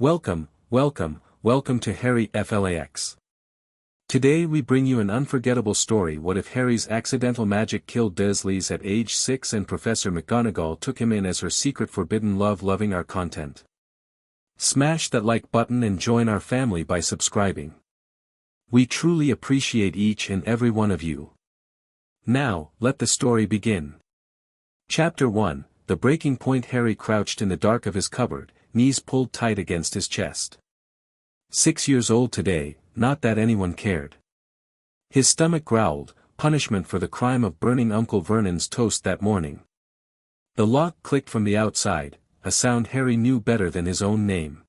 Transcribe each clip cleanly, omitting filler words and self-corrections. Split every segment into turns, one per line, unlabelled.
Welcome, welcome, welcome to Harry FLAX. Today we bring you an unforgettable story. What if Harry's accidental magic killed Dursleys at age 6 and Professor McGonagall took him in as her secret forbidden love? Loving our content? Smash that like button and join our family by subscribing. We truly appreciate each and every one of you. Now, let the story begin. Chapter 1, The Breaking Point. Harry crouched in the dark of his cupboard, knees pulled tight against his chest. 6 years old today, not that anyone cared. His stomach growled, punishment for the crime of burning Uncle Vernon's toast that morning. The lock clicked from the outside, a sound Harry knew better than his own name.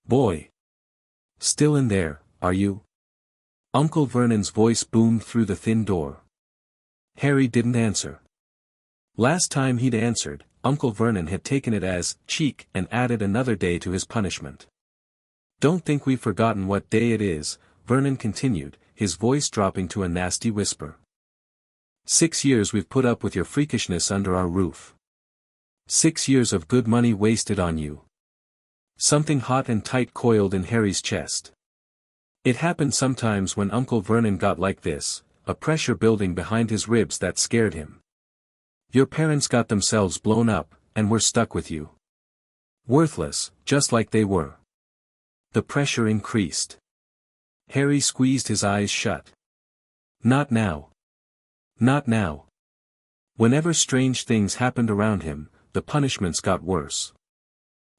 "Boy! Still in there, are you?" Uncle Vernon's voice boomed through the thin door. Harry didn't answer. Last time he'd answered, Uncle Vernon had taken it as cheek and added another day to his punishment. "Don't think we've forgotten what day it is," Vernon continued, his voice dropping to a nasty whisper. 6 years we've put up with your freakishness under our roof. 6 years of good money wasted on you. Something hot and tight coiled in Harry's chest. It happened sometimes when Uncle Vernon got like this, a pressure building behind his ribs that scared him. Your parents got themselves blown up, and we're stuck with you. Worthless, just like they were. The pressure increased. Harry squeezed his eyes shut. Not now. Not now. Whenever strange things happened around him, the punishments got worse.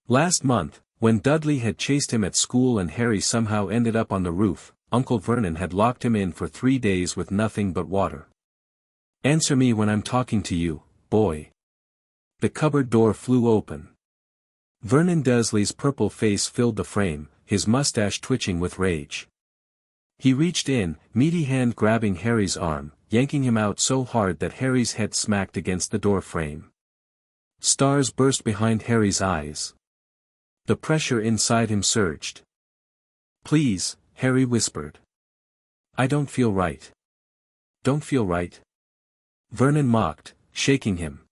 Last month, when Dudley had chased him at school and Harry somehow ended up on the roof, Uncle Vernon had locked him in for 3 days with nothing but water. "Answer me when I'm talking to you, boy." The cupboard door flew open. Vernon Dursley's purple face filled the frame, his mustache twitching with rage. He reached in, meaty hand grabbing Harry's arm, yanking him out so hard that Harry's head smacked against the door frame. Stars burst behind Harry's eyes. The pressure inside him surged. "Please," Harry whispered. "I don't feel right." "Don't feel right?" Vernon mocked, shaking him.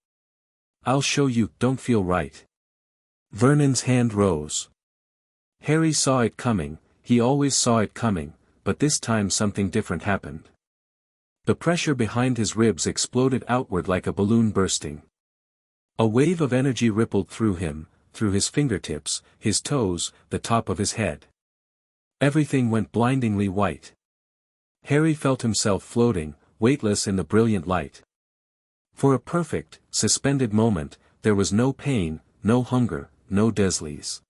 "I'll show you, don't feel right." Vernon's hand rose. Harry saw it coming, he always saw it coming, but this time something different happened. The pressure behind his ribs exploded outward like a balloon bursting. A wave of energy rippled through him, through his fingertips, his toes, the top of his head. Everything went blindingly white. Harry felt himself floating, weightless in the brilliant light. For a perfect, suspended moment, there was no pain, no hunger, no Dursleys.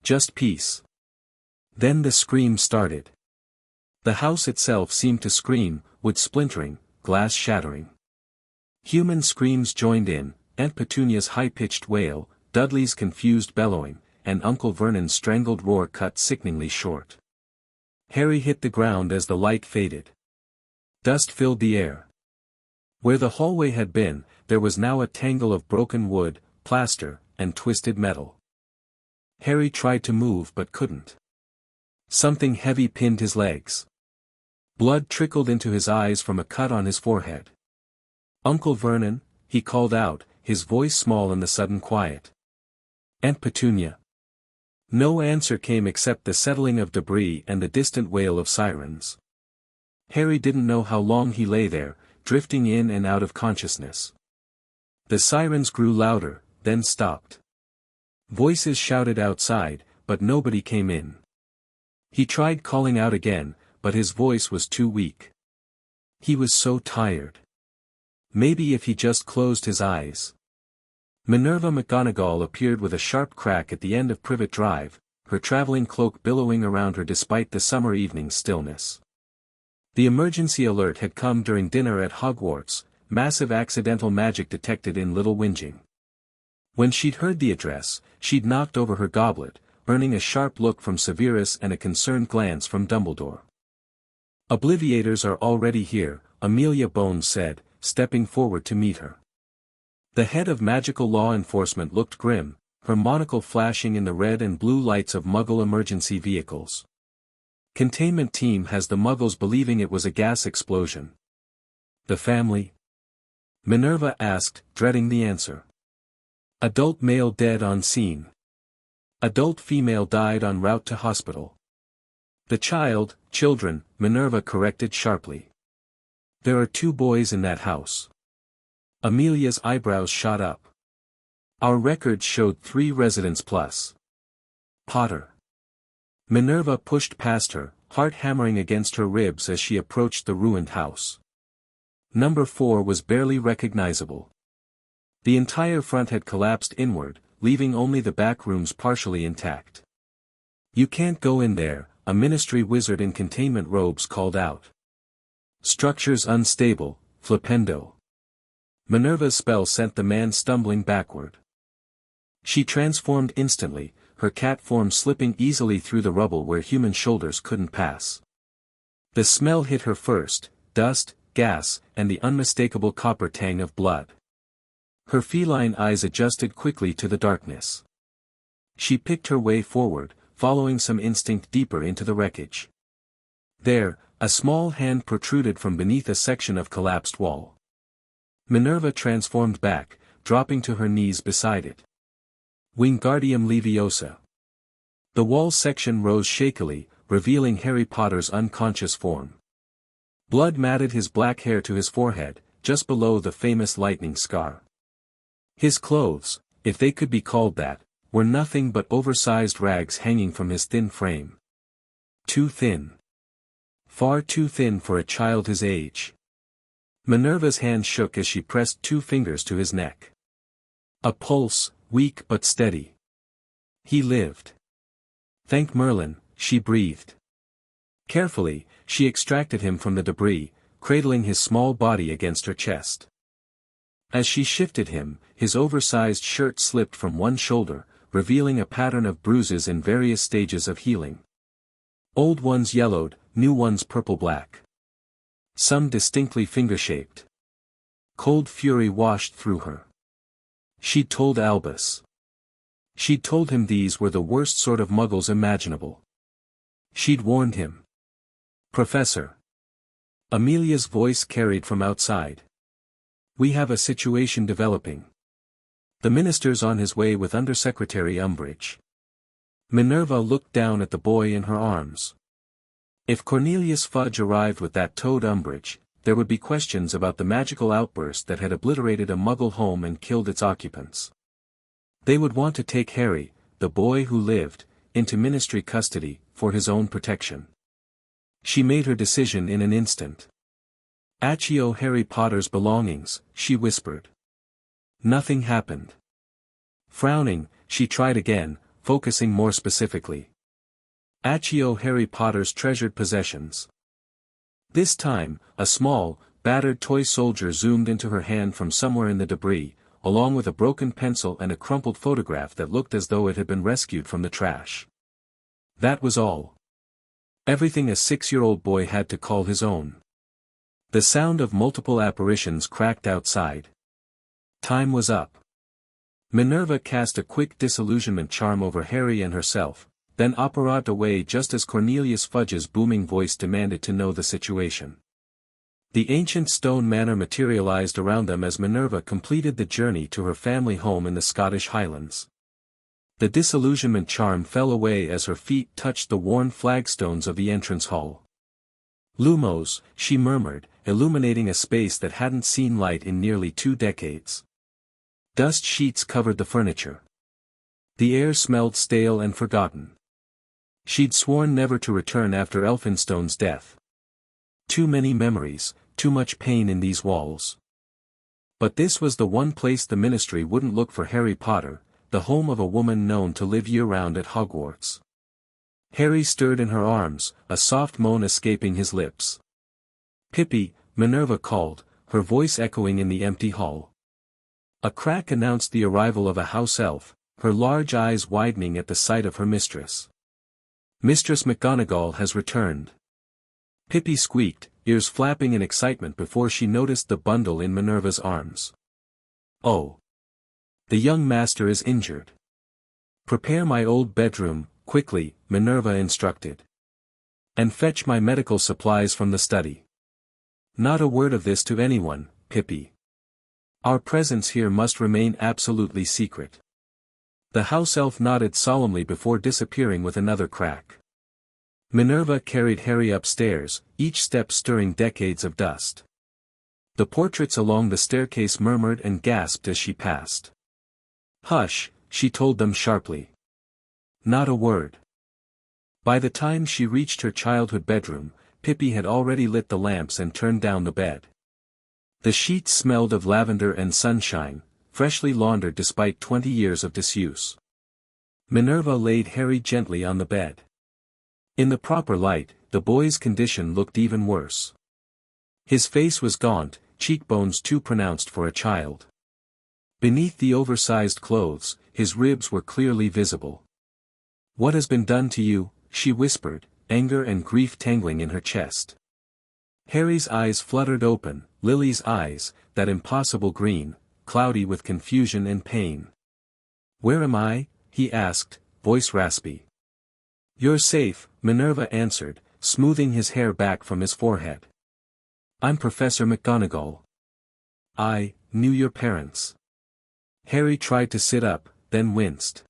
Just peace. Then the scream started. The house itself seemed to scream, wood splintering, glass shattering. Human screams joined in, Aunt Petunia's high-pitched wail, Dudley's confused bellowing, and Uncle Vernon's strangled roar cut sickeningly short. Harry hit the ground as the light faded. Dust filled the air. Where the hallway had been, there was now a tangle of broken wood, plaster, and twisted metal. Harry tried to move but couldn't. Something heavy pinned his legs. Blood trickled into his eyes from a cut on his forehead. "Uncle Vernon," he called out, his voice small in the sudden quiet. "Aunt Petunia." No answer came except the settling of debris and the distant wail of sirens. Harry didn't know how long he lay there, drifting in and out of consciousness. The sirens grew louder, then stopped. Voices shouted outside, but nobody came in. He tried calling out again, but his voice was too weak. He was so tired. Maybe if he just closed his eyes. Minerva McGonagall appeared with a sharp crack at the end of Privet Drive, her traveling cloak billowing around her despite the summer evening stillness. The emergency alert had come during dinner at Hogwarts, massive accidental magic detected in Little Whinging. When she'd heard the address, she'd knocked over her goblet, earning a sharp look from Severus and a concerned glance from Dumbledore. "Obliviators are already here," Amelia Bones said, stepping forward to meet her. The head of magical law enforcement looked grim, her monocle flashing in the red and blue lights of Muggle emergency vehicles. "Containment team has the Muggles believing it was a gas explosion." "The family?" Minerva asked, dreading the answer. "Adult male dead on scene." Adult female died en route to hospital. The children, Minerva corrected sharply. There are 2 boys in that house. Amelia's eyebrows shot up. Our records showed 3 residents plus. Potter. Minerva pushed past her, heart hammering against her ribs as she approached the ruined house. Number 4 was barely recognizable. The entire front had collapsed inward, leaving only the back rooms partially intact. You can't go in there, a ministry wizard in containment robes called out. Structures unstable, flipendo. Minerva's spell sent the man stumbling backward. She transformed instantly, her cat form slipping easily through the rubble where human shoulders couldn't pass. The smell hit her first, dust, gas, and the unmistakable copper tang of blood. Her feline eyes adjusted quickly to the darkness. She picked her way forward, following some instinct deeper into the wreckage. There, a small hand protruded from beneath a section of collapsed wall. Minerva transformed back, dropping to her knees beside it. Wingardium Leviosa. The wall section rose shakily, revealing Harry Potter's unconscious form. Blood matted his black hair to his forehead, just below the famous lightning scar. His clothes, if they could be called that, were nothing but oversized rags hanging from his thin frame. Too thin. Far too thin for a child his age. Minerva's hand shook as she pressed 2 fingers to his neck. A pulse, weak but steady. He lived. Thank Merlin, she breathed. Carefully, she extracted him from the debris, cradling his small body against her chest. As she shifted him, his oversized shirt slipped from one shoulder, revealing a pattern of bruises in various stages of healing. Old ones yellowed, new ones purple-black. Some distinctly finger-shaped. Cold fury washed through her. She'd told Albus. She'd told him these were the worst sort of muggles imaginable. She'd warned him. Professor. Amelia's voice carried from outside. We have a situation developing. The minister's on his way with Undersecretary Umbridge. Minerva looked down at the boy in her arms. If Cornelius Fudge arrived with that toad Umbridge, there would be questions about the magical outburst that had obliterated a muggle home and killed its occupants. They would want to take Harry, the boy who lived, into ministry custody, for his own protection. She made her decision in an instant. Accio Harry Potter's belongings, she whispered. Nothing happened. Frowning, she tried again, focusing more specifically. Accio Harry Potter's treasured possessions. This time, a small, battered toy soldier zoomed into her hand from somewhere in the debris, along with a broken pencil and a crumpled photograph that looked as though it had been rescued from the trash. That was all. Everything a 6-year-old boy had to call his own. The sound of multiple apparitions cracked outside. Time was up. Minerva cast a quick disillusionment charm over Harry and herself, then operated away just as Cornelius Fudge's booming voice demanded to know the situation. The ancient stone manor materialized around them as Minerva completed the journey to her family home in the Scottish Highlands. The disillusionment charm fell away as her feet touched the worn flagstones of the entrance hall. Lumos, she murmured, illuminating a space that hadn't seen light in nearly 2 decades. Dust sheets covered the furniture. The air smelled stale and forgotten. She'd sworn never to return after Elphinstone's death. Too many memories, too much pain in these walls. But this was the one place the ministry wouldn't look for Harry Potter, the home of a woman known to live year-round at Hogwarts. Harry stirred in her arms, a soft moan escaping his lips. Pippi, Minerva called, her voice echoing in the empty hall. A crack announced the arrival of a house elf, her large eyes widening at the sight of her mistress. Mistress McGonagall has returned. Pippi squeaked, ears flapping in excitement before she noticed the bundle in Minerva's arms. Oh! The young master is injured. Prepare my old bedroom, quickly, Minerva instructed. And fetch my medical supplies from the study. Not a word of this to anyone, Pippi. Our presence here must remain absolutely secret. The house elf nodded solemnly before disappearing with another crack. Minerva carried Harry upstairs, each step stirring decades of dust. The portraits along the staircase murmured and gasped as she passed. "Hush," she told them sharply. "Not a word." By the time she reached her childhood bedroom, Pippi had already lit the lamps and turned down the bed. The sheets smelled of lavender and sunshine, freshly laundered despite 20 years of disuse. Minerva laid Harry gently on the bed. In the proper light, the boy's condition looked even worse. His face was gaunt, cheekbones too pronounced for a child. Beneath the oversized clothes, his ribs were clearly visible. "What has been done to you?" she whispered, anger and grief tangling in her chest. Harry's eyes fluttered open, Lily's eyes, that impossible green, cloudy with confusion and pain. "Where am I?" he asked, voice raspy. "You're safe," Minerva answered, smoothing his hair back from his forehead. "I'm Professor McGonagall. I knew your parents." Harry tried to sit up, then winced.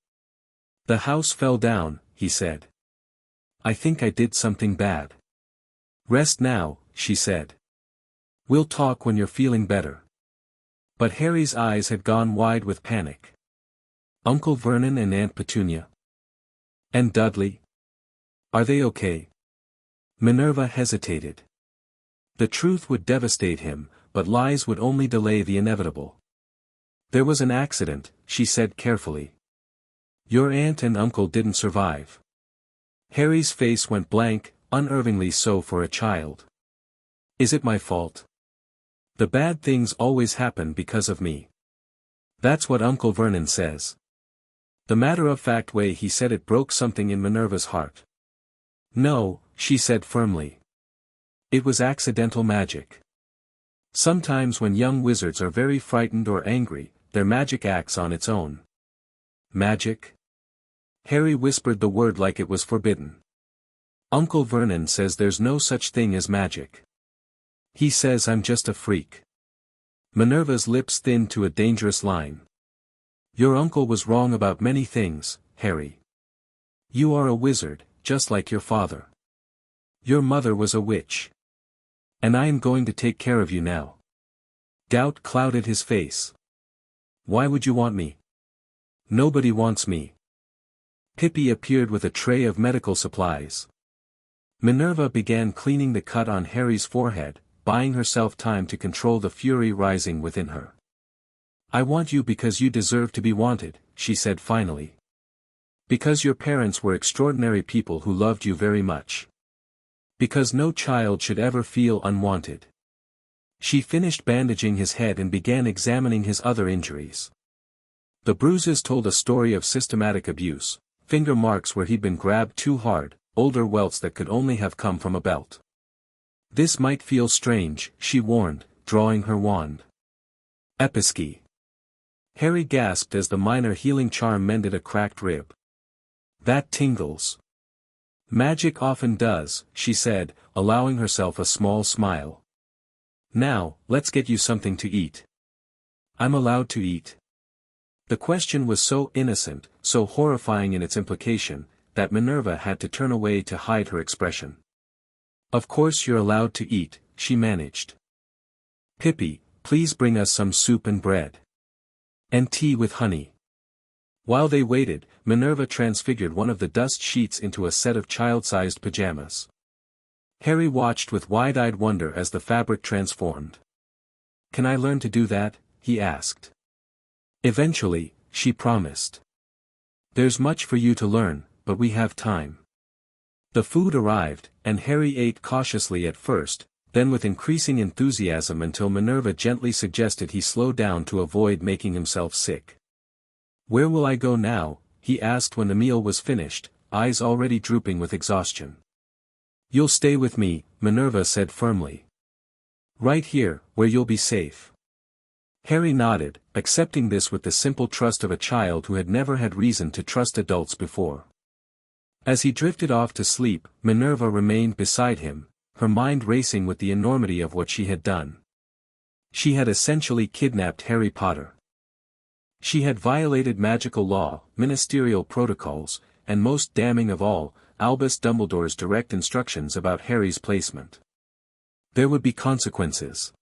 "The house fell down," he said. "I think I did something bad." "Rest now," she said. "We'll talk when you're feeling better." But Harry's eyes had gone wide with panic. "Uncle Vernon and Aunt Petunia? And Dudley? Are they okay?" Minerva hesitated. The truth would devastate him, but lies would only delay the inevitable. "There was an accident," she said carefully. "Your aunt and uncle didn't survive." Harry's face went blank, unnervingly so for a child. "Is it my fault? The bad things always happen because of me. That's what Uncle Vernon says." The matter-of-fact way he said it broke something in Minerva's heart. "No," she said firmly. "It was accidental magic. Sometimes when young wizards are very frightened or angry, their magic acts on its own." "Magic?" Harry whispered the word like it was forbidden. "Uncle Vernon says there's no such thing as magic. He says I'm just a freak." Minerva's lips thinned to a dangerous line. "Your uncle was wrong about many things, Harry. You are a wizard, just like your father. Your mother was a witch. And I am going to take care of you now." Doubt clouded his face. "Why would you want me?" "Nobody wants me." Pippi appeared with a tray of medical supplies. Minerva began cleaning the cut on Harry's forehead, buying herself time to control the fury rising within her. "I want you because you deserve to be wanted," she said finally. "Because your parents were extraordinary people who loved you very much. Because no child should ever feel unwanted." She finished bandaging his head and began examining his other injuries. The bruises told a story of systematic abuse, finger marks where he'd been grabbed too hard, older welts that could only have come from a belt. "This might feel strange," she warned, drawing her wand. "Episky." Harry gasped as the minor healing charm mended a cracked rib. "That tingles." "Magic often does," she said, allowing herself a small smile. "Now, let's get you something to eat." "I'm allowed to eat?" The question was so innocent, so horrifying in its implication, that Minerva had to turn away to hide her expression. "Of course you're allowed to eat," she managed. "Pippi, please bring us some soup and bread. And tea with honey." While they waited, Minerva transfigured one of the dust sheets into a set of child-sized pajamas. Harry watched with wide-eyed wonder as the fabric transformed. "Can I learn to do that?" he asked. "Eventually," she promised. "There's much for you to learn, but we have time." The food arrived, and Harry ate cautiously at first, then with increasing enthusiasm until Minerva gently suggested he slow down to avoid making himself sick. "Where will I go now?" he asked when the meal was finished, eyes already drooping with exhaustion. "You'll stay with me," Minerva said firmly. "Right here, where you'll be safe." Harry nodded, accepting this with the simple trust of a child who had never had reason to trust adults before. As he drifted off to sleep, Minerva remained beside him, her mind racing with the enormity of what she had done. She had essentially kidnapped Harry Potter. She had violated magical law, ministerial protocols, and most damning of all, Albus Dumbledore's direct instructions about Harry's placement. There would be consequences.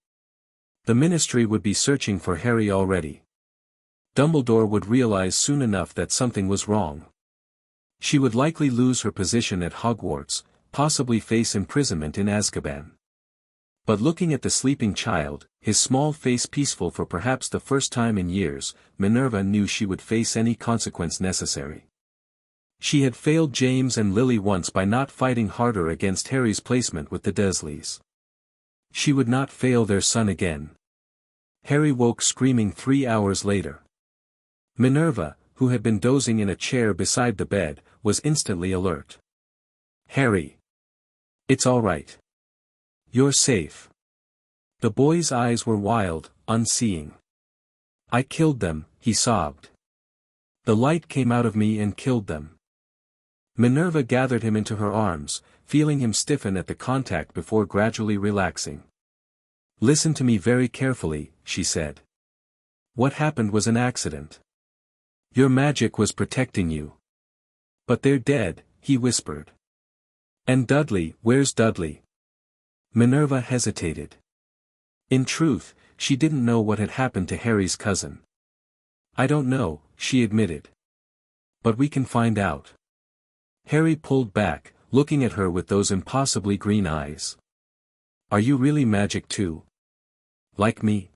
The Ministry would be searching for Harry already. Dumbledore would realize soon enough that something was wrong. She would likely lose her position at Hogwarts, possibly face imprisonment in Azkaban. But looking at the sleeping child, his small face peaceful for perhaps the first time in years, Minerva knew she would face any consequence necessary. She had failed James and Lily once by not fighting harder against Harry's placement with the Dursleys. She would not fail their son again. Harry woke screaming 3 hours later. Minerva, who had been dozing in a chair beside the bed, was instantly alert. "Harry. It's all right. You're safe." The boy's eyes were wild, unseeing. "I killed them," he sobbed. "The light came out of me and killed them." Minerva gathered him into her arms, feeling him stiffen at the contact before gradually relaxing. "Listen to me very carefully," she said. "What happened was an accident. Your magic was protecting you. But they're dead," he whispered. "And Dudley, where's Dudley?" Minerva hesitated. In truth, she didn't know what had happened to Harry's cousin. "I don't know," she admitted. "But we can find out." Harry pulled back, looking at her with those impossibly green eyes. "Are you really magic too? Like me?"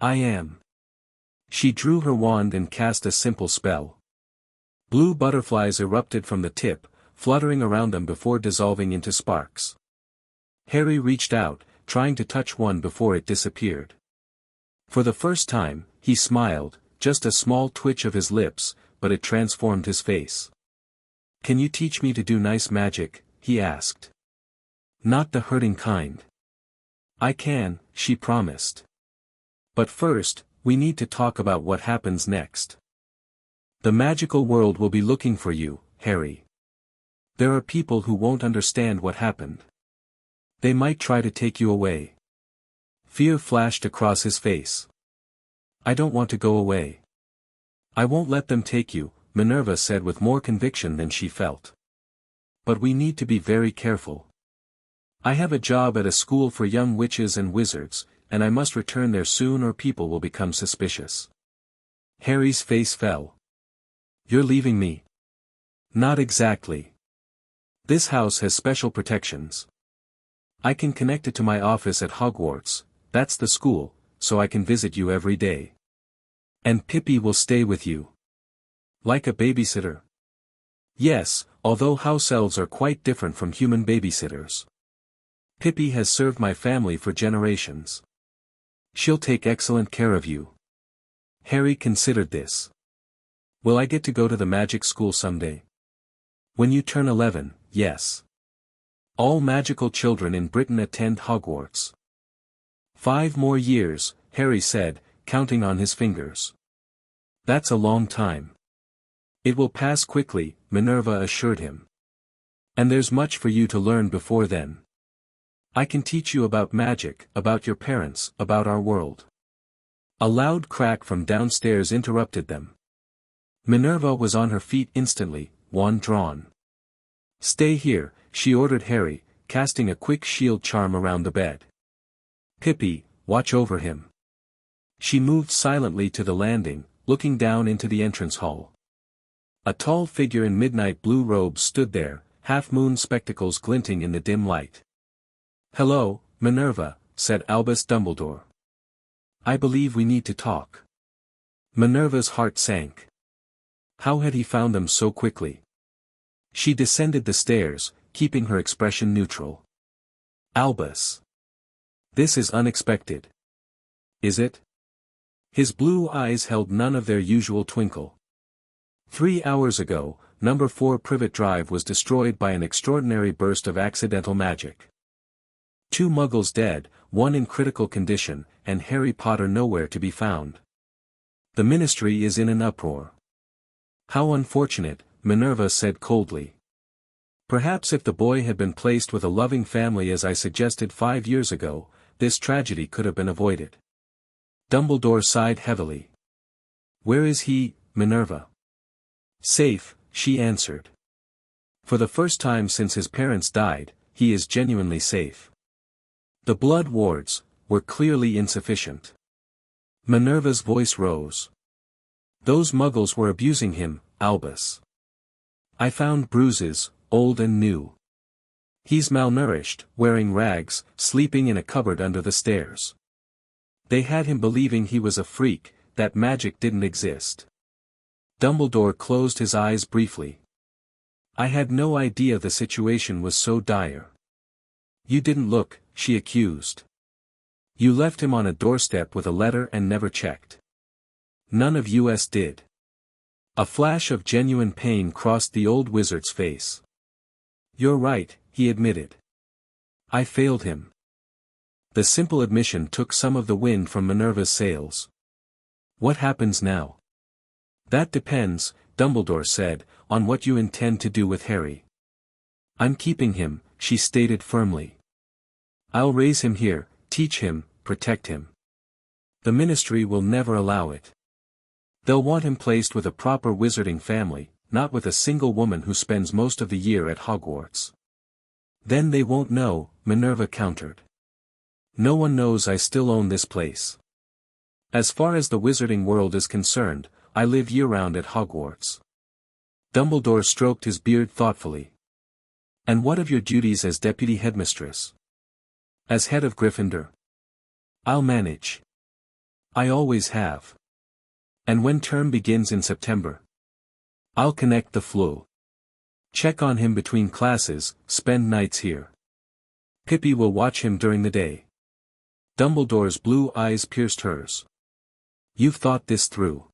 "I am." She drew her wand and cast a simple spell. Blue butterflies erupted from the tip, fluttering around them before dissolving into sparks. Harry reached out, trying to touch one before it disappeared. For the first time, he smiled, just a small twitch of his lips, but it transformed his face. "Can you teach me to do nice magic?" he asked. "Not the hurting kind." "I can," she promised. "But first, we need to talk about what happens next. The magical world will be looking for you, Harry. There are people who won't understand what happened. They might try to take you away." Fear flashed across his face. "I don't want to go away." "I won't let them take you," Minerva said with more conviction than she felt. "But we need to be very careful. I have a job at a school for young witches and wizards, and I must return there soon or people will become suspicious." Harry's face fell. "You're leaving me?" "Not exactly. This house has special protections. I can connect it to my office at Hogwarts, that's the school, so I can visit you every day. And Pippi will stay with you. Like a babysitter?" "Yes, although house elves are quite different from human babysitters. Pippi has served my family for generations. She'll take excellent care of you." Harry considered this. "Will I get to go to the magic school someday?" "When you turn 11, yes. All magical children in Britain attend Hogwarts." 5 more years, Harry said, counting on his fingers. "That's a long time." "It will pass quickly," Minerva assured him. "And there's much for you to learn before then. I can teach you about magic, about your parents, about our world." A loud crack from downstairs interrupted them. Minerva was on her feet instantly, wand drawn. "Stay here," she ordered Harry, casting a quick shield charm around the bed. "Pippi, watch over him." She moved silently to the landing, looking down into the entrance hall. A tall figure in midnight blue robes stood there, half-moon spectacles glinting in the dim light. "Hello, Minerva," said Albus Dumbledore. "I believe we need to talk." Minerva's heart sank. How had he found them so quickly? She descended the stairs, keeping her expression neutral. "Albus. This is unexpected." "Is it?" His blue eyes held none of their usual twinkle. 3 hours ago, number 4 Privet Drive was destroyed by an extraordinary burst of accidental magic. 2 Muggles dead, 1 in critical condition, and Harry Potter nowhere to be found. The Ministry is in an uproar. "How unfortunate," Minerva said coldly. "Perhaps if the boy had been placed with a loving family as I suggested 5 years ago, this tragedy could have been avoided." Dumbledore sighed heavily. Where is he, Minerva? Safe, she answered. For the first time since his parents died, he is genuinely safe. The blood wards were clearly insufficient. Minerva's voice rose. Those muggles were abusing him, Albus. I found bruises, old and new. He's malnourished, wearing rags, sleeping in a cupboard under the stairs. They had him believing he was a freak, that magic didn't exist. Dumbledore closed his eyes briefly. I had no idea the situation was so dire. You didn't look, she accused. You left him on a doorstep with a letter and never checked. None of us did. A flash of genuine pain crossed the old wizard's face. You're right, he admitted. I failed him. The simple admission took some of the wind from Minerva's sails. What happens now? That depends, Dumbledore said, on what you intend to do with Harry. I'm keeping him, she stated firmly. I'll raise him here, teach him, protect him. The Ministry will never allow it. They'll want him placed with a proper wizarding family, not with a single woman who spends most of the year at Hogwarts. Then they won't know, Minerva countered. No one knows I still own this place. As far as the wizarding world is concerned, I live year-round at Hogwarts. Dumbledore stroked his beard thoughtfully. And what of your duties as deputy headmistress? As head of Gryffindor? I'll manage. I always have. And when term begins in September? I'll connect the flu. Check on him between classes, spend nights here. Pippi will watch him during the day. Dumbledore's blue eyes pierced hers. You've thought this through.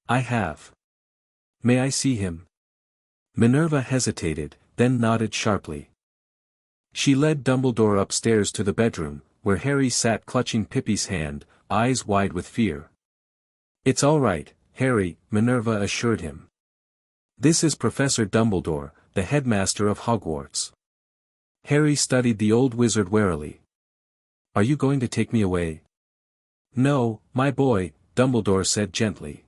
I have. May I see him? Minerva hesitated, then nodded sharply. She led Dumbledore upstairs to the bedroom, where Harry sat clutching Pippi's hand, eyes wide with fear. It's all right, Harry, Minerva assured him. This is Professor Dumbledore, the headmaster of Hogwarts. Harry studied the old wizard warily. Are you going to take me away? No, my boy, Dumbledore said gently.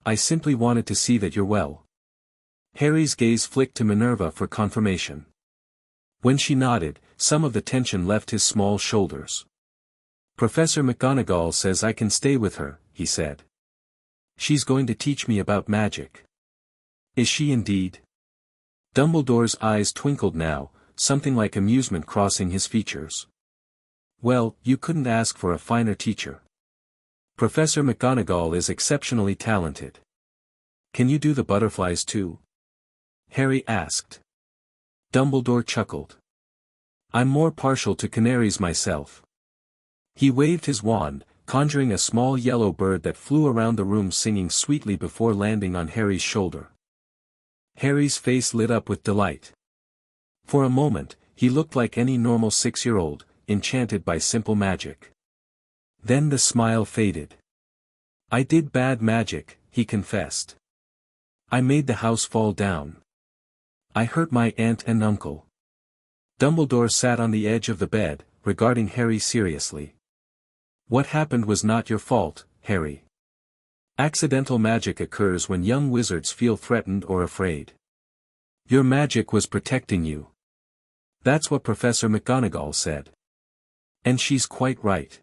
I simply wanted to see that you're well. Harry's gaze flicked to Minerva for confirmation. When she nodded, some of the tension left his small shoulders. Professor McGonagall says I can stay with her, he said. She's going to teach me about magic. Is she indeed? Dumbledore's eyes twinkled now, something like amusement crossing his features. Well, you couldn't ask for a finer teacher. Professor McGonagall is exceptionally talented. Can you do the butterflies too? Harry asked. Dumbledore chuckled. I'm more partial to canaries myself. He waved his wand, conjuring a small yellow bird that flew around the room singing sweetly before landing on Harry's shoulder. Harry's face lit up with delight. For a moment, he looked like any normal 6-year-old, enchanted by simple magic. Then the smile faded. I did bad magic, he confessed. I made the house fall down. I hurt my aunt and uncle. Dumbledore sat on the edge of the bed, regarding Harry seriously. What happened was not your fault, Harry. Accidental magic occurs when young wizards feel threatened or afraid. Your magic was protecting you. That's what Professor McGonagall said. And she's quite right.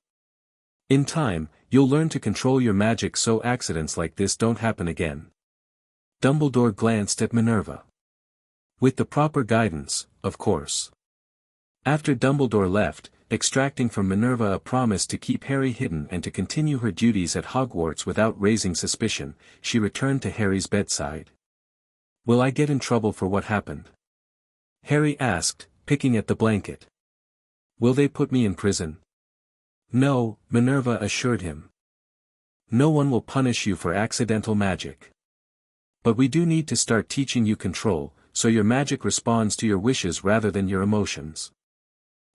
In time, you'll learn to control your magic so accidents like this don't happen again. Dumbledore glanced at Minerva. With the proper guidance, of course. After Dumbledore left, extracting from Minerva a promise to keep Harry hidden and to continue her duties at Hogwarts without raising suspicion, she returned to Harry's bedside. Will I get in trouble for what happened? Harry asked, picking at the blanket. Will they put me in prison? No, Minerva assured him. No one will punish you for accidental magic. But we do need to start teaching you control, so your magic responds to your wishes rather than your emotions.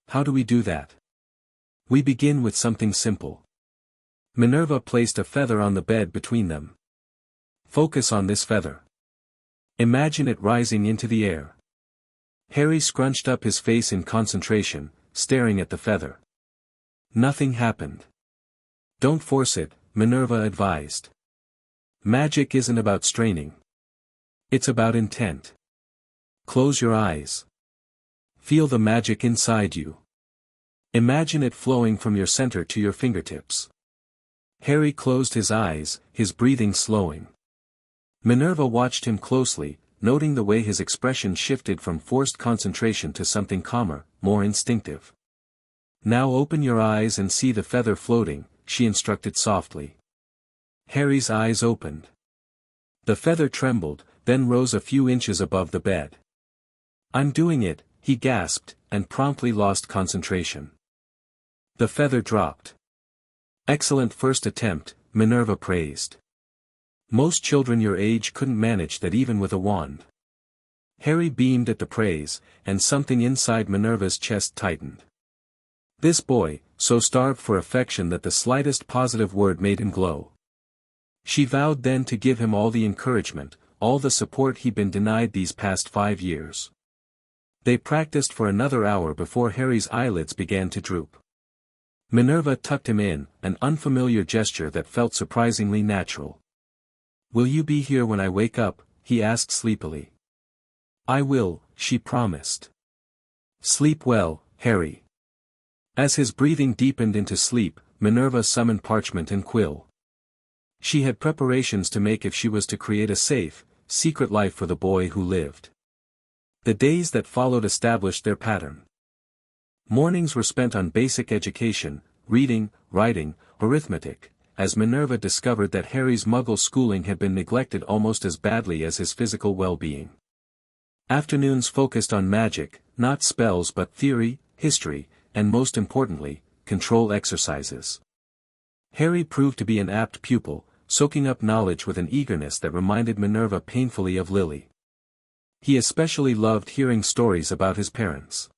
How do we do that? We begin with something simple. Minerva placed a feather on the bed between them. Focus on this feather. Imagine it rising into the air. Harry scrunched up his face in concentration, staring at the feather. Nothing happened. Don't force it, Minerva advised. Magic isn't about straining. It's about intent. Close your eyes. Feel the magic inside you. Imagine it flowing from your center to your fingertips. Harry closed his eyes, his breathing slowing. Minerva watched him closely, noting the way his expression shifted from forced concentration to something calmer, more instinctive. Now open your eyes and see the feather floating, she instructed softly. Harry's eyes opened. The feather trembled, then rose a few inches above the bed. I'm doing it, he gasped, and promptly lost concentration. The feather dropped. Excellent first attempt, Minerva praised. Most children your age couldn't manage that even with a wand. Harry beamed at the praise, and something inside Minerva's chest tightened. This boy, so starved for affection that the slightest positive word made him glow. She vowed then to give him all the encouragement, all the support he'd been denied these past 5 years. They practiced for another hour before Harry's eyelids began to droop. Minerva tucked him in, an unfamiliar gesture that felt surprisingly natural. Will you be here when I wake up? He asked sleepily. I will, she promised. Sleep well, Harry. As his breathing deepened into sleep, Minerva summoned parchment and quill. She had preparations to make if she was to create a safe, secret life for the boy who lived. The days that followed established their pattern. Mornings were spent on basic education, reading, writing, arithmetic, as Minerva discovered that Harry's Muggle schooling had been neglected almost as badly as his physical well-being. Afternoons focused on magic, not spells but theory, history, and most importantly, control exercises. Harry proved to be an apt pupil, soaking up knowledge with an eagerness that reminded Minerva painfully of Lily. He especially loved hearing stories about his parents.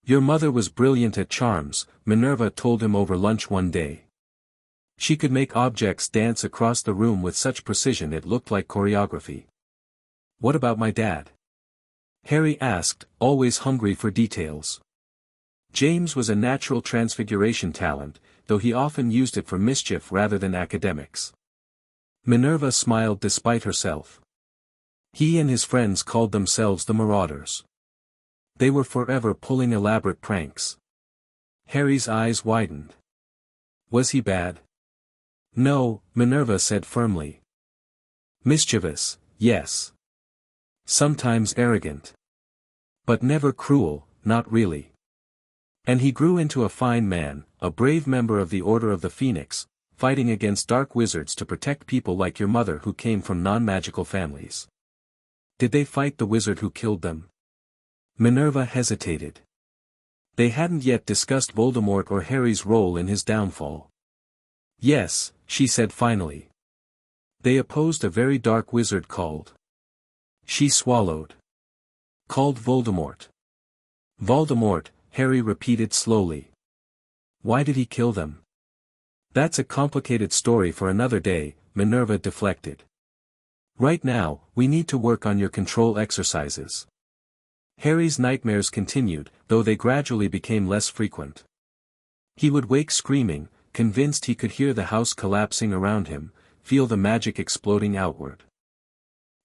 Your mother was brilliant at charms, Minerva told him over lunch one day. She could make objects dance across the room with such precision it looked like choreography. What about my dad? Harry asked, always hungry for details. James was a natural transfiguration talent, though he often used it for mischief rather than academics. Minerva smiled despite herself. He and his friends called themselves the Marauders. They were forever pulling elaborate pranks. Harry's eyes widened. Was he bad? No, Minerva said firmly. Mischievous, yes. Sometimes arrogant. But never cruel, not really. And he grew into a fine man, a brave member of the Order of the Phoenix, fighting against dark wizards to protect people like your mother who came from non-magical families. Did they fight the wizard who killed them? Minerva hesitated. They hadn't yet discussed Voldemort or Harry's role in his downfall. Yes, she said finally. They opposed a very dark wizard called. She swallowed. Called Voldemort. Voldemort, Harry repeated slowly. Why did he kill them? That's a complicated story for another day, Minerva deflected. Right now, we need to work on your control exercises. Harry's nightmares continued, though they gradually became less frequent. He would wake screaming, convinced he could hear the house collapsing around him, feel the magic exploding outward.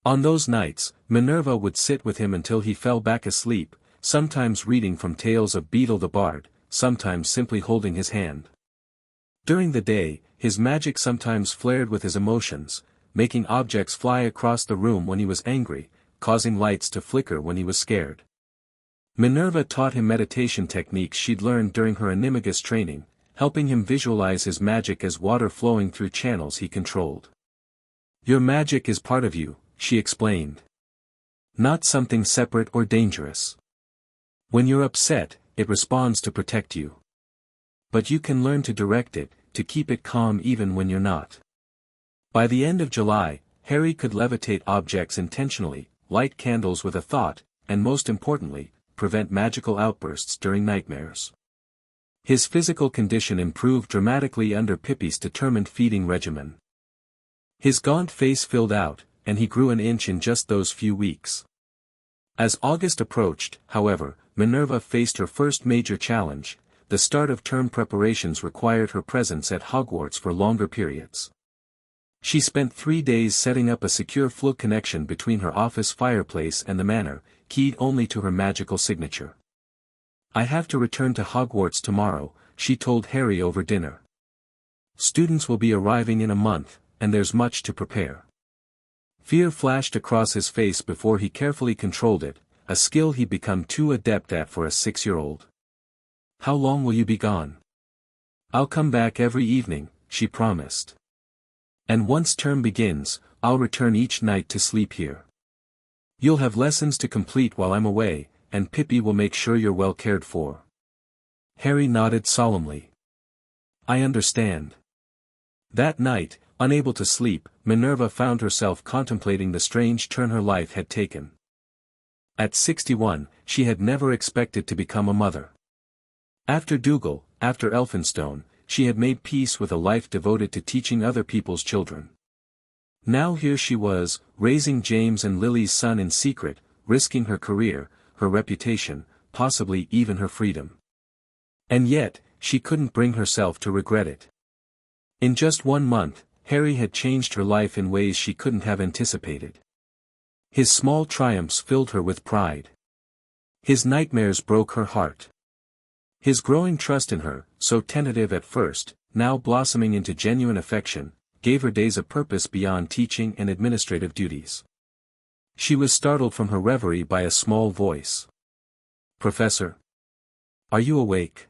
On those nights, Minerva would sit with him until he fell back asleep, sometimes reading from tales of Beedle the Bard, sometimes simply holding his hand. During the day, his magic sometimes flared with his emotions, making objects fly across the room when he was angry, causing lights to flicker when he was scared. Minerva taught him meditation techniques she'd learned during her Animagus training, helping him visualize his magic as water flowing through channels he controlled. Your magic is part of you, she explained. Not something separate or dangerous. When you're upset, it responds to protect you. But you can learn to direct it, to keep it calm even when you're not. By the end of July, Harry could levitate objects intentionally, light candles with a thought, and most importantly, prevent magical outbursts during nightmares. His physical condition improved dramatically under Pippi's determined feeding regimen. His gaunt face filled out, and he grew an inch in just those few weeks. As August approached, however, Minerva faced her first major challenge. The start of term preparations required her presence at Hogwarts for longer periods. She spent 3 days setting up a secure Floo connection between her office fireplace and the manor, keyed only to her magical signature. "I have to return to Hogwarts tomorrow," she told Harry over dinner. "Students will be arriving in a month, and there's much to prepare." Fear flashed across his face before he carefully controlled it, a skill he'd become too adept at for a 6-year-old. "How long will you be gone?" "I'll come back every evening," she promised. "And once term begins, I'll return each night to sleep here. You'll have lessons to complete while I'm away, and Pippi will make sure you're well cared for." Harry nodded solemnly. "I understand." That night, unable to sleep, Minerva found herself contemplating the strange turn her life had taken. At 61, she had never expected to become a mother. After Dougal, after Elphinstone, she had made peace with a life devoted to teaching other people's children. Now here she was, raising James and Lily's son in secret, risking her career, her reputation, possibly even her freedom. And yet, she couldn't bring herself to regret it. In just 1 month, Harry had changed her life in ways she couldn't have anticipated. His small triumphs filled her with pride. His nightmares broke her heart. His growing trust in her, so tentative at first, now blossoming into genuine affection, gave her days a purpose beyond teaching and administrative duties. She was startled from her reverie by a small voice. "Professor? Are you awake?"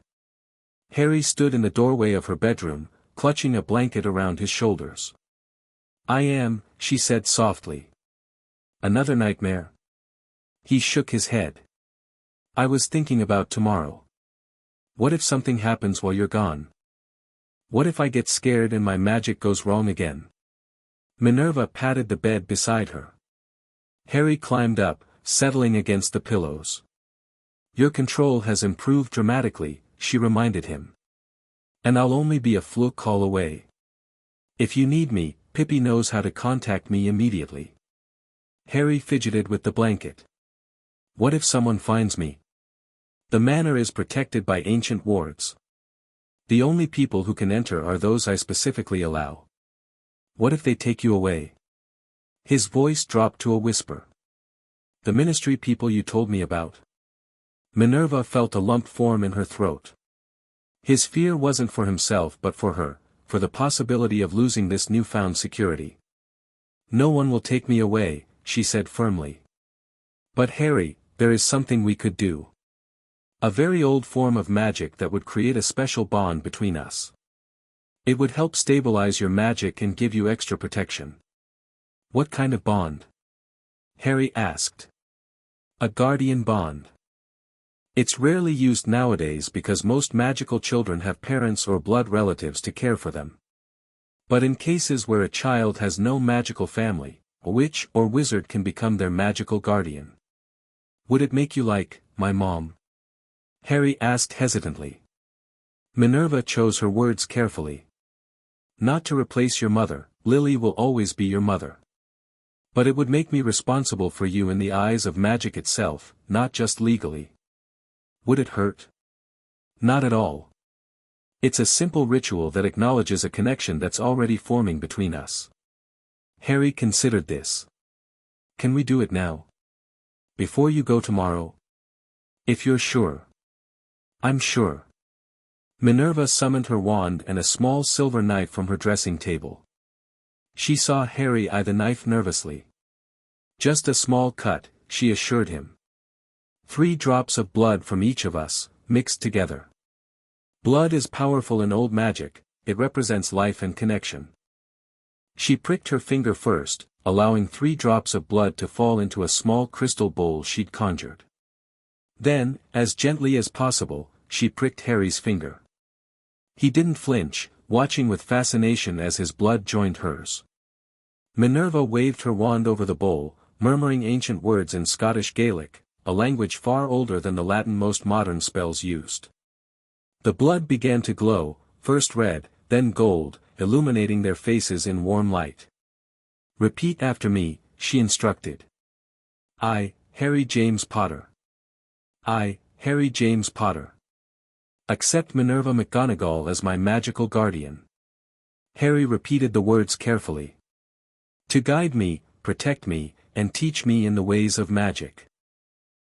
Harry stood in the doorway of her bedroom, clutching a blanket around his shoulders. "I am," she said softly. "Another nightmare?" He shook his head. "I was thinking about tomorrow. What if something happens while you're gone? What if I get scared and my magic goes wrong again?" Minerva patted the bed beside her. Harry climbed up, settling against the pillows. "Your control has improved dramatically," she reminded him. "And I'll only be a Floo call away. If you need me, Pippi knows how to contact me immediately." Harry fidgeted with the blanket. "What if someone finds me?" "The manor is protected by ancient wards. The only people who can enter are those I specifically allow. What if they take you away?" His voice dropped to a whisper. "The ministry people you told me about?" Minerva felt a lump form in her throat. His fear wasn't for himself but for her, for the possibility of losing this newfound security. "No one will take me away," she said firmly. "But Harry, there is something we could do. A very old form of magic that would create a special bond between us. It would help stabilize your magic and give you extra protection." "What kind of bond?" Harry asked. "A guardian bond. It's rarely used nowadays because most magical children have parents or blood relatives to care for them. But in cases where a child has no magical family, a witch or wizard can become their magical guardian." "Would it make you like my mom?" Harry asked hesitantly. Minerva chose her words carefully. "Not to replace your mother, Lily will always be your mother. But it would make me responsible for you in the eyes of magic itself, not just legally." "Would it hurt?" "Not at all. It's a simple ritual that acknowledges a connection that's already forming between us." Harry considered this. "Can we do it now? Before you go tomorrow?" "If you're sure." "I'm sure." Minerva summoned her wand and a small silver knife from her dressing table. She saw Harry eye the knife nervously. "Just a small cut," she assured him. 3 drops of blood from each of us, mixed together. Blood is powerful in old magic, it represents life and connection." She pricked her finger first, allowing 3 drops of blood to fall into a small crystal bowl she'd conjured. Then, as gently as possible, she pricked Harry's finger. He didn't flinch, watching with fascination as his blood joined hers. Minerva waved her wand over the bowl, murmuring ancient words in Scottish Gaelic, a language far older than the Latin most modern spells used. The blood began to glow, first red, then gold, illuminating their faces in warm light. "Repeat after me," she instructed. "I, Harry James Potter. I, Harry James Potter. Accept Minerva McGonagall as my magical guardian." Harry repeated the words carefully. To guide me, protect me, and teach me in the ways of magic.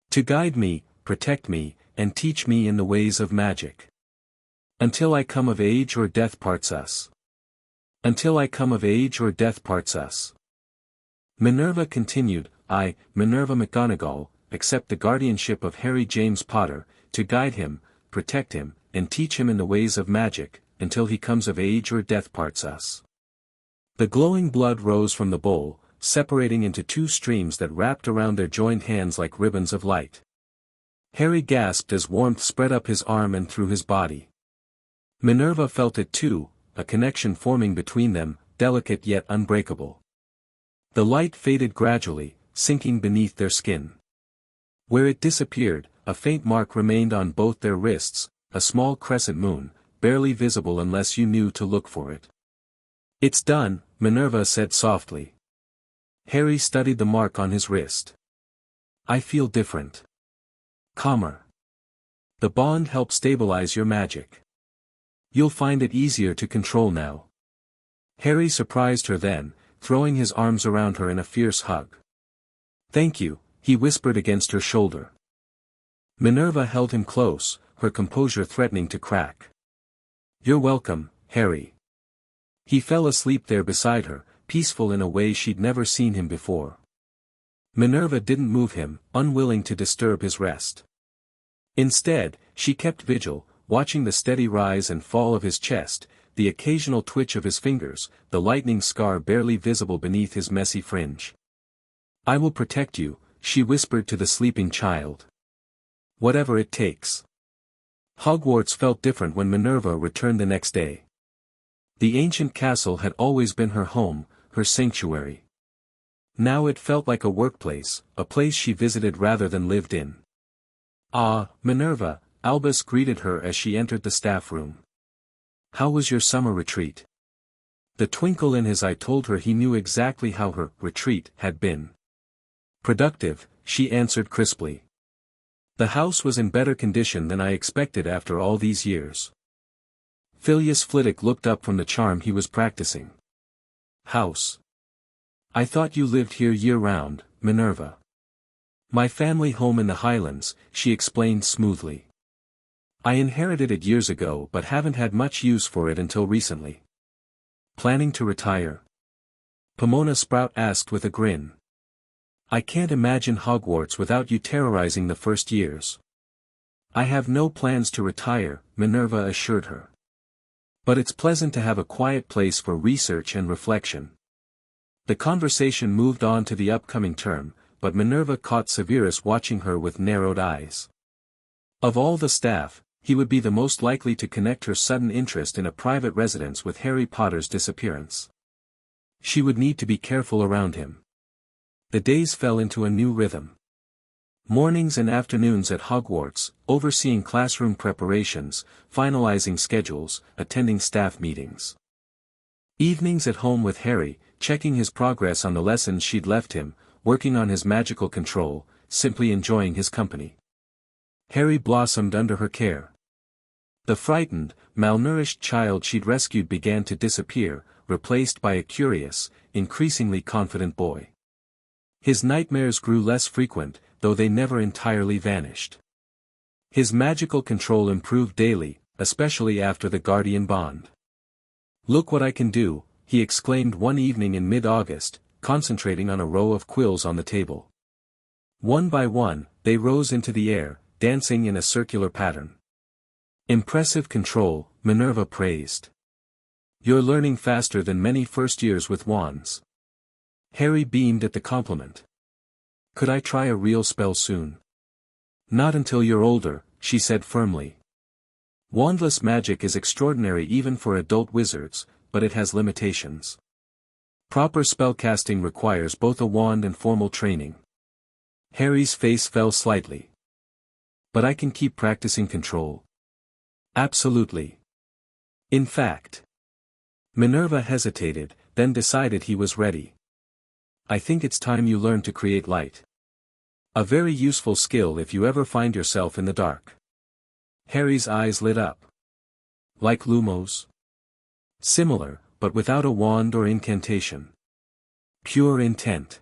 To guide me, protect me, and teach me in the ways of magic. Until I come of age or death parts us. Until I come of age or death parts us. Minerva continued, I, Minerva McGonagall, accept the guardianship of Harry James Potter, to guide him, protect him, and teach him in the ways of magic, until he comes of age or death parts us. The glowing blood rose from the bowl, separating into two streams that wrapped around their joined hands like ribbons of light. Harry gasped as warmth spread up his arm and through his body. Minerva felt it too, a connection forming between them, delicate yet unbreakable. The light faded gradually, sinking beneath their skin. Where it disappeared, a faint mark remained on both their wrists, a small crescent moon, barely visible unless you knew to look for it. It's done, Minerva said softly. Harry studied the mark on his wrist. I feel different. Calmer. The bond helps stabilize your magic. You'll find it easier to control now. Harry surprised her then, throwing his arms around her in a fierce hug. Thank you, he whispered against her shoulder. Minerva held him close, her composure threatening to crack. You're welcome, Harry. He fell asleep there beside her, peaceful in a way she'd never seen him before. Minerva didn't move him, unwilling to disturb his rest. Instead, she kept vigil, watching the steady rise and fall of his chest, the occasional twitch of his fingers, the lightning scar barely visible beneath his messy fringe. I will protect you, she whispered to the sleeping child. Whatever it takes. Hogwarts felt different when Minerva returned the next day. The ancient castle had always been her home, her sanctuary. Now it felt like a workplace, a place she visited rather than lived in. Ah, Minerva, Albus greeted her as she entered the staff room. How was your summer retreat? The twinkle in his eye told her he knew exactly how her retreat had been. Productive, she answered crisply. The house was in better condition than I expected after all these years. Phileas Flitwick looked up from the charm he was practicing. House. I thought you lived here year-round, Minerva. My family home in the Highlands, she explained smoothly. I inherited it years ago but haven't had much use for it until recently. Planning to retire? Pomona Sprout asked with a grin. I can't imagine Hogwarts without you terrorizing the first years. I have no plans to retire, Minerva assured her. But it's pleasant to have a quiet place for research and reflection. The conversation moved on to the upcoming term, but Minerva caught Severus watching her with narrowed eyes. Of all the staff, he would be the most likely to connect her sudden interest in a private residence with Harry Potter's disappearance. She would need to be careful around him. The days fell into a new rhythm. Mornings and afternoons at Hogwarts, overseeing classroom preparations, finalizing schedules, attending staff meetings. Evenings at home with Harry, checking his progress on the lessons she'd left him, working on his magical control, simply enjoying his company. Harry blossomed under her care. The frightened, malnourished child she'd rescued began to disappear, replaced by a curious, increasingly confident boy. His nightmares grew less frequent, though they never entirely vanished. His magical control improved daily, especially after the Guardian Bond. Look what I can do, he exclaimed one evening in mid-August, concentrating on a row of quills on the table. One by one, they rose into the air, dancing in a circular pattern. Impressive control, Minerva praised. You're learning faster than many first years with wands. Harry beamed at the compliment. Could I try a real spell soon? Not until you're older, she said firmly. Wandless magic is extraordinary even for adult wizards, but it has limitations. Proper spellcasting requires both a wand and formal training. Harry's face fell slightly. But I can keep practicing control. Absolutely. In fact. Minerva hesitated, then decided he was ready. I think it's time you learn to create light. A very useful skill if you ever find yourself in the dark. Harry's eyes lit up. Like Lumos? Similar, but without a wand or incantation. Pure intent.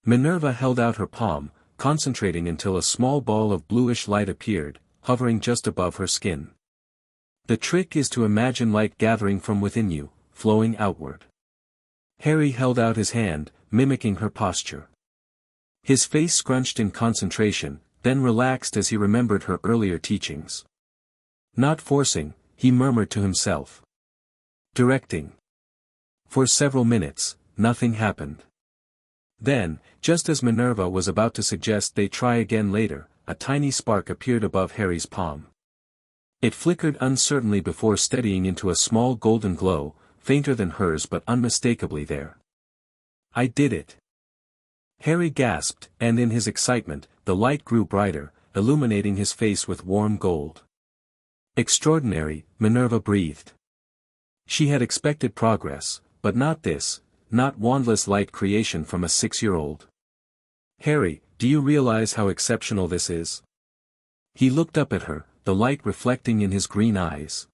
Minerva held out her palm, concentrating until a small ball of bluish light appeared, hovering just above her skin. The trick is to imagine light gathering from within you, flowing outward. Harry held out his hand, mimicking her posture. His face scrunched in concentration, then relaxed as he remembered her earlier teachings. Not forcing, he murmured to himself. Directing. For several minutes, nothing happened. Then, just as Minerva was about to suggest they try again later, a tiny spark appeared above Harry's palm. It flickered uncertainly before steadying into a small golden glow, fainter than hers but unmistakably there. I did it. Harry gasped, and in his excitement, the light grew brighter, illuminating his face with warm gold. Extraordinary, Minerva breathed. She had expected progress, but not this, not wandless light creation from a 6-year-old. Harry, do you realize how exceptional this is? He looked up at her, the light reflecting in his green eyes.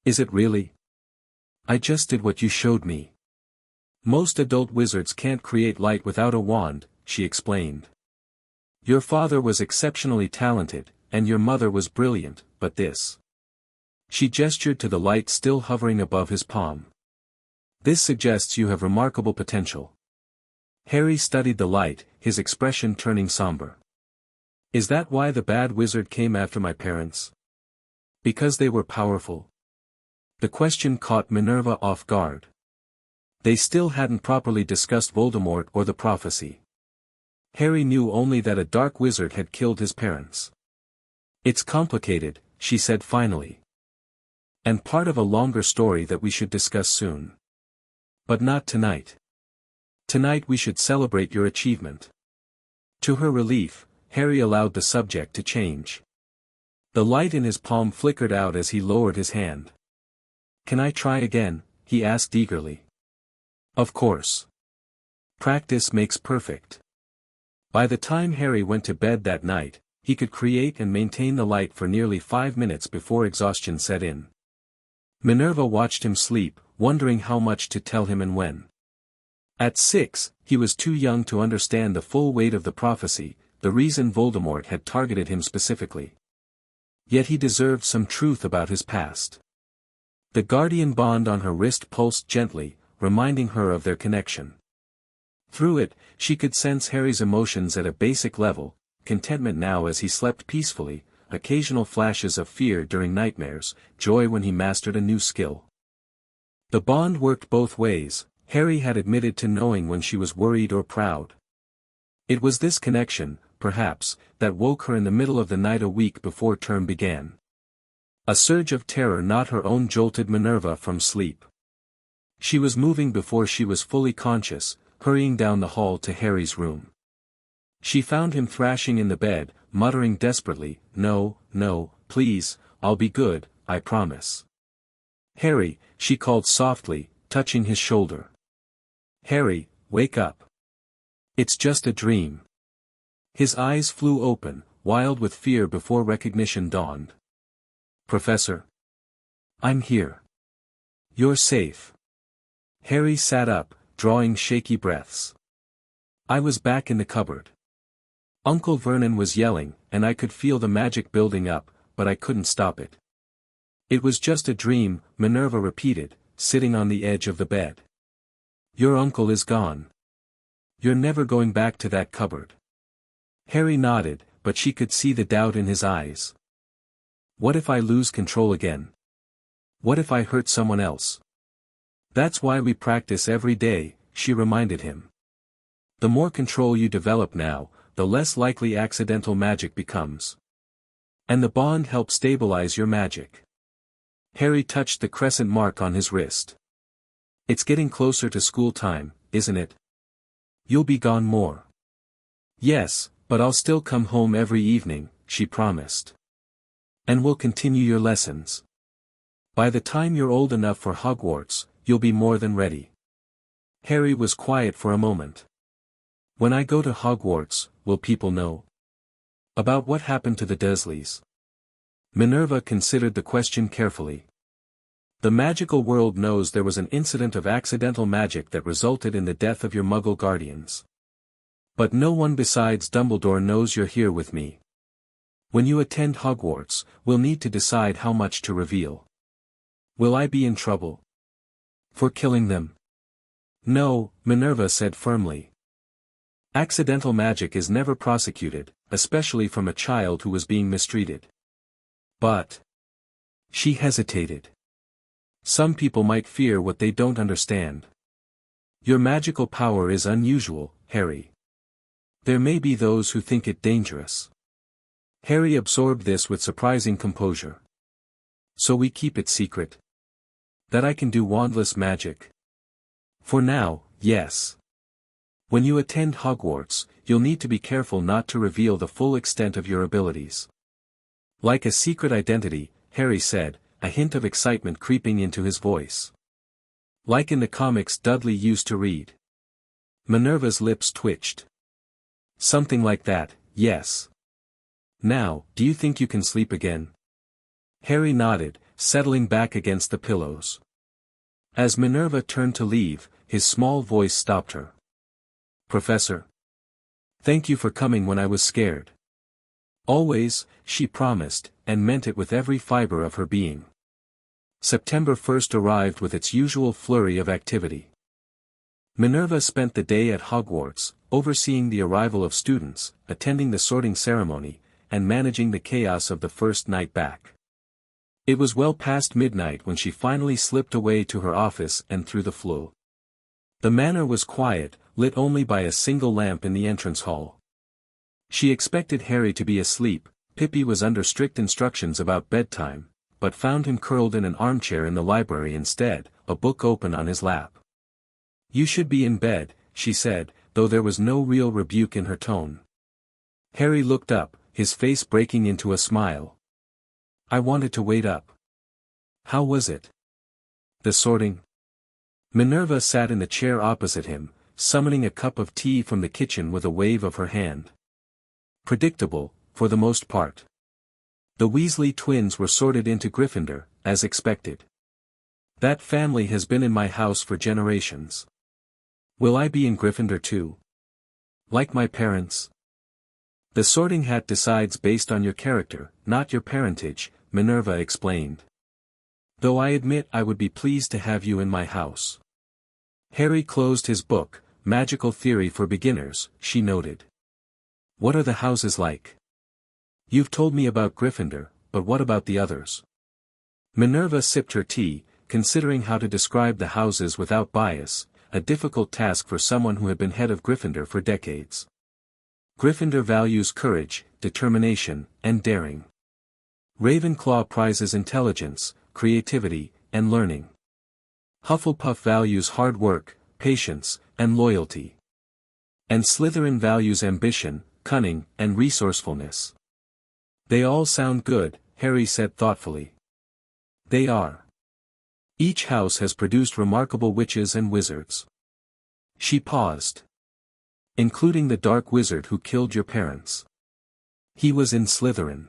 Is it really? I just did what you showed me. Most adult wizards can't create light without a wand, she explained. Your father was exceptionally talented, and your mother was brilliant, but this. She gestured to the light still hovering above his palm. This suggests you have remarkable potential. Harry studied the light, his expression turning somber. Is that why the bad wizard came after my parents? Because they were powerful? The question caught Minerva off guard. They still hadn't properly discussed Voldemort or the prophecy. Harry knew only that a dark wizard had killed his parents. It's complicated, she said finally. And part of a longer story that we should discuss soon. But not tonight. Tonight we should celebrate your achievement. To her relief, Harry allowed the subject to change. The light in his palm flickered out as he lowered his hand. Can I try again? He asked eagerly. Of course. Practice makes perfect. By the time Harry went to bed that night, he could create and maintain the light for nearly 5 minutes before exhaustion set in. Minerva watched him sleep, wondering how much to tell him and when. At 6, he was too young to understand the full weight of the prophecy, the reason Voldemort had targeted him specifically. Yet he deserved some truth about his past. The guardian bond on her wrist pulsed gently, reminding her of their connection. Through it, she could sense Harry's emotions at a basic level, contentment now as he slept peacefully, occasional flashes of fear during nightmares, joy when he mastered a new skill. The bond worked both ways. Harry had admitted to knowing when she was worried or proud. It was this connection, perhaps, that woke her in the middle of the night a week before term began. A surge of terror not her own jolted Minerva from sleep. She was moving before she was fully conscious, hurrying down the hall to Harry's room. She found him thrashing in the bed, muttering desperately, "No, no, please, I'll be good, I promise." "Harry," she called softly, touching his shoulder. "Harry, wake up. It's just a dream." His eyes flew open, wild with fear before recognition dawned. "Professor. I'm here. You're safe." Harry sat up, drawing shaky breaths. "I was back in the cupboard. Uncle Vernon was yelling, and I could feel the magic building up, but I couldn't stop it." "It was just a dream," Minerva repeated, sitting on the edge of the bed. "Your uncle is gone. You're never going back to that cupboard." Harry nodded, but she could see the doubt in his eyes. "What if I lose control again? What if I hurt someone else?" "That's why we practice every day," she reminded him. "The more control you develop now, the less likely accidental magic becomes. And the bond helps stabilize your magic." Harry touched the crescent mark on his wrist. "It's getting closer to school time, isn't it? You'll be gone more." "Yes, but I'll still come home every evening," she promised. "And we'll continue your lessons. By the time you're old enough for Hogwarts, you'll be more than ready." Harry was quiet for a moment. "When I go to Hogwarts, will people know about what happened to the Dursleys?" Minerva considered the question carefully. The magical world knows there was an incident of accidental magic that resulted in the death of your Muggle guardians. But no one besides Dumbledore knows you're here with me. When you attend Hogwarts, we'll need to decide how much to reveal. Will I be in trouble for killing them? No, Minerva said firmly. Accidental magic is never prosecuted, especially from a child who was being mistreated. But she hesitated. Some people might fear what they don't understand. Your magical power is unusual, Harry. There may be those who think it dangerous. Harry absorbed this with surprising composure. So we keep it secret? That I can do wandless magic? For now, yes. When you attend Hogwarts, you'll need to be careful not to reveal the full extent of your abilities. Like a secret identity, Harry said, a hint of excitement creeping into his voice. Like in the comics Dudley used to read. Minerva's lips twitched. Something like that, yes. Now, do you think you can sleep again? Harry nodded, settling back against the pillows. As Minerva turned to leave, his small voice stopped her. Professor. Thank you for coming when I was scared. Always, she promised, and meant it with every fiber of her being. September 1st arrived with its usual flurry of activity. Minerva spent the day at Hogwarts, overseeing the arrival of students, attending the sorting ceremony, and managing the chaos of the first night back. It was well past midnight when she finally slipped away to her office and through the flue. The manor was quiet, lit only by a single lamp in the entrance hall. She expected Harry to be asleep. Pippi was under strict instructions about bedtime, but found him curled in an armchair in the library instead, a book open on his lap. You should be in bed, she said, though there was no real rebuke in her tone. Harry looked up, his face breaking into a smile. I wanted to wait up. How was it? The sorting? Minerva sat in the chair opposite him, summoning a cup of tea from the kitchen with a wave of her hand. Predictable, for the most part. The Weasley twins were sorted into Gryffindor, as expected. That family has been in my house for generations. Will I be in Gryffindor too? Like my parents? The sorting hat decides based on your character, not your parentage, Minerva explained. Though I admit I would be pleased to have you in my house. Harry closed his book, Magical Theory for Beginners, she noted. What are the houses like? You've told me about Gryffindor, but what about the others? Minerva sipped her tea, considering how to describe the houses without bias, a difficult task for someone who had been head of Gryffindor for decades. Gryffindor values courage, determination, and daring. Ravenclaw prizes intelligence, creativity, and learning. Hufflepuff values hard work, patience, and loyalty. And Slytherin values ambition, cunning, and resourcefulness. They all sound good, Harry said thoughtfully. They are. Each house has produced remarkable witches and wizards. She paused. Including the dark wizard who killed your parents. He was in Slytherin.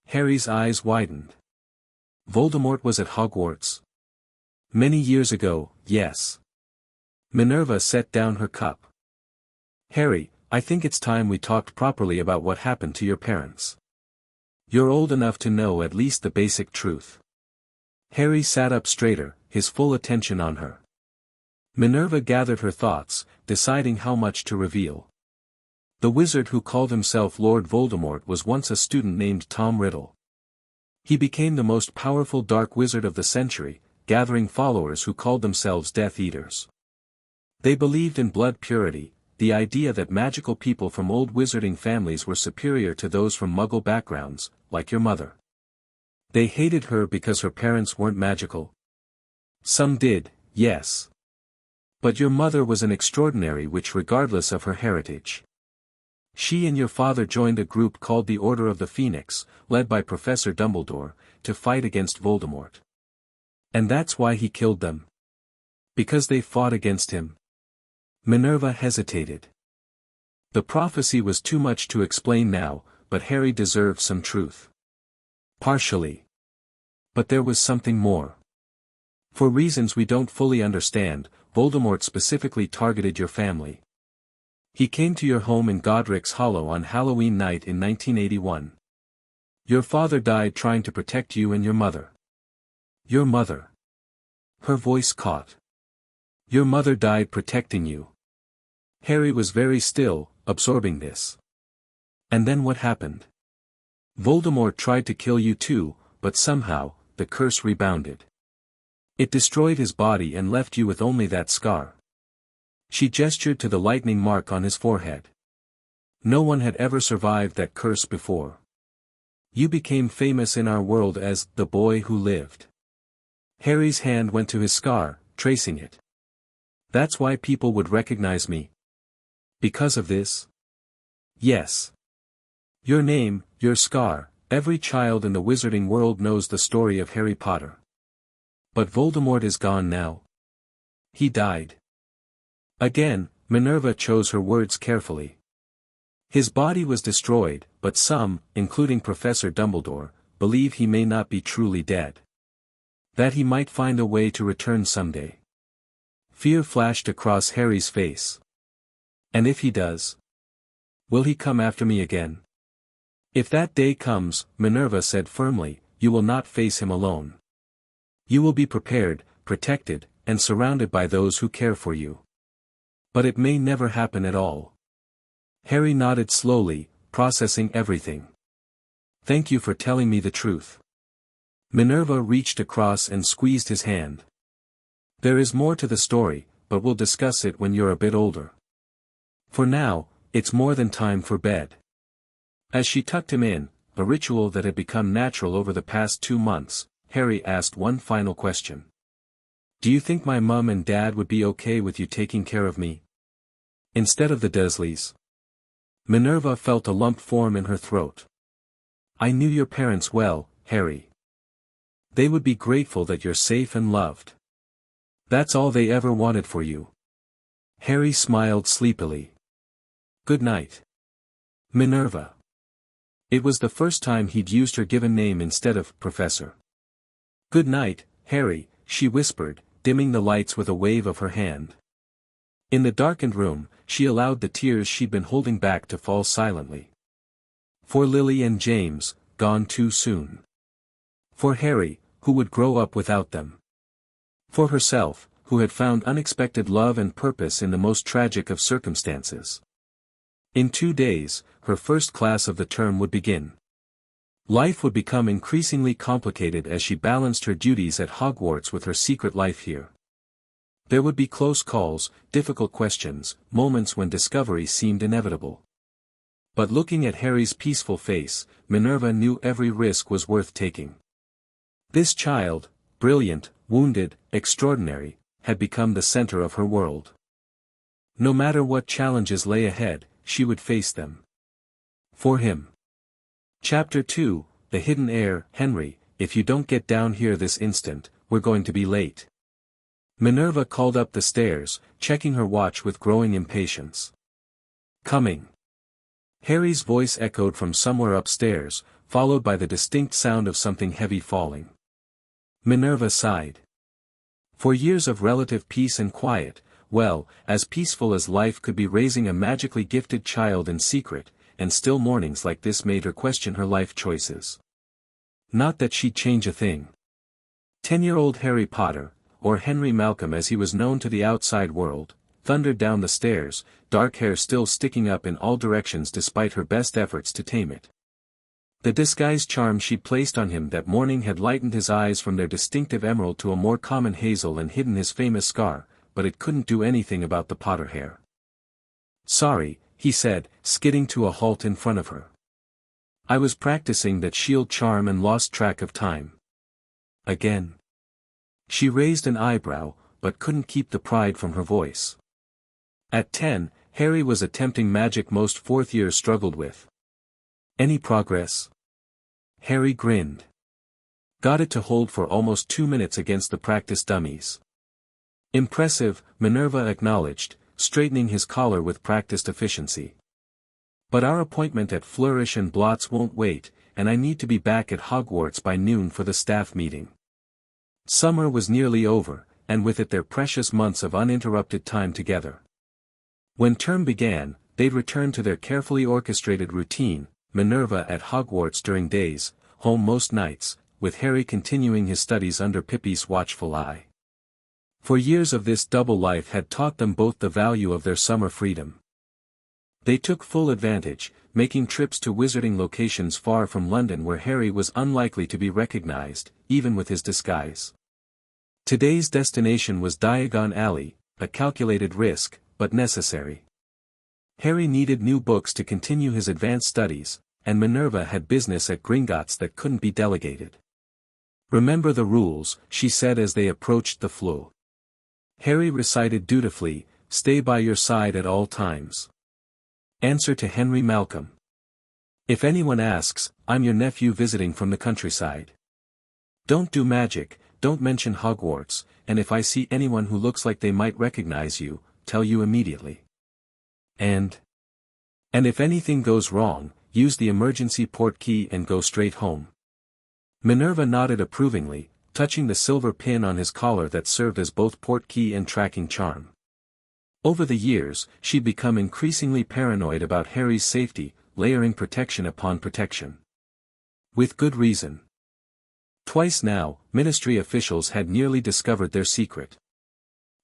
Harry's eyes widened. Voldemort was at Hogwarts. Many years ago, yes. Minerva set down her cup. Harry, I think it's time we talked properly about what happened to your parents. You're old enough to know at least the basic truth. Harry sat up straighter, his full attention on her. Minerva gathered her thoughts, deciding how much to reveal. The wizard who called himself Lord Voldemort was once a student named Tom Riddle. He became the most powerful dark wizard of the century, gathering followers who called themselves Death Eaters. They believed in blood purity, the idea that magical people from old wizarding families were superior to those from Muggle backgrounds, like your mother. They hated her because her parents weren't magical. Some did, yes. But your mother was an extraordinary witch regardless of her heritage. She and your father joined a group called the Order of the Phoenix, led by Professor Dumbledore, to fight against Voldemort. And that's why he killed them. Because they fought against him. Minerva hesitated. The prophecy was too much to explain now, but Harry deserved some truth. Partially. But there was something more. For reasons we don't fully understand, Voldemort specifically targeted your family. He came to your home in Godric's Hollow on Halloween night in 1981. Your father died trying to protect you and your mother. Your mother. Her voice caught. Your mother died protecting you. Harry was very still, absorbing this. And then what happened? Voldemort tried to kill you too, but somehow, the curse rebounded. It destroyed his body and left you with only that scar. She gestured to the lightning mark on his forehead. No one had ever survived that curse before. You became famous in our world as the boy who lived. Harry's hand went to his scar, tracing it. That's why people would recognize me. Because of this? Yes. Your name, your scar, every child in the wizarding world knows the story of Harry Potter. But Voldemort is gone now. He died. Again, Minerva chose her words carefully. His body was destroyed, but some, including Professor Dumbledore, believe he may not be truly dead. That he might find a way to return someday. Fear flashed across Harry's face. And if he does? Will he come after me again? If that day comes, Minerva said firmly, you will not face him alone. You will be prepared, protected, and surrounded by those who care for you. But it may never happen at all. Harry nodded slowly, processing everything. Thank you for telling me the truth. Minerva reached across and squeezed his hand. There is more to the story, but we'll discuss it when you're a bit older. For now, it's more than time for bed. As she tucked him in, a ritual that had become natural over the past 2 months, Harry asked one final question. Do you think my mum and dad would be okay with you taking care of me? Instead of the Dursleys? Minerva felt a lump form in her throat. I knew your parents well, Harry. They would be grateful that you're safe and loved. That's all they ever wanted for you. Harry smiled sleepily. Good night. Minerva. It was the first time he'd used her given name instead of Professor. Good night, Harry, she whispered, dimming the lights with a wave of her hand. In the darkened room, she allowed the tears she'd been holding back to fall silently. For Lily and James, gone too soon. For Harry, who would grow up without them. For herself, who had found unexpected love and purpose in the most tragic of circumstances. In 2 days, her first class of the term would begin. Life would become increasingly complicated as she balanced her duties at Hogwarts with her secret life here. There would be close calls, difficult questions, moments when discovery seemed inevitable. But looking at Harry's peaceful face, Minerva knew every risk was worth taking. This child, brilliant, wounded, extraordinary, had become the center of her world. No matter what challenges lay ahead, she would face them. For him. Chapter 2, The Hidden Heir. Henry, if you don't get down here this instant, we're going to be late. Minerva called up the stairs, checking her watch with growing impatience. Coming. Harry's voice echoed from somewhere upstairs, followed by the distinct sound of something heavy falling. Minerva sighed. For years of relative peace and quiet, well, as peaceful as life could be, raising a magically gifted child in secret, and still mornings like this made her question her life choices. Not that she'd change a thing. 10-year-old Harry Potter, or Henry Malcolm as he was known to the outside world, thundered down the stairs, dark hair still sticking up in all directions despite her best efforts to tame it. The disguise charm she'd placed on him that morning had lightened his eyes from their distinctive emerald to a more common hazel and hidden his famous scar, but it couldn't do anything about the Potter hair. Sorry, he said, skidding to a halt in front of her. I was practicing that shield charm and lost track of time. Again. She raised an eyebrow, but couldn't keep the pride from her voice. At 10, Harry was attempting magic most fourth years struggled with. Any progress? Harry grinned. Got it to hold for almost 2 minutes against the practice dummies. Impressive, Minerva acknowledged, straightening his collar with practiced efficiency. But our appointment at Flourish and Blots won't wait, and I need to be back at Hogwarts by noon for the staff meeting. Summer was nearly over, and with it their precious months of uninterrupted time together. When term began, they'd return to their carefully orchestrated routine, Minerva at Hogwarts during days, home most nights, with Harry continuing his studies under Pippi's watchful eye. For years of this double life had taught them both the value of their summer freedom. They took full advantage, making trips to wizarding locations far from London where Harry was unlikely to be recognized, even with his disguise. Today's destination was Diagon Alley, a calculated risk, but necessary. Harry needed new books to continue his advanced studies, and Minerva had business at Gringotts that couldn't be delegated. "Remember the rules," she said as they approached the flue. Harry recited dutifully, "Stay by your side at all times. Answer to Henry Malcolm. If anyone asks, I'm your nephew visiting from the countryside. Don't do magic, don't mention Hogwarts, and if I see anyone who looks like they might recognize you, tell you immediately. And if anything goes wrong, use the emergency port key and go straight home." Minerva nodded approvingly, touching the silver pin on his collar that served as both port key and tracking charm. Over the years, she'd become increasingly paranoid about Harry's safety, layering protection upon protection. With good reason. Twice now, Ministry officials had nearly discovered their secret.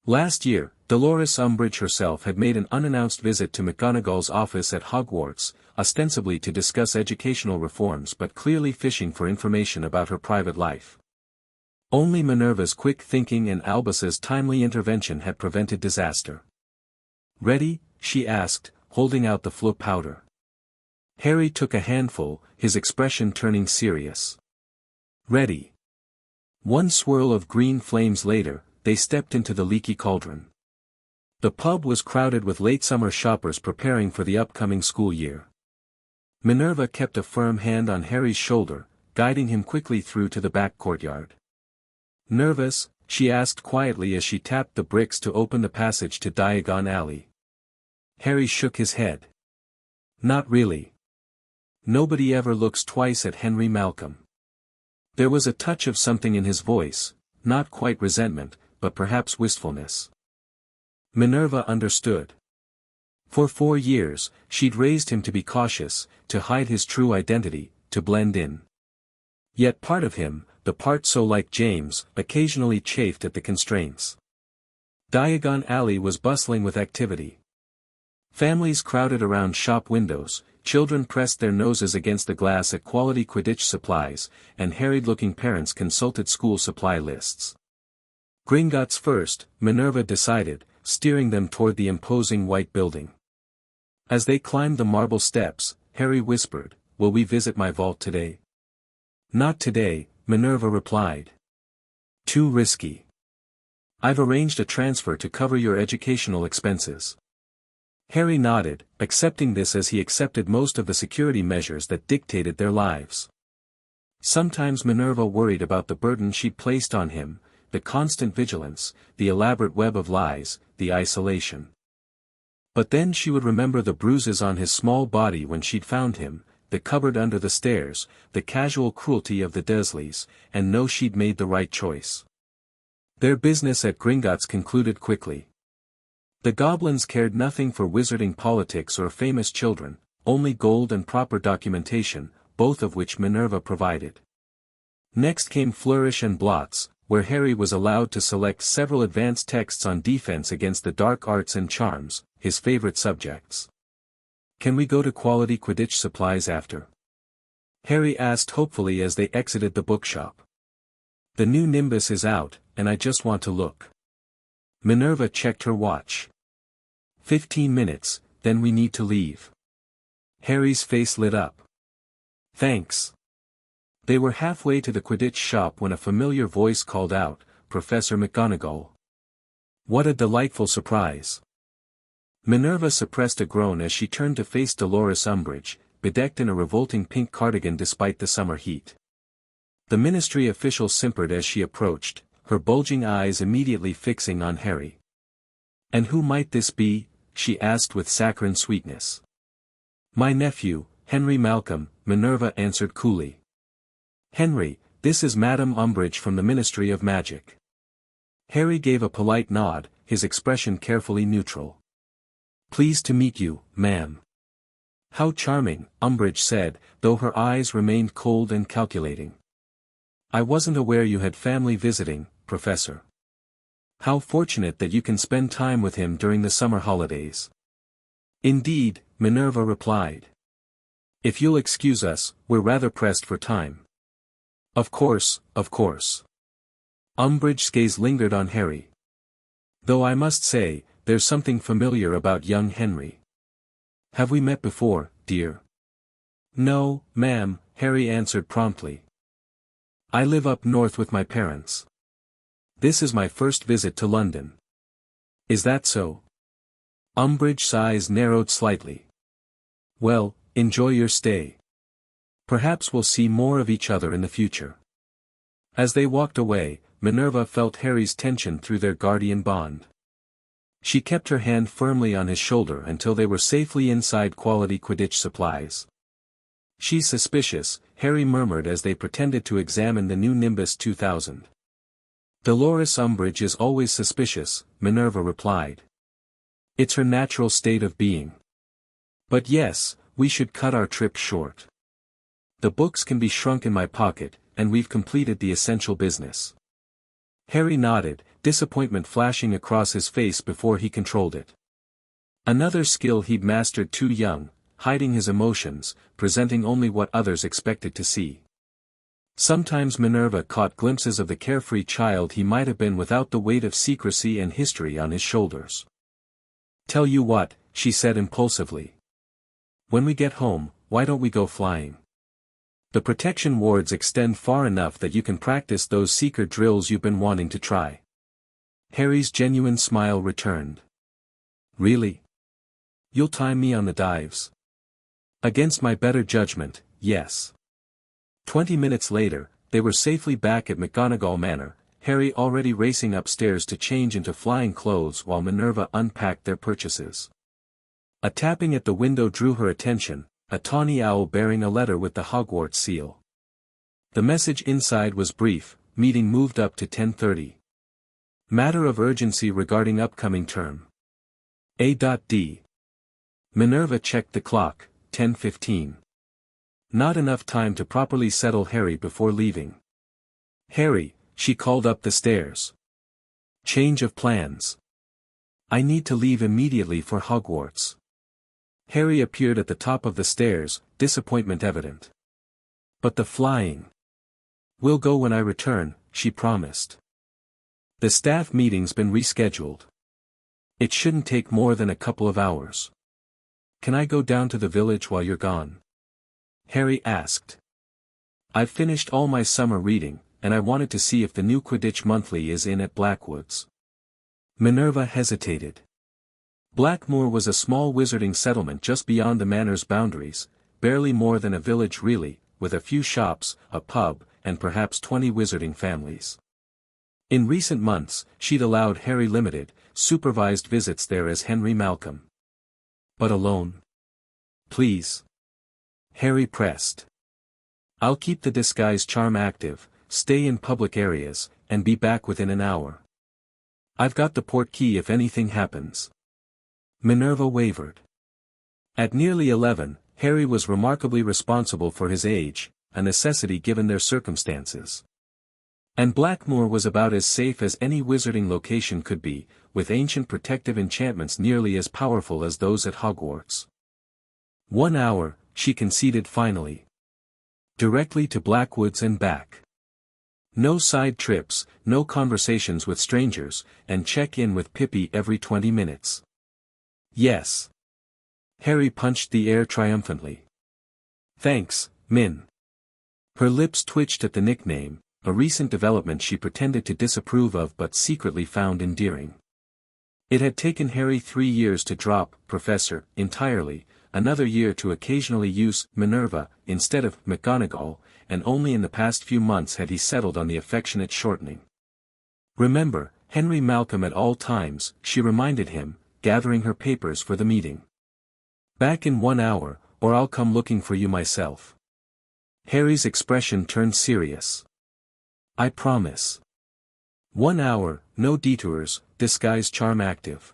Last year, Dolores Umbridge herself had made an unannounced visit to McGonagall's office at Hogwarts, ostensibly to discuss educational reforms but clearly fishing for information about her private life. Only Minerva's quick thinking and Albus's timely intervention had prevented disaster. "Ready?" she asked, holding out the fleur powder. Harry took a handful, his expression turning serious. "Ready." One swirl of green flames later, they stepped into the leaky cauldron. The pub was crowded with late summer shoppers preparing for the upcoming school year. Minerva kept a firm hand on Harry's shoulder, guiding him quickly through to the back courtyard. "Nervous?" she asked quietly as she tapped the bricks to open the passage to Diagon Alley. Harry shook his head. "Not really. Nobody ever looks twice at Henry Malcolm." There was a touch of something in his voice, not quite resentment, but perhaps wistfulness. Minerva understood. For 4 years, she'd raised him to be cautious, to hide his true identity, to blend in. Yet part of him, the part so like James, occasionally chafed at the constraints. Diagon Alley was bustling with activity. Families crowded around shop windows, children pressed their noses against the glass at quality Quidditch supplies, and harried-looking parents consulted school supply lists. Gringotts first, Minerva decided, steering them toward the imposing white building. As they climbed the marble steps, Harry whispered, "Will we visit my vault today?" "Not today," Minerva replied. "Too risky. I've arranged a transfer to cover your educational expenses." Harry nodded, accepting this as he accepted most of the security measures that dictated their lives. Sometimes Minerva worried about the burden she'd placed on him, the constant vigilance, the elaborate web of lies, the isolation. But then she would remember the bruises on his small body when she'd found him, the cupboard under the stairs, the casual cruelty of the Dursleys, and know she'd made the right choice. Their business at Gringotts concluded quickly. The goblins cared nothing for wizarding politics or famous children, only gold and proper documentation, both of which Minerva provided. Next came Flourish and Blots, where Harry was allowed to select several advanced texts on defense against the dark arts and charms, his favorite subjects. "Can we go to quality Quidditch supplies after?" Harry asked hopefully as they exited the bookshop. "The new Nimbus is out, and I just want to look." Minerva checked her watch. 15 minutes, then we need to leave." Harry's face lit up. "Thanks." They were halfway to the Quidditch shop when a familiar voice called out, "Professor McGonagall." What a delightful surprise. Minerva suppressed a groan as she turned to face Dolores Umbridge, bedecked in a revolting pink cardigan despite the summer heat. The ministry official simpered as she approached, her bulging eyes immediately fixing on Harry. "And who might this be?" she asked with saccharine sweetness. "My nephew, Henry Malcolm," Minerva answered coolly. "Henry, This is Madame Umbridge from the Ministry of Magic. Harry gave a polite nod, his expression carefully neutral. Pleased to meet you, ma'am. How charming, Umbridge said, though her eyes remained cold and calculating. I wasn't aware you had family visiting, Professor. How fortunate that you can spend time with him during the summer holidays. Indeed, Minerva replied. If you'll excuse us, we're rather pressed for time. Of course, of course. Umbridge's gaze lingered on Harry. Though I must say, there's something familiar about young Henry. Have we met before, dear? No, ma'am, Harry answered promptly. I live up north with my parents. This is my first visit to London. Is that so? Umbridge's eyes narrowed slightly. Well, enjoy your stay. Perhaps we'll see more of each other in the future. As they walked away, Minerva felt Harry's tension through their guardian bond. She kept her hand firmly on his shoulder until they were safely inside quality Quidditch supplies. She's suspicious, Harry murmured as they pretended to examine the new Nimbus 2000. Dolores Umbridge is always suspicious, Minerva replied. It's her natural state of being. But yes, we should cut our trip short. The books can be shrunk in my pocket, and we've completed the essential business. Harry nodded, disappointment flashing across his face before he controlled it. Another skill he'd mastered too young, hiding his emotions, presenting only what others expected to see. Sometimes Minerva caught glimpses of the carefree child he might have been without the weight of secrecy and history on his shoulders. Tell you what, she said impulsively. When we get home, why don't we go flying? The protection wards extend far enough that you can practice those seeker drills you've been wanting to try. Harry's genuine smile returned. Really? You'll time me on the dives? Against my better judgment, yes. 20 minutes later, they were safely back at McGonagall Manor, Harry already racing upstairs to change into flying clothes while Minerva unpacked their purchases. A tapping at the window drew her attention, a tawny owl bearing a letter with the Hogwarts seal. The message inside was brief, meeting moved up to 10:30. Matter of urgency regarding upcoming term. A.D. Minerva checked the clock, 10:15. Not enough time to properly settle Harry before leaving. Harry, she called up the stairs. Change of plans. I need to leave immediately for Hogwarts. Harry appeared at the top of the stairs, disappointment evident. But the flying. We'll go when I return, she promised. The staff meeting's been rescheduled. It shouldn't take more than a couple of hours. Can I go down to the village while you're gone? Harry asked. I've finished all my summer reading, and I wanted to see if the new Quidditch Monthly is in at Blackwoods. Minerva hesitated. Blackmoor was a small wizarding settlement just beyond the manor's boundaries, barely more than a village really, with a few shops, a pub, and perhaps 20 wizarding families. In recent months, she'd allowed Harry limited, supervised visits there as Henry Malcolm. But alone? Please. Harry pressed. I'll keep the disguise charm active, stay in public areas, and be back within an hour. I've got the portkey if anything happens. Minerva wavered. At nearly 11, Harry was remarkably responsible for his age, a necessity given their circumstances. And Blackmoor was about as safe as any wizarding location could be, with ancient protective enchantments nearly as powerful as those at Hogwarts. 1 hour, she conceded finally. Directly to Blackwoods and back. No side trips, no conversations with strangers, and check in with Pippi every 20 minutes. Yes. Harry punched the air triumphantly. Thanks, Min. Her lips twitched at the nickname, a recent development she pretended to disapprove of but secretly found endearing. It had taken Harry 3 years to drop Professor entirely, another year to occasionally use Minerva instead of McGonagall, and only in the past few months had he settled on the affectionate shortening. Remember, Henry Malcolm at all times, she reminded him, gathering her papers for the meeting. Back in 1 hour, or I'll come looking for you myself. Harry's expression turned serious. I promise. 1 hour, no detours, disguise charm active.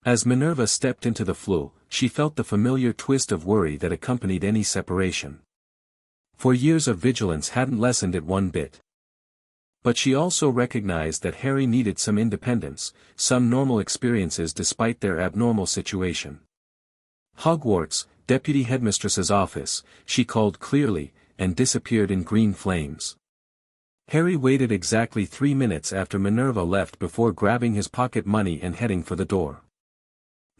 As Minerva stepped into the flue, she felt the familiar twist of worry that accompanied any separation. For years of vigilance hadn't lessened it one bit. But she also recognized that Harry needed some independence, some normal experiences despite their abnormal situation. Hogwarts, Deputy Headmistress's office, she called clearly, and disappeared in green flames. Harry waited exactly 3 minutes after Minerva left before grabbing his pocket money and heading for the door.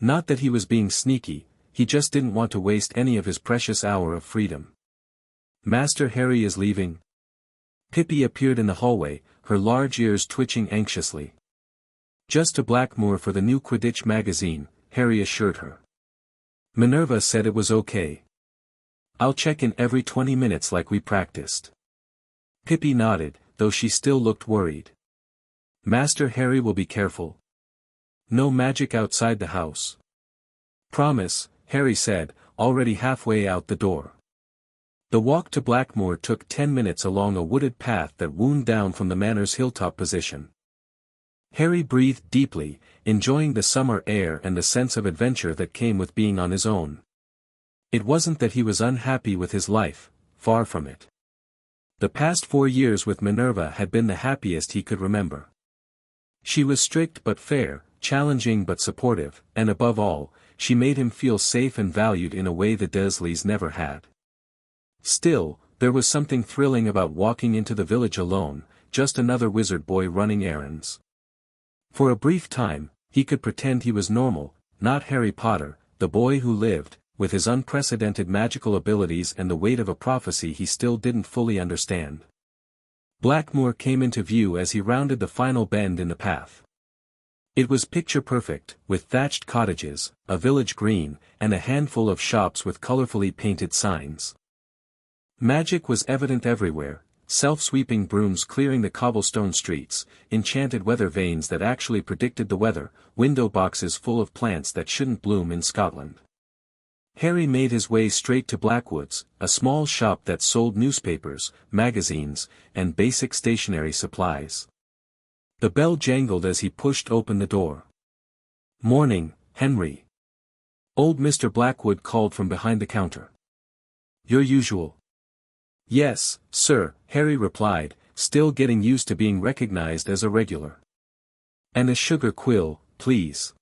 Not that he was being sneaky, he just didn't want to waste any of his precious hour of freedom. Master Harry is leaving? Pippi appeared in the hallway, her large ears twitching anxiously. Just to Blackmoor for the new Quidditch magazine, Harry assured her. Minerva said it was okay. I'll check in every 20 minutes like we practiced. Pippi nodded, though she still looked worried. Master Harry will be careful. No magic outside the house. Promise, Harry said, already halfway out the door. The walk to Blackmoor took 10 minutes along a wooded path that wound down from the manor's hilltop position. Harry breathed deeply, enjoying the summer air and the sense of adventure that came with being on his own. It wasn't that he was unhappy with his life, far from it. The past 4 years with Minerva had been the happiest he could remember. She was strict but fair, challenging but supportive, and above all, she made him feel safe and valued in a way the Dursleys never had. Still, there was something thrilling about walking into the village alone, just another wizard boy running errands. For a brief time, he could pretend he was normal, not Harry Potter, the boy who lived, with his unprecedented magical abilities and the weight of a prophecy he still didn't fully understand. Blackmoor came into view as he rounded the final bend in the path. It was picture-perfect, with thatched cottages, a village green, and a handful of shops with colorfully painted signs. Magic was evident everywhere, self-sweeping brooms clearing the cobblestone streets, enchanted weather vanes that actually predicted the weather, window boxes full of plants that shouldn't bloom in Scotland. Harry made his way straight to Blackwood's, a small shop that sold newspapers, magazines, and basic stationery supplies. The bell jangled as he pushed open the door. "Morning, Henry." Old Mr. Blackwood called from behind the counter. "Your usual." "Yes, sir," Harry replied, still getting used to being recognized as a regular. "And a sugar quill, please."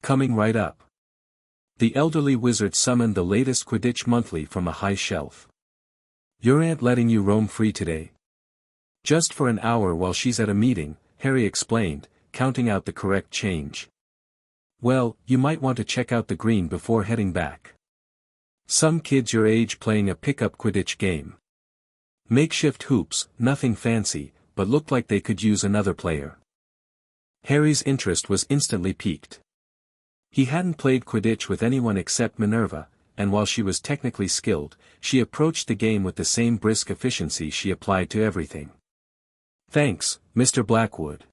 "Coming right up." The elderly wizard summoned the latest Quidditch monthly from a high shelf. "Your aunt letting you roam free today?" "Just for an hour while she's at a meeting," Harry explained, counting out the correct change. "Well, you might want to check out the green before heading back. Some kids your age playing a pickup Quidditch game. Makeshift hoops, nothing fancy, but looked like they could use another player." Harry's interest was instantly piqued. He hadn't played Quidditch with anyone except Minerva, and while she was technically skilled, she approached the game with the same brisk efficiency she applied to everything. "Thanks, Mr. Blackwood.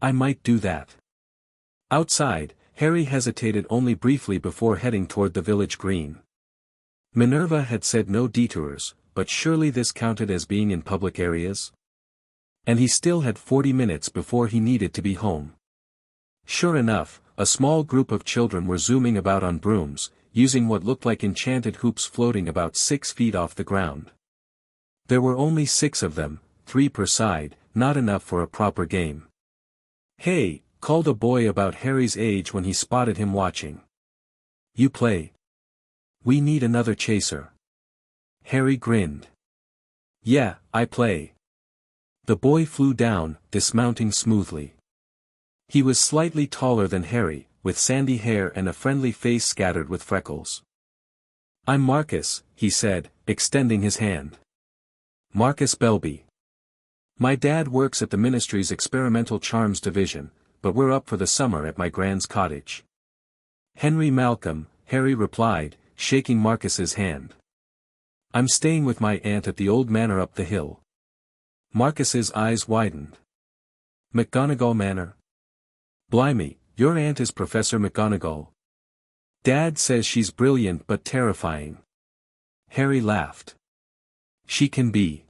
I might do that." Outside, Harry hesitated only briefly before heading toward the village green. Minerva had said no detours, but surely this counted as being in public areas? And he still had 40 minutes before he needed to be home. Sure enough, a small group of children were zooming about on brooms, using what looked like enchanted hoops floating about 6 feet off the ground. There were only 6 of them, 3 per side, not enough for a proper game. "Hey," called a boy about Harry's age when he spotted him watching. "You play?" "We need another chaser." Harry grinned. "Yeah, I play." The boy flew down, dismounting smoothly. He was slightly taller than Harry, with sandy hair and a friendly face scattered with freckles. "I'm Marcus," he said, extending his hand. "Marcus Belby. My dad works at the Ministry's Experimental Charms Division, but we're up for the summer at my grand's cottage." "Henry Malcolm," Harry replied, shaking Marcus's hand. "I'm staying with my aunt at the old manor up the hill." Marcus's eyes widened. "McGonagall Manor? Blimey, your aunt is Professor McGonagall. Dad says she's brilliant but terrifying." Harry laughed. "She can be.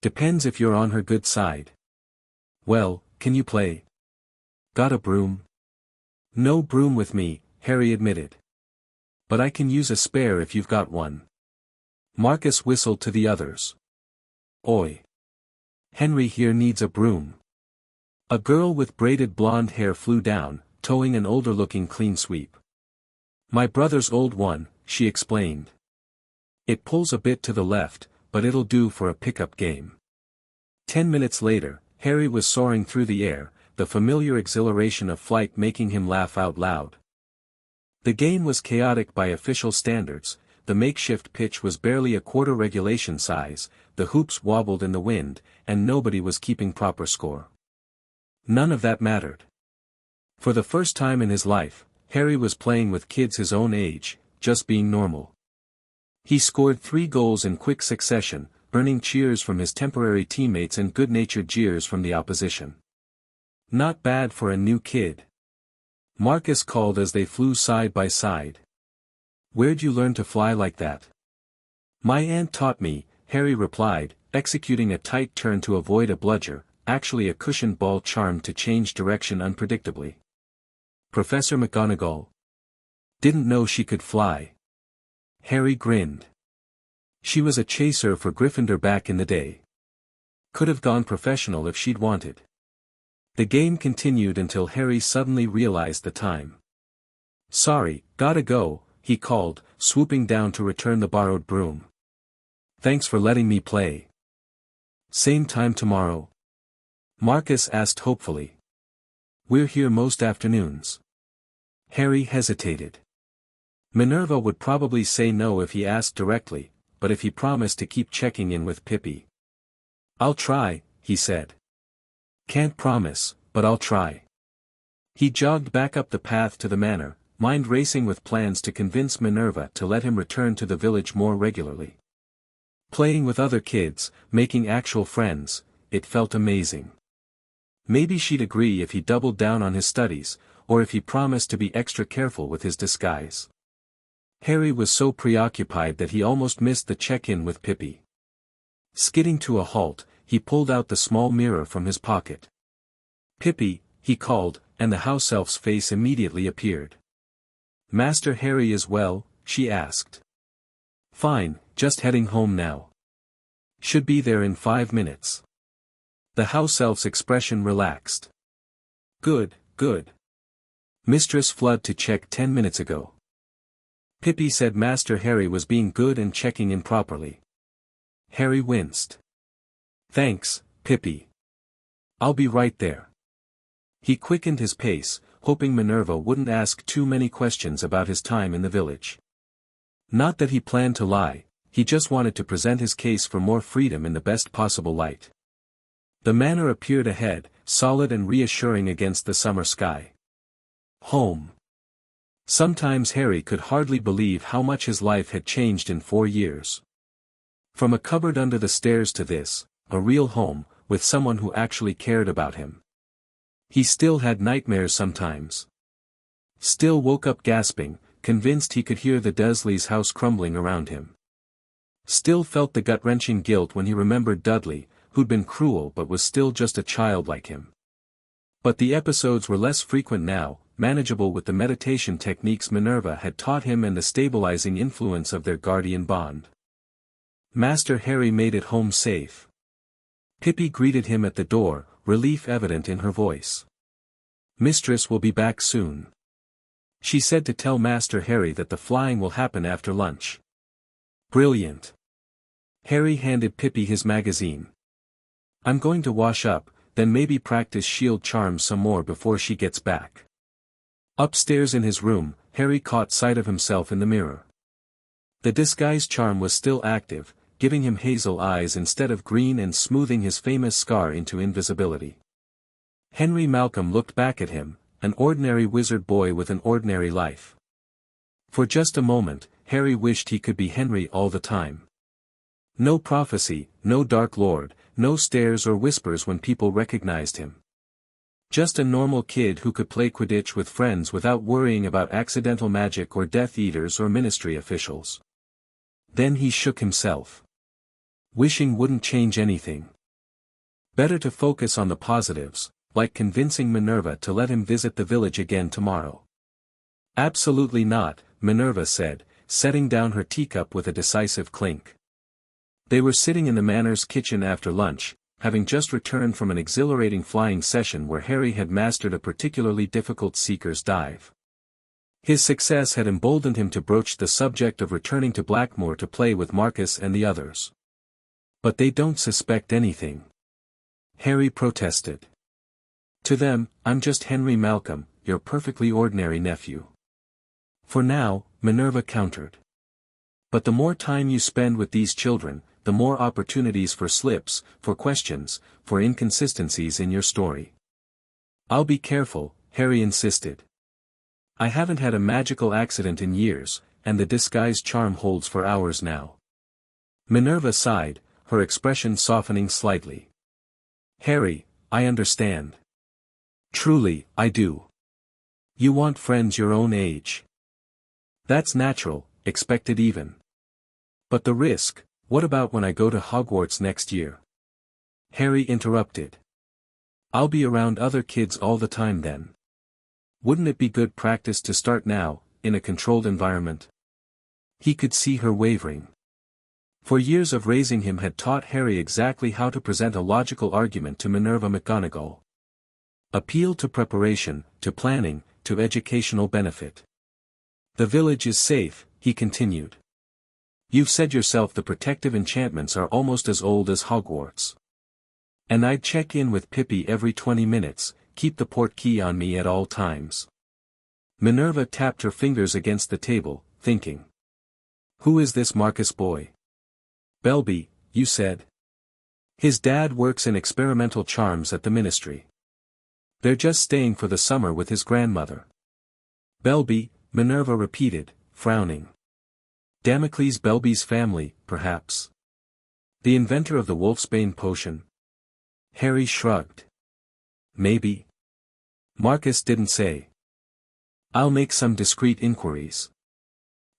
Depends if you're on her good side. Well, can you play? Got a broom? No broom with me, Harry admitted. But I can use a spare if you've got one. Marcus whistled to the others. Oi! Henry here needs a broom. A girl with braided blonde hair flew down, towing an older-looking clean sweep. My brother's old one, she explained. It pulls a bit to the left, but it'll do for a pickup game. 10 minutes later, Harry was soaring through the air, the familiar exhilaration of flight making him laugh out loud. The game was chaotic by official standards, the makeshift pitch was barely a quarter regulation size, the hoops wobbled in the wind, and nobody was keeping proper score. None of that mattered. For the first time in his life, Harry was playing with kids his own age, just being normal. He scored 3 goals in quick succession, earning cheers from his temporary teammates and good-natured jeers from the opposition. Not bad for a new kid. Marcus called as they flew side by side. Where'd you learn to fly like that? My aunt taught me, Harry replied, executing a tight turn to avoid a bludger, actually a cushioned ball charmed to change direction unpredictably. Professor McGonagall. Didn't know she could fly. Harry grinned. She was a chaser for Gryffindor back in the day. Could have gone professional if she'd wanted. The game continued until Harry suddenly realized the time. Sorry, gotta go, he called, swooping down to return the borrowed broom. Thanks for letting me play. Same time tomorrow? Marcus asked hopefully. We're here most afternoons. Harry hesitated. Minerva would probably say no if he asked directly, but if he promised to keep checking in with Pippi. I'll try, he said. Can't promise, but I'll try. He jogged back up the path to the manor, mind racing with plans to convince Minerva to let him return to the village more regularly. Playing with other kids, making actual friends, it felt amazing. Maybe she'd agree if he doubled down on his studies, or if he promised to be extra careful with his disguise. Harry was so preoccupied that he almost missed the check-in with Pippi. Skidding to a halt, he pulled out the small mirror from his pocket. Pippi, he called, and the house elf's face immediately appeared. Master Harry is well, she asked. Fine, just heading home now. Should be there in 5 minutes. The house elf's expression relaxed. Good, good. Mistress Flood to check 10 minutes ago. Pippi said Master Harry was being good and checking in properly. Harry winced. Thanks, Pippi. I'll be right there. He quickened his pace, hoping Minerva wouldn't ask too many questions about his time in the village. Not that he planned to lie, he just wanted to present his case for more freedom in the best possible light. The manor appeared ahead, solid and reassuring against the summer sky. Home. Sometimes Harry could hardly believe how much his life had changed in 4 years. From a cupboard under the stairs to this, a real home, with someone who actually cared about him. He still had nightmares sometimes. Still woke up gasping, convinced he could hear the Dursleys' house crumbling around him. Still felt the gut-wrenching guilt when he remembered Dudley, who'd been cruel but was still just a child like him. But the episodes were less frequent now, manageable with the meditation techniques Minerva had taught him and the stabilizing influence of their guardian bond. Master Harry made it home safe. Pippi greeted him at the door, relief evident in her voice. Mistress will be back soon. She said to tell Master Harry that the flying will happen after lunch. Brilliant. Harry handed Pippi his magazine. I'm going to wash up, then maybe practice shield charms some more before she gets back. Upstairs in his room, Harry caught sight of himself in the mirror. The disguise charm was still active, giving him hazel eyes instead of green and smoothing his famous scar into invisibility. Henry Malcolm looked back at him, an ordinary wizard boy with an ordinary life. For just a moment, Harry wished he could be Henry all the time. No prophecy, no dark lord, no stares or whispers when people recognized him. Just a normal kid who could play Quidditch with friends without worrying about accidental magic or Death Eaters or ministry officials. Then he shook himself. Wishing wouldn't change anything. Better to focus on the positives, like convincing Minerva to let him visit the village again tomorrow. Absolutely not, Minerva said, setting down her teacup with a decisive clink. They were sitting in the manor's kitchen after lunch, having just returned from an exhilarating flying session where Harry had mastered a particularly difficult seeker's dive. His success had emboldened him to broach the subject of returning to Blackmoor to play with Marcus and the others. But they don't suspect anything, Harry protested. To them, I'm just Henry Malcolm, your perfectly ordinary nephew. For now, Minerva countered. But the more time you spend with these children, the more opportunities for slips, for questions, for inconsistencies in your story. I'll be careful, Harry insisted. I haven't had a magical accident in years, and the disguise charm holds for hours now. Minerva sighed, her expression softening slightly. Harry, I understand. Truly, I do. You want friends your own age. That's natural, expected even. But the risk, what about when I go to Hogwarts next year? Harry interrupted. I'll be around other kids all the time then. Wouldn't it be good practice to start now, in a controlled environment? He could see her wavering. For years of raising him had taught Harry exactly how to present a logical argument to Minerva McGonagall. Appeal to preparation, to planning, to educational benefit. The village is safe, he continued. You've said yourself the protective enchantments are almost as old as Hogwarts. And I'd check in with Pippi every 20 minutes, keep the portkey on me at all times. Minerva tapped her fingers against the table, thinking. Who is this Marcus boy? Belby, you said. His dad works in experimental charms at the ministry. They're just staying for the summer with his grandmother. Belby, Minerva repeated, frowning. Damocles Belby's family, perhaps. The inventor of the wolfsbane potion? Harry shrugged. Maybe. Marcus didn't say. I'll make some discreet inquiries.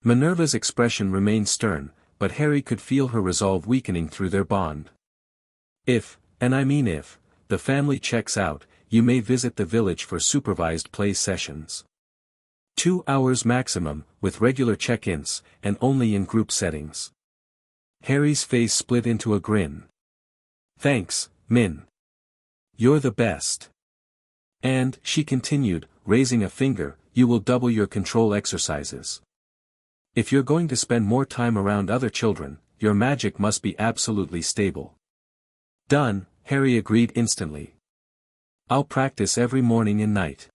Minerva's expression remained stern, but Harry could feel her resolve weakening through their bond. If, and I mean if, the family checks out, you may visit the village for supervised play sessions. 2 hours maximum, with regular check-ins, and only in group settings. Harry's face split into a grin. Thanks, Min. You're the best. And, she continued, raising a finger, you will double your control exercises. If you're going to spend more time around other children, your magic must be absolutely stable. Done, Harry agreed instantly. I'll practice every morning and night.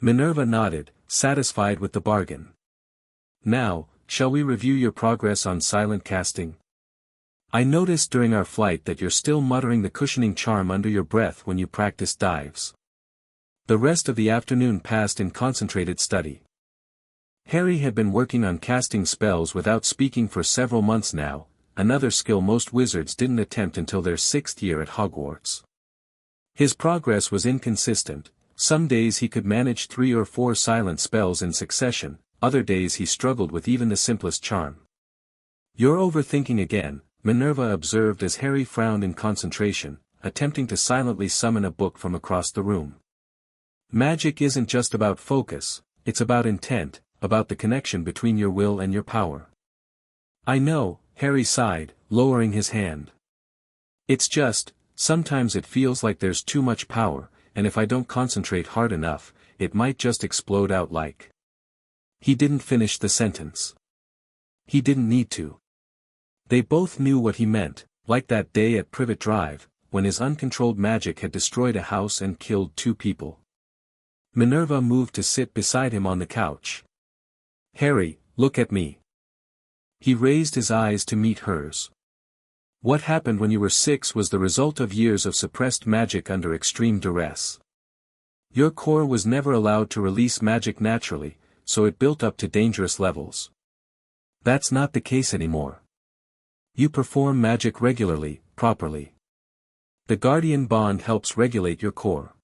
Minerva nodded, satisfied with the bargain. Now, shall we review your progress on silent casting? I noticed during our flight that you're still muttering the cushioning charm under your breath when you practice dives. The rest of the afternoon passed in concentrated study. Harry had been working on casting spells without speaking for several months now, another skill most wizards didn't attempt until their 6th year at Hogwarts. His progress was inconsistent. Some days he could manage 3 or 4 silent spells in succession, other days he struggled with even the simplest charm. You're overthinking again, Minerva observed as Harry frowned in concentration, attempting to silently summon a book from across the room. Magic isn't just about focus, it's about intent, about the connection between your will and your power. I know, Harry sighed, lowering his hand. It's just, sometimes it feels like there's too much power, and if I don't concentrate hard enough, it might just explode out like. He didn't finish the sentence. He didn't need to. They both knew what he meant, like that day at Privet Drive, when his uncontrolled magic had destroyed a house and killed 2 people. Minerva moved to sit beside him on the couch. Harry, look at me. He raised his eyes to meet hers. What happened when you were 6 was the result of years of suppressed magic under extreme duress. Your core was never allowed to release magic naturally, so it built up to dangerous levels. That's not the case anymore. You perform magic regularly, properly. The guardian bond helps regulate your core.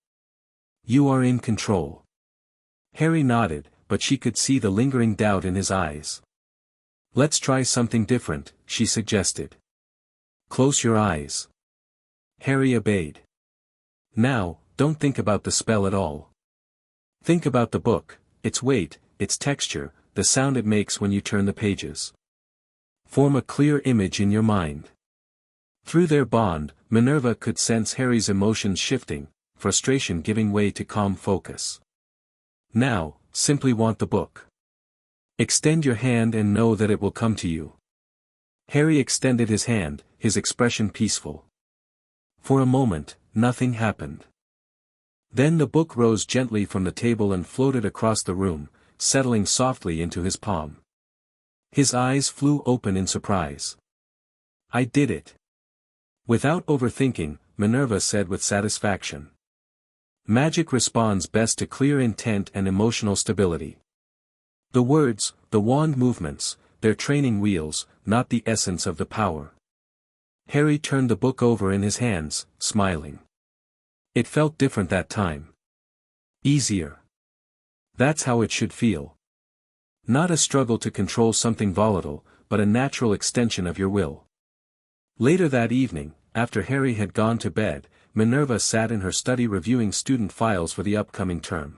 You are in control. Harry nodded, but she could see the lingering doubt in his eyes. Let's try something different, she suggested. Close your eyes. Harry obeyed. Now, don't think about the spell at all. Think about the book, its weight, its texture, the sound it makes when you turn the pages. Form a clear image in your mind. Through their bond, Minerva could sense Harry's emotions shifting, frustration giving way to calm focus. Now, simply want the book. Extend your hand and know that it will come to you. Harry extended his hand, his expression peaceful. For a moment, nothing happened. Then the book rose gently from the table and floated across the room, settling softly into his palm. His eyes flew open in surprise. I did it. Without overthinking, Minerva said with satisfaction. Magic responds best to clear intent and emotional stability. The words, the wand movements, they're training wheels, not the essence of the power. Harry turned the book over in his hands, smiling. It felt different that time. Easier. That's how it should feel. Not a struggle to control something volatile, but a natural extension of your will. Later that evening, after Harry had gone to bed, Minerva sat in her study reviewing student files for the upcoming term.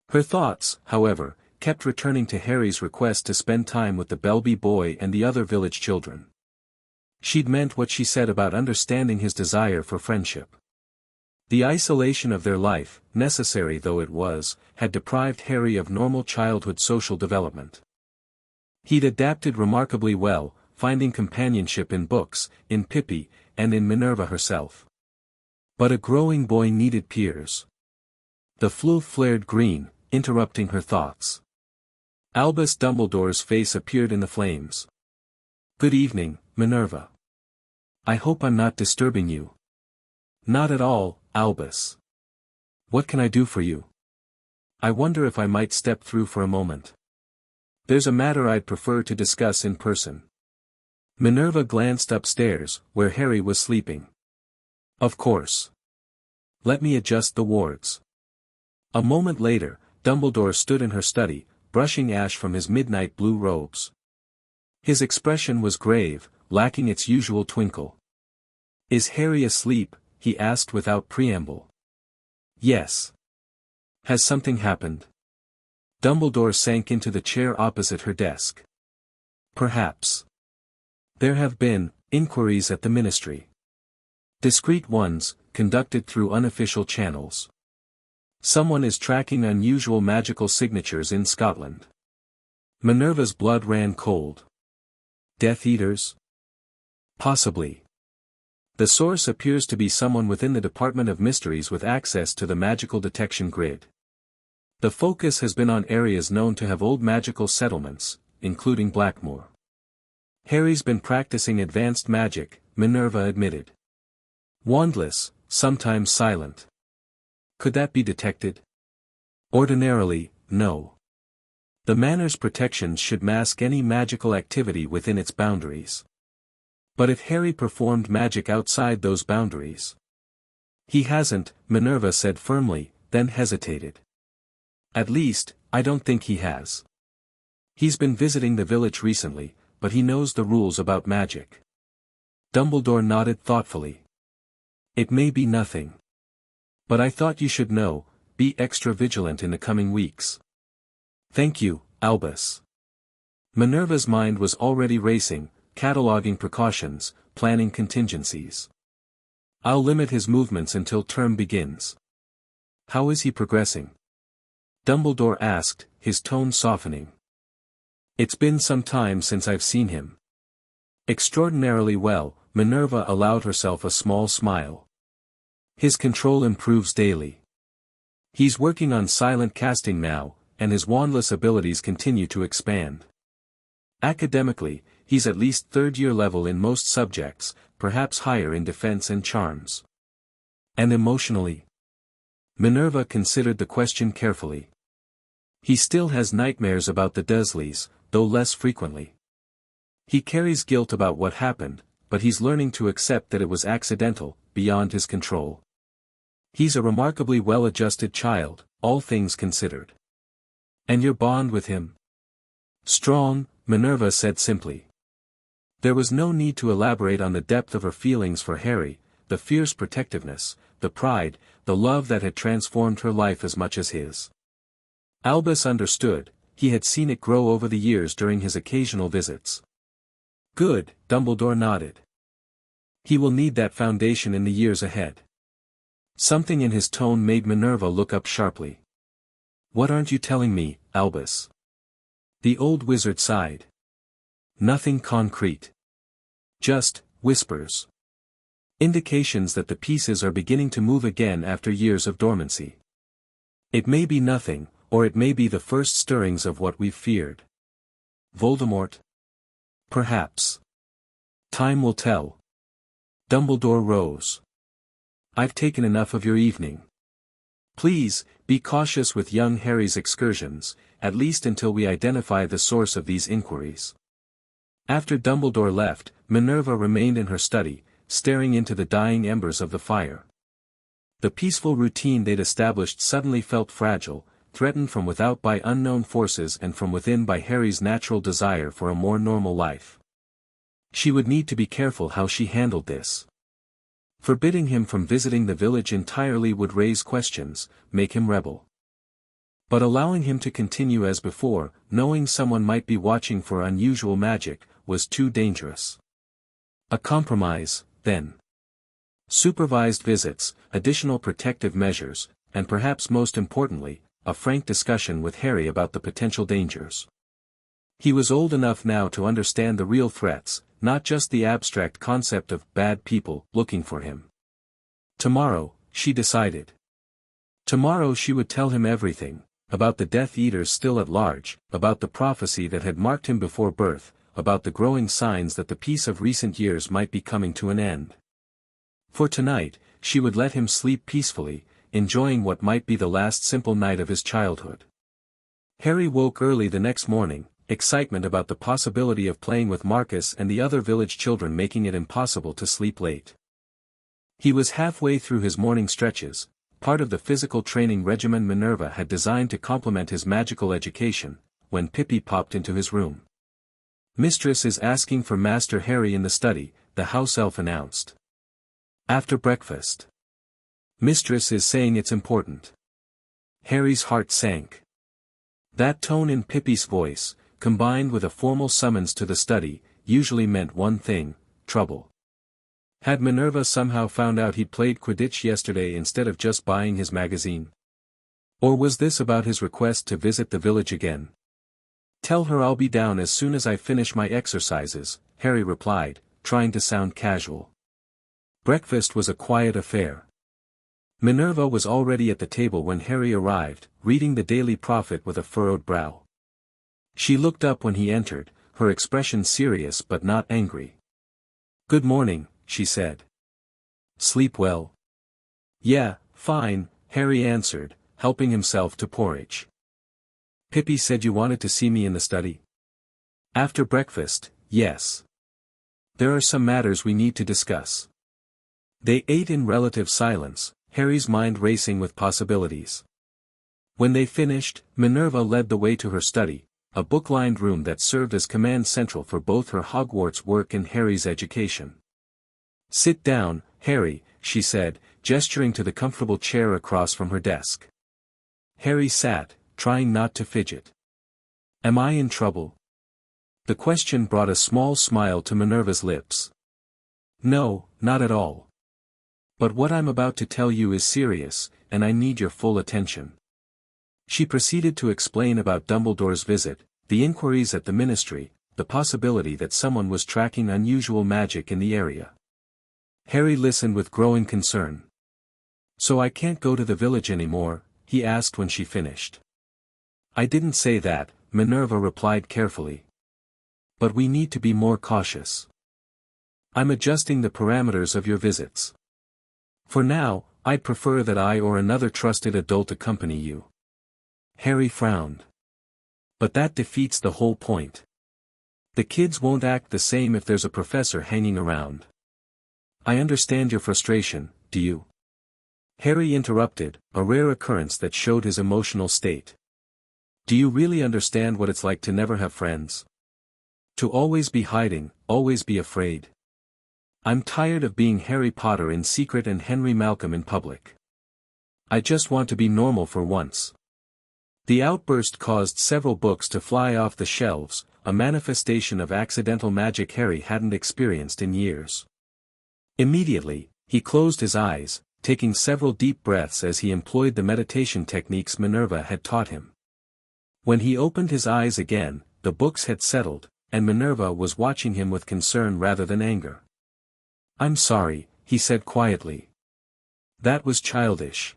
Her thoughts, however, kept returning to Harry's request to spend time with the Belby boy and the other village children. She'd meant what she said about understanding his desire for friendship. The isolation of their life, necessary though it was, had deprived Harry of normal childhood social development. He'd adapted remarkably well, finding companionship in books, in Pippi, and in Minerva herself. But a growing boy needed peers. The flue flared green, interrupting her thoughts. Albus Dumbledore's face appeared in the flames. Good evening, Minerva. I hope I'm not disturbing you. Not at all, Albus. What can I do for you? I wonder if I might step through for a moment. There's a matter I'd prefer to discuss in person. Minerva glanced upstairs, where Harry was sleeping. Of course. Let me adjust the wards. A moment later, Dumbledore stood in her study, brushing ash from his midnight blue robes. His expression was grave, lacking its usual twinkle. Is Harry asleep? He asked without preamble. Yes. Has something happened? Dumbledore sank into the chair opposite her desk. Perhaps. There have been inquiries at the ministry. Discreet ones, conducted through unofficial channels. Someone is tracking unusual magical signatures in Scotland. Minerva's blood ran cold. Death Eaters? Possibly. The source appears to be someone within the Department of Mysteries with access to the magical detection grid. The focus has been on areas known to have old magical settlements, including Blackmoor. Harry's been practicing advanced magic, Minerva admitted. Wandless, sometimes silent. Could that be detected? Ordinarily, no. The manor's protections should mask any magical activity within its boundaries. But if Harry performed magic outside those boundaries? He hasn't, Minerva said firmly, then hesitated. At least, I don't think he has. He's been visiting the village recently, but he knows the rules about magic. Dumbledore nodded thoughtfully. It may be nothing. But I thought you should know, be extra vigilant in the coming weeks. Thank you, Albus. Minerva's mind was already racing, cataloging precautions, planning contingencies. I'll limit his movements until term begins. How is he progressing? Dumbledore asked, his tone softening. It's been some time since I've seen him. Extraordinarily well, Minerva allowed herself a small smile. His control improves daily. He's working on silent casting now, and his wandless abilities continue to expand. Academically, he's at least third-year level in most subjects, perhaps higher in defense and charms. And emotionally? Minerva considered the question carefully. He still has nightmares about the Dursleys, though less frequently. He carries guilt about what happened, but he's learning to accept that it was accidental, beyond his control. He's a remarkably well-adjusted child, all things considered. And your bond with him? Strong, Minerva said simply. There was no need to elaborate on the depth of her feelings for Harry, the fierce protectiveness, the pride, the love that had transformed her life as much as his. Albus understood, he had seen it grow over the years during his occasional visits. Good, Dumbledore nodded. He will need that foundation in the years ahead. Something in his tone made Minerva look up sharply. What aren't you telling me, Albus? The old wizard sighed. Nothing concrete. Just whispers. Indications that the pieces are beginning to move again after years of dormancy. It may be nothing, or it may be the first stirrings of what we've feared. Voldemort? Perhaps. Time will tell. Dumbledore rose. I've taken enough of your evening. Please, be cautious with young Harry's excursions, at least until we identify the source of these inquiries. After Dumbledore left, Minerva remained in her study, staring into the dying embers of the fire. The peaceful routine they'd established suddenly felt fragile, threatened from without by unknown forces and from within by Harry's natural desire for a more normal life. She would need to be careful how she handled this. Forbidding him from visiting the village entirely would raise questions, make him rebel. But allowing him to continue as before, knowing someone might be watching for unusual magic, was too dangerous. A compromise, then. Supervised visits, additional protective measures, and perhaps most importantly, a frank discussion with Harry about the potential dangers. He was old enough now to understand the real threats, not just the abstract concept of bad people looking for him. Tomorrow, she decided. Tomorrow she would tell him everything, about the Death Eaters still at large, about the prophecy that had marked him before birth, about the growing signs that the peace of recent years might be coming to an end. For tonight, she would let him sleep peacefully, enjoying what might be the last simple night of his childhood. Harry woke early the next morning, excitement about the possibility of playing with Marcus and the other village children making it impossible to sleep late. He was halfway through his morning stretches, part of the physical training regimen Minerva had designed to complement his magical education, when Pippi popped into his room. Mistress is asking for Master Harry in the study, the house elf announced. After breakfast. Mistress is saying it's important. Harry's heart sank. That tone in Pippi's voice, combined with a formal summons to the study, usually meant one thing, trouble. Had Minerva somehow found out he'd played Quidditch yesterday instead of just buying his magazine? Or was this about his request to visit the village again? Tell her I'll be down as soon as I finish my exercises, Harry replied, trying to sound casual. Breakfast was a quiet affair. Minerva was already at the table when Harry arrived, reading the Daily Prophet with a furrowed brow. She looked up when he entered, her expression serious but not angry. Good morning, she said. Sleep well? Yeah, fine, Harry answered, helping himself to porridge. Pippi said you wanted to see me in the study? After breakfast, yes. There are some matters we need to discuss. They ate in relative silence, Harry's mind racing with possibilities. When they finished, Minerva led the way to her study, a book-lined room that served as command central for both her Hogwarts work and Harry's education. Sit down, Harry, she said, gesturing to the comfortable chair across from her desk. Harry sat, trying not to fidget. Am I in trouble? The question brought a small smile to Minerva's lips. No, not at all. But what I'm about to tell you is serious, and I need your full attention. She proceeded to explain about Dumbledore's visit, the inquiries at the Ministry, the possibility that someone was tracking unusual magic in the area. Harry listened with growing concern. So I can't go to the village anymore? He asked when she finished. I didn't say that, Minerva replied carefully. But we need to be more cautious. I'm adjusting the parameters of your visits. For now, I'd prefer that I or another trusted adult accompany you. Harry frowned. But that defeats the whole point. The kids won't act the same if there's a professor hanging around. I understand your frustration, do you? Harry interrupted, a rare occurrence that showed his emotional state. Do you really understand what it's like to never have friends? To always be hiding, always be afraid. I'm tired of being Harry Potter in secret and Henry Malcolm in public. I just want to be normal for once. The outburst caused several books to fly off the shelves, a manifestation of accidental magic Harry hadn't experienced in years. Immediately, he closed his eyes, taking several deep breaths as he employed the meditation techniques Minerva had taught him. When he opened his eyes again, the books had settled, and Minerva was watching him with concern rather than anger. "I'm sorry," he said quietly. "That was childish."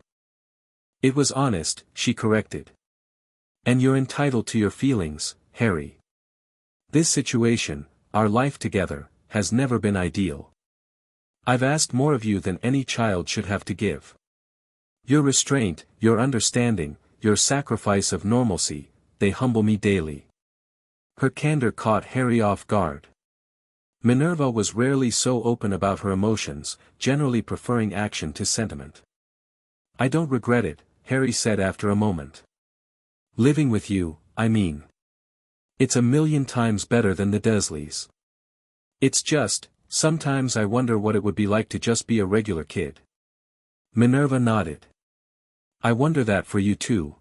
"It was honest," she corrected. "And you're entitled to your feelings, Harry. This situation, our life together, has never been ideal. I've asked more of you than any child should have to give. Your restraint, your understanding, your sacrifice of normalcy, they humble me daily." Her candor caught Harry off guard. Minerva was rarely so open about her emotions, generally preferring action to sentiment. "I don't regret it," Harry said after a moment. "Living with you, I mean. It's a million times better than the Dursleys. It's just, sometimes I wonder what it would be like to just be a regular kid." Minerva nodded. "I wonder that for you too.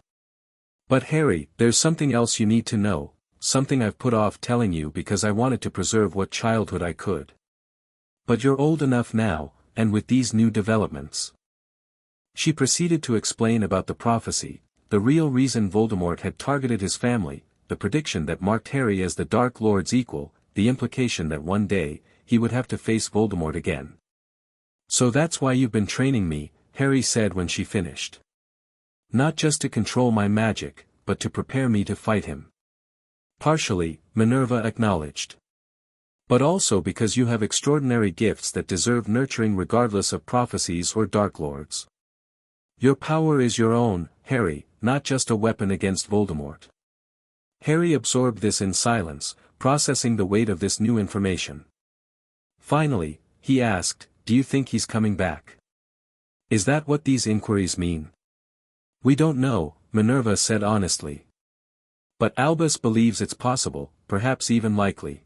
But Harry, there's something else you need to know, something I've put off telling you because I wanted to preserve what childhood I could. But you're old enough now, and with these new developments." She proceeded to explain about the prophecy, the real reason Voldemort had targeted his family, the prediction that marked Harry as the Dark Lord's equal, the implication that one day, he would have to face Voldemort again. "So that's why you've been training me," Harry said when she finished. "Not just to control my magic, but to prepare me to fight him." "Partially," Minerva acknowledged. "But also because you have extraordinary gifts that deserve nurturing regardless of prophecies or Dark Lords. Your power is your own, Harry, not just a weapon against Voldemort." Harry absorbed this in silence, processing the weight of this new information. Finally, he asked, "Do you think he's coming back? Is that what these inquiries mean?" "We don't know," Minerva said honestly. "But Albus believes it's possible, perhaps even likely.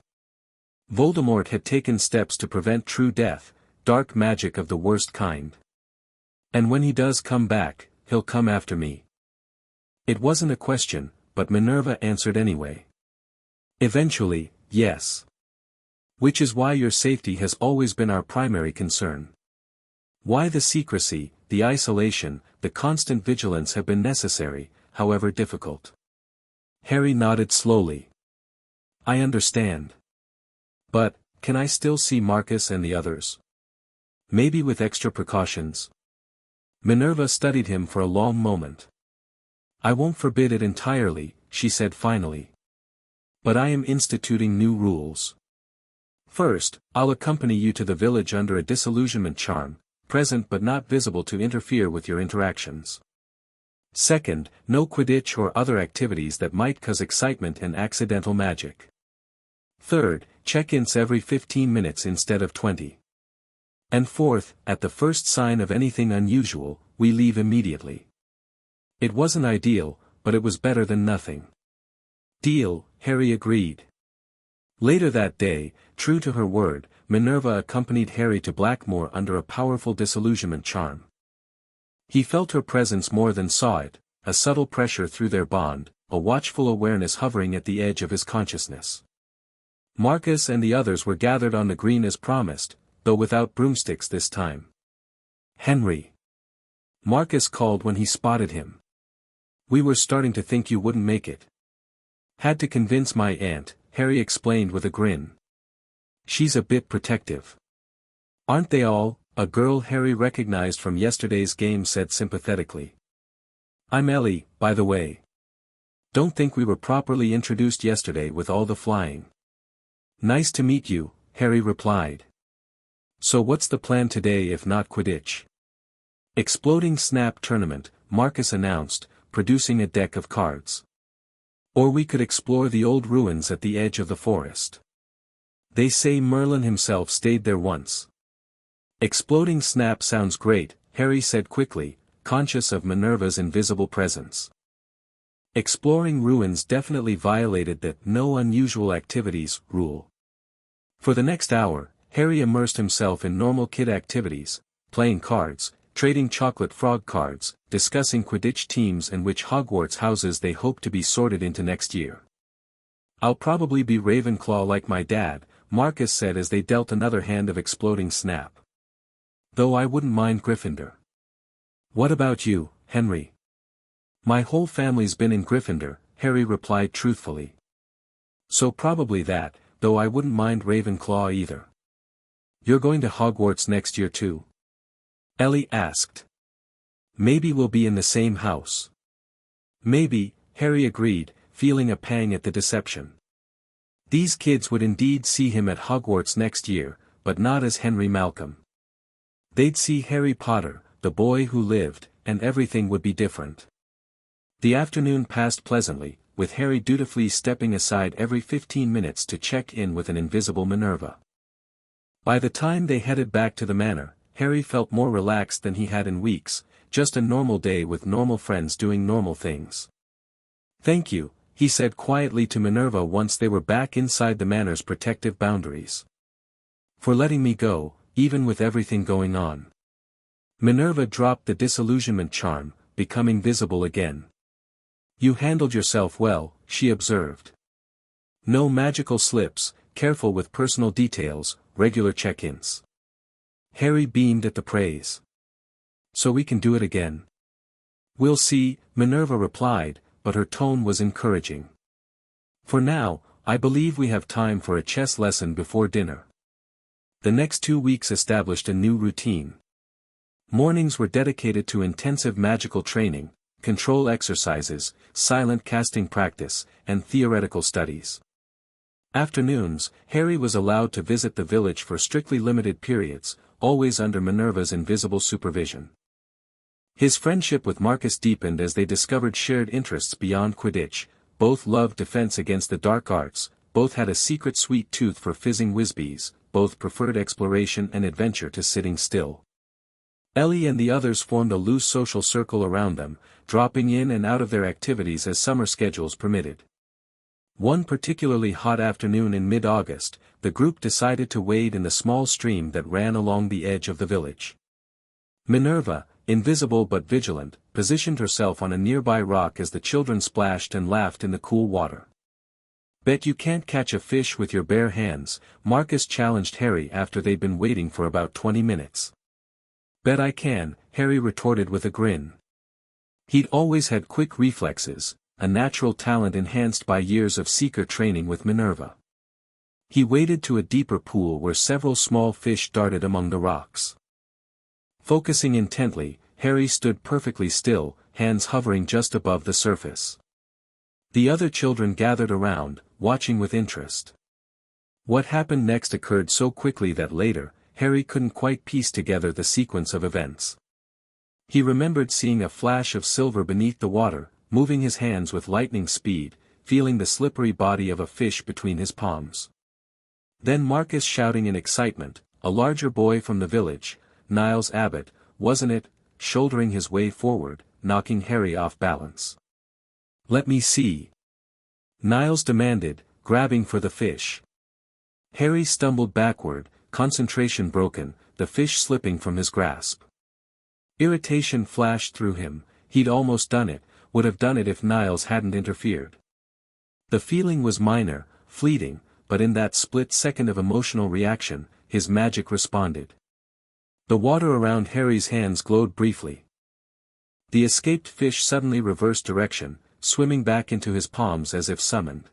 Voldemort had taken steps to prevent true death, dark magic of the worst kind. And when he does come back, he'll come after me." It wasn't a question, but Minerva answered anyway. "Eventually, yes. Which is why your safety has always been our primary concern. Why the secrecy, the isolation, the constant vigilance have been necessary, however difficult." Harry nodded slowly. "I understand. But, can I still see Marcus and the others? Maybe with extra precautions?" Minerva studied him for a long moment. "I won't forbid it entirely," she said finally. "But I am instituting new rules. First, I'll accompany you to the village under a disillusionment charm, present but not visible to interfere with your interactions. Second, no Quidditch or other activities that might cause excitement and accidental magic. Third, check-ins every 15 minutes instead of 20. And fourth, at the first sign of anything unusual, we leave immediately." It wasn't ideal, but it was better than nothing. "Deal," Harry agreed. Later that day, true to her word, Minerva accompanied Harry to Blackmoor under a powerful disillusionment charm. He felt her presence more than saw it, a subtle pressure through their bond, a watchful awareness hovering at the edge of his consciousness. Marcus and the others were gathered on the green as promised, though without broomsticks this time. "Henry," Marcus called when he spotted him. "We were starting to think you wouldn't make it." "Had to convince my aunt," Harry explained with a grin. "She's a bit protective." "Aren't they all?" a girl Harry recognized from yesterday's game said sympathetically. "I'm Ellie, by the way. Don't think we were properly introduced yesterday with all the flying." "Nice to meet you," Harry replied. "So what's the plan today if not Quidditch?" "Exploding Snap Tournament," Marcus announced, producing a deck of cards. "Or we could explore the old ruins at the edge of the forest. They say Merlin himself stayed there once." "Exploding Snap sounds great," Harry said quickly, conscious of Minerva's invisible presence. Exploring ruins definitely violated the "no unusual activities" rule. For the next hour, Harry immersed himself in normal kid activities, playing cards, trading chocolate frog cards, discussing Quidditch teams and which Hogwarts houses they hope to be sorted into next year. "I'll probably be Ravenclaw like my dad," Marcus said as they dealt another hand of exploding snap. "Though I wouldn't mind Gryffindor." "What about you, Henry?" "My whole family's been in Gryffindor," Harry replied truthfully. "So probably that, though I wouldn't mind Ravenclaw either." "You're going to Hogwarts next year too?" Ellie asked. "Maybe we'll be in the same house." "Maybe," Harry agreed, feeling a pang at the deception. These kids would indeed see him at Hogwarts next year, but not as Henry Malcolm. They'd see Harry Potter, the boy who lived, and everything would be different. The afternoon passed pleasantly, with Harry dutifully stepping aside every 15 minutes to check in with an invisible Minerva. By the time they headed back to the manor, Harry felt more relaxed than he had in weeks, just a normal day with normal friends doing normal things. "Thank you," he said quietly to Minerva once they were back inside the manor's protective boundaries. "For letting me go, even with everything going on." Minerva dropped the disillusionment charm, becoming visible again. "You handled yourself well," she observed. "No magical slips, careful with personal details, regular check-ins." Harry beamed at the praise. "So we can do it again?" "We'll see," Minerva replied, but her tone was encouraging. "For now, I believe we have time for a chess lesson before dinner." The next 2 weeks established a new routine. Mornings were dedicated to intensive magical training, control exercises, silent casting practice, and theoretical studies. Afternoons, Harry was allowed to visit the village for strictly limited periods, always under Minerva's invisible supervision. His friendship with Marcus deepened as they discovered shared interests beyond Quidditch. Both loved defense against the dark arts, both had a secret sweet tooth for fizzing whizbees, both preferred exploration and adventure to sitting still. Ellie and the others formed a loose social circle around them, dropping in and out of their activities as summer schedules permitted. One particularly hot afternoon in mid-August, the group decided to wade in the small stream that ran along the edge of the village. Minerva, invisible but vigilant, positioned herself on a nearby rock as the children splashed and laughed in the cool water. "Bet you can't catch a fish with your bare hands," Marcus challenged Harry after they'd been waiting for about 20 minutes. "Bet I can," Harry retorted with a grin. He'd always had quick reflexes, a natural talent enhanced by years of seeker training with Minerva. He waded to a deeper pool where several small fish darted among the rocks. Focusing intently, Harry stood perfectly still, hands hovering just above the surface. The other children gathered around, watching with interest. What happened next occurred so quickly that later, Harry couldn't quite piece together the sequence of events. He remembered seeing a flash of silver beneath the water, moving his hands with lightning speed, feeling the slippery body of a fish between his palms. Then Marcus shouting in excitement, a larger boy from the village, Niles Abbott, wasn't it, shouldering his way forward, knocking Harry off balance. "Let me see," Niles demanded, grabbing for the fish. Harry stumbled backward, concentration broken, the fish slipping from his grasp. Irritation flashed through him. He'd almost done it, would have done it if Niles hadn't interfered. The feeling was minor, fleeting, but in that split second of emotional reaction, his magic responded. The water around Harry's hands glowed briefly. The escaped fish suddenly reversed direction, swimming back into his palms as if summoned.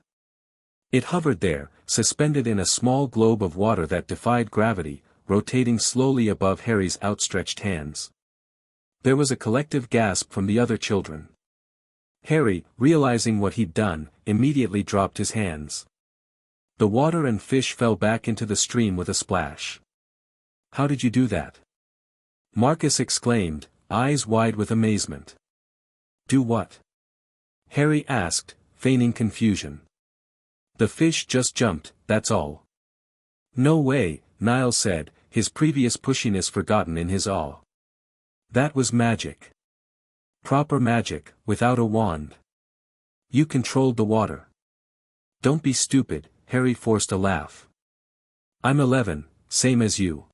It hovered there, suspended in a small globe of water that defied gravity, rotating slowly above Harry's outstretched hands. There was a collective gasp from the other children. Harry, realizing what he'd done, immediately dropped his hands. The water and fish fell back into the stream with a splash. "How did you do that?" Marcus exclaimed, eyes wide with amazement. "Do what?" Harry asked, feigning confusion. "The fish just jumped, that's all." "No way," Niles said, his previous pushiness forgotten in his awe. "That was magic. Proper magic, without a wand. You controlled the water." "Don't be stupid," Harry forced a laugh. "I'm 11, same as you.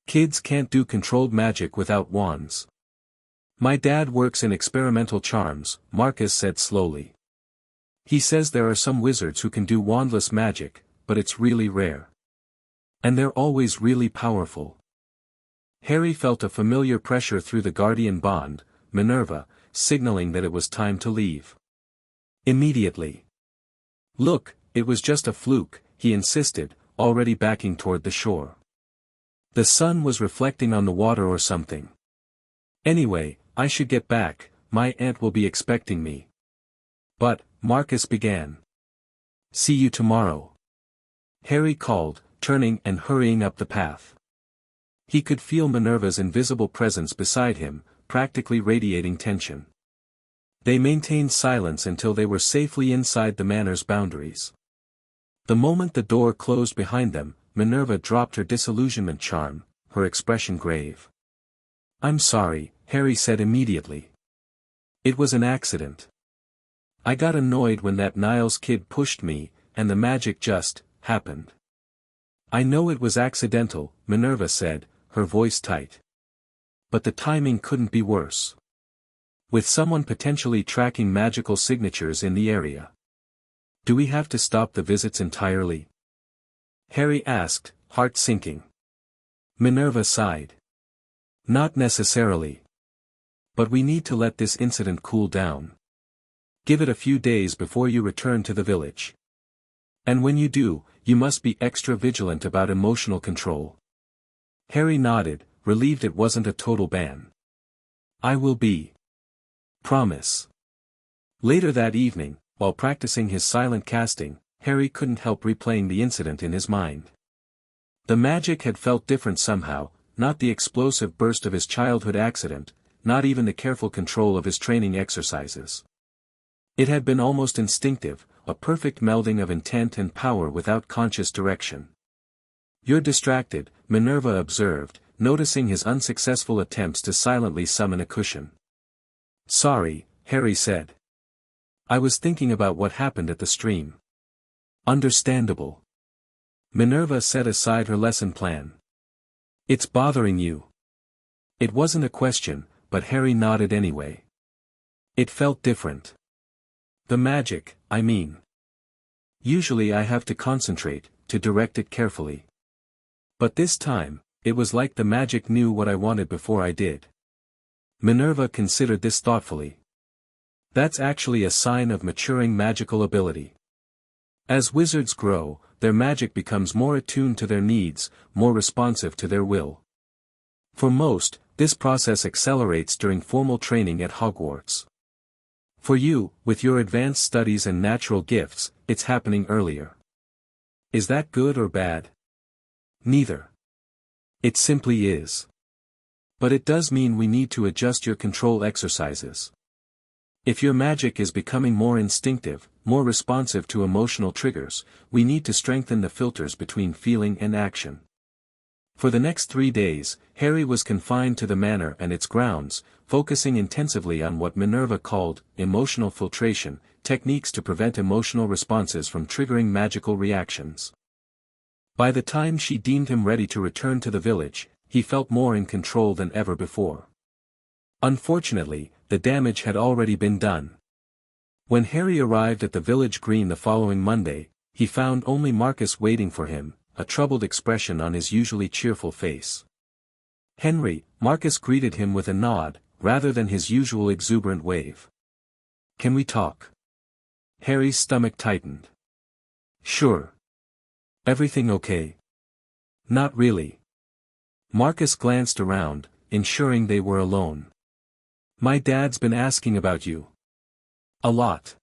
Kids can't do controlled magic without wands. My dad works in experimental charms, Marcus said slowly. He says there are some wizards who can do wandless magic, but it's really rare. And they're always really powerful. Harry felt a familiar pressure through the guardian bond, Minerva, signaling that it was time to leave. Immediately. Look, it was just a fluke, he insisted, already backing toward the shore. The sun was reflecting on the water or something. Anyway, I should get back, my aunt will be expecting me. But, Marcus began. See you tomorrow. Harry called, turning and hurrying up the path. He could feel Minerva's invisible presence beside him, practically radiating tension. They maintained silence until they were safely inside the manor's boundaries. The moment the door closed behind them, Minerva dropped her disillusionment charm, her expression grave. I'm sorry, Harry said immediately. It was an accident. I got annoyed when that Niles kid pushed me, and the magic just happened. I know it was accidental, Minerva said, her voice tight. But the timing couldn't be worse. With someone potentially tracking magical signatures in the area. Do we have to stop the visits entirely? Harry asked, heart sinking. Minerva sighed. Not necessarily. But we need to let this incident cool down. Give it a few days before you return to the village. And when you do, you must be extra vigilant about emotional control. Harry nodded, relieved it wasn't a total ban. I will be. Promise. Later that evening, while practicing his silent casting, Harry couldn't help replaying the incident in his mind. The magic had felt different somehow, not the explosive burst of his childhood accident, not even the careful control of his training exercises. It had been almost instinctive, a perfect melding of intent and power without conscious direction. You're distracted, Minerva observed, noticing his unsuccessful attempts to silently summon a cushion. Sorry, Harry said. I was thinking about what happened at the stream. Understandable. Minerva set aside her lesson plan. It's bothering you. It wasn't a question, but Harry nodded anyway. It felt different. The magic, I mean. Usually I have to concentrate, to direct it carefully. But this time, it was like the magic knew what I wanted before I did. Minerva considered this thoughtfully. That's actually a sign of maturing magical ability. As wizards grow, their magic becomes more attuned to their needs, more responsive to their will. For most, this process accelerates during formal training at Hogwarts. For you, with your advanced studies and natural gifts, it's happening earlier. Is that good or bad? Neither. It simply is. But it does mean we need to adjust your control exercises. If your magic is becoming more instinctive, more responsive to emotional triggers, we need to strengthen the filters between feeling and action. For the next 3 days, Harry was confined to the manor and its grounds, focusing intensively on what Minerva called emotional filtration, techniques to prevent emotional responses from triggering magical reactions. By the time she deemed him ready to return to the village, he felt more in control than ever before. Unfortunately, the damage had already been done. When Harry arrived at the village green the following Monday, he found only Marcus waiting for him, a troubled expression on his usually cheerful face. Henry, Marcus greeted him with a nod, rather than his usual exuberant wave. Can we talk? Harry's stomach tightened. Sure. Everything okay? Not really. Marcus glanced around, ensuring they were alone. My dad's been asking about you. A lot.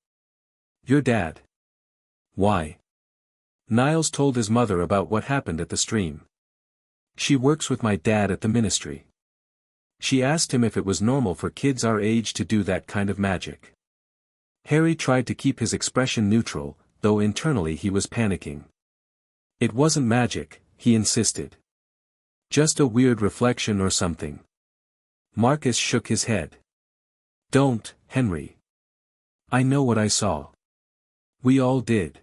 Your dad? Why? Niles told his mother about what happened at the stream. She works with my dad at the ministry. She asked him if it was normal for kids our age to do that kind of magic. Harry tried to keep his expression neutral, though internally he was panicking. It wasn't magic, he insisted. Just a weird reflection or something. Marcus shook his head. Don't, Henry. I know what I saw. We all did.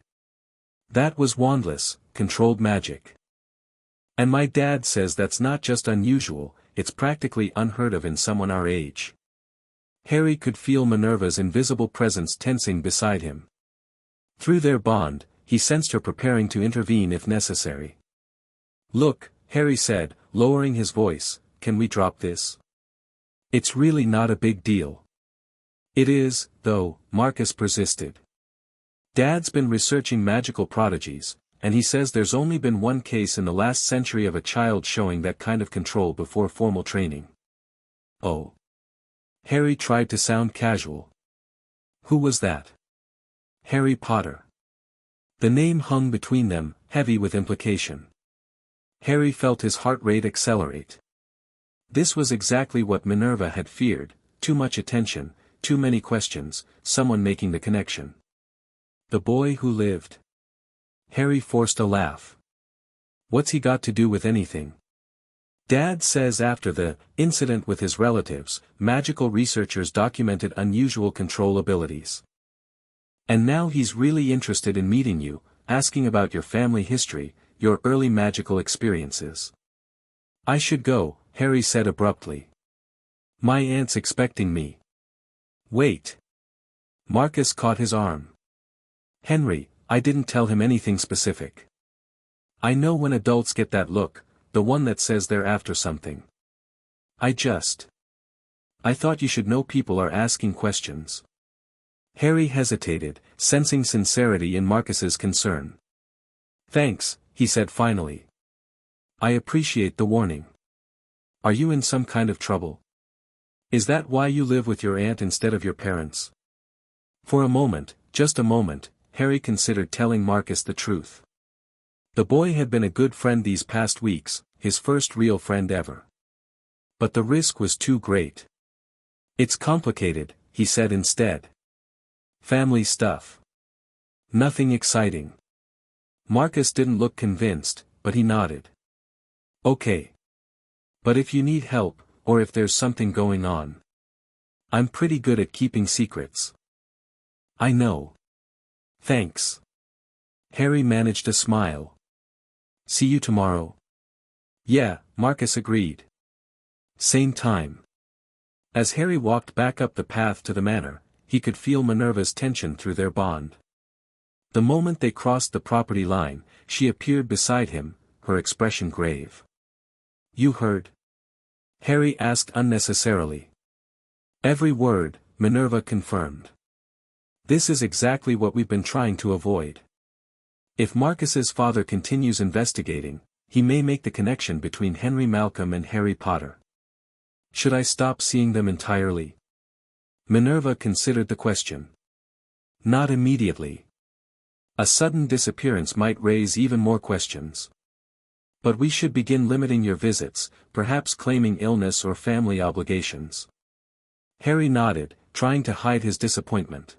That was wandless, controlled magic. And my dad says that's not just unusual, it's practically unheard of in someone our age. Harry could feel Minerva's invisible presence tensing beside him. Through their bond, he sensed her preparing to intervene if necessary. "Look," Harry said, lowering his voice, "can we drop this? It's really not a big deal." "It is, though," Marcus persisted. "Dad's been researching magical prodigies, and he says there's only been one case in the last century of a child showing that kind of control before formal training." "Oh." Harry tried to sound casual. "Who was that?" "Harry Potter." The name hung between them, heavy with implication. Harry felt his heart rate accelerate. This was exactly what Minerva had feared: too much attention, too many questions, someone making the connection. "The boy who lived." Harry forced a laugh. "What's he got to do with anything?" "Dad says after the incident with his relatives, magical researchers documented unusual control abilities. And now he's really interested in meeting you, asking about your family history, your early magical experiences." "I should go," Harry said abruptly. "My aunt's expecting me." "Wait." Marcus caught his arm. "Henry, I didn't tell him anything specific. I know when adults get that look, the one that says they're after something. I thought you should know people are asking questions." Harry hesitated, sensing sincerity in Marcus's concern. "Thanks," he said finally. "I appreciate the warning. Are you in some kind of trouble? Is that why you live with your aunt instead of your parents?" For a moment, just a moment, Harry considered telling Marcus the truth. The boy had been a good friend these past weeks, his first real friend ever. But the risk was too great. "It's complicated," he said instead. "Family stuff. Nothing exciting." Marcus didn't look convinced, but he nodded. "Okay. But if you need help, or if there's something going on. I'm pretty good at keeping secrets." "I know. Thanks." Harry managed a smile. "See you tomorrow?" "Yeah," Marcus agreed. "Same time." As Harry walked back up the path to the manor, he could feel Minerva's tension through their bond. The moment they crossed the property line, she appeared beside him, her expression grave. "You heard?" Harry asked unnecessarily. "Every word," Minerva confirmed. "This is exactly what we've been trying to avoid. If Marcus's father continues investigating, he may make the connection between Henry Malcolm and Harry Potter. Should I stop seeing them entirely?" Minerva considered the question. "Not immediately. A sudden disappearance might raise even more questions. But we should begin limiting your visits, perhaps claiming illness or family obligations." Harry nodded, trying to hide his disappointment.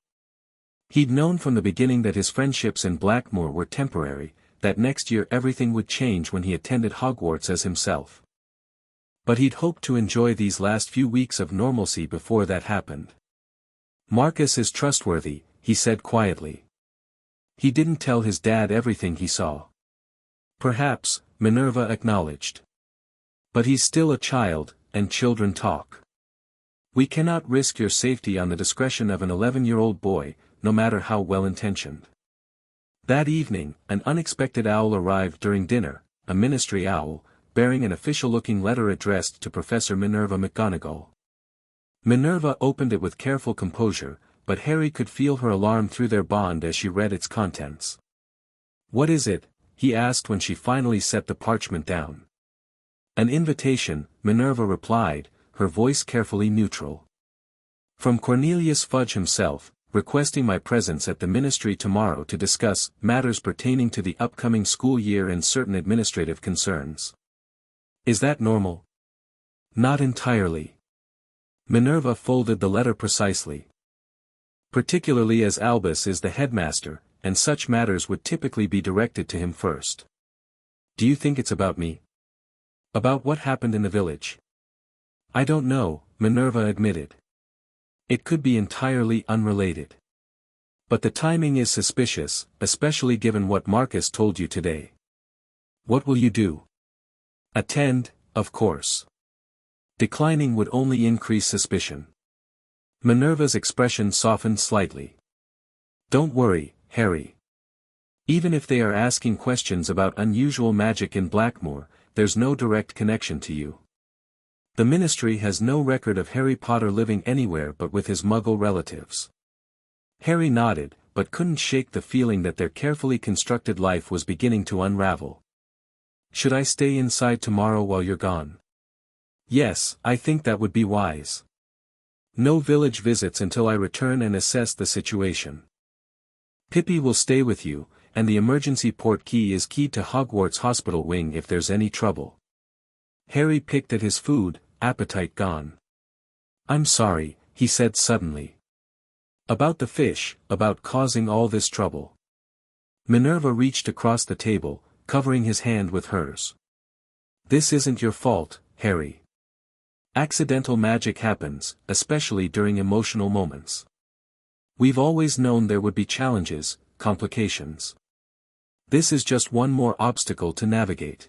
He'd known from the beginning that his friendships in Blackmoor were temporary, that next year everything would change when he attended Hogwarts as himself. But he'd hoped to enjoy these last few weeks of normalcy before that happened. "Marcus is trustworthy," he said quietly. "He didn't tell his dad everything he saw." "Perhaps," Minerva acknowledged. "But he's still a child, and children talk. We cannot risk your safety on the discretion of an 11-year-old boy, no matter how well-intentioned." That evening, an unexpected owl arrived during dinner, a ministry owl, bearing an official-looking letter addressed to Professor Minerva McGonagall. Minerva opened it with careful composure, but Harry could feel her alarm through their bond as she read its contents. "What is it?" he asked when she finally set the parchment down. "An invitation," Minerva replied, her voice carefully neutral. "From Cornelius Fudge himself, requesting my presence at the ministry tomorrow to discuss matters pertaining to the upcoming school year and certain administrative concerns." "Is that normal?" "Not entirely." Minerva folded the letter precisely. "Particularly as Albus is the headmaster, and such matters would typically be directed to him first." "Do you think it's about me? About what happened in the village?" "I don't know," Minerva admitted. "It could be entirely unrelated. But the timing is suspicious, especially given what Marcus told you today." "What will you do?" Attend, of course. Declining would only increase suspicion. Minerva's expression softened slightly. Don't worry, Harry. Even if they are asking questions about unusual magic in Blackmoor, there's no direct connection to you. The Ministry has no record of Harry Potter living anywhere but with his Muggle relatives. Harry nodded, but couldn't shake the feeling that their carefully constructed life was beginning to unravel. Should I stay inside tomorrow while you're gone? Yes, I think that would be wise. No village visits until I return and assess the situation. Pippi will stay with you, and the emergency port key is keyed to Hogwarts Hospital wing if there's any trouble. Harry picked at his food, appetite gone. I'm sorry, he said suddenly. About the fish, about causing all this trouble. Minerva reached across the table, covering his hand with hers. This isn't your fault, Harry. Accidental magic happens, especially during emotional moments. We've always known there would be challenges, complications. This is just one more obstacle to navigate.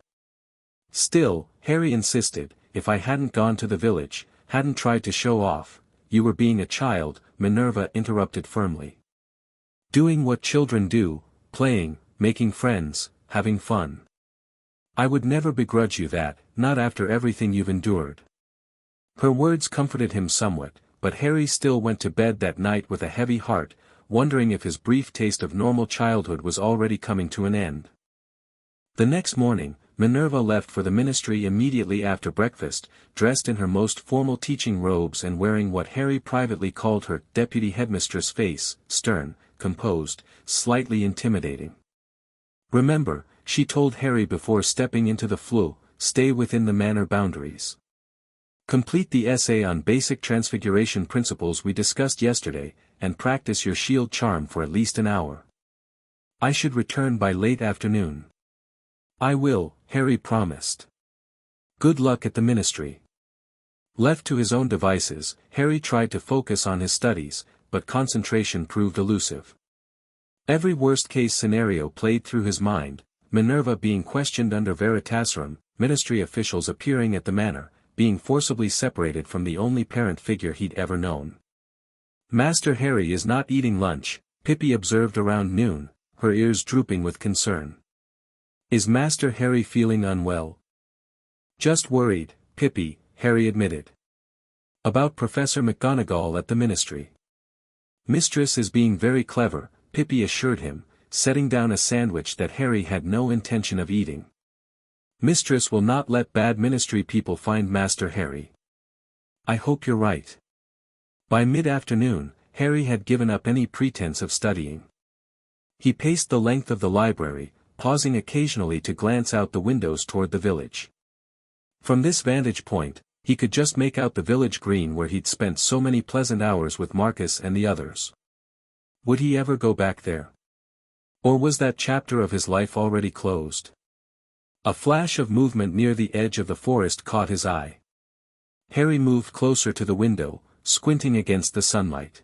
Still, Harry insisted, if I hadn't gone to the village, hadn't tried to show off, you were being a child, Minerva interrupted firmly. Doing what children do, playing, making friends, having fun. I would never begrudge you that, not after everything you've endured. Her words comforted him somewhat, but Harry still went to bed that night with a heavy heart, wondering if his brief taste of normal childhood was already coming to an end. The next morning, Minerva left for the Ministry immediately after breakfast, dressed in her most formal teaching robes and wearing what Harry privately called her deputy headmistress face, stern, composed, slightly intimidating. Remember, she told Harry before stepping into the flue, stay within the manor boundaries. Complete the essay on basic transfiguration principles we discussed yesterday, and practice your shield charm for at least an hour. I should return by late afternoon. I will, Harry promised. Good luck at the Ministry. Left to his own devices, Harry tried to focus on his studies, but concentration proved elusive. Every worst-case scenario played through his mind, Minerva being questioned under Veritaserum, Ministry officials appearing at the manor, being forcibly separated from the only parent figure he'd ever known. Master Harry is not eating lunch, Pippi observed around noon, her ears drooping with concern. Is Master Harry feeling unwell? Just worried, Pippi, Harry admitted. About Professor McGonagall at the Ministry. Mistress is being very clever, Pippi assured him, setting down a sandwich that Harry had no intention of eating. Mistress will not let bad Ministry people find Master Harry. I hope you're right. By mid-afternoon, Harry had given up any pretense of studying. He paced the length of the library, pausing occasionally to glance out the windows toward the village. From this vantage point, he could just make out the village green where he'd spent so many pleasant hours with Marcus and the others. Would he ever go back there? Or was that chapter of his life already closed? A flash of movement near the edge of the forest caught his eye. Harry moved closer to the window, squinting against the sunlight.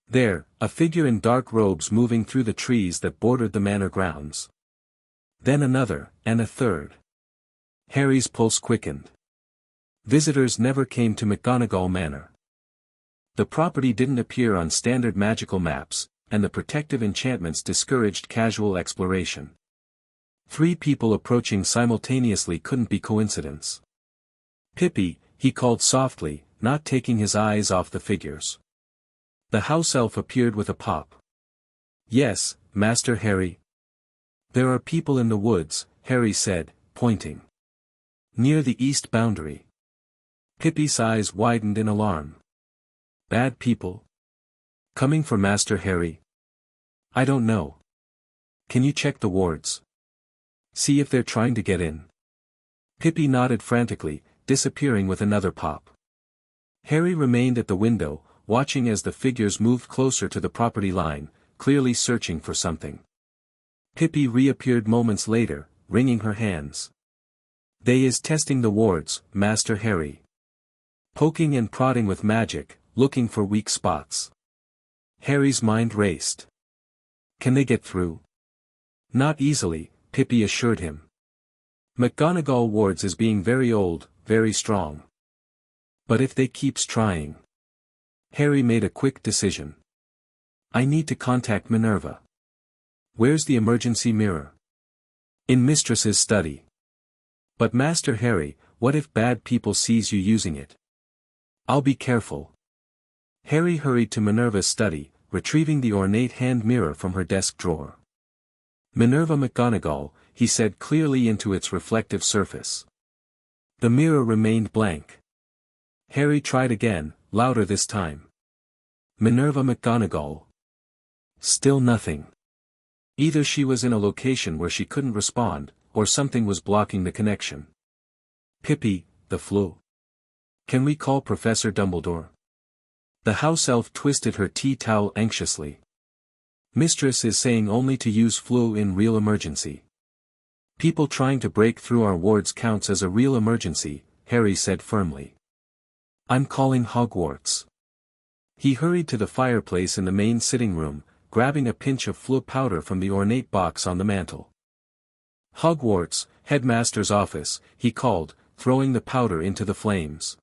There, a figure in dark robes moving through the trees that bordered the manor grounds. Then another, and a third. Harry's pulse quickened. Visitors never came to McGonagall Manor. The property didn't appear on standard magical maps, and the protective enchantments discouraged casual exploration. 3 people approaching simultaneously couldn't be coincidence. Pippi, he called softly, not taking his eyes off the figures. The house elf appeared with a pop. Yes, Master Harry. There are people in the woods, Harry said, pointing. Near the east boundary. Pippi's eyes widened in alarm. Bad people? Coming for Master Harry? I don't know. Can you check the wards? See if they're trying to get in. Pippi nodded frantically, disappearing with another pop. Harry remained at the window, watching as the figures moved closer to the property line, clearly searching for something. Pippi reappeared moments later, wringing her hands. They is testing the wards, Master Harry. Poking and prodding with magic, looking for weak spots. Harry's mind raced. Can they get through? Not easily, Pippi assured him. McGonagall wards is being very old, very strong. But if they keeps trying. Harry made a quick decision. I need to contact Minerva. Where's the emergency mirror? In Mistress's study. But Master Harry, what if bad people sees you using it? I'll be careful. Harry hurried to Minerva's study, retrieving the ornate hand mirror from her desk drawer. Minerva McGonagall, he said clearly into its reflective surface. The mirror remained blank. Harry tried again, louder this time. Minerva McGonagall. Still nothing. Either she was in a location where she couldn't respond, or something was blocking the connection. Pippi, the flu. Can we call Professor Dumbledore? The house elf twisted her tea towel anxiously. Mistress is saying only to use flu in real emergency. People trying to break through our wards counts as a real emergency, Harry said firmly. I'm calling Hogwarts. He hurried to the fireplace in the main sitting room, grabbing a pinch of flu powder from the ornate box on the mantel. Hogwarts, headmaster's office, he called, throwing the powder into the flames.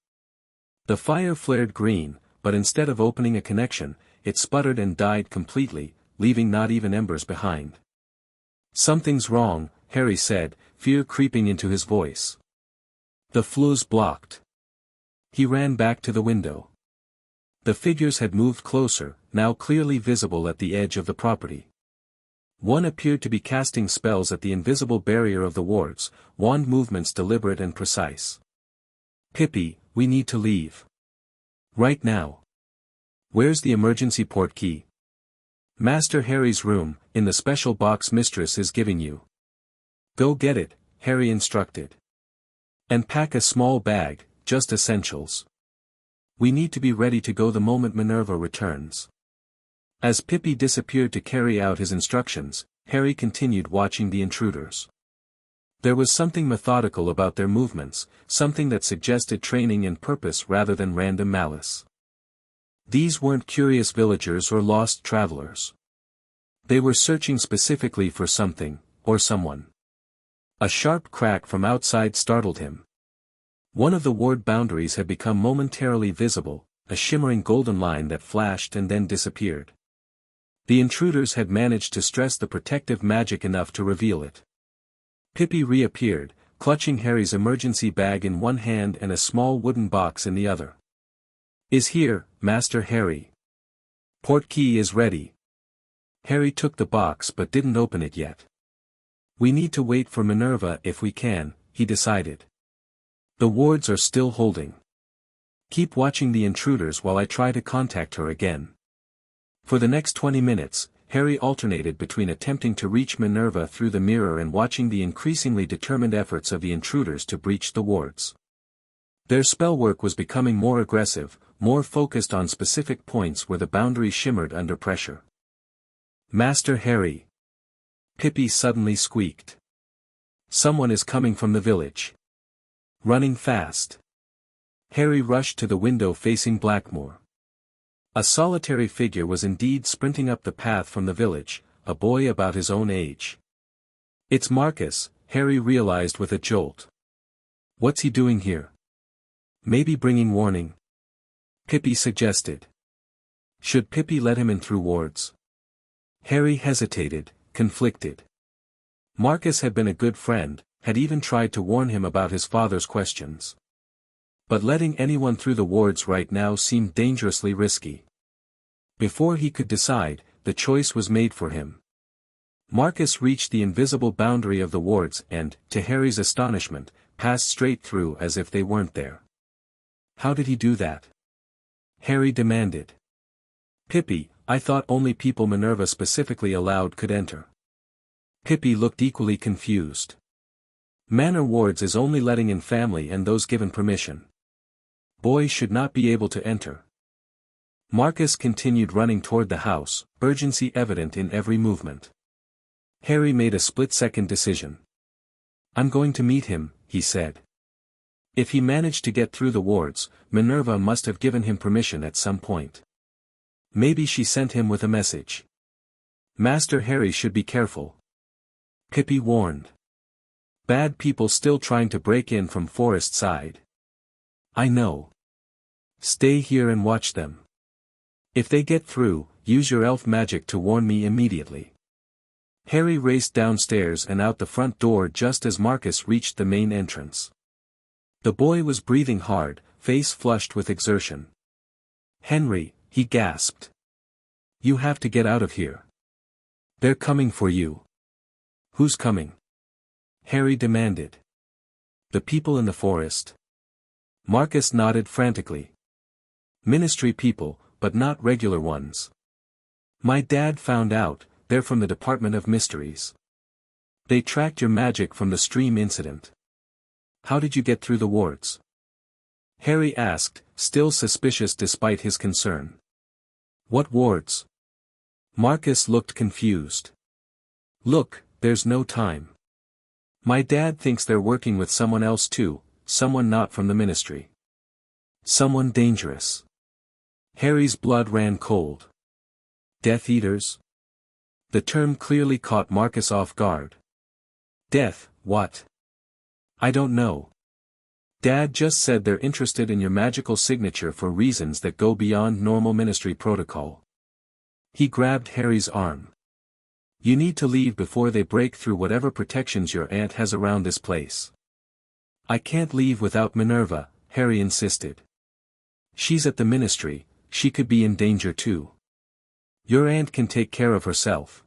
The fire flared green, but instead of opening a connection, it sputtered and died completely, leaving not even embers behind. Something's wrong, Harry said, fear creeping into his voice. The flu's blocked. He ran back to the window. The figures had moved closer, now clearly visible at the edge of the property. One appeared to be casting spells at the invisible barrier of the wards, wand movements deliberate and precise. Pippi, we need to leave. Right now. Where's the emergency port key? Master Harry's room, in the special box Mistress is giving you. Go get it, Harry instructed. And pack a small bag, just essentials. We need to be ready to go the moment Minerva returns. As Pippi disappeared to carry out his instructions, Harry continued watching the intruders. There was something methodical about their movements, something that suggested training and purpose rather than random malice. These weren't curious villagers or lost travelers. They were searching specifically for something, or someone. A sharp crack from outside startled him. One of the ward boundaries had become momentarily visible, a shimmering golden line that flashed and then disappeared. The intruders had managed to stress the protective magic enough to reveal it. Pippi reappeared, clutching Harry's emergency bag in one hand and a small wooden box in the other. Is here, Master Harry. Port key is ready. Harry took the box but didn't open it yet. We need to wait for Minerva if we can, he decided. The wards are still holding. Keep watching the intruders while I try to contact her again. For the next 20 minutes, Harry alternated between attempting to reach Minerva through the mirror and watching the increasingly determined efforts of the intruders to breach the wards. Their spellwork was becoming more aggressive, more focused on specific points where the boundary shimmered under pressure. Master Harry. Pippi suddenly squeaked. Someone is coming from the village. Running fast. Harry rushed to the window facing Blackmoor. A solitary figure was indeed sprinting up the path from the village, a boy about his own age. It's Marcus, Harry realized with a jolt. What's he doing here? Maybe bringing warning? Pippi suggested. Should Pippi let him in through wards? Harry hesitated, conflicted. Marcus had been a good friend, had even tried to warn him about his father's questions. But letting anyone through the wards right now seemed dangerously risky. Before he could decide, the choice was made for him. Marcus reached the invisible boundary of the wards and, to Harry's astonishment, passed straight through as if they weren't there. How did he do that? Harry demanded. Pippi, I thought only people Minerva specifically allowed could enter. Pippi looked equally confused. Manor wards is only letting in family and those given permission. Boys should not be able to enter. Marcus continued running toward the house, urgency evident in every movement. Harry made a split-second decision. I'm going to meet him, he said. If he managed to get through the wards, Minerva must have given him permission at some point. Maybe she sent him with a message. Master Harry should be careful. Pippi warned. Bad people still trying to break in from forest side. I know. Stay here and watch them. If they get through, use your elf magic to warn me immediately. Harry raced downstairs and out the front door just as Marcus reached the main entrance. The boy was breathing hard, face flushed with exertion. "Henry," he gasped. "You have to get out of here. They're coming for you." "Who's coming?" Harry demanded. "The people in the forest." Marcus nodded frantically. "Ministry people, but not regular ones. My dad found out, they're from the Department of Mysteries. They tracked your magic from the stream incident." "How did you get through the wards?" Harry asked, still suspicious despite his concern. "What wards?" Marcus looked confused. "Look, there's no time. My dad thinks they're working with someone else too, someone not from the ministry. Someone dangerous." Harry's blood ran cold. "Death Eaters?" The term clearly caught Marcus off guard. "Death, what?" "I don't know. Dad just said they're interested in your magical signature for reasons that go beyond normal ministry protocol." He grabbed Harry's arm. "You need to leave before they break through whatever protections your aunt has around this place." "I can't leave without Minerva," Harry insisted. "She's at the ministry, she could be in danger too. Your aunt can take care of herself.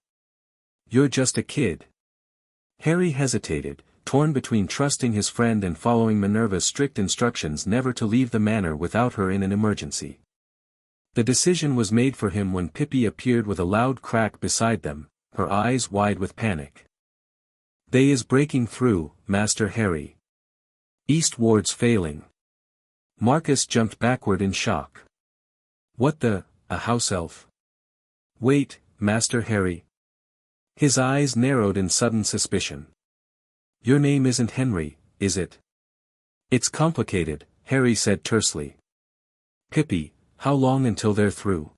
You're just a kid." Harry hesitated, torn between trusting his friend and following Minerva's strict instructions never to leave the manor without her in an emergency. The decision was made for him when Pippi appeared with a loud crack beside them, her eyes wide with panic. "They is breaking through, Master Harry. East ward's failing." Marcus jumped backward in shock. "What the, a house elf?" "Wait, Master Harry." His eyes narrowed in sudden suspicion. "Your name isn't Henry, is it?" "It's complicated," Harry said tersely. "Pippi, how long until they're through?"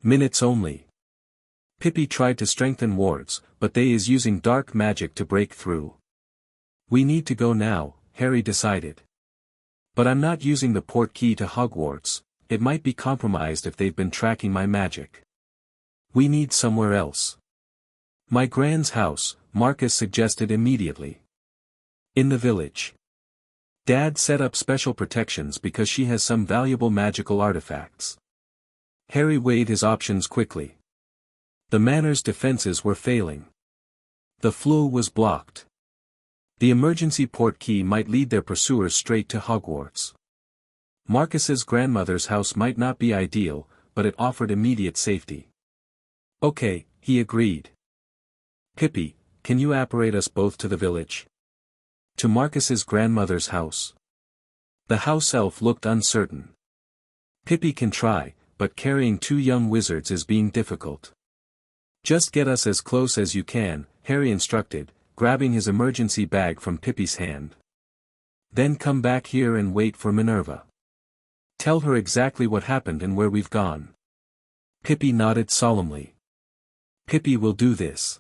"Minutes only." Pippi tried to strengthen wards, but they is using dark magic to break through. "We need to go now," Harry decided. "But I'm not using the port key to Hogwarts, it might be compromised if they've been tracking my magic. We need somewhere else." "My Gran's house," Marcus suggested immediately. "In the village. Dad set up special protections because she has some valuable magical artifacts." Harry weighed his options quickly. The manor's defenses were failing. The flue was blocked. The emergency port key might lead their pursuers straight to Hogwarts. Marcus's grandmother's house might not be ideal, but it offered immediate safety. "Okay," he agreed. "Pippi, can you apparate us both to the village?" "To Marcus's grandmother's house?" The house elf looked uncertain. "Pippi can try, but carrying two young wizards is being difficult." "Just get us as close as you can," Harry instructed, grabbing his emergency bag from Pippi's hand. "Then come back here and wait for Minerva. Tell her exactly what happened and where we've gone." Pippi nodded solemnly. "Pippi will do this."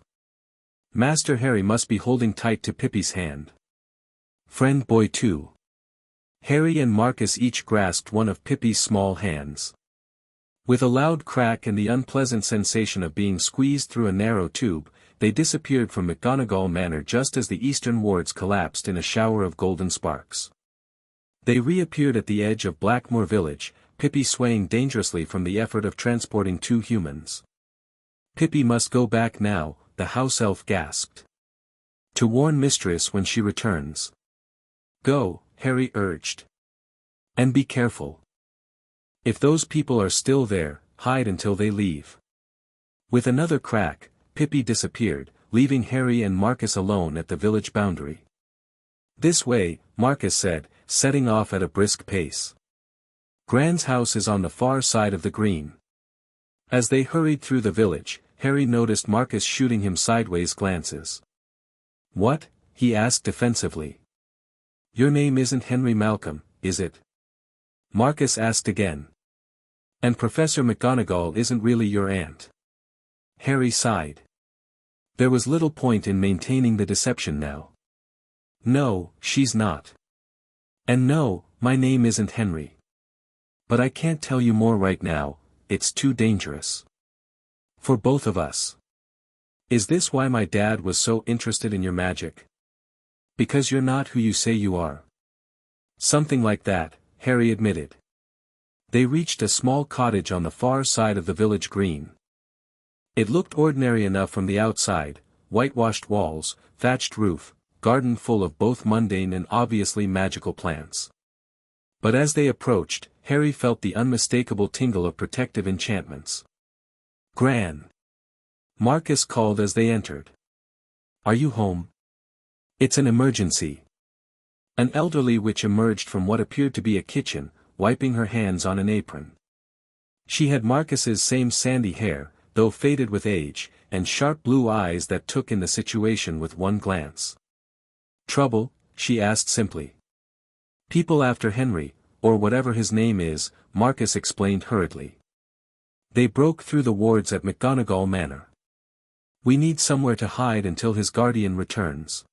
Master Harry must be holding tight to Pippi's hand. "Friend boy too." Harry and Marcus each grasped one of Pippi's small hands. With a loud crack and the unpleasant sensation of being squeezed through a narrow tube, they disappeared from McGonagall Manor just as the eastern wards collapsed in a shower of golden sparks. They reappeared at the edge of Blackmoor Village, Pippi swaying dangerously from the effort of transporting two humans. "Pippi must go back now," the house elf gasped. "To warn Mistress when she returns." "Go," Harry urged. "And be careful. If those people are still there, hide until they leave." With another crack, Pippi disappeared, leaving Harry and Marcus alone at the village boundary. "This way," Marcus said, setting off at a brisk pace. Gran's house is on the far side of the green. As they hurried through the village, Harry noticed Marcus shooting him sideways glances. "What?" he asked defensively. "Your name isn't Henry Malcolm, is it?" Marcus asked again. "And Professor McGonagall isn't really your aunt?" Harry sighed. There was little point in maintaining the deception now. No, she's not. And no, my name isn't Henry. But I can't tell you more right now, it's too dangerous. For both of us. Is this why my dad was so interested in your magic? Because you're not who you say you are. Something like that, Harry admitted. They reached a small cottage on the far side of the village green. It looked ordinary enough from the outside, whitewashed walls, thatched roof, garden full of both mundane and obviously magical plants. But as they approached, Harry felt the unmistakable tingle of protective enchantments. Gran! Marcus called as they entered. Are you home? It's an emergency. An elderly witch emerged from what appeared to be a kitchen, wiping her hands on an apron. She had Marcus's same sandy hair, though faded with age, and sharp blue eyes that took in the situation with one glance. Trouble? She asked simply. People after Henry, or whatever his name is, Marcus explained hurriedly. They broke through the wards at McGonagall Manor. We need somewhere to hide until his guardian returns.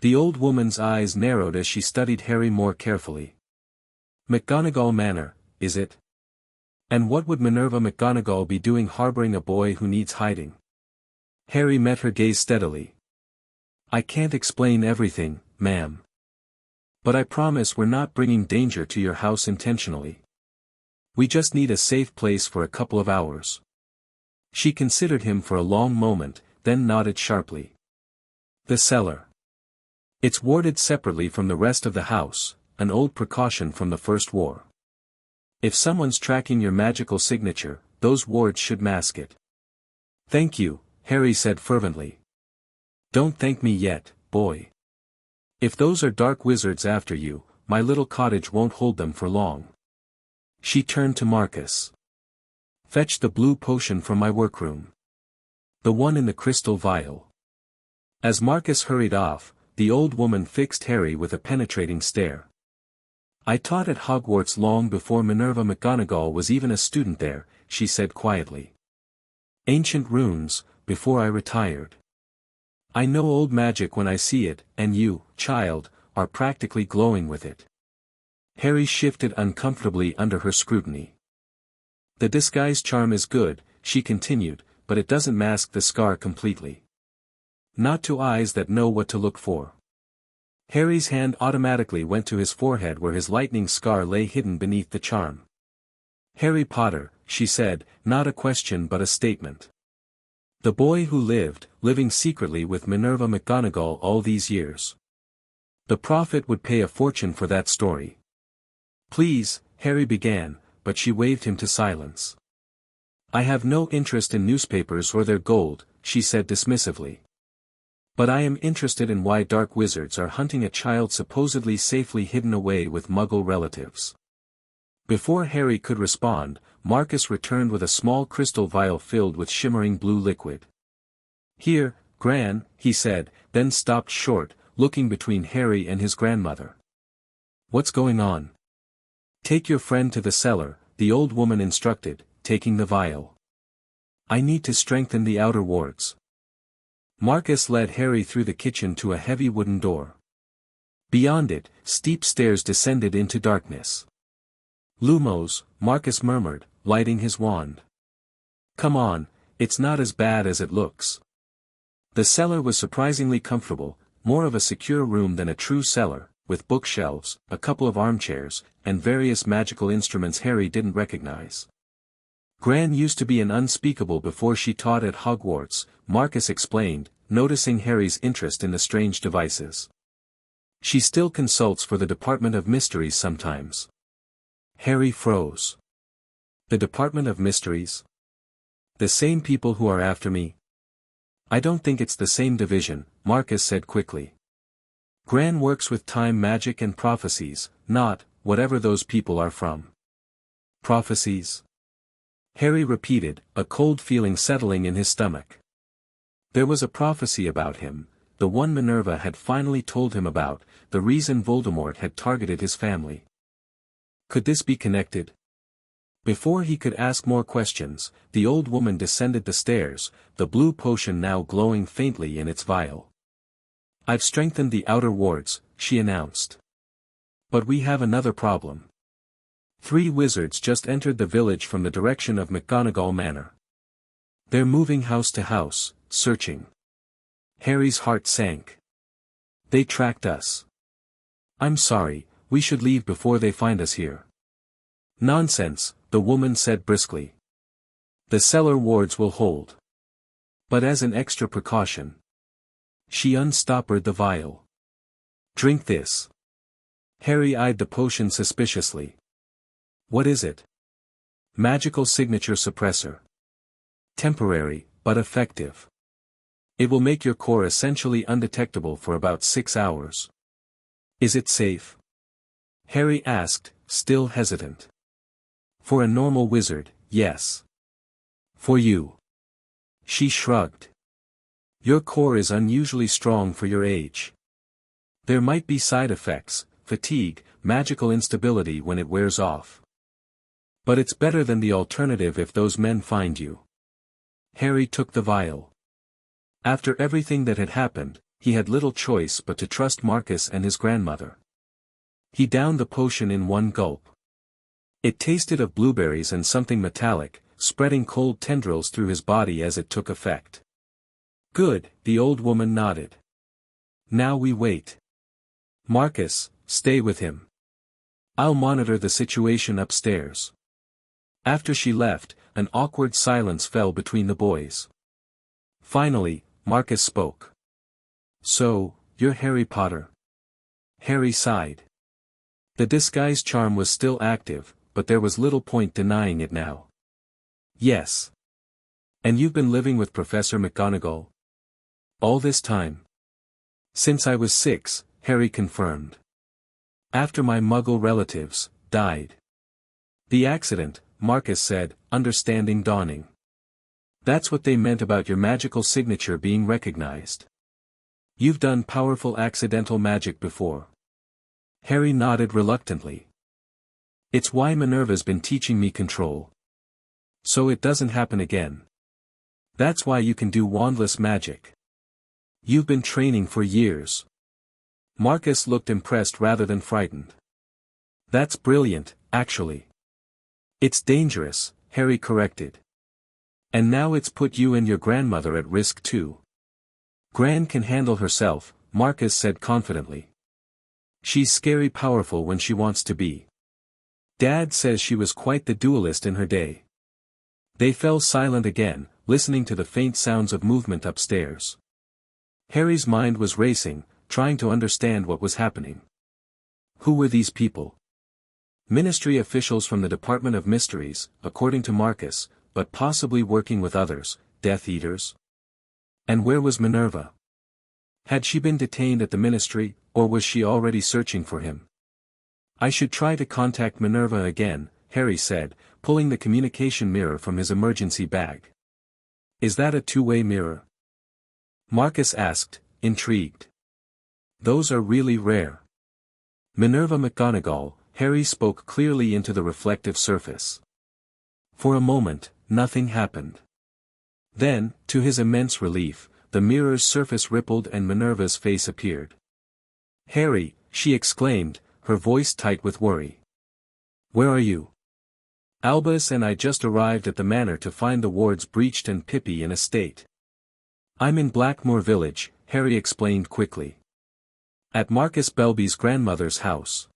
The old woman's eyes narrowed as she studied Harry more carefully. McGonagall Manor, is it? And what would Minerva McGonagall be doing harboring a boy who needs hiding? Harry met her gaze steadily. I can't explain everything, ma'am. But I promise we're not bringing danger to your house intentionally. We just need a safe place for a couple of hours. She considered him for a long moment, then nodded sharply. The cellar. It's warded separately from the rest of the house, an old precaution from the First War. If someone's tracking your magical signature, those wards should mask it. Thank you, Harry said fervently. Don't thank me yet, boy. If those are dark wizards after you, my little cottage won't hold them for long. She turned to Marcus. Fetch the blue potion from my workroom. The one in the crystal vial. As Marcus hurried off, the old woman fixed Harry with a penetrating stare. I taught at Hogwarts long before Minerva McGonagall was even a student there, she said quietly. Ancient runes, before I retired. I know old magic when I see it, and you, child, are practically glowing with it. Harry shifted uncomfortably under her scrutiny. The disguise charm is good, she continued, but it doesn't mask the scar completely. Not to eyes that know what to look for. Harry's hand automatically went to his forehead where his lightning scar lay hidden beneath the charm. Harry Potter, she said, not a question but a statement. The boy who living secretly with Minerva McGonagall all these years. The prophet would pay a fortune for that story. Please, Harry began, but she waved him to silence. I have no interest in newspapers or their gold, she said dismissively. But I am interested in why dark wizards are hunting a child supposedly safely hidden away with Muggle relatives. Before Harry could respond, Marcus returned with a small crystal vial filled with shimmering blue liquid. Here, Gran, he said, then stopped short, looking between Harry and his grandmother. What's going on? Take your friend to the cellar, the old woman instructed, taking the vial. I need to strengthen the outer wards. Marcus led Harry through the kitchen to a heavy wooden door. Beyond it, steep stairs descended into darkness. Lumos, Marcus murmured, lighting his wand. Come on, it's not as bad as it looks. The cellar was surprisingly comfortable, more of a secure room than a true cellar, with bookshelves, a couple of armchairs, and various magical instruments Harry didn't recognize. Gran used to be an unspeakable before she taught at Hogwarts, Marcus explained, noticing Harry's interest in the strange devices. She still consults for the Department of Mysteries sometimes. Harry froze. The Department of Mysteries? The same people who are after me? I don't think it's the same division, Marcus said quickly. Gran works with time magic and prophecies, not, whatever those people are from. Prophecies? Harry repeated, a cold feeling settling in his stomach. There was a prophecy about him, the one Minerva had finally told him about, the reason Voldemort had targeted his family. Could this be connected? Before he could ask more questions, the old woman descended the stairs, the blue potion now glowing faintly in its vial. I've strengthened the outer wards, she announced. But we have another problem. 3 wizards just entered the village from the direction of McGonagall Manor. They're moving house to house, searching. Harry's heart sank. They tracked us. I'm sorry, we should leave before they find us here. Nonsense, the woman said briskly. The cellar wards will hold. But as an extra precaution. She unstoppered the vial. Drink this. Harry eyed the potion suspiciously. What is it? Magical signature suppressor. Temporary, but effective. It will make your core essentially undetectable for about 6 hours. Is it safe? Harry asked, still hesitant. For a normal wizard, yes. For you. She shrugged. Your core is unusually strong for your age. There might be side effects, fatigue, magical instability when it wears off. But it's better than the alternative if those men find you. Harry took the vial. After everything that had happened, he had little choice but to trust Marcus and his grandmother. He downed the potion in one gulp. It tasted of blueberries and something metallic, spreading cold tendrils through his body as it took effect. Good, the old woman nodded. Now we wait. Marcus, stay with him. I'll monitor the situation upstairs. After she left, an awkward silence fell between the boys. Finally, Marcus spoke. So, you're Harry Potter? Harry sighed. The disguise charm was still active, but there was little point denying it now. Yes. And you've been living with Professor McGonagall? All this time? Since I was 6, Harry confirmed. After my Muggle relatives died. The accident, Marcus said, understanding dawning. That's what they meant about your magical signature being recognized. You've done powerful accidental magic before. Harry nodded reluctantly. It's why Minerva's been teaching me control. So it doesn't happen again. That's why you can do wandless magic. You've been training for years. Marcus looked impressed rather than frightened. That's brilliant, actually. It's dangerous, Harry corrected. And now it's put you and your grandmother at risk too. Gran can handle herself, Marcus said confidently. She's scary powerful when she wants to be. Dad says she was quite the duelist in her day. They fell silent again, listening to the faint sounds of movement upstairs. Harry's mind was racing, trying to understand what was happening. Who were these people? Ministry officials from the Department of Mysteries, according to Marcus, but possibly working with others, Death Eaters? And where was Minerva? Had she been detained at the ministry, or was she already searching for him? I should try to contact Minerva again, Harry said, pulling the communication mirror from his emergency bag. Is that a two-way mirror? Marcus asked, intrigued. Those are really rare. Minerva McGonagall, Harry spoke clearly into the reflective surface. For a moment, nothing happened. Then, to his immense relief, the mirror's surface rippled and Minerva's face appeared. Harry, she exclaimed, her voice tight with worry. Where are you? Albus and I just arrived at the manor to find the wards breached and Pippi in a state. I'm in Blackmoor Village, Harry explained quickly. At Marcus Belby's grandmother's house.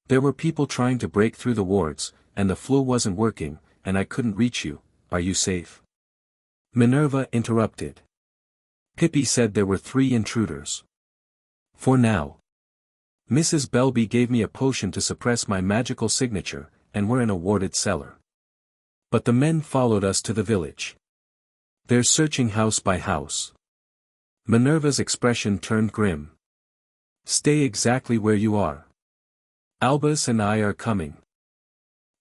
There were people trying to break through the wards, and the floor wasn't working, and I couldn't reach you. Are you safe? Minerva interrupted. Pippi said there were 3 intruders. For now. Mrs. Belby gave me a potion to suppress my magical signature, and we're in a warded cellar. But the men followed us to the village. They're searching house by house. Minerva's expression turned grim. Stay exactly where you are. Albus and I are coming.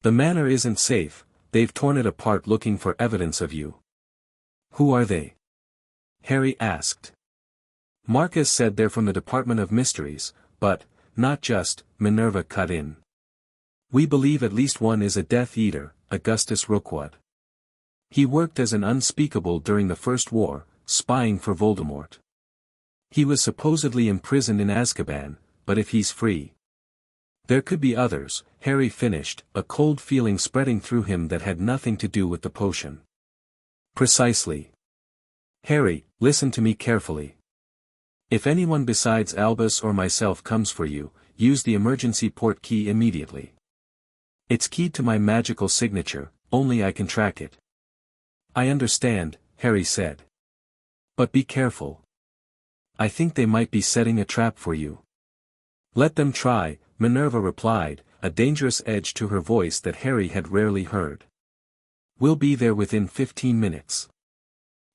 The manor isn't safe, they've torn it apart looking for evidence of you. Who are they? Harry asked. Marcus said they're from the Department of Mysteries, but, not just, Minerva cut in. We believe at least one is a Death Eater, Augustus Rookwood. He worked as an unspeakable during the First War, spying for Voldemort. He was supposedly imprisoned in Azkaban, but if he's free. There could be others, Harry finished, a cold feeling spreading through him that had nothing to do with the potion. Precisely. Harry, listen to me carefully. If anyone besides Albus or myself comes for you, use the emergency port key immediately. It's keyed to my magical signature, only I can track it. I understand, Harry said. But be careful. I think they might be setting a trap for you. Let them try, Minerva replied, a dangerous edge to her voice that Harry had rarely heard. We'll be there within 15 minutes.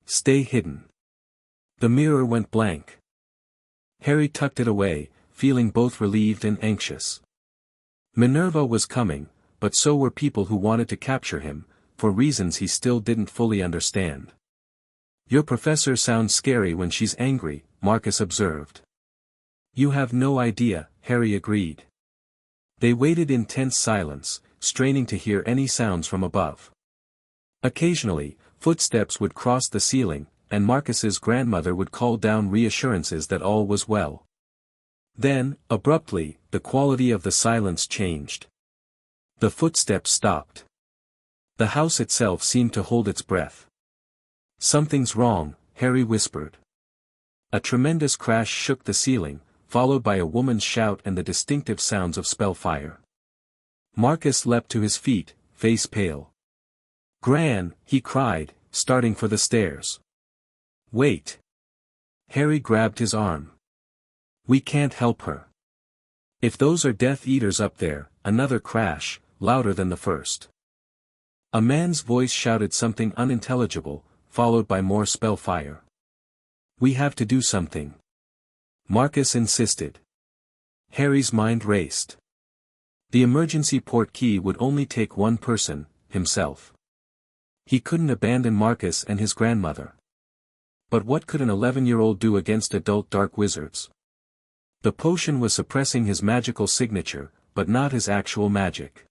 Stay hidden. The mirror went blank. Harry tucked it away, feeling both relieved and anxious. Minerva was coming, but so were people who wanted to capture him, for reasons he still didn't fully understand. Your professor sounds scary when she's angry, Marcus observed. You have no idea, Harry agreed. They waited in tense silence, straining to hear any sounds from above. Occasionally, footsteps would cross the ceiling, and Marcus's grandmother would call down reassurances that all was well. Then, abruptly, the quality of the silence changed. The footsteps stopped. The house itself seemed to hold its breath. Something's wrong, Harry whispered. A tremendous crash shook the ceiling, followed by a woman's shout and the distinctive sounds of spellfire. Marcus leapt to his feet, face pale. Gran, he cried, starting for the stairs. Wait. Harry grabbed his arm. We can't help her. If those are Death Eaters up there, another crash, louder than the first. A man's voice shouted something unintelligible, followed by more spellfire. We have to do something. Marcus insisted. Harry's mind raced. The emergency port key would only take one person, himself. He couldn't abandon Marcus and his grandmother. But what could an 11-year-old do against adult dark wizards? The potion was suppressing his magical signature, but not his actual magic.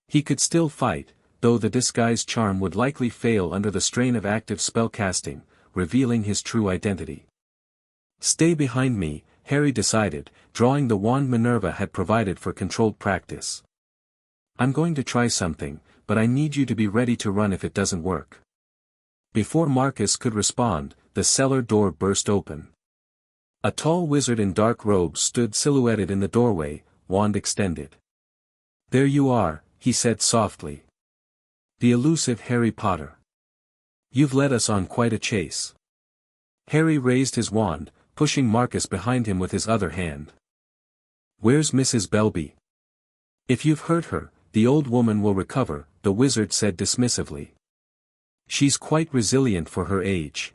He could still fight, though the disguise charm would likely fail under the strain of active spellcasting, revealing his true identity. Stay behind me, Harry decided, drawing the wand Minerva had provided for controlled practice. I'm going to try something, but I need you to be ready to run if it doesn't work. Before Marcus could respond, the cellar door burst open. A tall wizard in dark robes stood silhouetted in the doorway, wand extended. There you are, he said softly. The elusive Harry Potter. You've led us on quite a chase. Harry raised his wand, pushing Marcus behind him with his other hand. Where's Mrs. Belby? If you've hurt her, the old woman will recover, the wizard said dismissively. She's quite resilient for her age.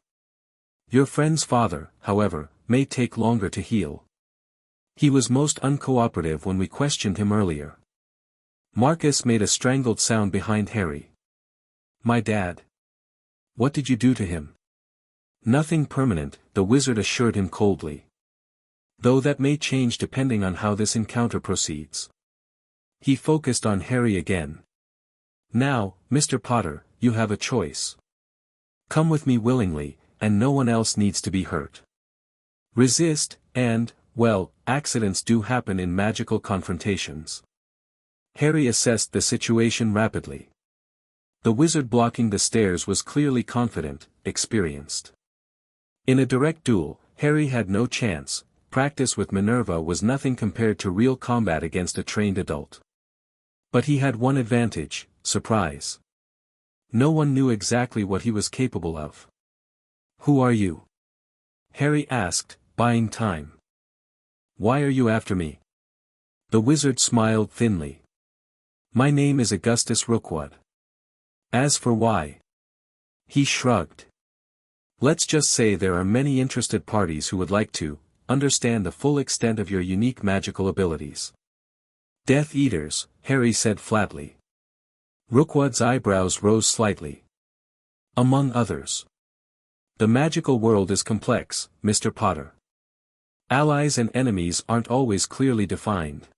Your friend's father, however, may take longer to heal. He was most uncooperative when we questioned him earlier. Marcus made a strangled sound behind Harry. My dad. What did you do to him? Nothing permanent, the wizard assured him coldly. Though that may change depending on how this encounter proceeds. He focused on Harry again. Now, Mr. Potter, you have a choice. Come with me willingly, and no one else needs to be hurt. Resist, and, well, accidents do happen in magical confrontations. Harry assessed the situation rapidly. The wizard blocking the stairs was clearly confident, experienced. In a direct duel, Harry had no chance. Practice with Minerva was nothing compared to real combat against a trained adult. But he had one advantage, surprise. No one knew exactly what he was capable of. Who are you? Harry asked, buying time. Why are you after me? The wizard smiled thinly. My name is Augustus Rookwood. As for why? He shrugged. Let's just say there are many interested parties who would like to understand the full extent of your unique magical abilities. Death Eaters, Harry said flatly. Rookwood's eyebrows rose slightly. Among others. The magical world is complex, Mr. Potter. Allies and enemies aren't always clearly defined.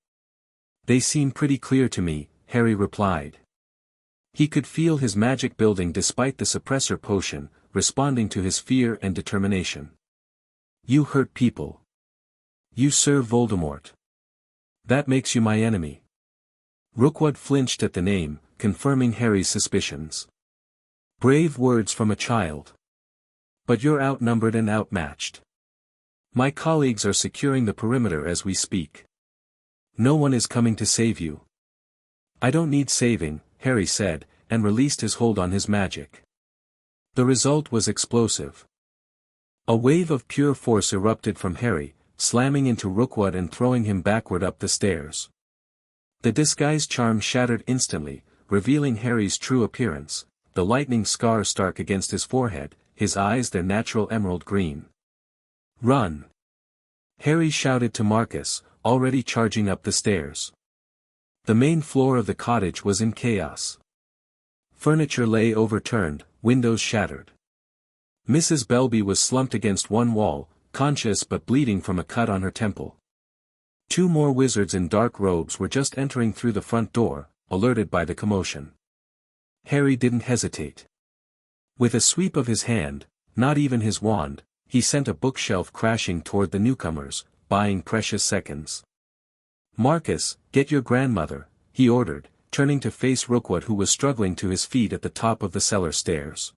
They seem pretty clear to me, Harry replied. He could feel his magic building despite the suppressor potion, responding to his fear and determination. You hurt people. You serve Voldemort. That makes you my enemy. Rookwood flinched at the name, confirming Harry's suspicions. Brave words from a child. But you're outnumbered and outmatched. My colleagues are securing the perimeter as we speak. No one is coming to save you. I don't need saving, Harry said, and released his hold on his magic. The result was explosive. A wave of pure force erupted from Harry, slamming into Rookwood and throwing him backward up the stairs. The disguise charm shattered instantly, revealing Harry's true appearance, the lightning scar stark against his forehead, his eyes their natural emerald green. Run! Harry shouted to Marcus, already charging up the stairs. The main floor of the cottage was in chaos. Furniture lay overturned, windows shattered. Mrs. Belby was slumped against one wall, conscious but bleeding from a cut on her temple. Two more wizards in dark robes were just entering through the front door, alerted by the commotion. Harry didn't hesitate. With a sweep of his hand, not even his wand, he sent a bookshelf crashing toward the newcomers, buying precious seconds. Marcus, get your grandmother, he ordered, turning to face Rookwood who was struggling to his feet at the top of the cellar stairs.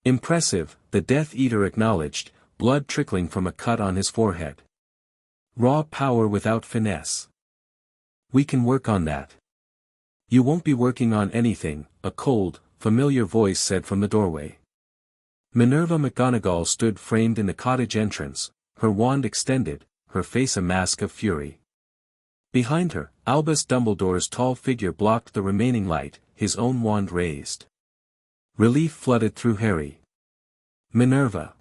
Impressive, the Death Eater acknowledged, blood trickling from a cut on his forehead. Raw power without finesse. We can work on that. You won't be working on anything, a cold, familiar voice said from the doorway. Minerva McGonagall stood framed in the cottage entrance, her wand extended, her face a mask of fury. Behind her, Albus Dumbledore's tall figure blocked the remaining light, his own wand raised. Relief flooded through Harry. Minerva.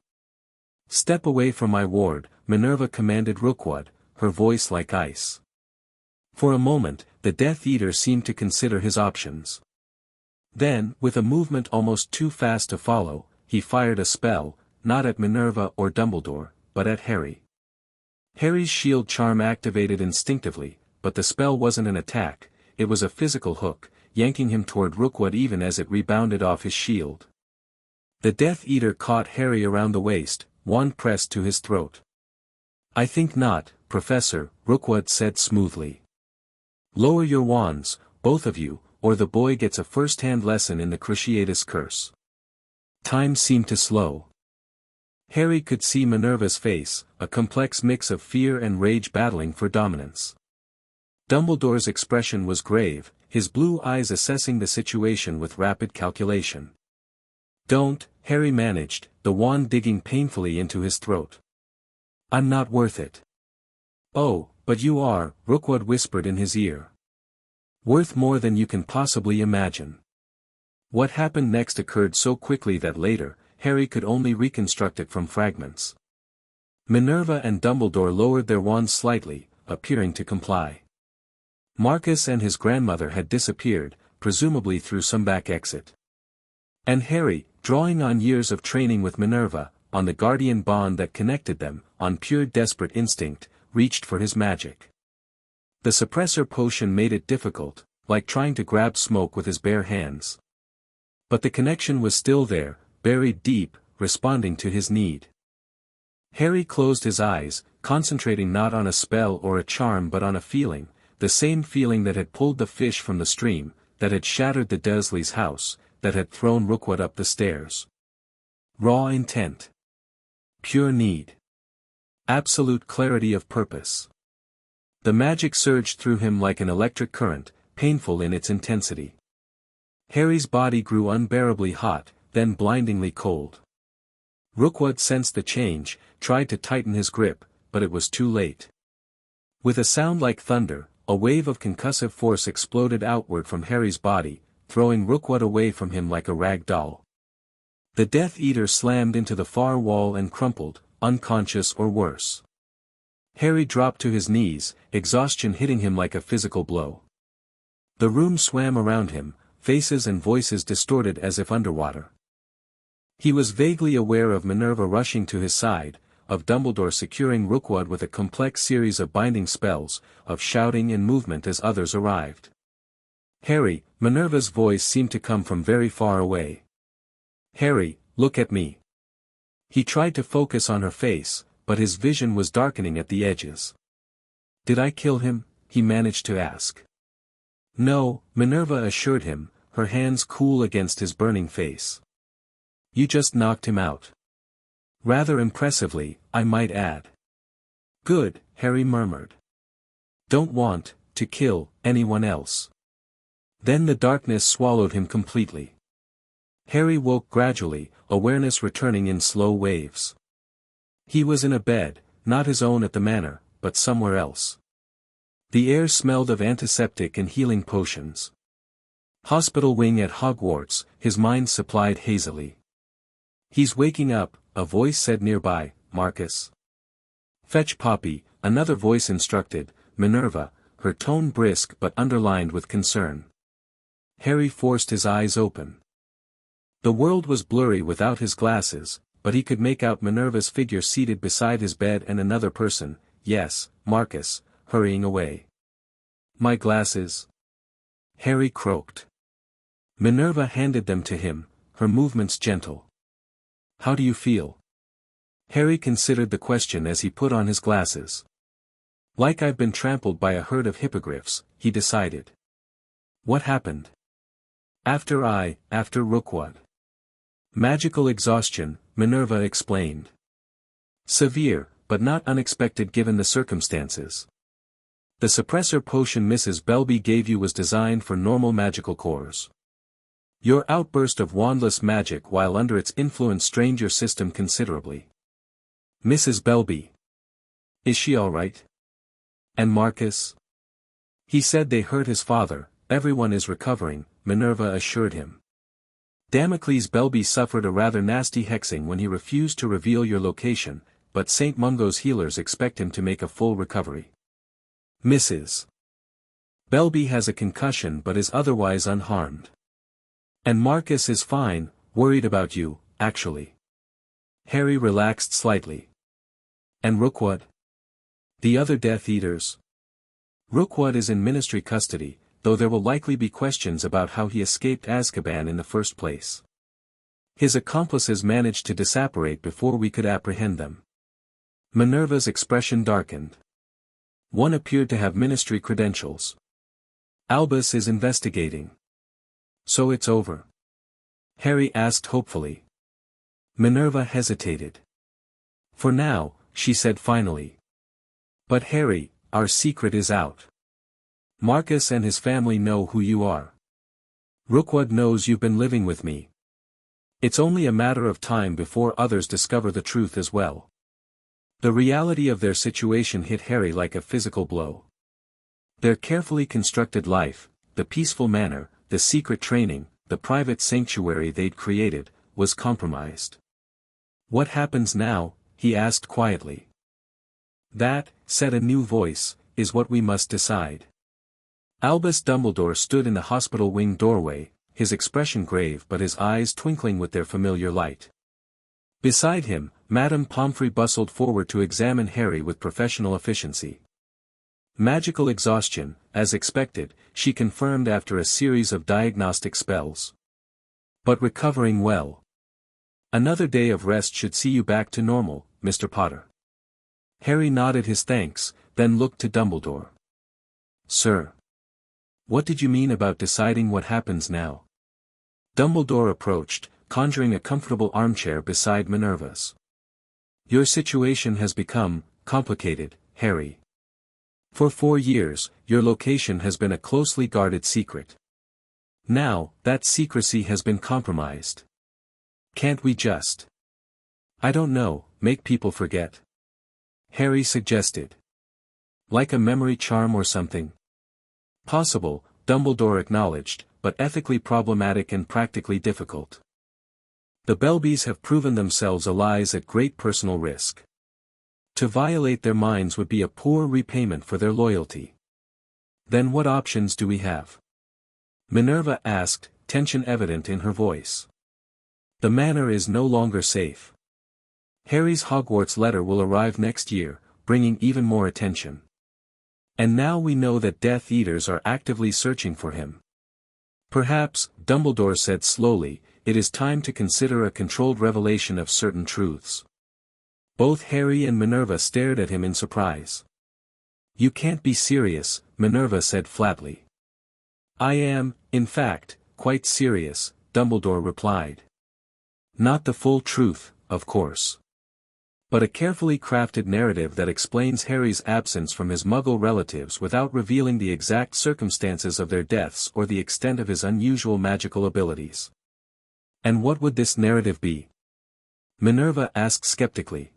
Step away from my ward, Minerva commanded Rookwood, her voice like ice. For a moment, the Death Eater seemed to consider his options. Then, with a movement almost too fast to follow, he fired a spell, not at Minerva or Dumbledore, but at Harry. Harry's shield charm activated instinctively, but the spell wasn't an attack, it was a physical hook, yanking him toward Rookwood even as it rebounded off his shield. The Death Eater caught Harry around the waist, wand pressed to his throat. I think not, Professor, Rookwood said smoothly. Lower your wands, both of you, or the boy gets a first-hand lesson in the Cruciatus Curse. Time seemed to slow. Harry could see Minerva's face, a complex mix of fear and rage battling for dominance. Dumbledore's expression was grave, his blue eyes assessing the situation with rapid calculation. Don't, Harry managed, the wand digging painfully into his throat. I'm not worth it. Oh, but you are, Rookwood whispered in his ear. Worth more than you can possibly imagine. What happened next occurred so quickly that later, Harry could only reconstruct it from fragments. Minerva and Dumbledore lowered their wands slightly, appearing to comply. Marcus and his grandmother had disappeared, presumably through some back exit. And Harry, drawing on years of training with Minerva, on the guardian bond that connected them, on pure desperate instinct, reached for his magic. The suppressor potion made it difficult, like trying to grab smoke with his bare hands. But the connection was still there, buried deep, responding to his need. Harry closed his eyes, concentrating not on a spell or a charm but on a feeling, the same feeling that had pulled the fish from the stream, that had shattered the Dursleys' house, that had thrown Rookwood up the stairs. Raw intent. Pure need. Absolute clarity of purpose. The magic surged through him like an electric current, painful in its intensity. Harry's body grew unbearably hot, then blindingly cold. Rookwood sensed the change, tried to tighten his grip, but it was too late. With a sound like thunder, a wave of concussive force exploded outward from Harry's body, throwing Rookwood away from him like a rag doll. The Death Eater slammed into the far wall and crumpled, unconscious or worse. Harry dropped to his knees, exhaustion hitting him like a physical blow. The room swam around him, faces and voices distorted as if underwater. He was vaguely aware of Minerva rushing to his side, of Dumbledore securing Rookwood with a complex series of binding spells, of shouting and movement as others arrived. Harry, Minerva's voice seemed to come from very far away. Harry, look at me. He tried to focus on her face, but his vision was darkening at the edges. "Did I kill him?" he managed to ask. "No," Minerva assured him, her hands cool against his burning face. "You just knocked him out. Rather impressively, I might add." "Good," Harry murmured. "Don't want to kill anyone else." Then the darkness swallowed him completely. Harry woke gradually, awareness returning in slow waves. He was in a bed, not his own at the manor, but somewhere else. The air smelled of antiseptic and healing potions. Hospital wing at Hogwarts, his mind supplied hazily. "He's waking up," a voice said nearby. "Marcus." "Fetch Poppy," another voice instructed, Minerva, her tone brisk but underlined with concern. Harry forced his eyes open. The world was blurry without his glasses, but he could make out Minerva's figure seated beside his bed and another person, yes, Marcus, hurrying away. "My glasses?" Harry croaked. Minerva handed them to him, her movements gentle. "How do you feel?" Harry considered the question as he put on his glasses. "Like I've been trampled by a herd of hippogriffs," he decided. "What happened?" After Rookwood." "Magical exhaustion," Minerva explained. "Severe, but not unexpected given the circumstances. The suppressor potion Mrs. Belby gave you was designed for normal magical cores. Your outburst of wandless magic while under its influence strained your system considerably." "Mrs. Belby. Is she all right? And Marcus?" "He said they hurt his father. Everyone is recovering," Minerva assured him. "Damocles Belby suffered a rather nasty hexing when he refused to reveal your location, but St. Mungo's healers expect him to make a full recovery. Mrs. Belby has a concussion but is otherwise unharmed. And Marcus is fine, worried about you, actually." Harry relaxed slightly. "And Rookwood? The other Death Eaters?" "Rookwood is in Ministry custody, though there will likely be questions about how he escaped Azkaban in the first place. His accomplices managed to disapparate before we could apprehend them." Minerva's expression darkened. "One appeared to have Ministry credentials. Albus is investigating." "So it's over?" Harry asked hopefully. Minerva hesitated. "For now," she said finally. "But Harry, our secret is out. Marcus and his family know who you are. Rookwood knows you've been living with me. It's only a matter of time before others discover the truth as well." The reality of their situation hit Harry like a physical blow. Their carefully constructed life, the peaceful manor, the secret training, the private sanctuary they'd created, was compromised. "What happens now?" he asked quietly. "That," said a new voice, "is what we must decide." Albus Dumbledore stood in the hospital wing doorway, his expression grave but his eyes twinkling with their familiar light. Beside him, Madame Pomfrey bustled forward to examine Harry with professional efficiency. Magical exhaustion, as expected, she confirmed after a series of diagnostic spells. "But recovering well. Another day of rest should see you back to normal, Mr. Potter." Harry nodded his thanks, then looked to Dumbledore. "Sir. What did you mean about deciding what happens now?" Dumbledore approached, conjuring a comfortable armchair beside Minerva's. "Your situation has become complicated, Harry. For 4 years, your location has been a closely guarded secret. Now, that secrecy has been compromised. Can't we just, I don't know, make people forget?" Harry suggested. "Like a memory charm or something?" "Possible," Dumbledore acknowledged, "but ethically problematic and practically difficult. The Belbys have proven themselves allies at great personal risk. To violate their minds would be a poor repayment for their loyalty. Then what options do we have?" Minerva asked, tension evident in her voice. "The manor is no longer safe. Harry's Hogwarts letter will arrive next year, bringing even more attention. And now we know that Death Eaters are actively searching for him. Perhaps," Dumbledore said slowly, "it is time to consider a controlled revelation of certain truths. Both Harry and Minerva stared at him in surprise. "You can't be serious," Minerva said flatly. "I am, in fact, quite serious," Dumbledore replied. "Not the full truth, of course. But a carefully crafted narrative that explains Harry's absence from his Muggle relatives without revealing the exact circumstances of their deaths or the extent of his unusual magical abilities." "And what would this narrative be?" Minerva asked skeptically.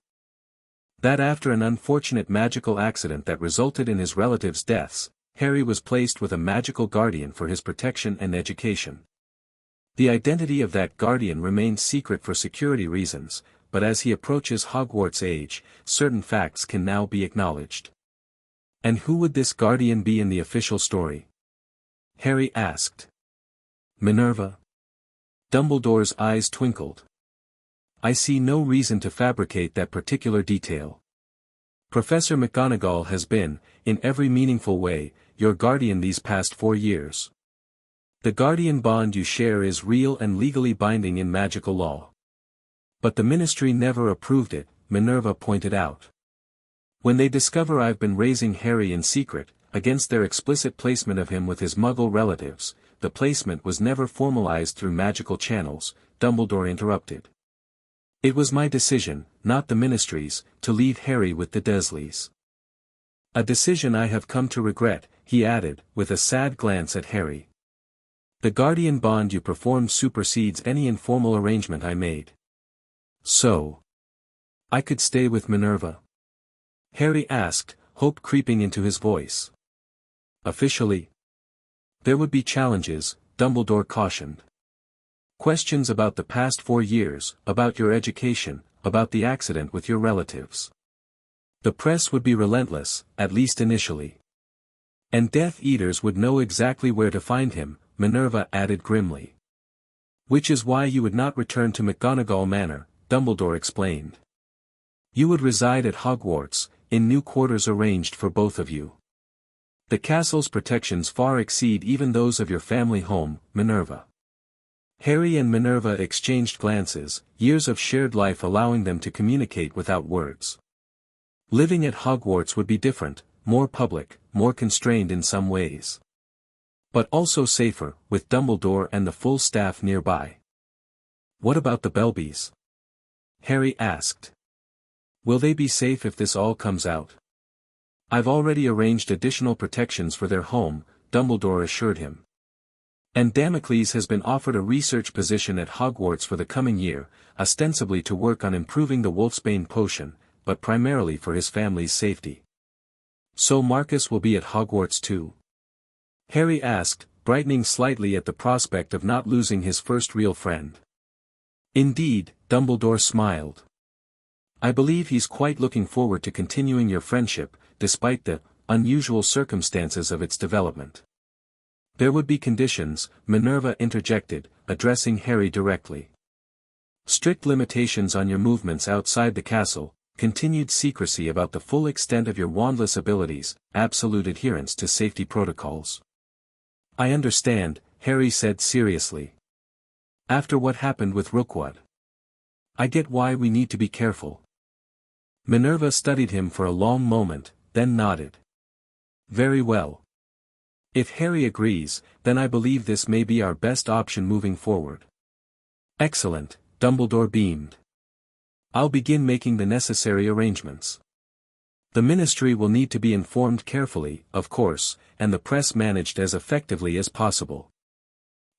"That after an unfortunate magical accident that resulted in his relatives' deaths, Harry was placed with a magical guardian for his protection and education. The identity of that guardian remains secret for security reasons, but as he approaches Hogwarts age, certain facts can now be acknowledged." "And who would this guardian be in the official story?" Harry asked. "Minerva." Dumbledore's eyes twinkled. "I see no reason to fabricate that particular detail. Professor McGonagall has been, in every meaningful way, your guardian these past 4 years. The guardian bond you share is real and legally binding in magical law. But the Ministry never approved it," Minerva pointed out. "When they discover I've been raising Harry in secret, against their explicit placement of him with his Muggle relatives, the placement was never formalized through magical channels," Dumbledore interrupted. "It was my decision, not the Ministry's, to leave Harry with the Dursleys. A decision I have come to regret," he added, with a sad glance at Harry. "The guardian bond you performed supersedes any informal arrangement I made. So, I could stay with Minerva?" Harry asked, hope creeping into his voice. "Officially? There would be challenges," Dumbledore cautioned. "Questions about the past 4 years, about your education, about the accident with your relatives. The press would be relentless, at least initially. And Death Eaters would know exactly where to find him," Minerva added grimly. "Which is why you would not return to McGonagall Manor," Dumbledore explained. "You would reside at Hogwarts, in new quarters arranged for both of you. The castle's protections far exceed even those of your family home, Minerva." Harry and Minerva exchanged glances, years of shared life allowing them to communicate without words. Living at Hogwarts would be different, more public, more constrained in some ways. But also safer, with Dumbledore and the full staff nearby. "What about the Belbys?" Harry asked. "Will they be safe if this all comes out?" "I've already arranged additional protections for their home," Dumbledore assured him. "And Damocles has been offered a research position at Hogwarts for the coming year, ostensibly to work on improving the Wolfsbane potion, but primarily for his family's safety." "So Marcus will be at Hogwarts too?" Harry asked, brightening slightly at the prospect of not losing his first real friend. "Indeed," Dumbledore smiled. "I believe he's quite looking forward to continuing your friendship, despite the unusual circumstances of its development." "There would be conditions," Minerva interjected, addressing Harry directly. "Strict limitations on your movements outside the castle, continued secrecy about the full extent of your wandless abilities, absolute adherence to safety protocols." "I understand," Harry said seriously. "After what happened with Rookwood. I get why we need to be careful." Minerva studied him for a long moment, then nodded. "Very well. If Harry agrees, then I believe this may be our best option moving forward." "Excellent," Dumbledore beamed. "I'll begin making the necessary arrangements. The Ministry will need to be informed carefully, of course, and the press managed as effectively as possible."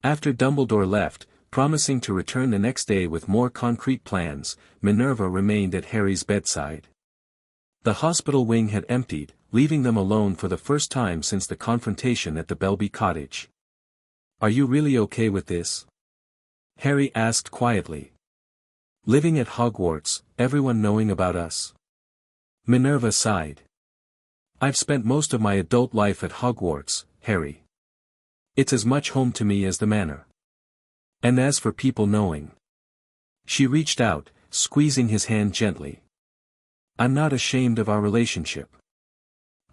After Dumbledore left, promising to return the next day with more concrete plans, Minerva remained at Harry's bedside. The hospital wing had emptied, leaving them alone for the first time since the confrontation at the Belby cottage. "Are you really okay with this?" Harry asked quietly. "Living at Hogwarts, everyone knowing about us?" Minerva sighed. "I've spent most of my adult life at Hogwarts, Harry. It's as much home to me as the manor. And as for people knowing..." She reached out, squeezing his hand gently. "I'm not ashamed of our relationship.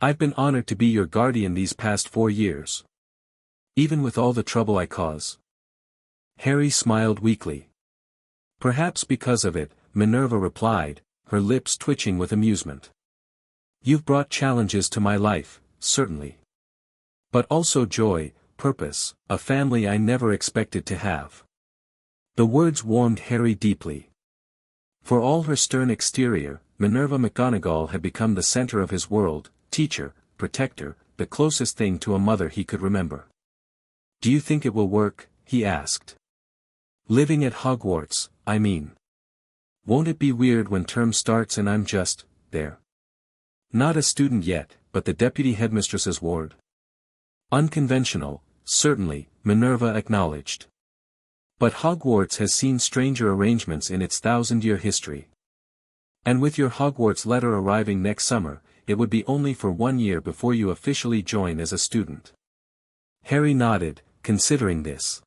I've been honored to be your guardian these past 4 years. Even with all the trouble I cause." Harry smiled weakly. "Perhaps because of it," Minerva replied, her lips twitching with amusement. "You've brought challenges to my life, certainly. But also joy, purpose, a family I never expected to have." The words warmed Harry deeply. For all her stern exterior, Minerva McGonagall had become the center of his world, teacher, protector, the closest thing to a mother he could remember. "Do you think it will work?" he asked. "Living at Hogwarts, I mean. Won't it be weird when term starts and I'm just there? Not a student yet, but the deputy headmistress's ward." "Unconventional, certainly," Minerva acknowledged. "But Hogwarts has seen stranger arrangements in its 1,000-year history. And with your Hogwarts letter arriving next summer, it would be only for 1 year before you officially join as a student." Harry nodded, considering this.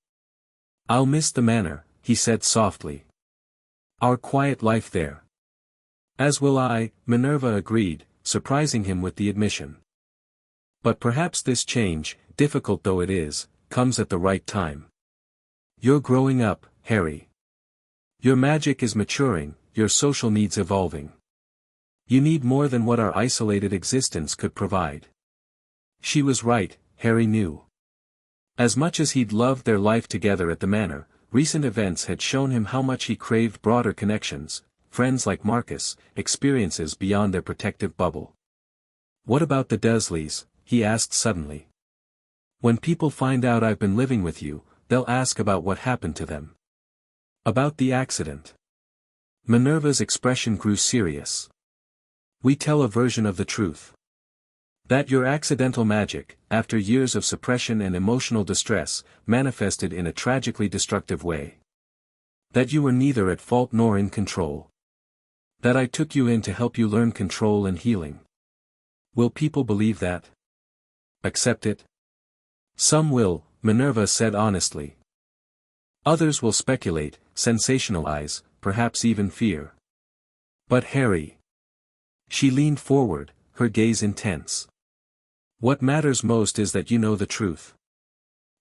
"I'll miss the manor," he said softly. "Our quiet life there." "As will I," Minerva agreed, surprising him with the admission. "But perhaps this change, difficult though it is, comes at the right time. You're growing up, Harry. Your magic is maturing, your social needs evolving. You need more than what our isolated existence could provide." She was right, Harry knew. As much as he'd loved their life together at the manor, recent events had shown him how much he craved broader connections, friends like Marcus, experiences beyond their protective bubble. "What about the Dursleys?" he asked suddenly. "When people find out I've been living with you, they'll ask about what happened to them. About the accident." Minerva's expression grew serious. "We tell a version of the truth. That your accidental magic, after years of suppression and emotional distress, manifested in a tragically destructive way. That you were neither at fault nor in control. That I took you in to help you learn control and healing. Will people believe that? Accept it?" "Some will," Minerva said honestly. "Others will speculate, sensationalize, perhaps even fear. But Harry." She leaned forward, her gaze intense. "What matters most is that you know the truth.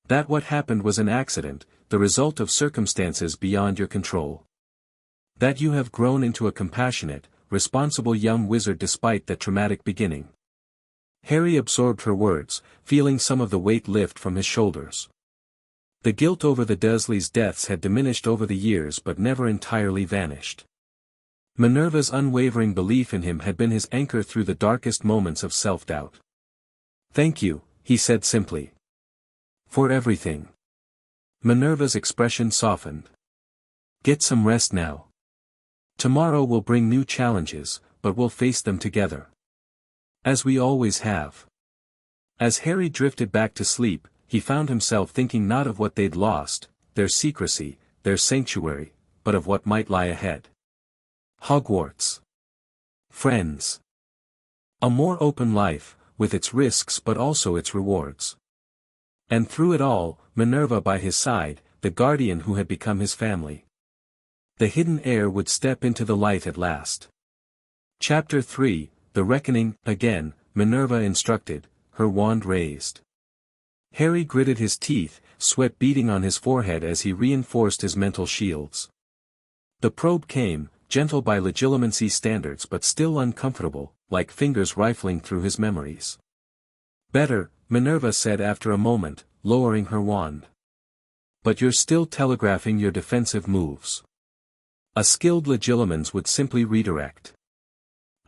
That what happened was an accident, the result of circumstances beyond your control. That you have grown into a compassionate, responsible young wizard despite that traumatic beginning." Harry absorbed her words, feeling some of the weight lift from his shoulders. The guilt over the Dursleys' deaths had diminished over the years but never entirely vanished. Minerva's unwavering belief in him had been his anchor through the darkest moments of self-doubt. "Thank you," he said simply. "For everything." Minerva's expression softened. "Get some rest now. Tomorrow will bring new challenges, but we'll face them together. As we always have." As Harry drifted back to sleep, he found himself thinking not of what they'd lost, their secrecy, their sanctuary, but of what might lie ahead. Hogwarts. Friends. A more open life, with its risks but also its rewards. And through it all, Minerva by his side, the guardian who had become his family. The hidden heir would step into the light at last. Chapter 3, The Reckoning. Again, Minerva instructed, her wand raised. Harry gritted his teeth, sweat beading on his forehead as he reinforced his mental shields. The probe came, gentle by legilimency standards but still uncomfortable, like fingers rifling through his memories. "Better," Minerva said after a moment, lowering her wand. "But you're still telegraphing your defensive moves. A skilled legilimens would simply redirect."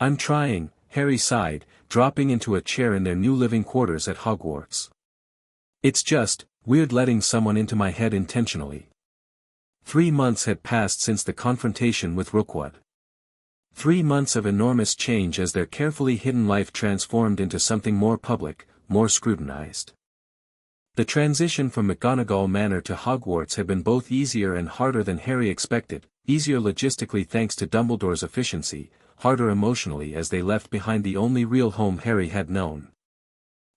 "I'm trying," Harry sighed, dropping into a chair in their new living quarters at Hogwarts. "It's just, weird letting someone into my head intentionally." 3 months had passed since the confrontation with Rookwood. 3 months of enormous change as their carefully hidden life transformed into something more public, more scrutinized. The transition from McGonagall Manor to Hogwarts had been both easier and harder than Harry expected, easier logistically thanks to Dumbledore's efficiency, harder emotionally as they left behind the only real home Harry had known.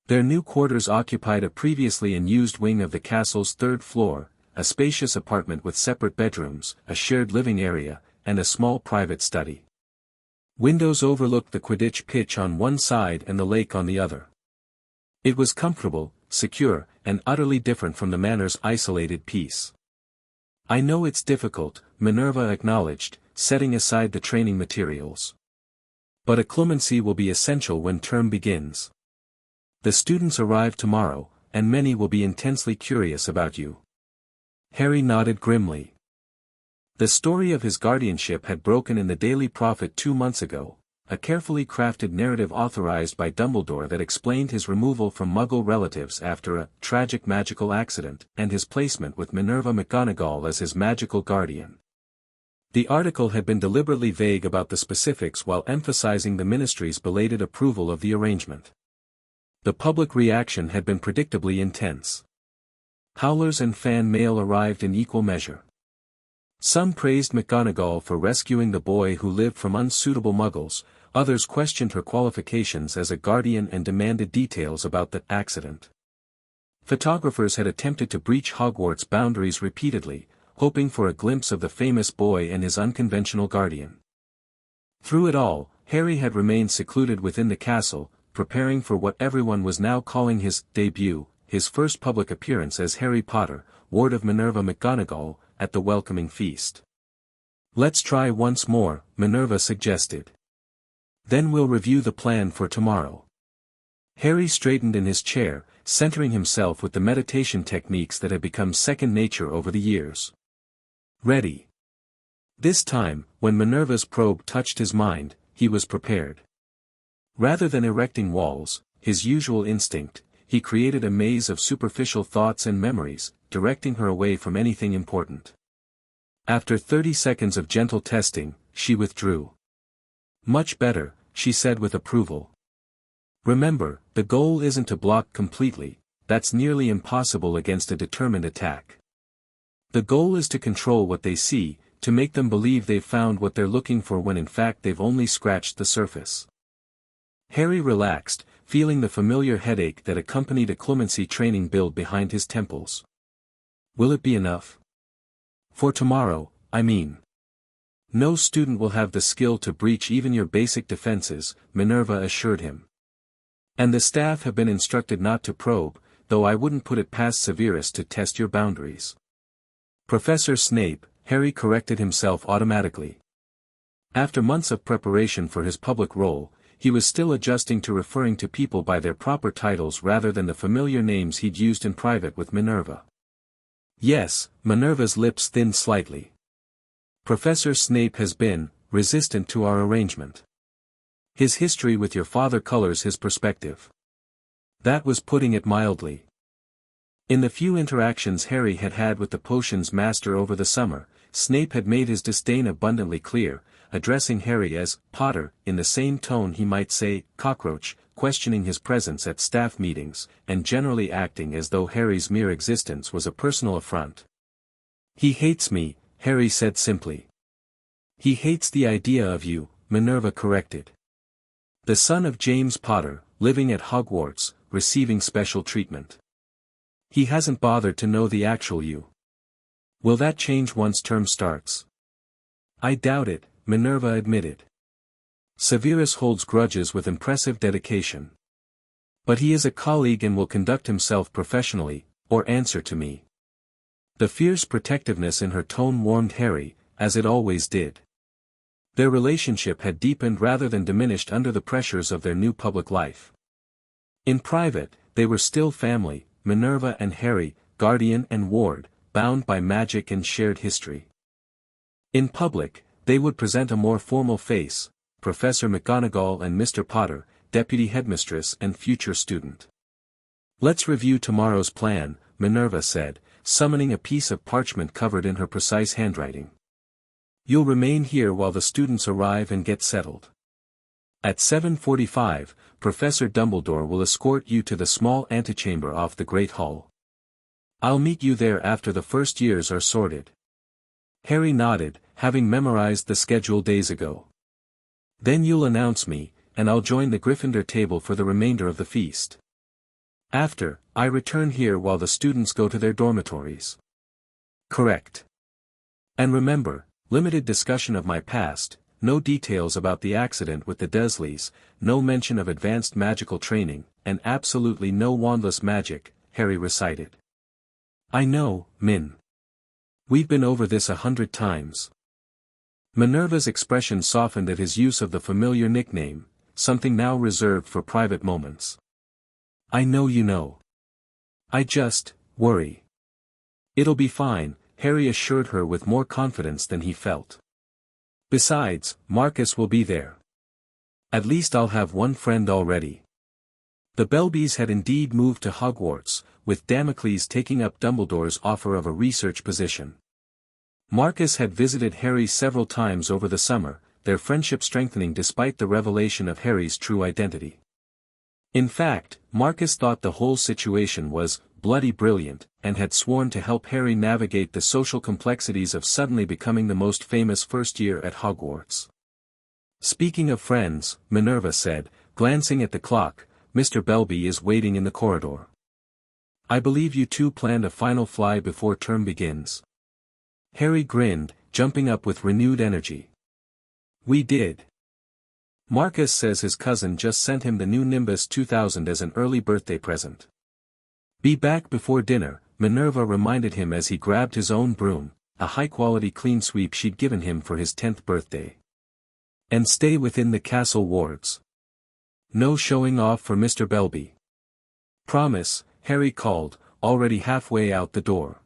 Their new quarters occupied a previously unused wing of the castle's 3rd floor, a spacious apartment with separate bedrooms, a shared living area, and a small private study. Windows overlooked the Quidditch pitch on one side and the lake on the other. It was comfortable, secure, and utterly different from the manor's isolated peace. "I know it's difficult," Minerva acknowledged, setting aside the training materials. But a clemency will be essential when term begins. The students arrive tomorrow, and many will be intensely curious about you. Harry nodded grimly. The story of his guardianship had broken in the Daily Prophet 2 months ago, a carefully crafted narrative authorized by Dumbledore that explained his removal from Muggle relatives after a tragic magical accident and his placement with Minerva McGonagall as his magical guardian. The article had been deliberately vague about the specifics while emphasizing the Ministry's belated approval of the arrangement. The public reaction had been predictably intense. Howlers and fan mail arrived in equal measure. Some praised McGonagall for rescuing the boy who lived from unsuitable Muggles, others questioned her qualifications as a guardian and demanded details about the accident. Photographers had attempted to breach Hogwarts boundaries repeatedly, hoping for a glimpse of the famous boy and his unconventional guardian. Through it all, Harry had remained secluded within the castle, preparing for what everyone was now calling his debut, his first public appearance as Harry Potter, ward of Minerva McGonagall, at the welcoming feast. "Let's try once more," Minerva suggested. "Then we'll review the plan for tomorrow." Harry straightened in his chair, centering himself with the meditation techniques that had become second nature over the years. Ready. This time, when Minerva's probe touched his mind, he was prepared. Rather than erecting walls, his usual instinct, he created a maze of superficial thoughts and memories, directing her away from anything important. After 30 seconds of gentle testing, she withdrew. "Much better," she said with approval. "Remember, the goal isn't to block completely, that's nearly impossible against a determined attack. The goal is to control what they see, to make them believe they've found what they're looking for when in fact they've only scratched the surface." Harry relaxed, feeling the familiar headache that accompanied a clemency training build behind his temples. Will it be enough? For tomorrow, I mean. No student will have the skill to breach even your basic defenses, Minerva assured him. And the staff have been instructed not to probe, though I wouldn't put it past Severus to test your boundaries. Professor Snape, Harry corrected himself automatically. After months of preparation for his public role, he was still adjusting to referring to people by their proper titles rather than the familiar names he'd used in private with Minerva. Yes, Minerva's lips thinned slightly. Professor Snape has been resistant to our arrangement. His history with your father colors his perspective. That was putting it mildly. In the few interactions Harry had had with the potions master over the summer, Snape had made his disdain abundantly clear, addressing Harry as Potter in the same tone he might say cockroach, questioning his presence at staff meetings, and generally acting as though Harry's mere existence was a personal affront. "He hates me," Harry said simply. "He hates the idea of you," Minerva corrected. "The son of James Potter, living at Hogwarts, receiving special treatment. He hasn't bothered to know the actual you. Will that change once term starts?" "I doubt it," Minerva admitted. "Severus holds grudges with impressive dedication. But he is a colleague and will conduct himself professionally, or answer to me." The fierce protectiveness in her tone warmed Harry, as it always did. Their relationship had deepened rather than diminished under the pressures of their new public life. In private, they were still family, Minerva and Harry, guardian and ward, bound by magic and shared history. In public, they would present a more formal face, Professor McGonagall and Mr. Potter, deputy headmistress and future student. "Let's review tomorrow's plan," Minerva said, summoning a piece of parchment covered in her precise handwriting. "You'll remain here while the students arrive and get settled. At 7:45, Professor Dumbledore will escort you to the small antechamber off the Great Hall. I'll meet you there after the first years are sorted." Harry nodded, having memorized the schedule days ago. "Then you'll announce me, and I'll join the Gryffindor table for the remainder of the feast. After, I return here while the students go to their dormitories." "Correct. And remember, limited discussion of my past, no details about the accident with the Dursleys, no mention of advanced magical training, and absolutely no wandless magic," Harry recited. "I know, Min. We've been over this 100 times. Minerva's expression softened at his use of the familiar nickname, something now reserved for private moments. I know you know. I just worry. It'll be fine, Harry assured her with more confidence than he felt. Besides, Marcus will be there. At least I'll have one friend already. The Belbys had indeed moved to Hogwarts, with Damocles taking up Dumbledore's offer of a research position. Marcus had visited Harry several times over the summer, their friendship strengthening despite the revelation of Harry's true identity. In fact, Marcus thought the whole situation was bloody brilliant, and had sworn to help Harry navigate the social complexities of suddenly becoming the most famous first year at Hogwarts. Speaking of friends, Minerva said, glancing at the clock, Mr. Belby is waiting in the corridor. I believe you two planned a final fly before term begins. Harry grinned, jumping up with renewed energy. We did. Marcus says his cousin just sent him the new Nimbus 2000 as an early birthday present. Be back before dinner, Minerva reminded him as he grabbed his own broom, a high-quality clean sweep she'd given him for his 10th birthday. And stay within the castle wards. No showing off for Mr. Belby. Promise, Harry called, already halfway out the door.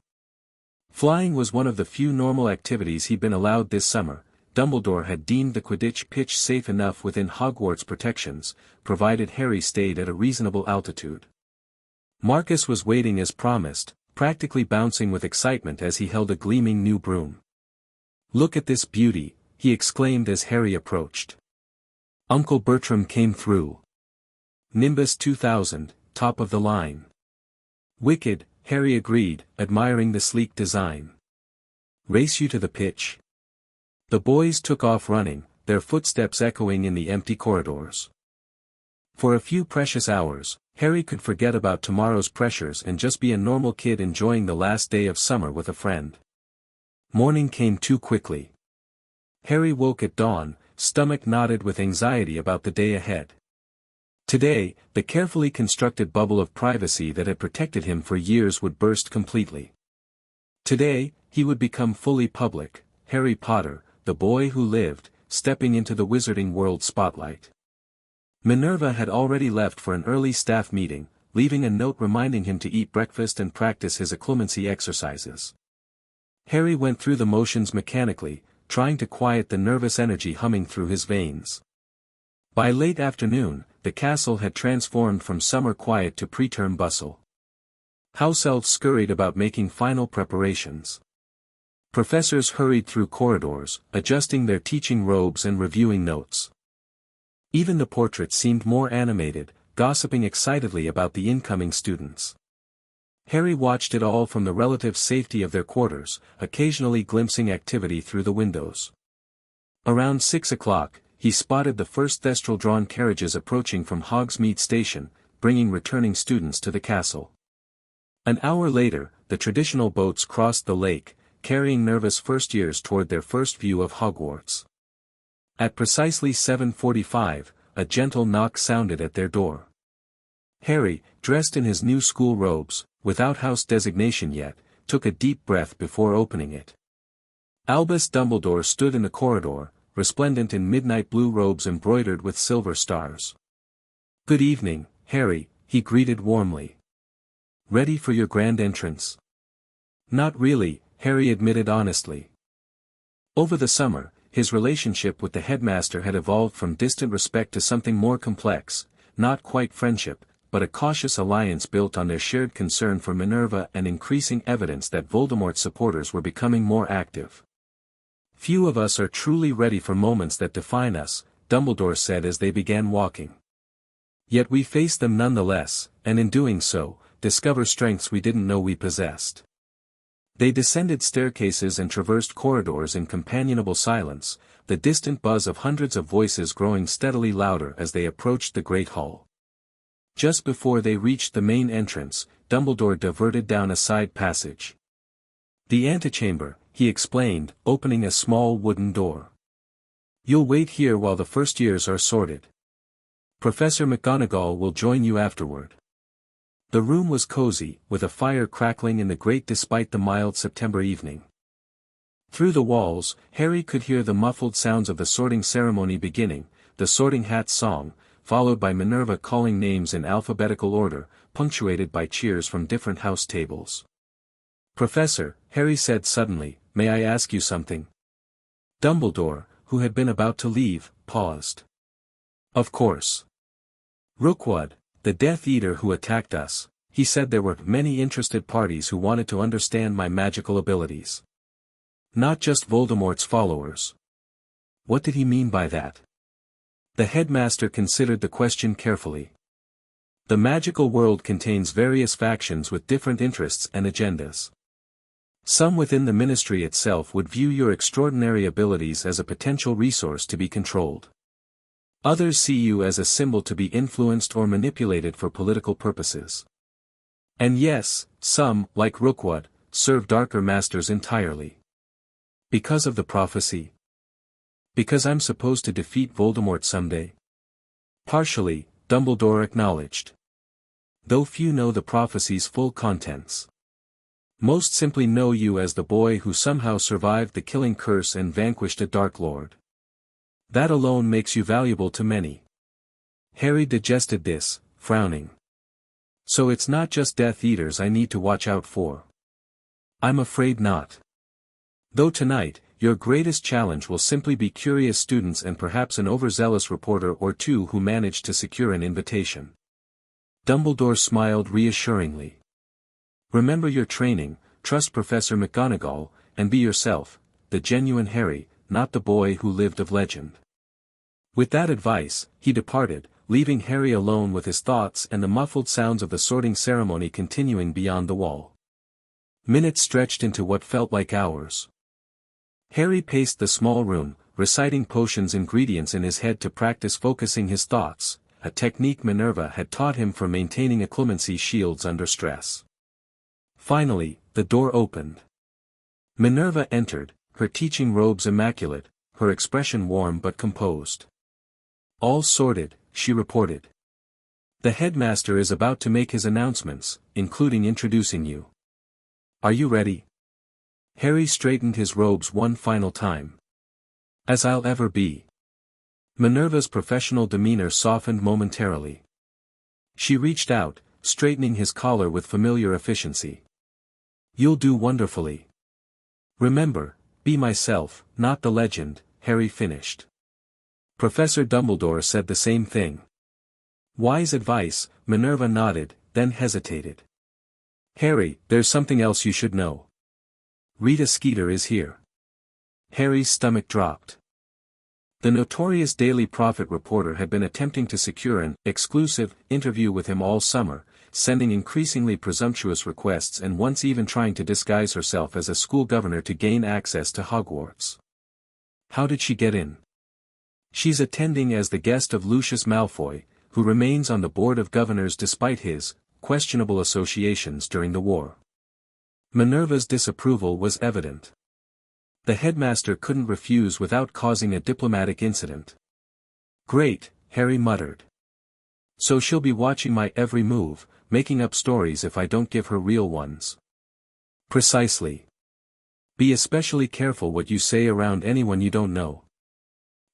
Flying was one of the few normal activities he'd been allowed this summer. Dumbledore had deemed the Quidditch pitch safe enough within Hogwarts protections, provided Harry stayed at a reasonable altitude. Marcus was waiting as promised, practically bouncing with excitement as he held a gleaming new broom. Look at this beauty, he exclaimed as Harry approached. Uncle Bertram came through. Nimbus 2000, top of the line. Wicked, Harry agreed, admiring the sleek design. Race you to the pitch. The boys took off running, their footsteps echoing in the empty corridors. For a few precious hours, Harry could forget about tomorrow's pressures and just be a normal kid enjoying the last day of summer with a friend. Morning came too quickly. Harry woke at dawn, stomach knotted with anxiety about the day ahead. Today, the carefully constructed bubble of privacy that had protected him for years would burst completely. Today, he would become fully public, Harry Potter, the boy who lived, stepping into the wizarding world spotlight. Minerva had already left for an early staff meeting, leaving a note reminding him to eat breakfast and practice his occlumency exercises. Harry went through the motions mechanically, trying to quiet the nervous energy humming through his veins. By late afternoon, the castle had transformed from summer quiet to preterm bustle. House elves scurried about making final preparations. Professors hurried through corridors, adjusting their teaching robes and reviewing notes. Even the portraits seemed more animated, gossiping excitedly about the incoming students. Harry watched it all from the relative safety of their quarters, occasionally glimpsing activity through the windows. Around 6 o'clock, he spotted the first Thestral-drawn carriages approaching from Hogsmeade Station, bringing returning students to the castle. An hour later, the traditional boats crossed the lake, carrying nervous first-years toward their first view of Hogwarts. At precisely 7:45, a gentle knock sounded at their door. Harry, dressed in his new school robes, without house designation yet, took a deep breath before opening it. Albus Dumbledore stood in the corridor, resplendent in midnight blue robes embroidered with silver stars. Good evening, Harry, he greeted warmly. Ready for your grand entrance? Not really, Harry admitted honestly. Over the summer, his relationship with the headmaster had evolved from distant respect to something more complex, not quite friendship, but a cautious alliance built on their shared concern for Minerva and increasing evidence that Voldemort's supporters were becoming more active. Few of us are truly ready for moments that define us, Dumbledore said as they began walking. Yet we face them nonetheless, and in doing so, discover strengths we didn't know we possessed. They descended staircases and traversed corridors in companionable silence, the distant buzz of hundreds of voices growing steadily louder as they approached the great hall. Just before they reached the main entrance, Dumbledore diverted down a side passage. The antechamber, he explained, opening a small wooden door. You'll wait here while the first years are sorted. Professor McGonagall will join you afterward. The room was cozy, with a fire crackling in the grate despite the mild September evening. Through the walls, Harry could hear the muffled sounds of the sorting ceremony beginning, the Sorting Hat's song, followed by Minerva calling names in alphabetical order, punctuated by cheers from different house tables. "Professor," Harry said suddenly, "may I ask you something?" Dumbledore, who had been about to leave, paused. "Of course. Rookwood, the Death Eater who attacked us, he said there were many interested parties who wanted to understand my magical abilities. Not just Voldemort's followers." What did he mean by that? The headmaster considered the question carefully. The magical world contains various factions with different interests and agendas. Some within the ministry itself would view your extraordinary abilities as a potential resource to be controlled. Others see you as a symbol to be influenced or manipulated for political purposes. And yes, some, like Rookwood, serve darker masters entirely. Because of the prophecy? Because I'm supposed to defeat Voldemort someday? Partially, Dumbledore acknowledged. Though few know the prophecy's full contents. Most simply know you as the boy who somehow survived the killing curse and vanquished a Dark Lord. That alone makes you valuable to many. Harry digested this, frowning. So it's not just Death Eaters I need to watch out for. I'm afraid not. Though tonight, your greatest challenge will simply be curious students and perhaps an overzealous reporter or two who manage to secure an invitation. Dumbledore smiled reassuringly. Remember your training, trust Professor McGonagall, and be yourself, the genuine Harry, not the boy who lived of legend. With that advice, he departed, leaving Harry alone with his thoughts and the muffled sounds of the sorting ceremony continuing beyond the wall. Minutes stretched into what felt like hours. Harry paced the small room, reciting potions' ingredients in his head to practice focusing his thoughts, a technique Minerva had taught him for maintaining occlumency shields under stress. Finally, the door opened. Minerva entered, her teaching robes immaculate, her expression warm but composed. "All sorted," she reported. "The headmaster is about to make his announcements, including introducing you. Are you ready?" Harry straightened his robes one final time. "As I'll ever be." Minerva's professional demeanor softened momentarily. She reached out, straightening his collar with familiar efficiency. "You'll do wonderfully. Remember, be myself, not the legend," Harry finished. Professor Dumbledore said the same thing. Wise advice, Minerva nodded, then hesitated. "Harry, there's something else you should know. Rita Skeeter is here." Harry's stomach dropped. The notorious Daily Prophet reporter had been attempting to secure an exclusive interview with him all summer, sending increasingly presumptuous requests and once even trying to disguise herself as a school governor to gain access to Hogwarts. How did she get in? She's attending as the guest of Lucius Malfoy, who remains on the board of governors despite his questionable associations during the war. Minerva's disapproval was evident. The headmaster couldn't refuse without causing a diplomatic incident. "Great," Harry muttered. "So she'll be watching my every move, making up stories if I don't give her real ones." "Precisely. Be especially careful what you say around anyone you don't know.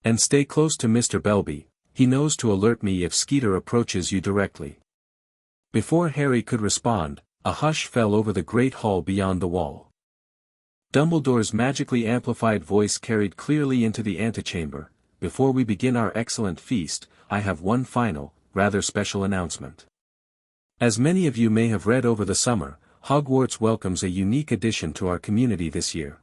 And stay close to Mr. Belby, he knows to alert me if Skeeter approaches you directly." Before Harry could respond, a hush fell over the great hall beyond the wall. Dumbledore's magically amplified voice carried clearly into the antechamber. "Before we begin our excellent feast, I have one final, rather special announcement. As many of you may have read over the summer, Hogwarts welcomes a unique addition to our community this year.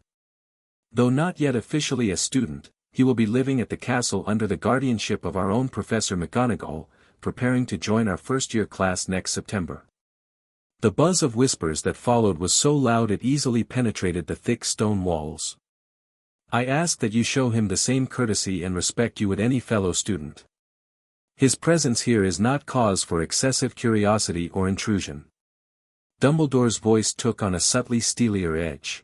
Though not yet officially a student, he will be living at the castle under the guardianship of our own Professor McGonagall, preparing to join our first-year class next September." The buzz of whispers that followed was so loud it easily penetrated the thick stone walls. "I ask that you show him the same courtesy and respect you would any fellow student. His presence here is not cause for excessive curiosity or intrusion." Dumbledore's voice took on a subtly steelier edge.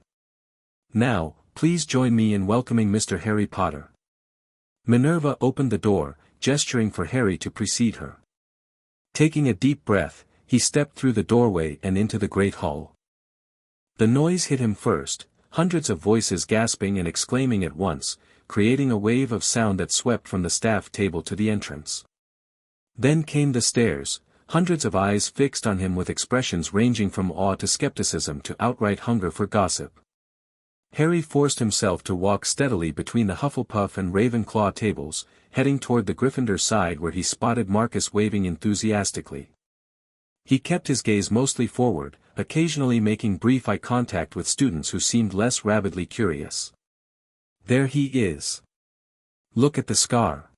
"Now, please join me in welcoming Mr. Harry Potter." Minerva opened the door, gesturing for Harry to precede her. Taking a deep breath, he stepped through the doorway and into the great hall. The noise hit him first, hundreds of voices gasping and exclaiming at once, creating a wave of sound that swept from the staff table to the entrance. Then came the stares, hundreds of eyes fixed on him with expressions ranging from awe to skepticism to outright hunger for gossip. Harry forced himself to walk steadily between the Hufflepuff and Ravenclaw tables, heading toward the Gryffindor side where he spotted Marcus waving enthusiastically. He kept his gaze mostly forward, occasionally making brief eye contact with students who seemed less rabidly curious. There he is. Look at the scar.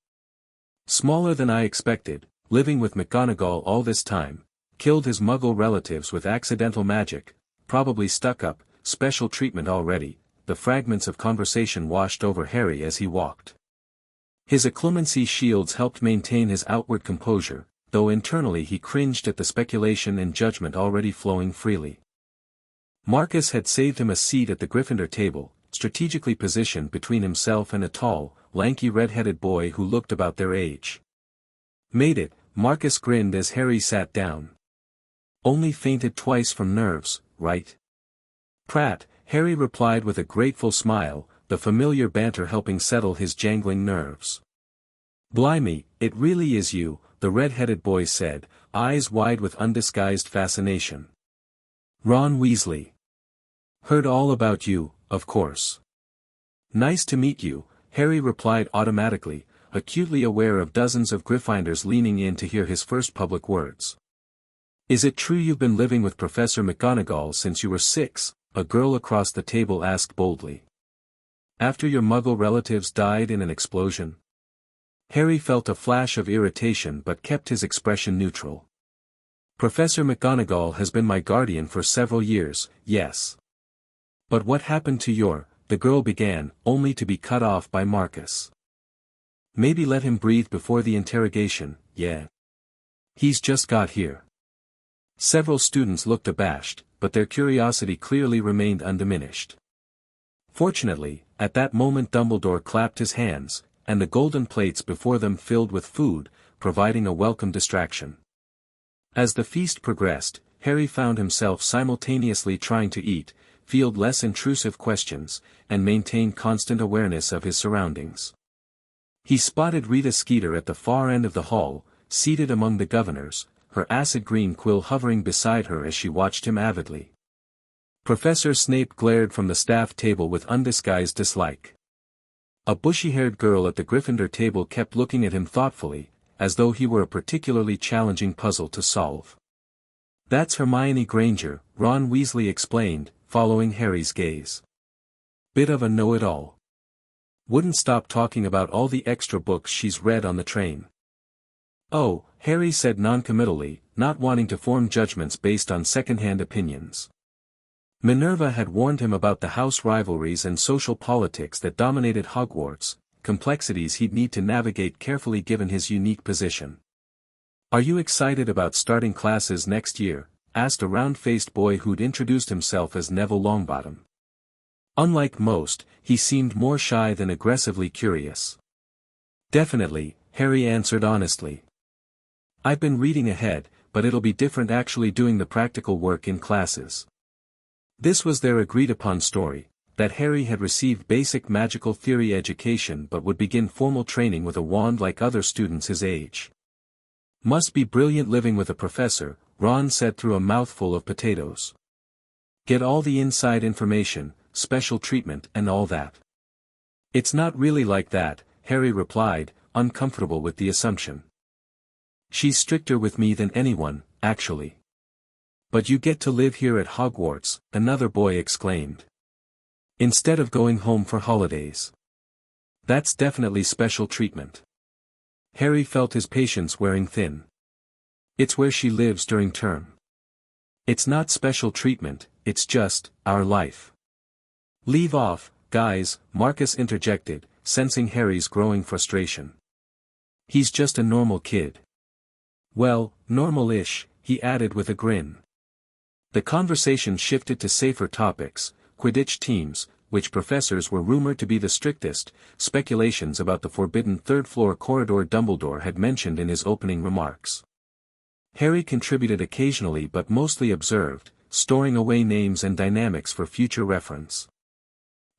Smaller than I expected, living with McGonagall all this time, killed his Muggle relatives with accidental magic, probably stuck up, special treatment already. The fragments of conversation washed over Harry as he walked. His occlumency shields helped maintain his outward composure, though internally he cringed at the speculation and judgment already flowing freely. Marcus had saved him a seat at the Gryffindor table, strategically positioned between himself and a tall, lanky red-headed boy who looked about their age. Made it, Marcus grinned as Harry sat down. Only fainted twice from nerves, right? Pratt, Harry replied with a grateful smile, the familiar banter helping settle his jangling nerves. Blimey, it really is you, the red-headed boy said, eyes wide with undisguised fascination. Ron Weasley. Heard all about you, of course. Nice to meet you, Harry replied automatically, acutely aware of dozens of Gryffindors leaning in to hear his first public words. Is it true you've been living with Professor McGonagall since you were 6? A girl across the table asked boldly. After your Muggle relatives died in an explosion? Harry felt a flash of irritation but kept his expression neutral. Professor McGonagall has been my guardian for several years, yes. But what happened to the girl began, only to be cut off by Marcus. Maybe let him breathe before the interrogation, yeah. He's just got here. Several students looked abashed, but their curiosity clearly remained undiminished. Fortunately, at that moment Dumbledore clapped his hands, and the golden plates before them filled with food, providing a welcome distraction. As the feast progressed, Harry found himself simultaneously trying to eat, field less intrusive questions, and maintain constant awareness of his surroundings. He spotted Rita Skeeter at the far end of the hall, seated among the governors, her acid green quill hovering beside her as she watched him avidly. Professor Snape glared from the staff table with undisguised dislike. A bushy-haired girl at the Gryffindor table kept looking at him thoughtfully, as though he were a particularly challenging puzzle to solve. That's Hermione Granger, Ron Weasley explained, following Harry's gaze. Bit of a know-it-all. Wouldn't stop talking about all the extra books she's read on the train. Oh, Harry said noncommittally, not wanting to form judgments based on second-hand opinions. Minerva had warned him about the house rivalries and social politics that dominated Hogwarts, complexities he'd need to navigate carefully given his unique position. Are you excited about starting classes next year? Asked a round-faced boy who'd introduced himself as Neville Longbottom. Unlike most, he seemed more shy than aggressively curious. Definitely, Harry answered honestly. I've been reading ahead, but it'll be different actually doing the practical work in classes. This was their agreed-upon story, that Harry had received basic magical theory education but would begin formal training with a wand like other students his age. Must be brilliant living with a professor, Ron said through a mouthful of potatoes. Get all the inside information, special treatment and all that. It's not really like that, Harry replied, uncomfortable with the assumption. She's stricter with me than anyone, actually. But you get to live here at Hogwarts, another boy exclaimed. Instead of going home for holidays. That's definitely special treatment. Harry felt his patience wearing thin. It's where she lives during term. It's not special treatment, it's just, our life. Leave off, guys, Marcus interjected, sensing Harry's growing frustration. He's just a normal kid. Well, normal-ish, he added with a grin. The conversation shifted to safer topics, Quidditch teams, which professors were rumored to be the strictest, speculations about the forbidden third-floor corridor Dumbledore had mentioned in his opening remarks. Harry contributed occasionally but mostly observed, storing away names and dynamics for future reference.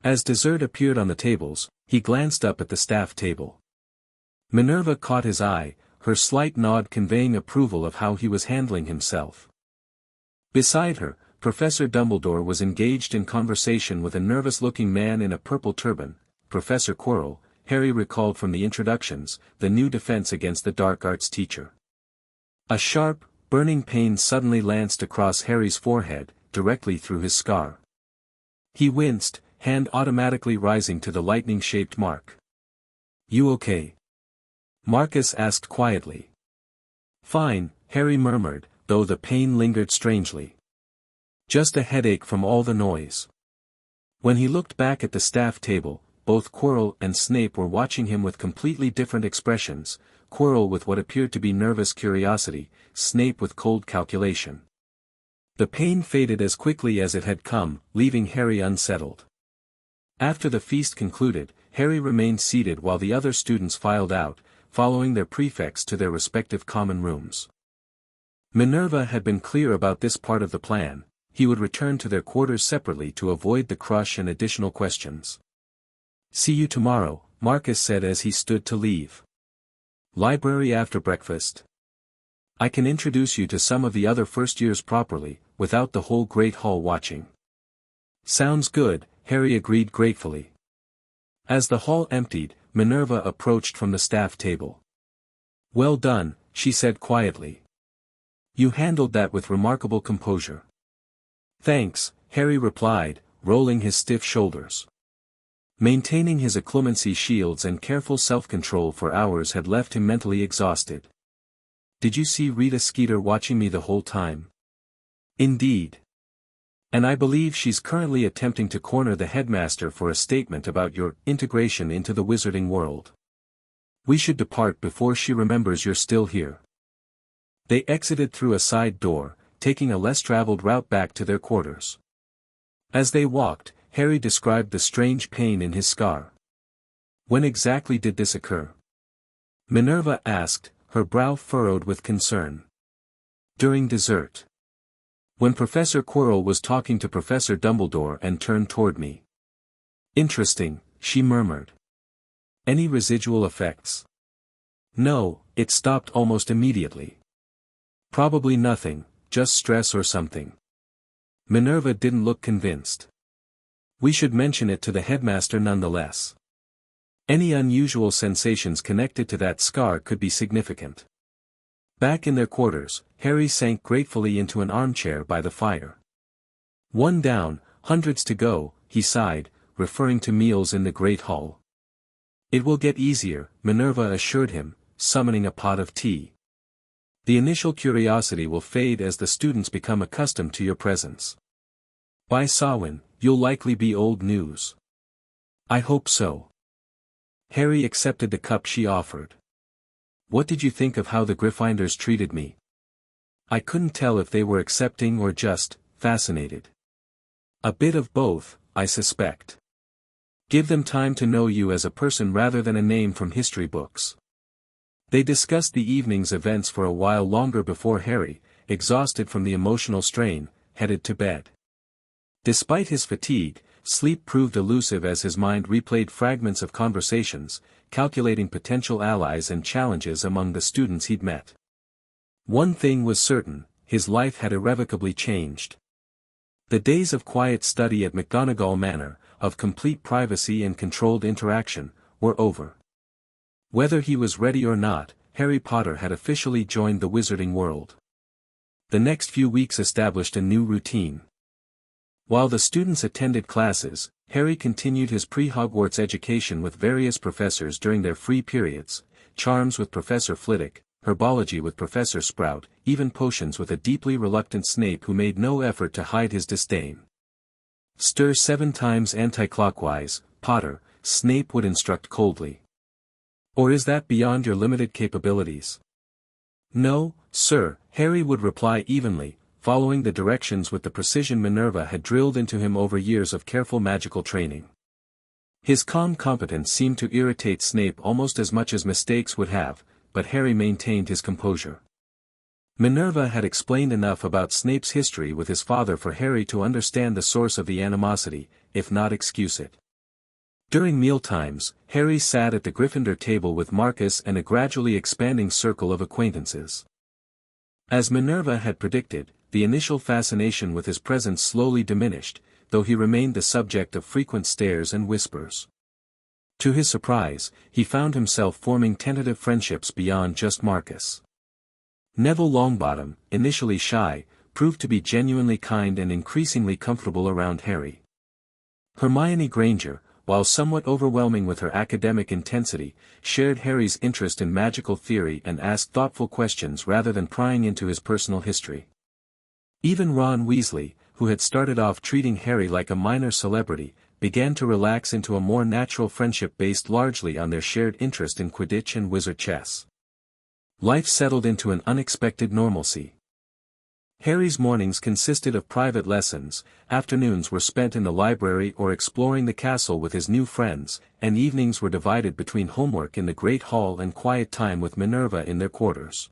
As dessert appeared on the tables, he glanced up at the staff table. Minerva caught his eye, her slight nod conveying approval of how he was handling himself. Beside her, Professor Dumbledore was engaged in conversation with a nervous-looking man in a purple turban. Professor Quirrell, Harry recalled from the introductions, the new defense against the dark arts teacher. A sharp, burning pain suddenly lanced across Harry's forehead, directly through his scar. He winced, hand automatically rising to the lightning-shaped mark. "You okay?" Marcus asked quietly. "Fine," Harry murmured, though the pain lingered strangely. "Just a headache from all the noise." When he looked back at the staff table, both Quirrell and Snape were watching him with completely different expressions, Quirrell with what appeared to be nervous curiosity, Snape with cold calculation. The pain faded as quickly as it had come, leaving Harry unsettled. After the feast concluded, Harry remained seated while the other students filed out, following their prefects to their respective common rooms. Minerva had been clear about this part of the plan: he would return to their quarters separately to avoid the crush and additional questions. "See you tomorrow," Marcus said as he stood to leave. "Library after breakfast. I can introduce you to some of the other first years properly, without the whole Great Hall watching." "Sounds good," Harry agreed gratefully. As the hall emptied, Minerva approached from the staff table. "Well done," she said quietly. "You handled that with remarkable composure." "Thanks," Harry replied, rolling his stiff shoulders. Maintaining his occlumency shields and careful self-control for hours had left him mentally exhausted. "Did you see Rita Skeeter watching me the whole time?" "Indeed. And I believe she's currently attempting to corner the headmaster for a statement about your integration into the wizarding world. We should depart before she remembers you're still here." They exited through a side door, taking a less traveled route back to their quarters. As they walked, Harry described the strange pain in his scar. "When exactly did this occur?" Minerva asked, her brow furrowed with concern. "During dessert. When Professor Quirrell was talking to Professor Dumbledore and turned toward me." "Interesting," she murmured. "Any residual effects?" "No, it stopped almost immediately." "Probably nothing, just stress or something." Minerva didn't look convinced. "We should mention it to the headmaster nonetheless. Any unusual sensations connected to that scar could be significant." Back in their quarters, Harry sank gratefully into an armchair by the fire. "One down, hundreds to go," he sighed, referring to meals in the Great Hall. "It will get easier," Minerva assured him, summoning a pot of tea. "The initial curiosity will fade as the students become accustomed to your presence. By Samhain, you'll likely be old news." "I hope so." Harry accepted the cup she offered. "What did you think of how the Gryffindors treated me?" "I couldn't tell if they were accepting or just fascinated." "A bit of both, I suspect. Give them time to know you as a person rather than a name from history books." They discussed the evening's events for a while longer before Harry, exhausted from the emotional strain, headed to bed. Despite his fatigue, sleep proved elusive as his mind replayed fragments of conversations, calculating potential allies and challenges among the students he'd met. One thing was certain: his life had irrevocably changed. The days of quiet study at McGonagall Manor, of complete privacy and controlled interaction, were over. Whether he was ready or not, Harry Potter had officially joined the wizarding world. The next few weeks established a new routine. While the students attended classes, Harry continued his pre-Hogwarts education with various professors during their free periods: charms with Professor Flitwick, herbology with Professor Sprout, even potions with a deeply reluctant Snape who made no effort to hide his disdain. "Stir 7 times anti-clockwise, Potter," Snape would instruct coldly. "Or is that beyond your limited capabilities?" "No, sir," Harry would reply evenly, following the directions with the precision Minerva had drilled into him over years of careful magical training. His calm competence seemed to irritate Snape almost as much as mistakes would have, but Harry maintained his composure. Minerva had explained enough about Snape's history with his father for Harry to understand the source of the animosity, if not excuse it. During mealtimes, Harry sat at the Gryffindor table with Marcus and a gradually expanding circle of acquaintances. As Minerva had predicted, the initial fascination with his presence slowly diminished, though he remained the subject of frequent stares and whispers. To his surprise, he found himself forming tentative friendships beyond just Marcus. Neville Longbottom, initially shy, proved to be genuinely kind and increasingly comfortable around Harry. Hermione Granger, while somewhat overwhelming with her academic intensity, shared Harry's interest in magical theory and asked thoughtful questions rather than prying into his personal history. Even Ron Weasley, who had started off treating Harry like a minor celebrity, began to relax into a more natural friendship based largely on their shared interest in Quidditch and wizard chess. Life settled into an unexpected normalcy. Harry's mornings consisted of private lessons, afternoons were spent in the library or exploring the castle with his new friends, and evenings were divided between homework in the Great Hall and quiet time with Minerva in their quarters.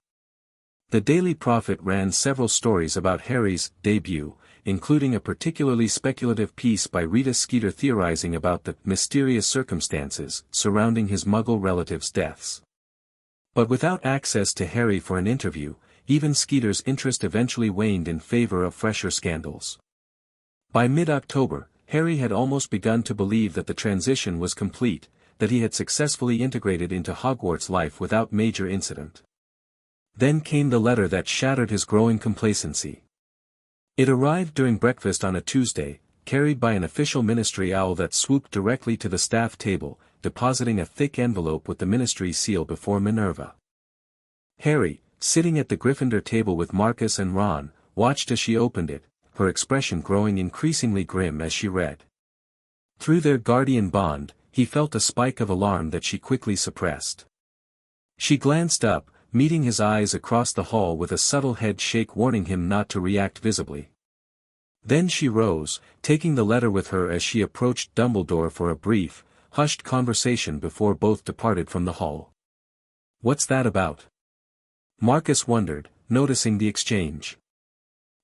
The Daily Prophet ran several stories about Harry's debut, including a particularly speculative piece by Rita Skeeter theorizing about the mysterious circumstances surrounding his Muggle relatives' deaths. But without access to Harry for an interview, even Skeeter's interest eventually waned in favor of fresher scandals. By mid-October, Harry had almost begun to believe that the transition was complete, that he had successfully integrated into Hogwarts life without major incident. Then came the letter that shattered his growing complacency. It arrived during breakfast on a Tuesday, carried by an official ministry owl that swooped directly to the staff table, depositing a thick envelope with the ministry seal before Minerva. Harry, sitting at the Gryffindor table with Marcus and Ron, watched as she opened it, her expression growing increasingly grim as she read. Through their guardian bond, he felt a spike of alarm that she quickly suppressed. She glanced up, meeting his eyes across the hall with a subtle head shake warning him not to react visibly. Then she rose, taking the letter with her as she approached Dumbledore for a brief, hushed conversation before both departed from the hall. "What's that about?" Marcus wondered, noticing the exchange.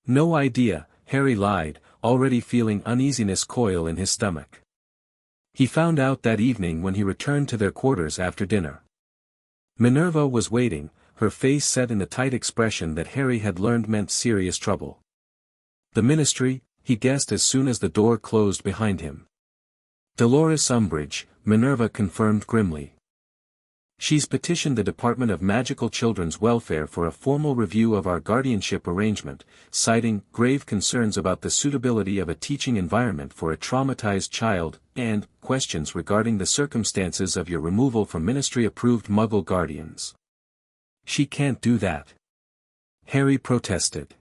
"No idea," Harry lied, already feeling uneasiness coil in his stomach. He found out that evening when he returned to their quarters after dinner. Minerva was waiting, her face set in the tight expression that Harry had learned meant serious trouble. The ministry, he guessed as soon as the door closed behind him. Dolores Umbridge, Minerva confirmed grimly. "She's petitioned the Department of Magical Children's Welfare for a formal review of our guardianship arrangement, citing grave concerns about the suitability of a teaching environment for a traumatized child, and questions regarding the circumstances of your removal from ministry-approved Muggle guardians." "She can't do that," Harry protested.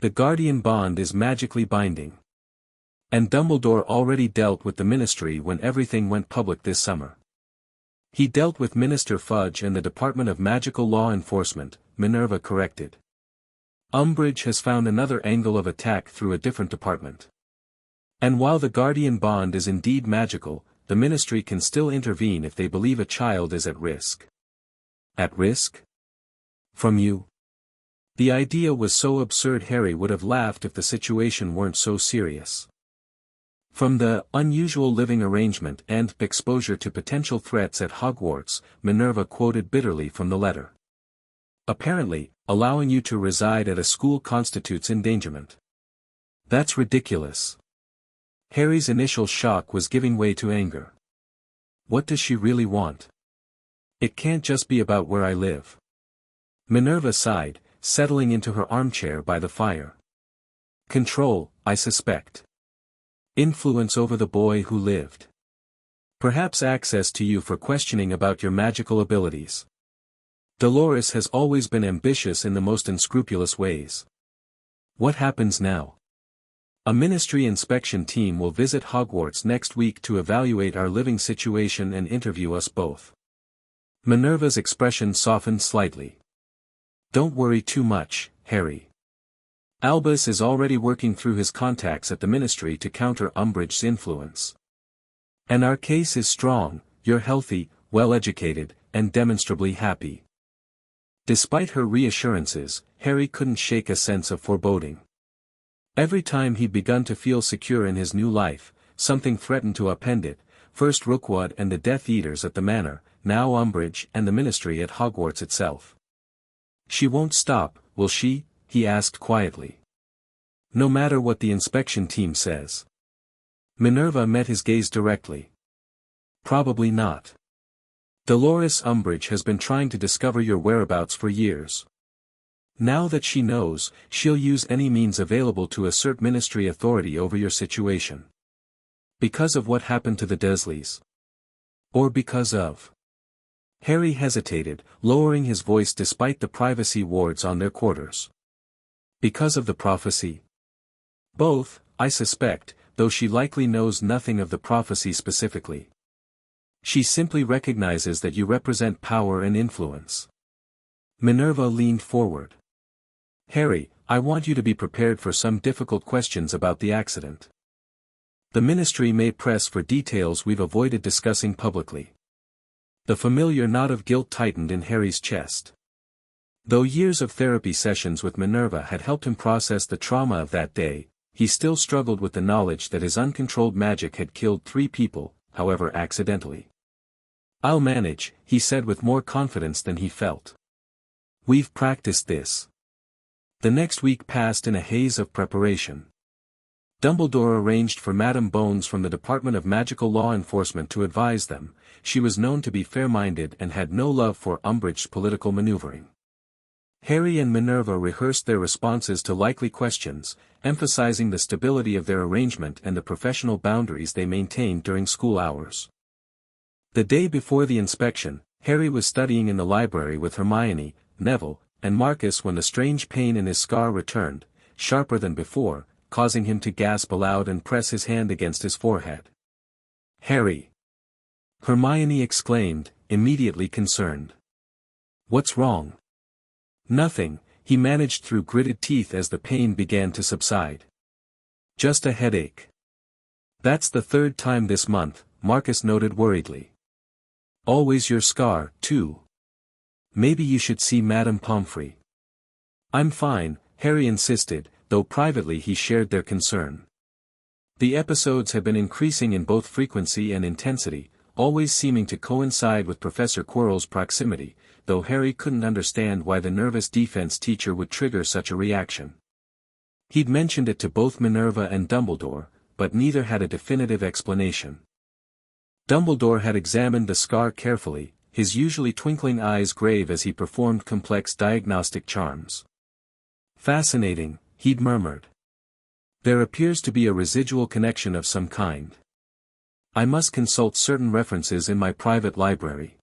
"The guardian bond is magically binding. And Dumbledore already dealt with the ministry when everything went public this summer." "He dealt with Minister Fudge and the Department of Magical Law Enforcement," Minerva corrected. "Umbridge has found another angle of attack through a different department. And while the guardian bond is indeed magical, the ministry can still intervene if they believe a child is at risk." "At risk? From you?" The idea was so absurd Harry would have laughed if the situation weren't so serious. "From the unusual living arrangement and exposure to potential threats at Hogwarts," Minerva quoted bitterly from the letter. "Apparently, allowing you to reside at a school constitutes endangerment. That's ridiculous." Harry's initial shock was giving way to anger. What does she really want? "It can't just be about where I live." Minerva sighed, settling into her armchair by the fire. "Control, I suspect. Influence over the boy who lived. Perhaps access to you for questioning about your magical abilities. Dolores has always been ambitious in the most unscrupulous ways. What happens now? A ministry inspection team will visit Hogwarts next week to evaluate our living situation and interview us both." Minerva's expression softened slightly. "Don't worry too much, Harry. Albus is already working through his contacts at the ministry to counter Umbridge's influence. And our case is strong, you're healthy, well-educated, and demonstrably happy." Despite her reassurances, Harry couldn't shake a sense of foreboding. Every time he'd begun to feel secure in his new life, something threatened to upend it, first Rookwood and the Death Eaters at the Manor, now Umbridge and the Ministry at Hogwarts itself. She won't stop, will she? He asked quietly. No matter what the inspection team says. Minerva met his gaze directly. Probably not. Dolores Umbridge has been trying to discover your whereabouts for years. Now that she knows, she'll use any means available to assert ministry authority over your situation. Because of what happened to the Dursleys? Or because of? Harry hesitated, lowering his voice despite the privacy wards on their quarters. Because of the prophecy? Both, I suspect, though she likely knows nothing of the prophecy specifically. She simply recognizes that you represent power and influence. Minerva leaned forward. Harry, I want you to be prepared for some difficult questions about the accident. The ministry may press for details we've avoided discussing publicly. The familiar knot of guilt tightened in Harry's chest. Though years of therapy sessions with Minerva had helped him process the trauma of that day, he still struggled with the knowledge that his uncontrolled magic had killed 3 people, however accidentally. I'll manage, he said with more confidence than he felt. We've practiced this. The next week passed in a haze of preparation. Dumbledore arranged for Madame Bones from the Department of Magical Law Enforcement to advise them. She was known to be fair-minded and had no love for Umbridge's political maneuvering. Harry and Minerva rehearsed their responses to likely questions, emphasizing the stability of their arrangement and the professional boundaries they maintained during school hours. The day before the inspection, Harry was studying in the library with Hermione, Neville, and Marcus when the strange pain in his scar returned, sharper than before, causing him to gasp aloud and press his hand against his forehead. Harry! Hermione exclaimed, immediately concerned. What's wrong? Nothing, he managed through gritted teeth as the pain began to subside. Just a headache. That's the 3rd time this month, Marcus noted worriedly. Always your scar, too. Maybe you should see Madame Pomfrey. I'm fine, Harry insisted, though privately he shared their concern. The episodes had been increasing in both frequency and intensity, always seeming to coincide with Professor Quirrell's proximity, though Harry couldn't understand why the nervous defense teacher would trigger such a reaction. He'd mentioned it to both Minerva and Dumbledore, but neither had a definitive explanation. Dumbledore had examined the scar carefully, his usually twinkling eyes grave as he performed complex diagnostic charms. Fascinating, he'd murmured. There appears to be a residual connection of some kind. I must consult certain references in my private library.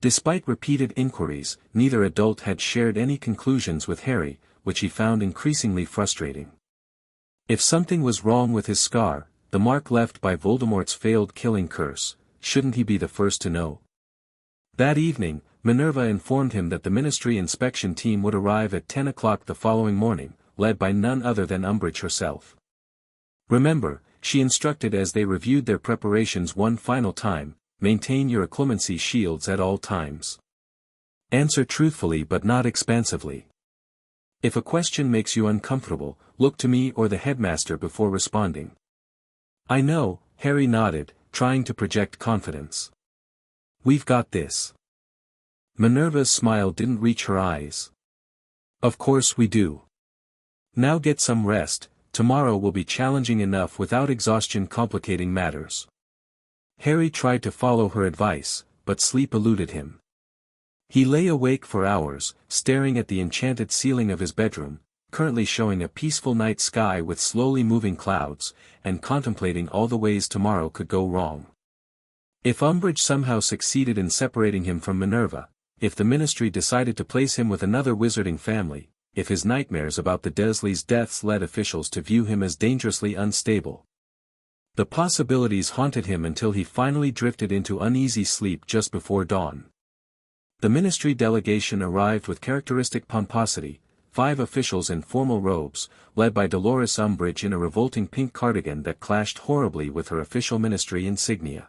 Despite repeated inquiries, neither adult had shared any conclusions with Harry, which he found increasingly frustrating. If something was wrong with his scar, the mark left by Voldemort's failed killing curse, shouldn't he be the first to know? That evening, Minerva informed him that the Ministry inspection team would arrive at 10 o'clock the following morning, led by none other than Umbridge herself. Remember, she instructed as they reviewed their preparations one final time, maintain your occlumency shields at all times. Answer truthfully but not expansively. If a question makes you uncomfortable, look to me or the headmaster before responding. I know, Harry nodded, trying to project confidence. We've got this. Minerva's smile didn't reach her eyes. Of course we do. Now get some rest, tomorrow will be challenging enough without exhaustion complicating matters. Harry tried to follow her advice, but sleep eluded him. He lay awake for hours, staring at the enchanted ceiling of his bedroom, currently showing a peaceful night sky with slowly moving clouds, and contemplating all the ways tomorrow could go wrong. If Umbridge somehow succeeded in separating him from Minerva, if the Ministry decided to place him with another wizarding family, if his nightmares about the Dursleys' deaths led officials to view him as dangerously unstable. The possibilities haunted him until he finally drifted into uneasy sleep just before dawn. The Ministry delegation arrived with characteristic pomposity, 5 officials in formal robes, led by Dolores Umbridge in a revolting pink cardigan that clashed horribly with her official Ministry insignia.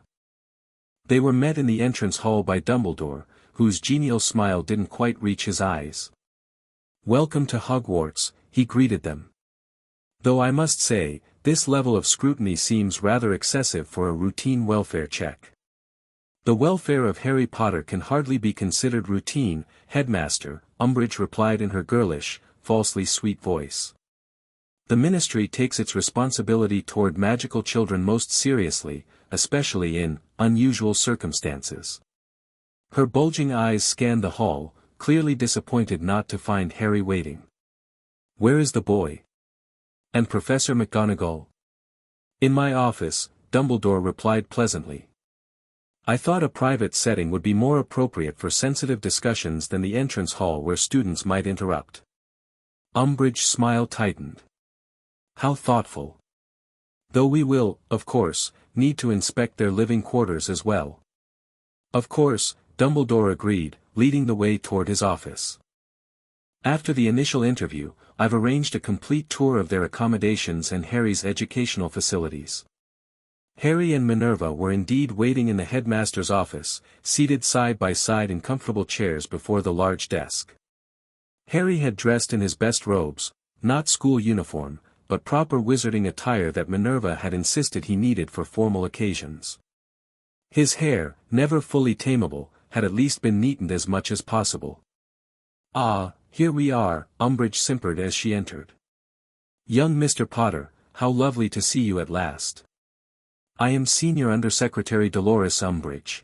They were met in the entrance hall by Dumbledore, whose genial smile didn't quite reach his eyes. Welcome to Hogwarts, he greeted them. Though I must say, this level of scrutiny seems rather excessive for a routine welfare check. The welfare of Harry Potter can hardly be considered routine, Headmaster, Umbridge replied in her girlish, falsely sweet voice. The Ministry takes its responsibility toward magical children most seriously, especially in unusual circumstances. Her bulging eyes scanned the hall, clearly disappointed not to find Harry waiting. Where is the boy? And Professor McGonagall? In my office, Dumbledore replied pleasantly. I thought a private setting would be more appropriate for sensitive discussions than the entrance hall where students might interrupt. Umbridge's smile tightened. How thoughtful. Though we will, of course, need to inspect their living quarters as well. Of course, Dumbledore agreed, leading the way toward his office. After the initial interview, I've arranged a complete tour of their accommodations and Harry's educational facilities. Harry and Minerva were indeed waiting in the headmaster's office, seated side by side in comfortable chairs before the large desk. Harry had dressed in his best robes, not school uniform, but proper wizarding attire that Minerva had insisted he needed for formal occasions. His hair, never fully tameable, had at least been neatened as much as possible. Ah, here we are, Umbridge simpered as she entered. Young Mr. Potter, how lovely to see you at last. I am Senior Undersecretary Dolores Umbridge.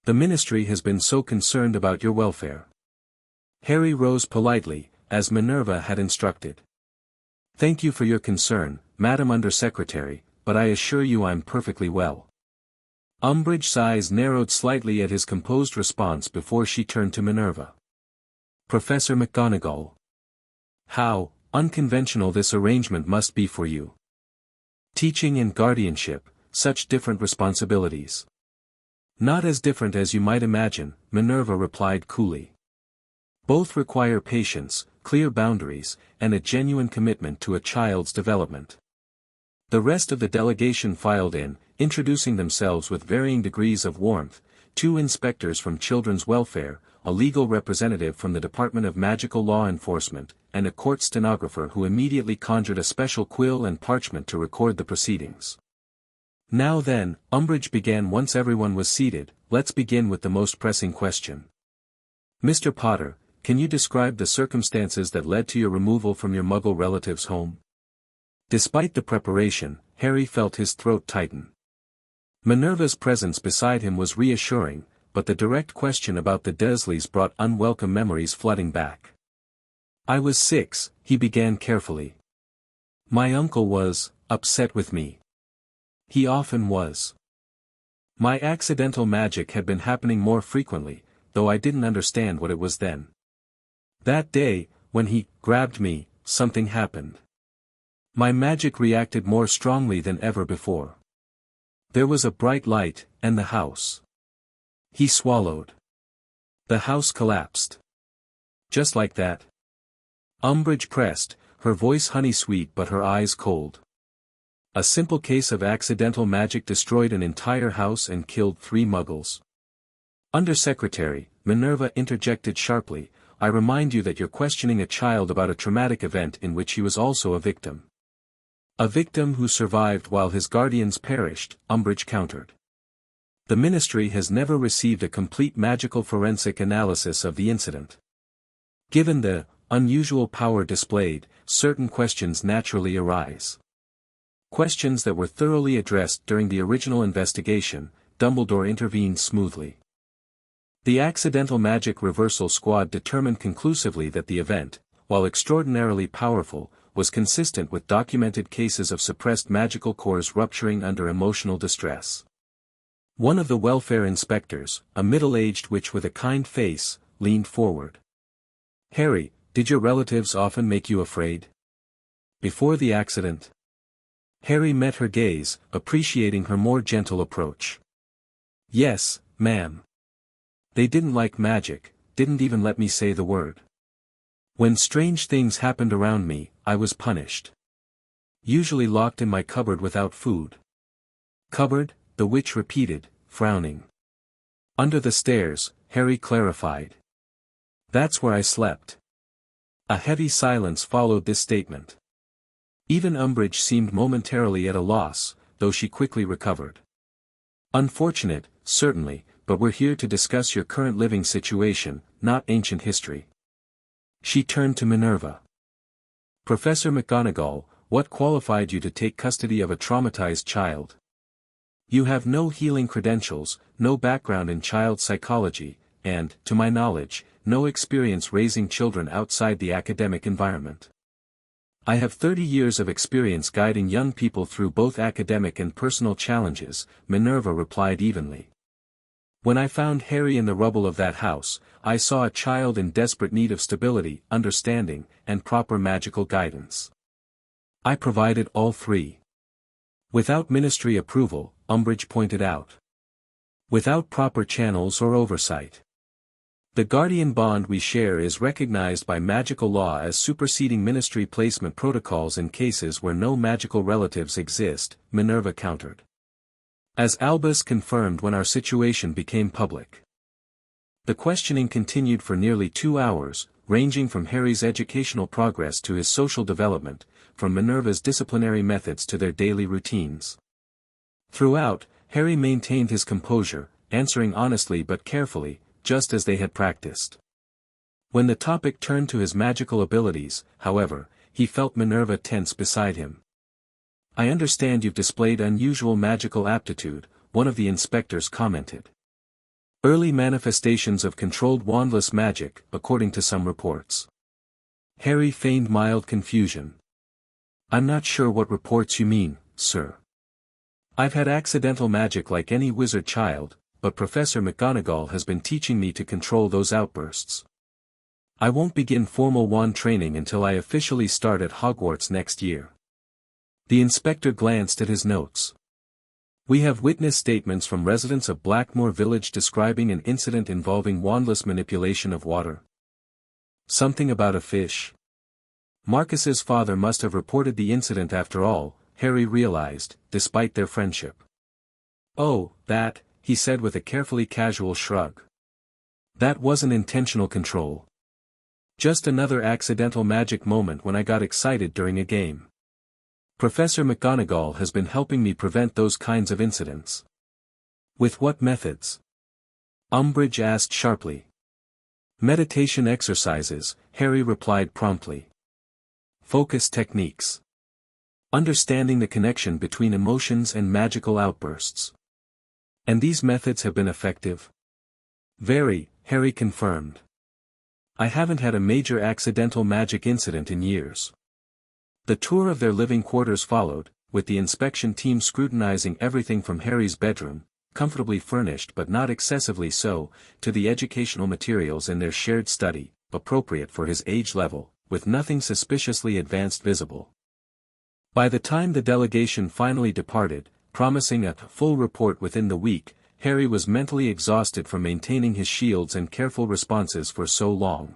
The Ministry has been so concerned about your welfare. Harry rose politely, as Minerva had instructed. Thank you for your concern, Madam Undersecretary, but I assure you I'm perfectly well. Umbridge's eyes narrowed slightly at his composed response before she turned to Minerva. Professor McGonagall. How unconventional this arrangement must be for you. Teaching and guardianship, such different responsibilities. Not as different as you might imagine, Minerva replied coolly. Both require patience, clear boundaries, and a genuine commitment to a child's development. The rest of the delegation filed in, introducing themselves with varying degrees of warmth, 2 inspectors from Children's Welfare, a legal representative from the Department of Magical Law Enforcement, and a court stenographer who immediately conjured a special quill and parchment to record the proceedings. Now then, Umbridge began once everyone was seated, let's begin with the most pressing question. Mr. Potter, can you describe the circumstances that led to your removal from your Muggle relative's home? Despite the preparation, Harry felt his throat tighten. Minerva's presence beside him was reassuring, but the direct question about the Dursleys brought unwelcome memories flooding back. I was 6, he began carefully. My uncle was upset with me. He often was. My accidental magic had been happening more frequently, though I didn't understand what it was then. That day, when he grabbed me, something happened. My magic reacted more strongly than ever before. There was a bright light, and the house. He swallowed. The house collapsed. Just like that. Umbridge pressed, her voice honey-sweet but her eyes cold. A simple case of accidental magic destroyed an entire house and killed 3 Muggles. Undersecretary, Minerva interjected sharply, I remind you that you're questioning a child about a traumatic event in which he was also a victim. A victim who survived while his guardians perished, Umbridge countered. The Ministry has never received a complete magical forensic analysis of the incident. Given the unusual power displayed, certain questions naturally arise. Questions that were thoroughly addressed during the original investigation, Dumbledore intervened smoothly. The Accidental Magic Reversal Squad determined conclusively that the event, while extraordinarily powerful, was consistent with documented cases of suppressed magical cores rupturing under emotional distress. One of the welfare inspectors, a middle-aged witch with a kind face, leaned forward. Harry, did your relatives often make you afraid? Before the accident? Harry met her gaze, appreciating her more gentle approach. Yes, ma'am. They didn't like magic, didn't even let me say the word. When strange things happened around me, I was punished. Usually locked in my cupboard without food. Cupboard? The witch repeated, frowning. Under the stairs, Harry clarified. That's where I slept. A heavy silence followed this statement. Even Umbridge seemed momentarily at a loss, though she quickly recovered. Unfortunate, certainly, but we're here to discuss your current living situation, not ancient history. She turned to Minerva. Professor McGonagall, what qualified you to take custody of a traumatized child? You have no healing credentials, no background in child psychology, and, to my knowledge, no experience raising children outside the academic environment. I have 30 years of experience guiding young people through both academic and personal challenges, Minerva replied evenly. When I found Harry in the rubble of that house, I saw a child in desperate need of stability, understanding, and proper magical guidance. I provided all three. Without ministry approval, Umbridge pointed out. Without proper channels or oversight. The guardian bond we share is recognized by magical law as superseding ministry placement protocols in cases where no magical relatives exist, Minerva countered. As Albus confirmed when our situation became public. The questioning continued for nearly 2 hours, ranging from Harry's educational progress to his social development, from Minerva's disciplinary methods to their daily routines. Throughout, Harry maintained his composure, answering honestly but carefully, just as they had practiced. When the topic turned to his magical abilities, however, he felt Minerva tense beside him. I understand you've displayed unusual magical aptitude, one of the inspectors commented. Early manifestations of controlled wandless magic, according to some reports. Harry feigned mild confusion. I'm not sure what reports you mean, sir. I've had accidental magic like any wizard child, but Professor McGonagall has been teaching me to control those outbursts. I won't begin formal wand training until I officially start at Hogwarts next year. The inspector glanced at his notes. We have witness statements from residents of Blackmoor Village describing an incident involving wandless manipulation of water. Something about a fish. Marcus's father must have reported the incident after all, Harry realized, despite their friendship. Oh, that, he said with a carefully casual shrug. That wasn't intentional control. Just another accidental magic moment when I got excited during a game. Professor McGonagall has been helping me prevent those kinds of incidents. With what methods? Umbridge asked sharply. Meditation exercises, Harry replied promptly. Focus techniques. Understanding the connection between emotions and magical outbursts. And these methods have been effective? Very, Harry confirmed. I haven't had a major accidental magic incident in years. The tour of their living quarters followed, with the inspection team scrutinizing everything from Harry's bedroom, comfortably furnished but not excessively so, to the educational materials in their shared study, appropriate for his age level, with nothing suspiciously advanced visible. By the time the delegation finally departed, promising a full report within the week, Harry was mentally exhausted from maintaining his shields and careful responses for so long.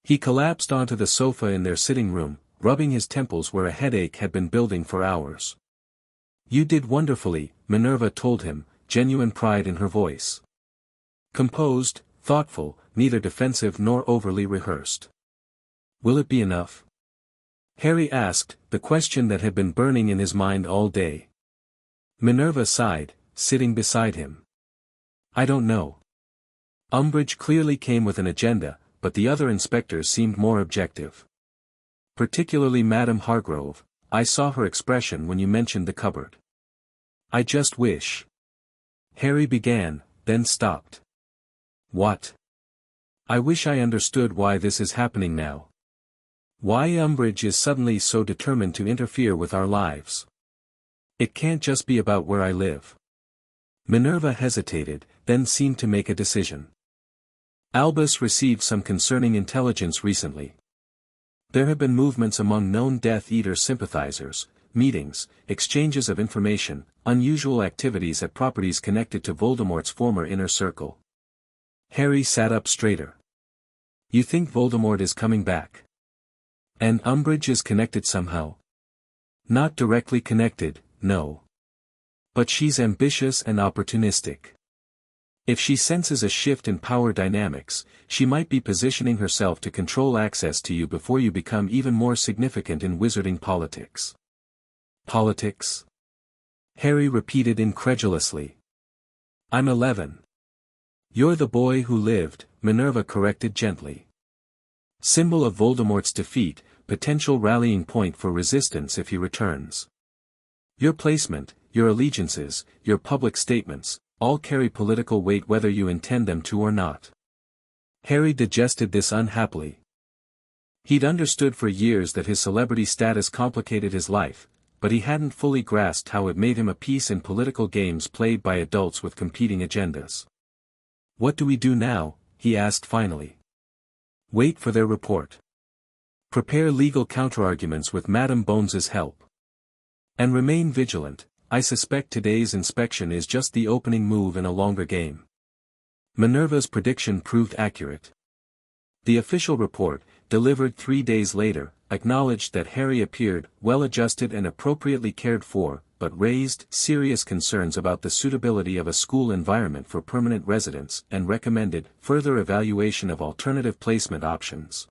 He collapsed onto the sofa in their sitting room, rubbing his temples where a headache had been building for hours. You did wonderfully, Minerva told him, genuine pride in her voice. Composed, thoughtful, neither defensive nor overly rehearsed. Will it be enough? Harry asked, the question that had been burning in his mind all day. Minerva sighed, sitting beside him. I don't know. Umbridge clearly came with an agenda, but the other inspectors seemed more objective. Particularly Madame Hargrove, I saw her expression when you mentioned the cupboard. I just wish. Harry began, then stopped. What? I wish I understood why this is happening now. Why Umbridge is suddenly so determined to interfere with our lives. It can't just be about where I live. Minerva hesitated, then seemed to make a decision. Albus received some concerning intelligence recently. There have been movements among known Death Eater sympathizers, meetings, exchanges of information, unusual activities at properties connected to Voldemort's former inner circle. Harry sat up straighter. You think Voldemort is coming back? And Umbridge is connected somehow? Not directly connected, no. But she's ambitious and opportunistic. If she senses a shift in power dynamics, she might be positioning herself to control access to you before you become even more significant in wizarding politics. Politics? Harry repeated incredulously. I'm 11. You're the boy who lived, Minerva corrected gently. Symbol of Voldemort's defeat, potential rallying point for resistance if he returns. Your placement, your allegiances, your public statements, all carry political weight whether you intend them to or not. Harry digested this unhappily. He'd understood for years that his celebrity status complicated his life, but he hadn't fully grasped how it made him a piece in political games played by adults with competing agendas. What do we do now? He asked finally. Wait for their report. Prepare legal counterarguments with Madame Bones's help. And remain vigilant. I suspect today's inspection is just the opening move in a longer game. Minerva's prediction proved accurate. The official report, delivered 3 days later, acknowledged that Harry appeared well-adjusted and appropriately cared for, but raised serious concerns about the suitability of a school environment for permanent residents and recommended further evaluation of alternative placement options.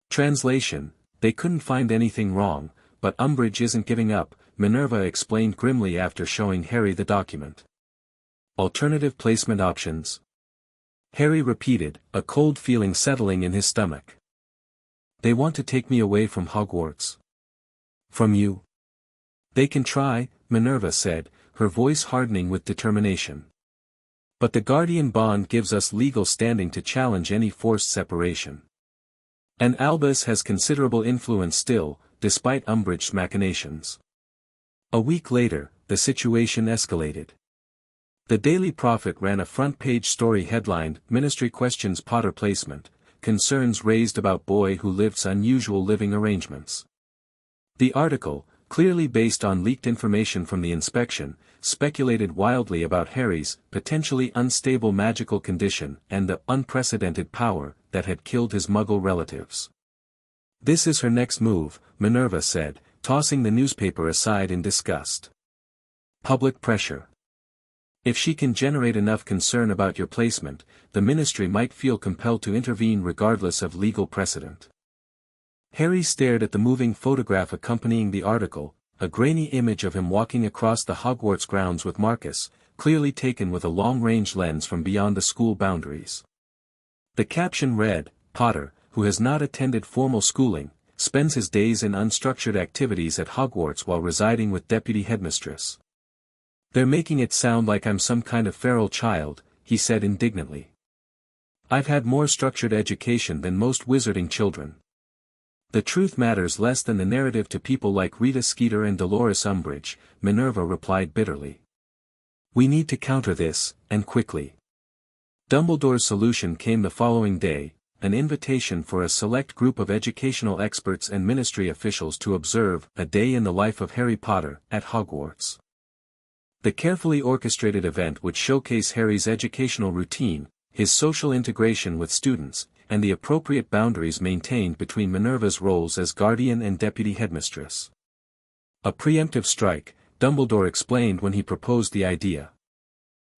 Translation: they couldn't find anything wrong, but Umbridge isn't giving up, Minerva explained grimly after showing Harry the document. Alternative placement options? Harry repeated, a cold feeling settling in his stomach. They want to take me away from Hogwarts. From you? They can try, Minerva said, her voice hardening with determination. But the guardian bond gives us legal standing to challenge any forced separation. And Albus has considerable influence still, despite Umbridge's machinations. A week later, the situation escalated. The Daily Prophet ran a front-page story headlined, Ministry Questions Potter Placement, Concerns Raised About Boy Who Lives Unusual Living Arrangements. The article, clearly based on leaked information from the inspection, speculated wildly about Harry's potentially unstable magical condition and the unprecedented power that had killed his Muggle relatives. This is her next move, Minerva said, tossing the newspaper aside in disgust. Public pressure. If she can generate enough concern about your placement, the ministry might feel compelled to intervene regardless of legal precedent. Harry stared at the moving photograph accompanying the article, a grainy image of him walking across the Hogwarts grounds with Marcus, clearly taken with a long-range lens from beyond the school boundaries. The caption read, Potter, who has not attended formal schooling, spends his days in unstructured activities at Hogwarts while residing with Deputy Headmistress. They're making it sound like I'm some kind of feral child, he said indignantly. I've had more structured education than most wizarding children. The truth matters less than the narrative to people like Rita Skeeter and Dolores Umbridge, Minerva replied bitterly. We need to counter this, and quickly. Dumbledore's solution came the following day, an invitation for a select group of educational experts and ministry officials to observe a day in the life of Harry Potter at Hogwarts. The carefully orchestrated event would showcase Harry's educational routine, his social integration with students, and the appropriate boundaries maintained between Minerva's roles as guardian and deputy headmistress. A preemptive strike, Dumbledore explained when he proposed the idea.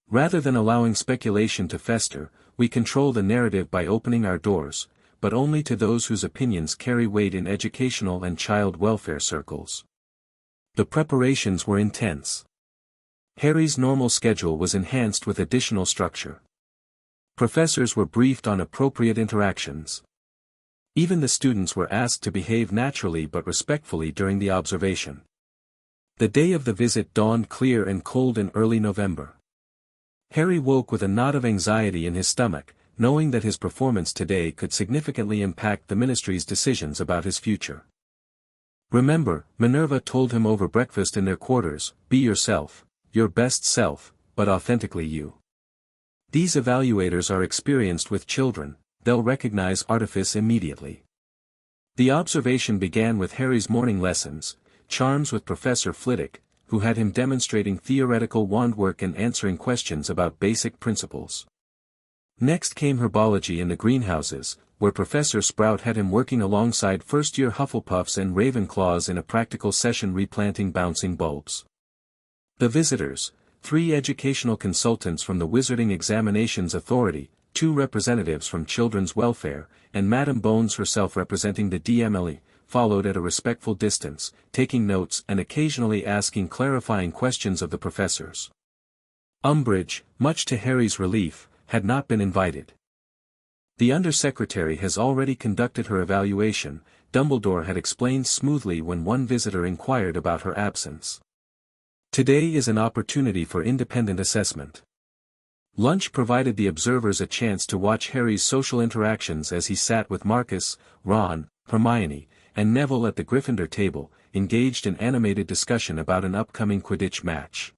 Rather than allowing speculation to fester, we control the narrative by opening our doors, but only to those whose opinions carry weight in educational and child welfare circles. The preparations were intense. Harry's normal schedule was enhanced with additional structure. Professors were briefed on appropriate interactions. Even the students were asked to behave naturally but respectfully during the observation. The day of the visit dawned clear and cold in early November. Harry woke with a knot of anxiety in his stomach, knowing that his performance today could significantly impact the ministry's decisions about his future. Remember, Minerva told him over breakfast in their quarters, be yourself, your best self, but authentically you. These evaluators are experienced with children, they'll recognize artifice immediately. The observation began with Harry's morning lessons, charms with Professor Flitwick, who had him demonstrating theoretical wand work and answering questions about basic principles. Next came herbology in the greenhouses, where Professor Sprout had him working alongside first-year Hufflepuffs and Ravenclaws in a practical session replanting bouncing bulbs. The visitors, 3 educational consultants from the Wizarding Examinations Authority, 2 representatives from Children's Welfare, and Madame Bones herself representing the DMLE, followed at a respectful distance, taking notes and occasionally asking clarifying questions of the professors. Umbridge, much to Harry's relief, had not been invited. The Undersecretary has already conducted her evaluation, Dumbledore had explained smoothly when one visitor inquired about her absence. Today is an opportunity for independent assessment. Lunch provided the observers a chance to watch Harry's social interactions as he sat with Marcus, Ron, Hermione, and Neville at the Gryffindor table, engaged in animated discussion about an upcoming Quidditch match.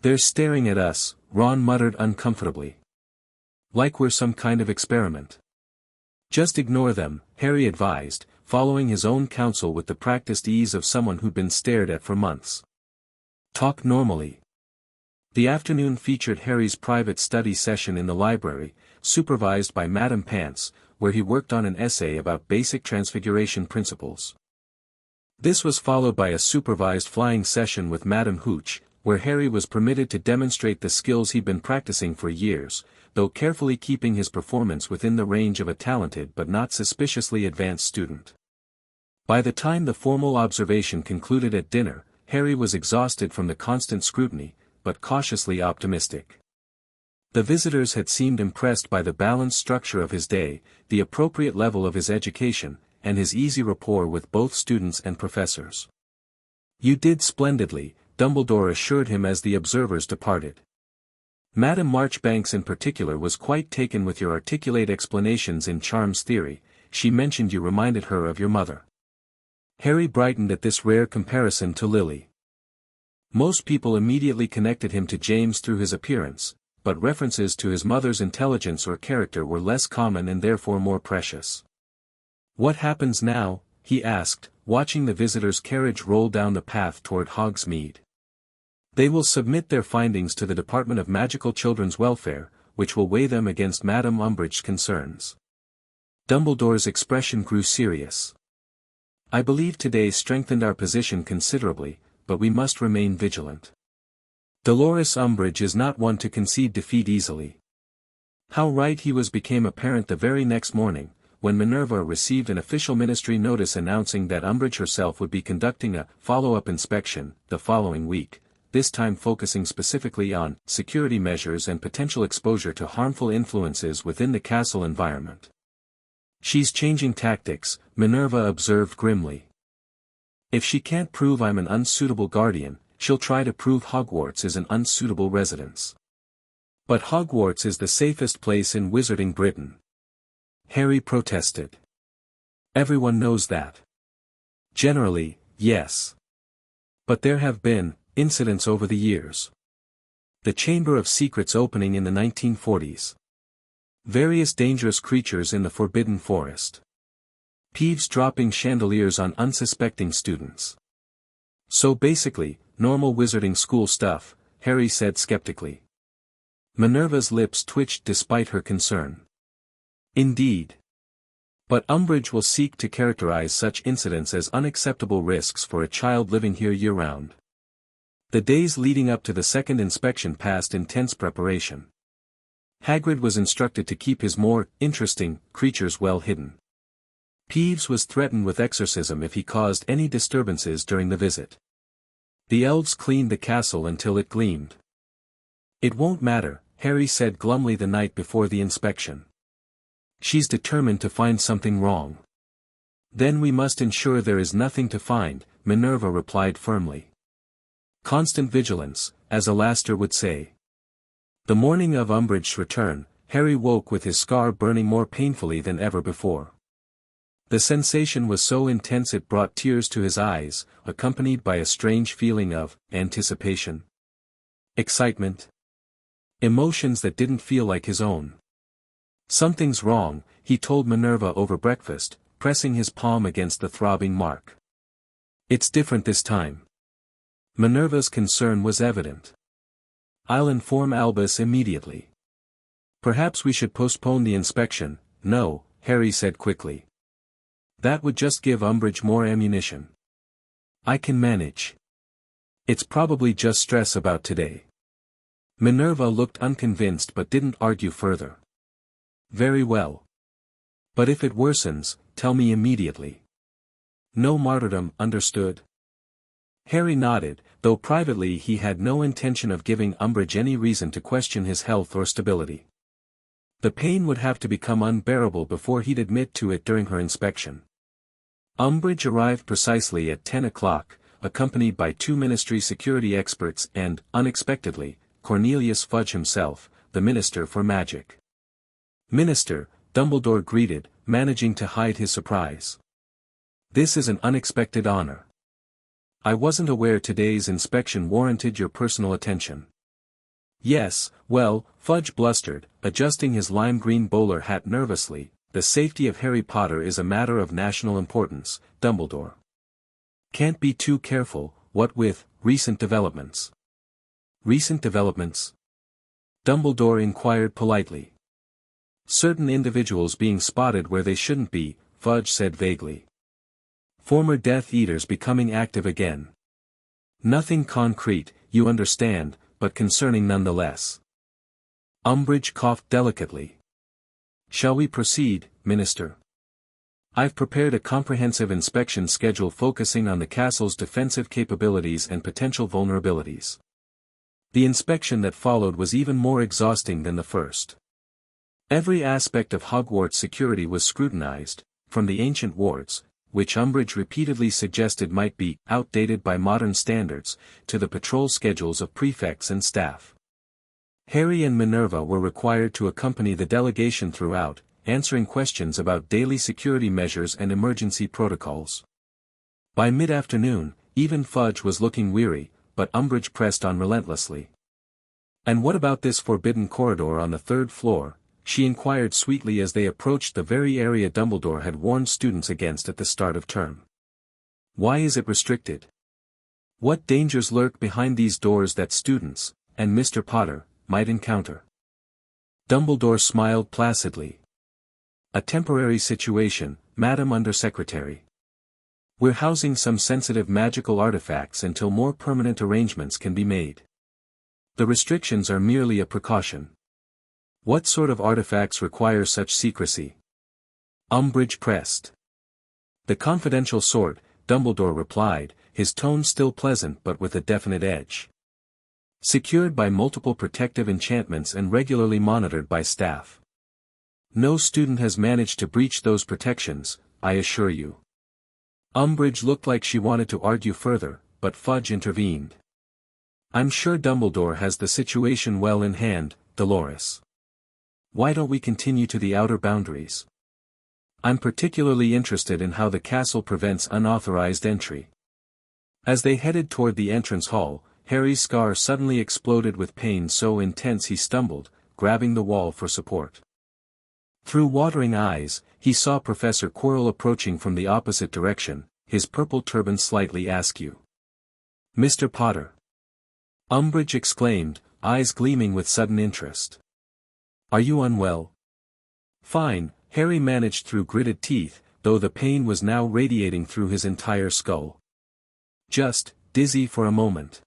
"They're staring at us," Ron muttered uncomfortably. "Like we're some kind of experiment." "Just ignore them," Harry advised, following his own counsel with the practiced ease of someone who'd been stared at for months. "Talk normally." The afternoon featured Harry's private study session in the library, supervised by Madame Pants, where he worked on an essay about basic transfiguration principles. This was followed by a supervised flying session with Madame Hooch, where Harry was permitted to demonstrate the skills he'd been practicing for years, though carefully keeping his performance within the range of a talented but not suspiciously advanced student. By the time the formal observation concluded at dinner, Harry was exhausted from the constant scrutiny, but cautiously optimistic. The visitors had seemed impressed by the balanced structure of his day, the appropriate level of his education, and his easy rapport with both students and professors. "You did splendidly," Dumbledore assured him as the observers departed. Madame Marchbanks in particular was quite taken with your articulate explanations in charms theory. She mentioned you reminded her of your mother. Harry brightened at this rare comparison to Lily. Most people immediately connected him to James through his appearance, but references to his mother's intelligence or character were less common and therefore more precious. "What happens now?" he asked, watching the visitors' carriage roll down the path toward Hogsmeade. "They will submit their findings to the Department of Magical Children's Welfare, which will weigh them against Madame Umbridge's concerns." Dumbledore's expression grew serious. "I believe today strengthened our position considerably, but we must remain vigilant. Dolores Umbridge is not one to concede defeat easily." How right he was became apparent the very next morning, when Minerva received an official ministry notice announcing that Umbridge herself would be conducting a follow-up inspection the following week, this time focusing specifically on security measures and potential exposure to harmful influences within the castle environment. "She's changing tactics," Minerva observed grimly. "If she can't prove I'm an unsuitable guardian, she'll try to prove Hogwarts is an unsuitable residence. But Hogwarts is the safest place in Wizarding Britain." Harry protested. "Everyone knows that." "Generally, yes. But there have been incidents over the years. The Chamber of Secrets opening in the 1940s. Various dangerous creatures in the Forbidden Forest. Peeves dropping chandeliers on unsuspecting students. So basically, normal wizarding school stuff," Harry said skeptically. Minerva's lips twitched despite her concern. "Indeed. But Umbridge will seek to characterize such incidents as unacceptable risks for a child living here year-round." The days leading up to the second inspection passed in tense preparation. Hagrid was instructed to keep his more interesting creatures well hidden. Peeves was threatened with exorcism if he caused any disturbances during the visit. The elves cleaned the castle until it gleamed. "It won't matter," Harry said glumly the night before the inspection. "She's determined to find something wrong." "Then we must ensure there is nothing to find," Minerva replied firmly. "Constant vigilance, as Alastor would say." The morning of Umbridge's return, Harry woke with his scar burning more painfully than ever before. The sensation was so intense it brought tears to his eyes, accompanied by a strange feeling of anticipation. Excitement. Emotions that didn't feel like his own. "Something's wrong," he told Minerva over breakfast, pressing his palm against the throbbing mark. "It's different this time." Minerva's concern was evident. "I'll inform Albus immediately." "Perhaps we should postpone the inspection." "No," Harry said quickly. "That would just give Umbridge more ammunition. I can manage. It's probably just stress about today." Minerva looked unconvinced but didn't argue further. Very well. But if it worsens, tell me immediately. No martyrdom, understood? Harry nodded, though privately he had no intention of giving Umbridge any reason to question his health or stability. The pain would have to become unbearable before he'd admit to it during her inspection. Umbridge arrived precisely at 10 o'clock, accompanied by 2 Ministry security experts and, unexpectedly, Cornelius Fudge himself, the Minister for Magic. Minister, Dumbledore greeted, managing to hide his surprise. This is an unexpected honor. I wasn't aware today's inspection warranted your personal attention. Yes, well, Fudge blustered, adjusting his lime green bowler hat nervously, the safety of Harry Potter is a matter of national importance, Dumbledore. Can't be too careful, what with recent developments. Recent developments? Dumbledore inquired politely. Certain individuals being spotted where they shouldn't be, Fudge said vaguely. Former Death Eaters becoming active again. Nothing concrete, you understand, but concerning nonetheless. Umbridge coughed delicately. Shall we proceed, Minister? I've prepared a comprehensive inspection schedule focusing on the castle's defensive capabilities and potential vulnerabilities. The inspection that followed was even more exhausting than the first. Every aspect of Hogwarts security was scrutinized, from the ancient wards, which Umbridge repeatedly suggested might be outdated by modern standards, to the patrol schedules of prefects and staff. Harry and Minerva were required to accompany the delegation throughout, answering questions about daily security measures and emergency protocols. By mid-afternoon, even Fudge was looking weary, but Umbridge pressed on relentlessly. And what about this forbidden corridor on the 3rd floor? She inquired sweetly as they approached the very area Dumbledore had warned students against at the start of term. Why is it restricted? What dangers lurk behind these doors that students, and Mr. Potter, might encounter? Dumbledore smiled placidly. A temporary situation, Madam Undersecretary. We're housing some sensitive magical artifacts until more permanent arrangements can be made. The restrictions are merely a precaution. What sort of artifacts require such secrecy? Umbridge pressed. The confidential sort, Dumbledore replied, his tone still pleasant but with a definite edge. Secured by multiple protective enchantments and regularly monitored by staff. No student has managed to breach those protections, I assure you. Umbridge looked like she wanted to argue further, but Fudge intervened. I'm sure Dumbledore has the situation well in hand, Dolores. Why don't we continue to the outer boundaries? I'm particularly interested in how the castle prevents unauthorized entry. As they headed toward the entrance hall, Harry's scar suddenly exploded with pain so intense he stumbled, grabbing the wall for support. Through watering eyes, he saw Professor Quirrell approaching from the opposite direction, his purple turban slightly askew. Mr. Potter. Umbridge exclaimed, eyes gleaming with sudden interest. Are you unwell? Fine, Harry managed through gritted teeth, though the pain was now radiating through his entire skull. Just, dizzy for a moment.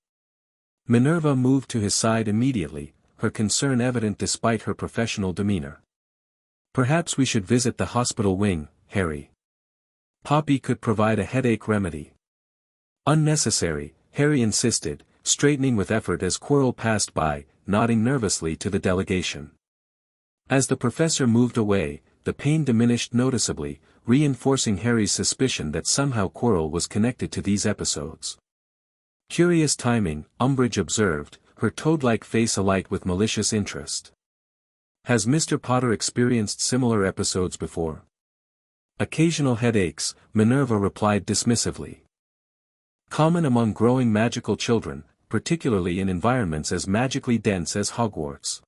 Minerva moved to his side immediately, her concern evident despite her professional demeanor. Perhaps we should visit the hospital wing, Harry. Poppy could provide a headache remedy. Unnecessary, Harry insisted, straightening with effort as Quirrell passed by, nodding nervously to the delegation. As the professor moved away, the pain diminished noticeably, reinforcing Harry's suspicion that somehow Quirrell was connected to these episodes. Curious timing, Umbridge observed, her toad-like face alight with malicious interest. Has Mr. Potter experienced similar episodes before? Occasional headaches, Minerva replied dismissively. Common among growing magical children, particularly in environments as magically dense as Hogwarts.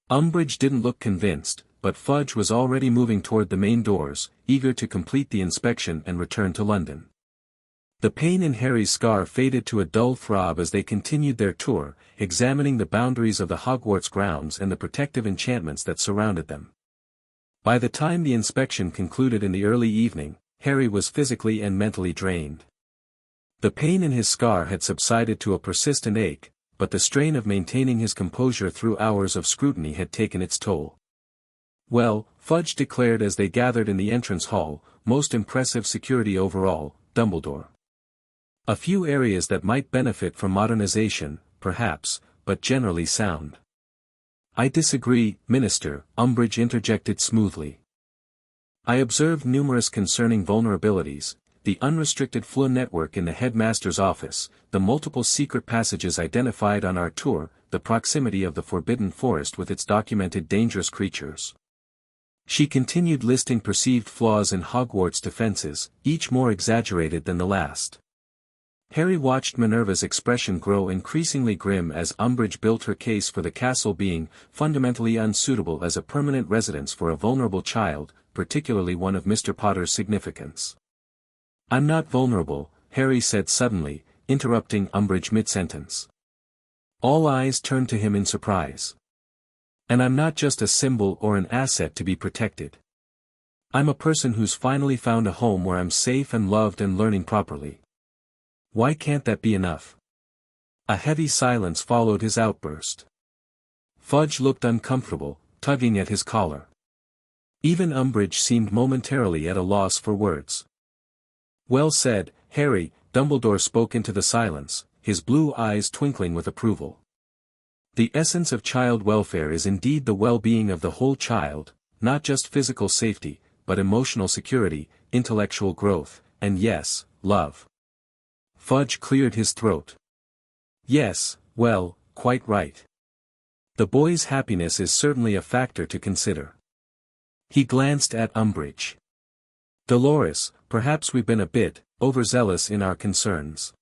Umbridge didn't look convinced, but Fudge was already moving toward the main doors, eager to complete the inspection and return to London. The pain in Harry's scar faded to a dull throb as they continued their tour, examining the boundaries of the Hogwarts grounds and the protective enchantments that surrounded them. By the time the inspection concluded in the early evening, Harry was physically and mentally drained. The pain in his scar had subsided to a persistent ache, but the strain of maintaining his composure through hours of scrutiny had taken its toll. "Well," Fudge declared as they gathered in the entrance hall, "most impressive security overall, Dumbledore. A few areas that might benefit from modernization, perhaps, but generally sound." "I disagree, Minister," Umbridge interjected smoothly. "I observed numerous concerning vulnerabilities, the unrestricted flow network in the headmaster's office, the multiple secret passages identified on our tour, the proximity of the Forbidden Forest with its documented dangerous creatures." She continued listing perceived flaws in Hogwarts' defenses, each more exaggerated than the last. Harry watched Minerva's expression grow increasingly grim as Umbridge built her case for the castle being fundamentally unsuitable as a permanent residence for a vulnerable child, particularly one of Mr. Potter's significance. "I'm not vulnerable," Harry said suddenly, interrupting Umbridge mid-sentence. All eyes turned to him in surprise. "And I'm not just a symbol or an asset to be protected. I'm a person who's finally found a home where I'm safe and loved and learning properly. Why can't that be enough?" A heavy silence followed his outburst. Fudge looked uncomfortable, tugging at his collar. Even Umbridge seemed momentarily at a loss for words. "Well said, Harry," Dumbledore spoke into the silence, his blue eyes twinkling with approval. "The essence of child welfare is indeed the well-being of the whole child, not just physical safety, but emotional security, intellectual growth, and yes, love." Fudge cleared his throat. "Yes, well, quite right. The boy's happiness is certainly a factor to consider." He glanced at Umbridge. "Dolores, perhaps we've been a bit overzealous in our concerns.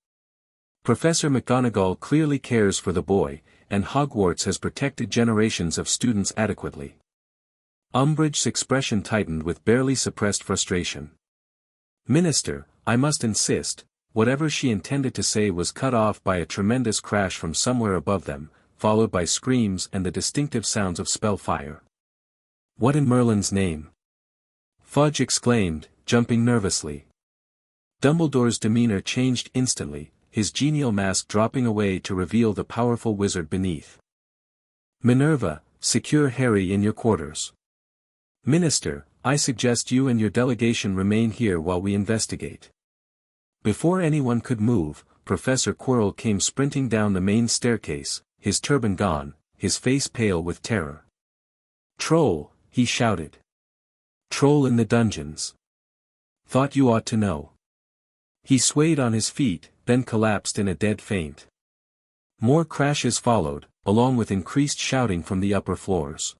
Professor McGonagall clearly cares for the boy, and Hogwarts has protected generations of students adequately." Umbridge's expression tightened with barely suppressed frustration. "Minister, I must insist," whatever she intended to say was cut off by a tremendous crash from somewhere above them, followed by screams and the distinctive sounds of spellfire. "What in Merlin's name?" Fudge exclaimed, jumping nervously. Dumbledore's demeanor changed instantly, his genial mask dropping away to reveal the powerful wizard beneath. "Minerva, secure Harry in your quarters. Minister, I suggest you and your delegation remain here while we investigate." Before anyone could move, Professor Quirrell came sprinting down the main staircase, his turban gone, his face pale with terror. "Troll," he shouted. "Troll in the dungeons. Thought you ought to know." He swayed on his feet, then collapsed in a dead faint. More crashes followed, along with increased shouting from the upper floors.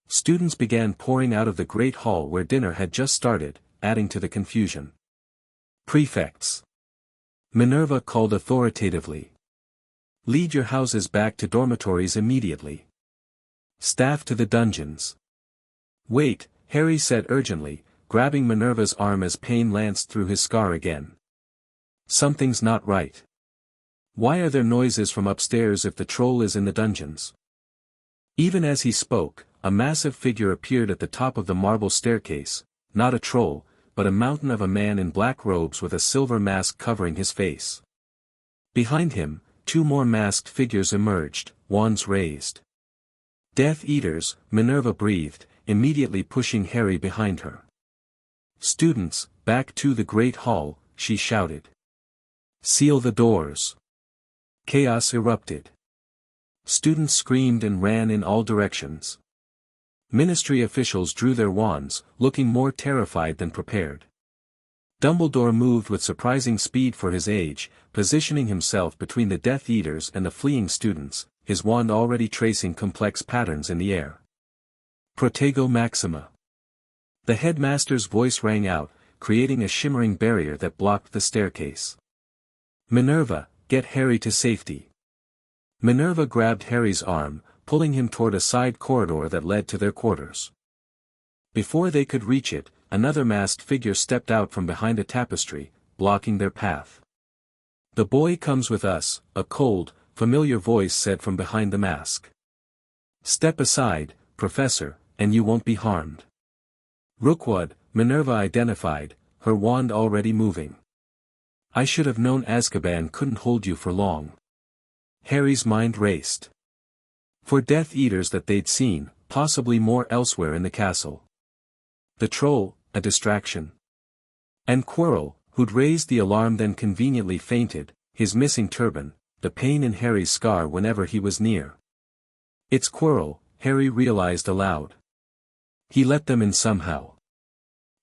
Students began pouring out of the great hall where dinner had just started, adding to the confusion. "Prefects," Minerva called authoritatively. "Lead your houses back to dormitories immediately. Staff to the dungeons." "Wait," Harry said urgently, grabbing Minerva's arm as pain lanced through his scar again. "Something's not right. Why are there noises from upstairs if the troll is in the dungeons?" Even as he spoke, a massive figure appeared at the top of the marble staircase, not a troll, but a mountain of a man in black robes with a silver mask covering his face. Behind him, two more masked figures emerged, wands raised. "Death Eaters," Minerva breathed, immediately pushing Harry behind her. "Students, back to the Great Hall," she shouted. "Seal the doors." Chaos erupted. Students screamed and ran in all directions. Ministry officials drew their wands, looking more terrified than prepared. Dumbledore moved with surprising speed for his age, positioning himself between the Death Eaters and the fleeing students, his wand already tracing complex patterns in the air. "Protego Maxima." The headmaster's voice rang out, creating a shimmering barrier that blocked the staircase. "Minerva, get Harry to safety." Minerva grabbed Harry's arm, pulling him toward a side corridor that led to their quarters. Before they could reach it, another masked figure stepped out from behind a tapestry, blocking their path. "The boy comes with us," a cold, familiar voice said from behind the mask. "Step aside, Professor, and you won't be harmed." "Rookwood," Minerva identified, her wand already moving. "I should have known Azkaban couldn't hold you for long." Harry's mind raced. For Death Eaters that they'd seen, possibly more elsewhere in the castle. The troll, a distraction. And Quirrell, who'd raised the alarm then conveniently fainted, his missing turban, the pain in Harry's scar whenever he was near. It's Quirrell, Harry realized aloud. He let them in somehow.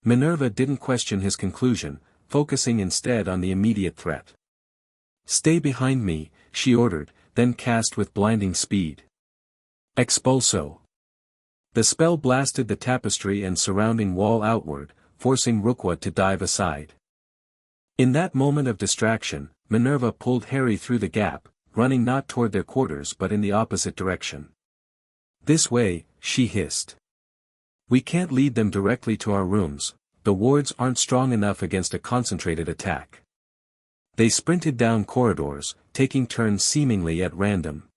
Minerva didn't question his conclusion, focusing instead on the immediate threat. "Stay behind me," she ordered, then cast with blinding speed. Expulso. The spell blasted the tapestry and surrounding wall outward, forcing Rookwood to dive aside. In that moment of distraction, Minerva pulled Harry through the gap, running not toward their quarters but in the opposite direction. "This way," she hissed. "We can't lead them directly to our rooms, the wards aren't strong enough against a concentrated attack." They sprinted down corridors, taking turns seemingly at random.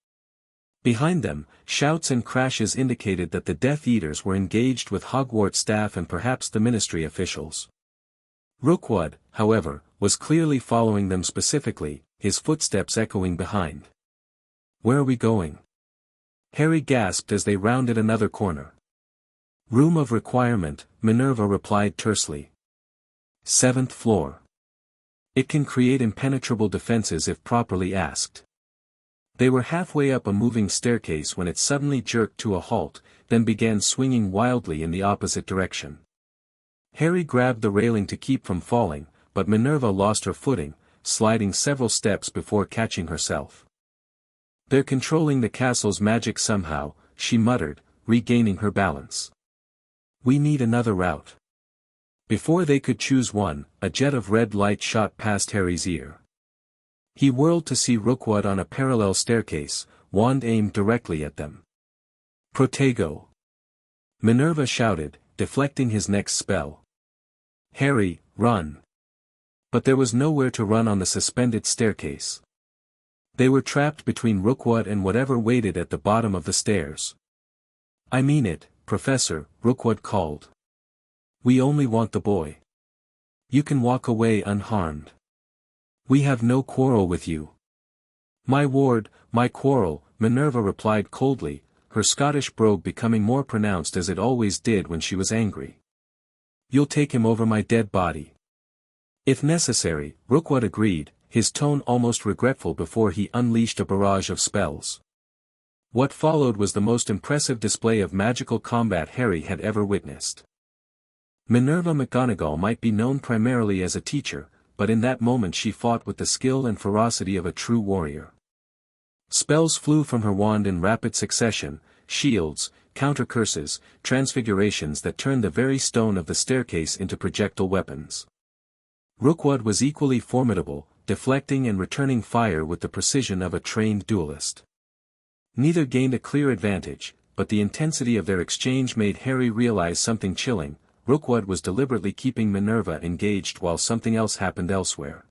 Behind them, shouts and crashes indicated that the Death Eaters were engaged with Hogwarts staff and perhaps the Ministry officials. Rookwood, however, was clearly following them specifically, his footsteps echoing behind. "Where are we going?" Harry gasped as they rounded another corner. "Room of requirement," Minerva replied tersely. "7th floor. It can create impenetrable defenses if properly asked." They were halfway up a moving staircase when it suddenly jerked to a halt, then began swinging wildly in the opposite direction. Harry grabbed the railing to keep from falling, but Minerva lost her footing, sliding several steps before catching herself. "They're controlling the castle's magic somehow," she muttered, regaining her balance. "We need another route." Before they could choose one, a jet of red light shot past Harry's ear. He whirled to see Rookwood on a parallel staircase, wand aimed directly at them. "Protego!" Minerva shouted, deflecting his next spell. "Harry, run!" But there was nowhere to run on the suspended staircase. They were trapped between Rookwood and whatever waited at the bottom of the stairs. "I mean it, Professor," Rookwood called. "We only want the boy. You can walk away unharmed. We have no quarrel with you." "My ward, my quarrel," Minerva replied coldly, her Scottish brogue becoming more pronounced as it always did when she was angry. "You'll take him over my dead body." "If necessary," Rookwood agreed, his tone almost regretful before he unleashed a barrage of spells. What followed was the most impressive display of magical combat Harry had ever witnessed. Minerva McGonagall might be known primarily as a teacher, but in that moment she fought with the skill and ferocity of a true warrior. Spells flew from her wand in rapid succession, shields, counter-curses, transfigurations that turned the very stone of the staircase into projectile weapons. Rookwood was equally formidable, deflecting and returning fire with the precision of a trained duelist. Neither gained a clear advantage, but the intensity of their exchange made Harry realize something chilling. Rookwood was deliberately keeping Minerva engaged while something else happened elsewhere.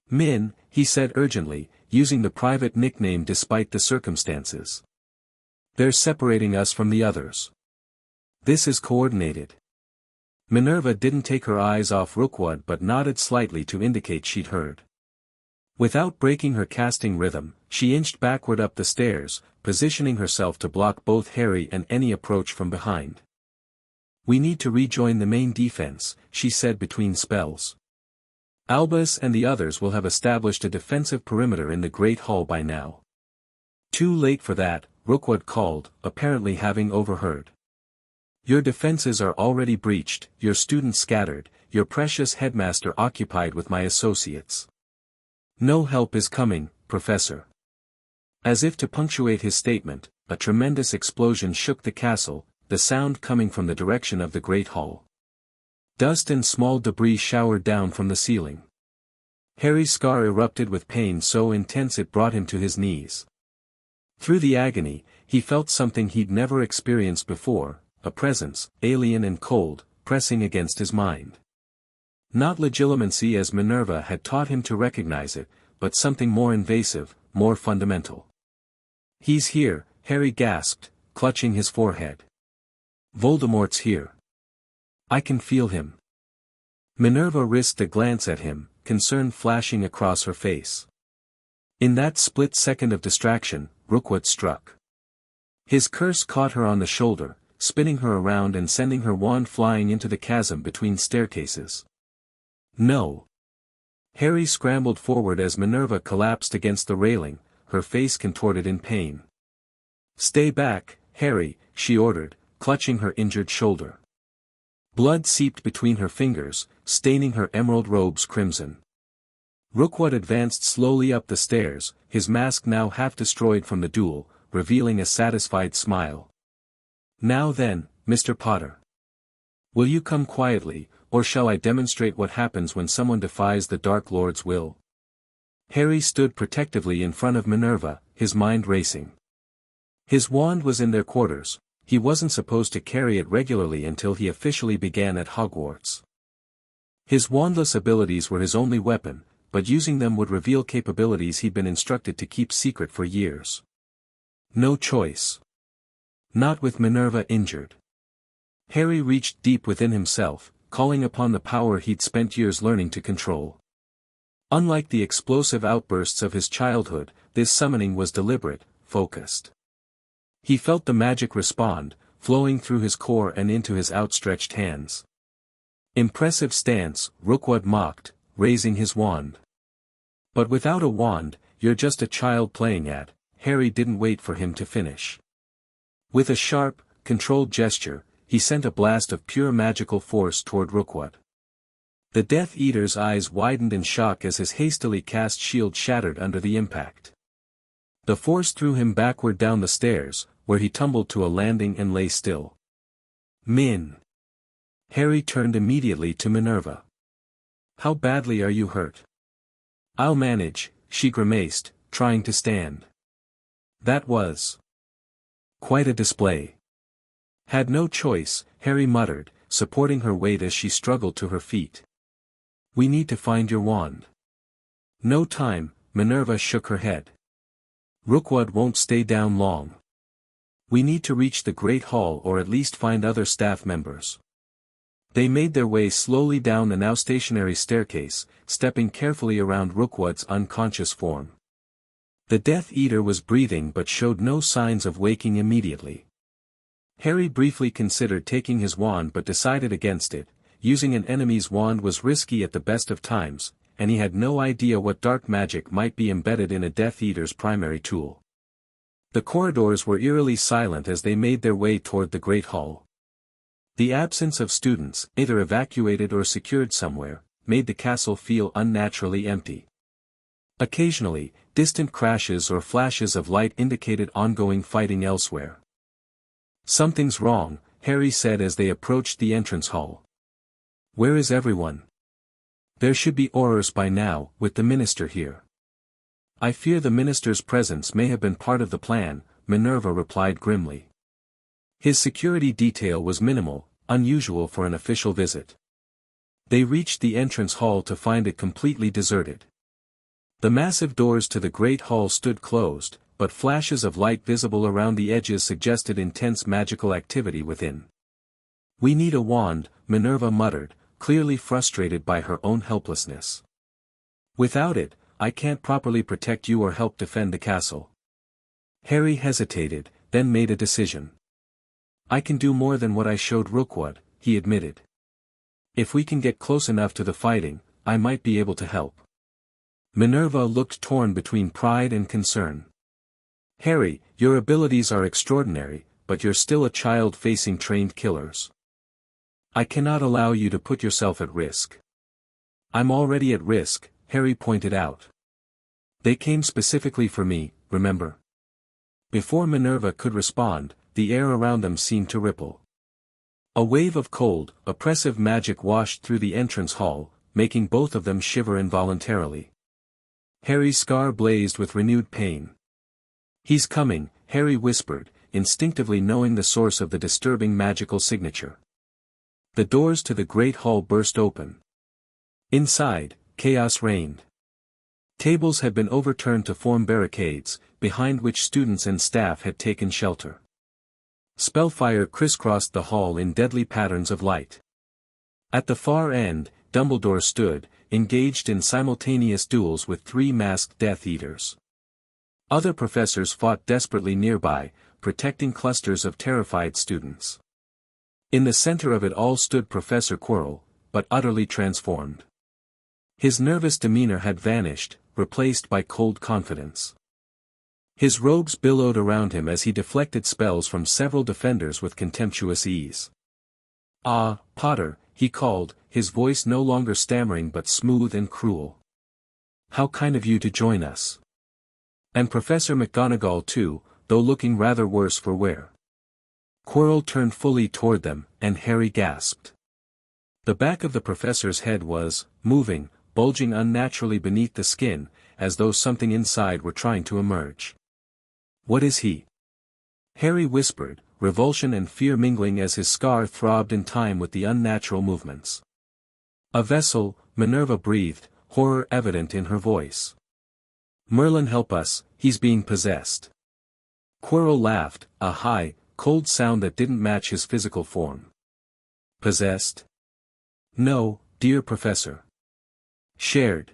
"Min," he said urgently, using the private nickname despite the circumstances. "They're separating us from the others. This is coordinated." Minerva didn't take her eyes off Rookwood but nodded slightly to indicate she'd heard. Without breaking her casting rhythm, she inched backward up the stairs, positioning herself to block both Harry and any approach from behind. "We need to rejoin the main defense," she said between spells. "Albus and the others will have established a defensive perimeter in the Great Hall by now." "Too late for that," Rookwood called, apparently having overheard. "Your defenses are already breached, your students scattered, your precious headmaster occupied with my associates. No help is coming, Professor." As if to punctuate his statement, a tremendous explosion shook the castle, the sound coming from the direction of the Great Hall. Dust and small debris showered down from the ceiling. Harry's scar erupted with pain so intense it brought him to his knees. Through the agony, he felt something he'd never experienced before, a presence, alien and cold, pressing against his mind. Not legilimency as Minerva had taught him to recognize it, but something more invasive, more fundamental. "He's here," Harry gasped, clutching his forehead. "Voldemort's here. I can feel him." Minerva risked a glance at him, concern flashing across her face. In that split second of distraction, Rookwood struck. His curse caught her on the shoulder, spinning her around and sending her wand flying into the chasm between staircases. No! Harry scrambled forward as Minerva collapsed against the railing, her face contorted in pain. "Stay back, Harry," she ordered, clutching her injured shoulder. Blood seeped between her fingers, staining her emerald robes crimson. Rookwood advanced slowly up the stairs, his mask now half destroyed from the duel, revealing a satisfied smile. "Now then, Mr. Potter. Will you come quietly, or shall I demonstrate what happens when someone defies the Dark Lord's will?" Harry stood protectively in front of Minerva, his mind racing. His wand was in their quarters, he wasn't supposed to carry it regularly until he officially began at Hogwarts. His wandless abilities were his only weapon, but using them would reveal capabilities he'd been instructed to keep secret for years. No choice. Not with Minerva injured. Harry reached deep within himself, calling upon the power he'd spent years learning to control. Unlike the explosive outbursts of his childhood, this summoning was deliberate, focused. He felt the magic respond, flowing through his core and into his outstretched hands. "Impressive stance," Rookwood mocked, raising his wand. "But without a wand, you're just a child playing at." Harry didn't wait for him to finish. With a sharp, controlled gesture, he sent a blast of pure magical force toward Rookwood. The Death Eater's eyes widened in shock as his hastily cast shield shattered under the impact. The force threw him backward down the stairs, where he tumbled to a landing and lay still. "Min!" Harry turned immediately to Minerva. "How badly are you hurt?" "I'll manage," she grimaced, trying to stand. That was quite a display. "Had no choice," Harry muttered, supporting her weight as she struggled to her feet. "We need to find your wand." "No time," Minerva shook her head. "Rookwood won't stay down long. We need to reach the Great Hall or at least find other staff members." They made their way slowly down the now stationary staircase, stepping carefully around Rookwood's unconscious form. The Death Eater was breathing but showed no signs of waking immediately. Harry briefly considered taking his wand but decided against it. Using an enemy's wand was risky at the best of times, and he had no idea what dark magic might be embedded in a Death Eater's primary tool. The corridors were eerily silent as they made their way toward the Great Hall. The absence of students, either evacuated or secured somewhere, made the castle feel unnaturally empty. Occasionally, distant crashes or flashes of light indicated ongoing fighting elsewhere. "Something's wrong," Harry said as they approached the entrance hall. "Where is everyone?" "There should be Aurors by now, with the minister here." "I fear the minister's presence may have been part of the plan," Minerva replied grimly. His security detail was minimal, unusual for an official visit. They reached the entrance hall to find it completely deserted. The massive doors to the Great Hall stood closed, but flashes of light visible around the edges suggested intense magical activity within. "We need a wand," Minerva muttered, clearly frustrated by her own helplessness. "Without it, I can't properly protect you or help defend the castle." Harry hesitated, then made a decision. "I can do more than what I showed Rookwood," he admitted. "If we can get close enough to the fighting, I might be able to help." Minerva looked torn between pride and concern. "Harry, your abilities are extraordinary, but you're still a child facing trained killers. I cannot allow you to put yourself at risk." "I'm already at risk," Harry pointed out. "They came specifically for me, remember?" Before Minerva could respond, the air around them seemed to ripple. A wave of cold, oppressive magic washed through the entrance hall, making both of them shiver involuntarily. Harry's scar blazed with renewed pain. "He's coming," Harry whispered, instinctively knowing the source of the disturbing magical signature. The doors to the Great Hall burst open. Inside, chaos reigned. Tables had been overturned to form barricades, behind which students and staff had taken shelter. Spellfire crisscrossed the hall in deadly patterns of light. At the far end, Dumbledore stood, engaged in simultaneous duels with 3 masked Death Eaters. Other professors fought desperately nearby, protecting clusters of terrified students. In the center of it all stood Professor Quirrell, but utterly transformed. His nervous demeanor had vanished, replaced by cold confidence. His robes billowed around him as he deflected spells from several defenders with contemptuous ease. "Ah, Potter," he called, his voice no longer stammering but smooth and cruel. "How kind of you to join us." And Professor McGonagall too, though looking rather worse for wear. Quirrell turned fully toward them, and Harry gasped. The back of the professor's head was, moving, bulging unnaturally beneath the skin, as though something inside were trying to emerge. "What is he?" Harry whispered, revulsion and fear mingling as his scar throbbed in time with the unnatural movements. "A vessel," Minerva breathed, horror evident in her voice. "Merlin, help us, he's being possessed." Quirrell laughed, a high, cold sound that didn't match his physical form. "Possessed? No, dear Professor. Shared.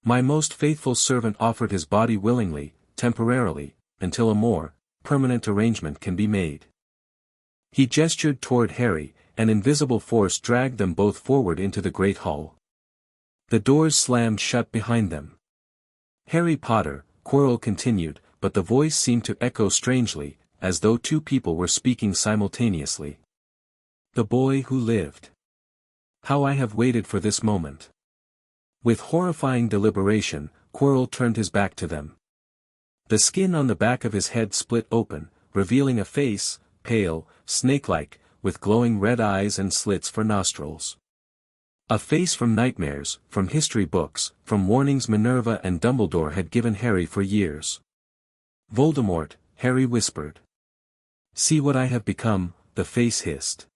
My most faithful servant offered his body willingly, temporarily, until a more permanent arrangement can be made." He gestured toward Harry, an invisible force dragged them both forward into the great hall. The doors slammed shut behind them. "Harry Potter," Quirrell continued, but the voice seemed to echo strangely, as though two people were speaking simultaneously. "The boy who lived. How I have waited for this moment." With horrifying deliberation, Quirrell turned his back to them. The skin on the back of his head split open, revealing a face, pale, snake-like, with glowing red eyes and slits for nostrils. A face from nightmares, from history books, from warnings Minerva and Dumbledore had given Harry for years. "Voldemort," Harry whispered. "See what I have become," the face hissed.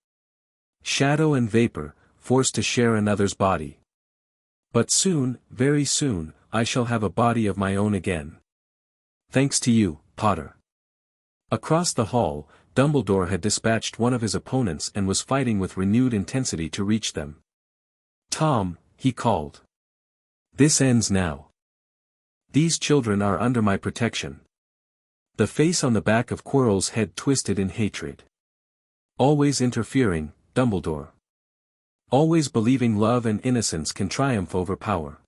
"Shadow and vapor, forced to share another's body. But soon, very soon, I shall have a body of my own again. Thanks to you, Potter." Across the hall, Dumbledore had dispatched one of his opponents and was fighting with renewed intensity to reach them. "Tom," he called. "This ends now. These children are under my protection." The face on the back of Quirrell's head twisted in hatred. "Always interfering, Dumbledore. Always believing love and innocence can triumph over power.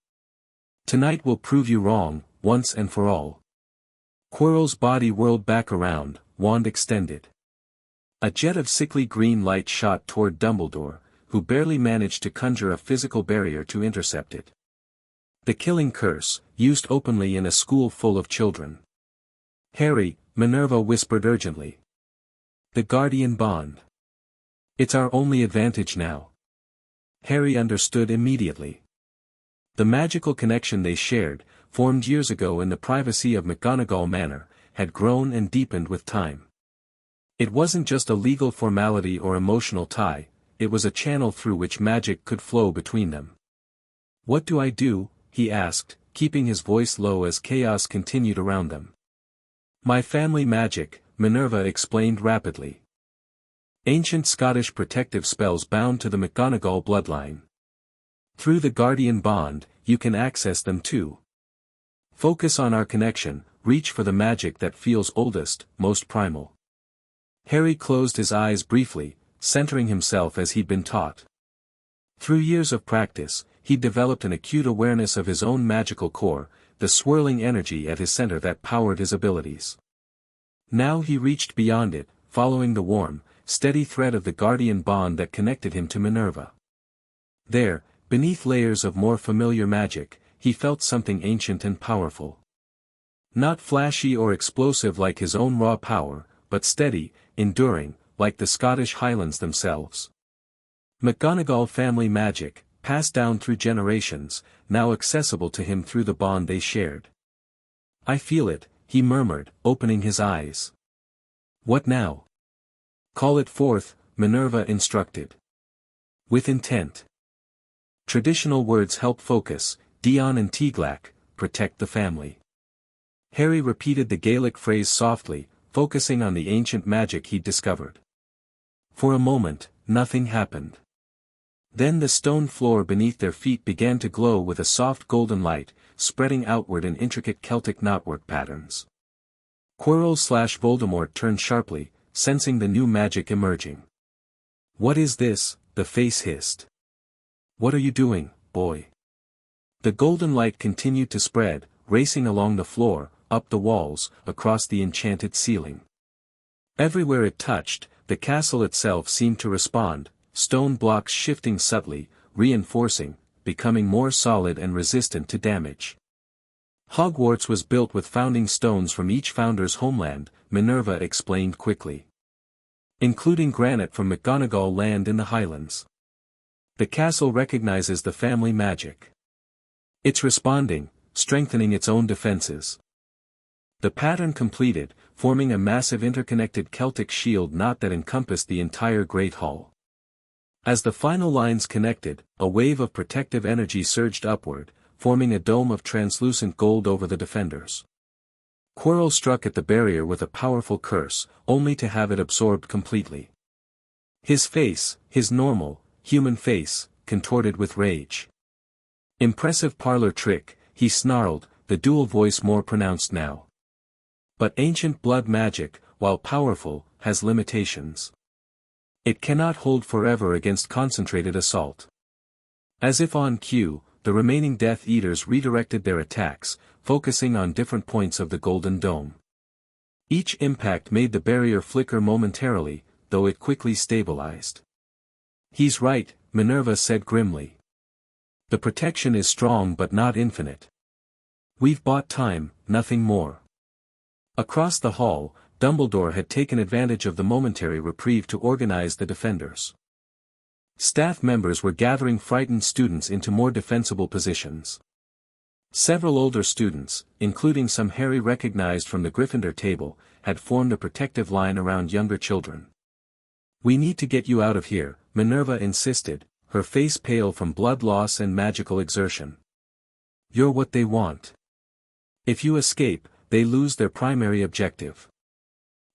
Tonight will prove you wrong, once and for all." Quirrell's body whirled back around, wand extended. A jet of sickly green light shot toward Dumbledore, who barely managed to conjure a physical barrier to intercept it. The killing curse, used openly in a school full of children. "Harry," Minerva whispered urgently. "The guardian bond. It's our only advantage now." Harry understood immediately. The magical connection they shared, formed years ago in the privacy of McGonagall Manor, had grown and deepened with time. It wasn't just a legal formality or emotional tie, it was a channel through which magic could flow between them. "What do I do?" he asked, keeping his voice low as chaos continued around them. "My family magic," Minerva explained rapidly. "Ancient Scottish protective spells bound to the McGonagall bloodline. Through the guardian bond, you can access them too. Focus on our connection, reach for the magic that feels oldest, most primal." Harry closed his eyes briefly, centering himself as he'd been taught. Through years of practice, he'd developed an acute awareness of his own magical core, the swirling energy at his center that powered his abilities. Now he reached beyond it, following the warm, steady thread of the guardian bond that connected him to Minerva. There, beneath layers of more familiar magic, he felt something ancient and powerful. Not flashy or explosive like his own raw power, but steady, enduring, like the Scottish Highlands themselves. McGonagall family magic, passed down through generations, now accessible to him through the bond they shared. "I feel it," he murmured, opening his eyes. "What now?" "Call it forth," Minerva instructed. "With intent." Traditional words help focus, Dion and Tiglac, protect the family. Harry repeated the Gaelic phrase softly, focusing on the ancient magic he'd discovered. For a moment, nothing happened. Then the stone floor beneath their feet began to glow with a soft golden light, spreading outward in intricate Celtic knotwork patterns. Quirrell/Voldemort turned sharply, sensing the new magic emerging. "What is this?" the face hissed. "What are you doing, boy?" The golden light continued to spread, racing along the floor, up the walls, across the enchanted ceiling. Everywhere it touched, the castle itself seemed to respond, stone blocks shifting subtly, reinforcing, becoming more solid and resistant to damage. Hogwarts was built with founding stones from each founder's homeland, Minerva explained quickly. Including granite from McGonagall land in the Highlands. The castle recognizes the family magic. It's responding, strengthening its own defenses. The pattern completed, forming a massive interconnected Celtic shield knot that encompassed the entire Great Hall. As the final lines connected, a wave of protective energy surged upward, forming a dome of translucent gold over the defenders. Quirrell struck at the barrier with a powerful curse, only to have it absorbed completely. His face, his normal, human face, contorted with rage. "Impressive parlor trick," he snarled, the dual voice more pronounced now. "But ancient blood magic, while powerful, has limitations. It cannot hold forever against concentrated assault." As if on cue, the remaining Death Eaters redirected their attacks, focusing on different points of the Golden Dome. Each impact made the barrier flicker momentarily, though it quickly stabilized. "He's right," Minerva said grimly. "The protection is strong but not infinite. We've bought time, nothing more." Across the hall, Dumbledore had taken advantage of the momentary reprieve to organize the defenders. Staff members were gathering frightened students into more defensible positions. Several older students, including some Harry recognized from the Gryffindor table, had formed a protective line around younger children. "We need to get you out of here," Minerva insisted, her face pale from blood loss and magical exertion. "You're what they want. If you escape, they lose their primary objective."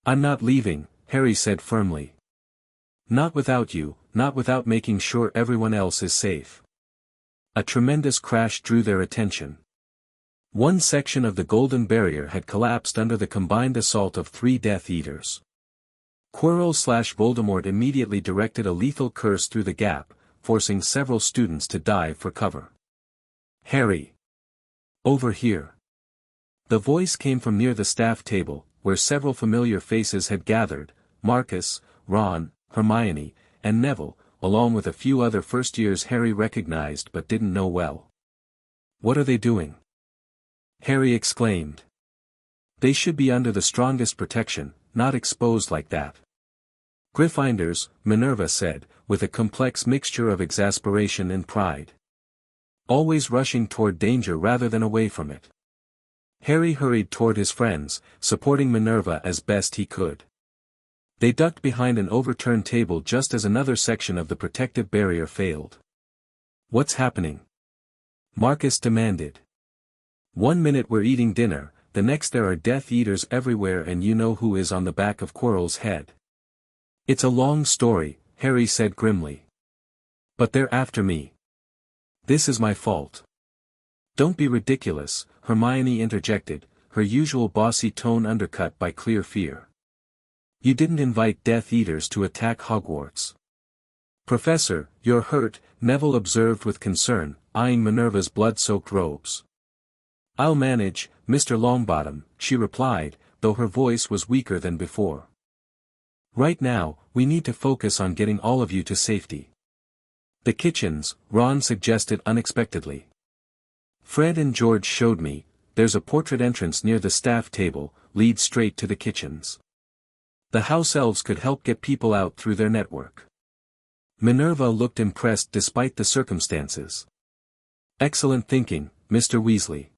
"I'm not leaving," Harry said firmly. "Not without you, not without making sure everyone else is safe." A tremendous crash drew their attention. One section of the Golden Barrier had collapsed under the combined assault of 3 Death Eaters. Quirrell/Voldemort immediately directed a lethal curse through the gap, forcing several students to dive for cover. "Harry! Over here!" The voice came from near the staff table, where several familiar faces had gathered, Marcus, Ron, Hermione, and Neville, along with a few other first-years Harry recognized but didn't know well. "What are they doing?" Harry exclaimed. "They should be under the strongest protection, not exposed like that." "Gryffindors," Minerva said, with a complex mixture of exasperation and pride. "Always rushing toward danger rather than away from it." Harry hurried toward his friends, supporting Minerva as best he could. They ducked behind an overturned table just as another section of the protective barrier failed. "What's happening?" Marcus demanded. "One minute we're eating dinner, the next there are Death Eaters everywhere and you know who is on the back of Quirrell's head." "It's a long story," Harry said grimly. "But they're after me. This is my fault." "Don't be ridiculous," Hermione interjected, her usual bossy tone undercut by clear fear. "You didn't invite Death Eaters to attack Hogwarts." "Professor, you're hurt," Neville observed with concern, eyeing Minerva's blood-soaked robes. "I'll manage, Mr. Longbottom," she replied, though her voice was weaker than before. "Right now, we need to focus on getting all of you to safety." "The kitchens," Ron suggested unexpectedly. "Fred and George showed me, there's a portrait entrance near the staff table, lead straight to the kitchens. The house elves could help get people out through their network." Minerva looked impressed despite the circumstances. "Excellent thinking, Mr. Weasley.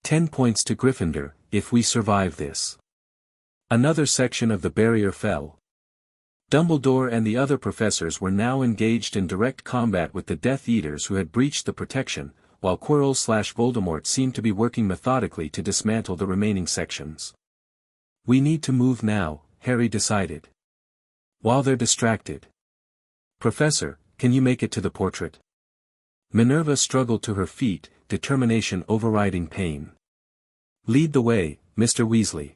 10 points to Gryffindor, if we survive this." Another section of the barrier fell. Dumbledore and the other professors were now engaged in direct combat with the Death Eaters who had breached the protection, while Quirrell/Voldemort seemed to be working methodically to dismantle the remaining sections. "We need to move now," Harry decided. "While they're distracted." "Professor, can you make it to the portrait?" Minerva struggled to her feet, determination overriding pain. "Lead the way, Mr. Weasley.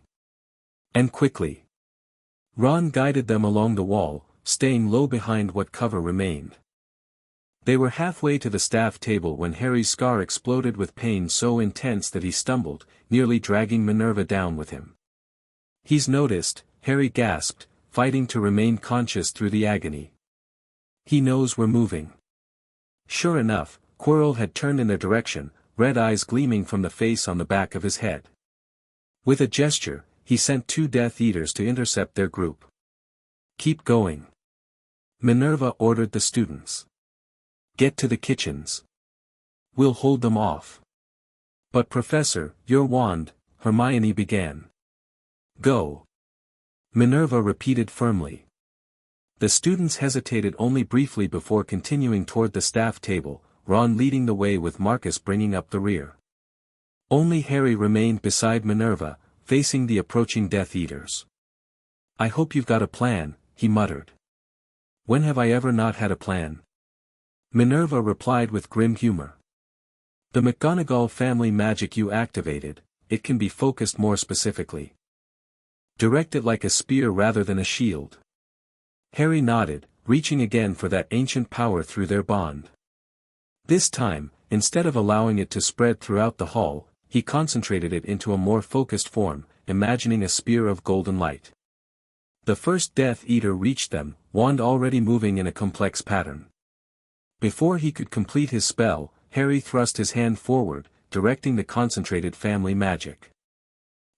And quickly." Ron guided them along the wall, staying low behind what cover remained. They were halfway to the staff table when Harry's scar exploded with pain so intense that he stumbled, nearly dragging Minerva down with him. "He's noticed," Harry gasped, fighting to remain conscious through the agony. "He knows we're moving." Sure enough, Quirrell had turned in their direction, red eyes gleaming from the face on the back of his head. With a gesture, he sent 2 Death Eaters to intercept their group. "Keep going," Minerva ordered the students. "Get to the kitchens. We'll hold them off." "But Professor, your wand," Hermione began. "Go," Minerva repeated firmly. The students hesitated only briefly before continuing toward the staff table, Ron leading the way with Marcus bringing up the rear. Only Harry remained beside Minerva, facing the approaching Death Eaters. "I hope you've got a plan," he muttered. "When have I ever not had a plan?" Minerva replied with grim humor. "The McGonagall family magic you activated, it can be focused more specifically. Direct it like a spear rather than a shield." Harry nodded, reaching again for that ancient power through their bond. This time, instead of allowing it to spread throughout the hall, he concentrated it into a more focused form, imagining a spear of golden light. The first Death Eater reached them, wand already moving in a complex pattern. Before he could complete his spell, Harry thrust his hand forward, directing the concentrated family magic.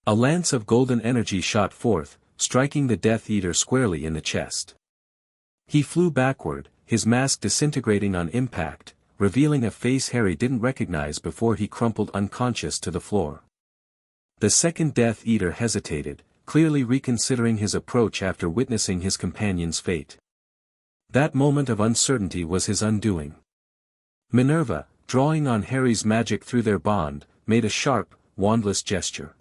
A lance of golden energy shot forth, striking the Death Eater squarely in the chest. He flew backward, his mask disintegrating on impact, revealing a face Harry didn't recognize before he crumpled unconscious to the floor. The second Death Eater hesitated, clearly reconsidering his approach after witnessing his companion's fate. That moment of uncertainty was his undoing. Minerva, drawing on Harry's magic through their bond, made a sharp, wandless gesture.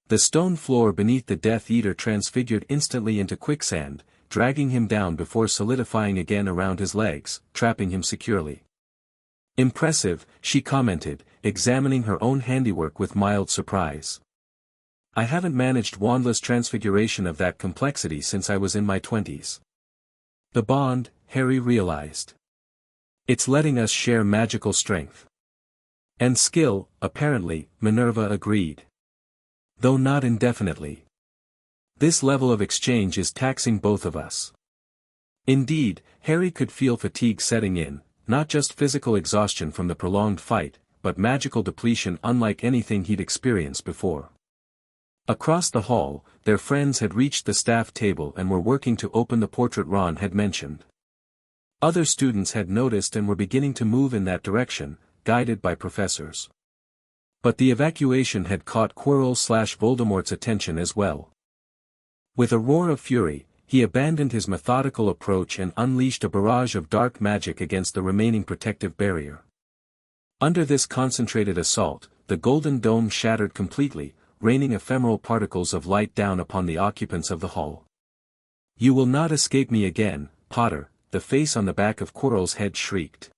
The stone floor beneath the Death Eater transfigured instantly into quicksand, dragging him down before solidifying again around his legs, trapping him securely. "Impressive," she commented, examining her own handiwork with mild surprise. "I haven't managed wandless transfiguration of that complexity since I was in my 20s. The bond," Harry realized. "It's letting us share magical strength." "And skill, apparently," Minerva agreed. "Though not indefinitely. This level of exchange is taxing both of us." Indeed, Harry could feel fatigue setting in, not just physical exhaustion from the prolonged fight, but magical depletion unlike anything he'd experienced before. Across the hall, their friends had reached the staff table and were working to open the portrait Ron had mentioned. Other students had noticed and were beginning to move in that direction, guided by professors. But the evacuation had caught Quirrell/Voldemort's attention as well. With a roar of fury, he abandoned his methodical approach and unleashed a barrage of dark magic against the remaining protective barrier. Under this concentrated assault, the golden dome shattered completely, raining ephemeral particles of light down upon the occupants of the hall. "You will not escape me again, Potter," the face on the back of Quirrell's head shrieked.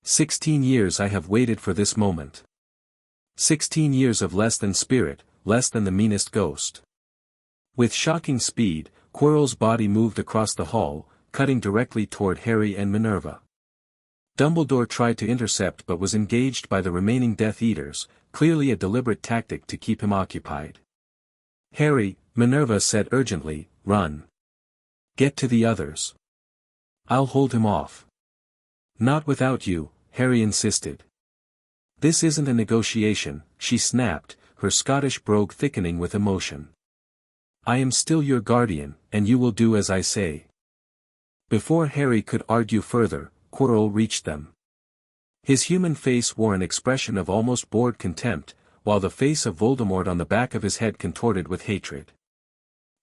16 years I have waited for this moment. 16 years of less than spirit, less than the meanest ghost." With shocking speed, Quirrell's body moved across the hall, cutting directly toward Harry and Minerva. Dumbledore tried to intercept but was engaged by the remaining Death Eaters, clearly a deliberate tactic to keep him occupied. "Harry," Minerva said urgently, "run. Get to the others. I'll hold him off." "Not without you," Harry insisted. "This isn't a negotiation," she snapped, her Scottish brogue thickening with emotion. "I am still your guardian, and you will do as I say." Before Harry could argue further, Quirrell reached them. His human face wore an expression of almost bored contempt, while the face of Voldemort on the back of his head contorted with hatred.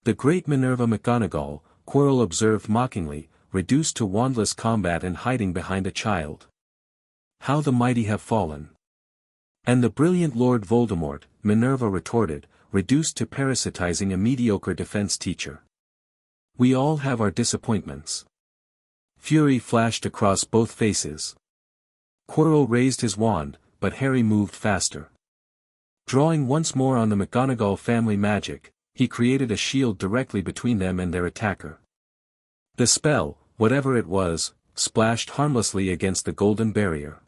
"The great Minerva McGonagall," Quirrell observed mockingly, reduced to wandless combat and hiding behind a child. "How the mighty have fallen." "And the brilliant Lord Voldemort," Minerva retorted, reduced to parasitizing a mediocre defense teacher. "We all have our disappointments." Fury flashed across both faces. Quirrell raised his wand, but Harry moved faster. Drawing once more on the McGonagall family magic, he created a shield directly between them and their attacker. The spell, whatever it was, splashed harmlessly against the golden barrier.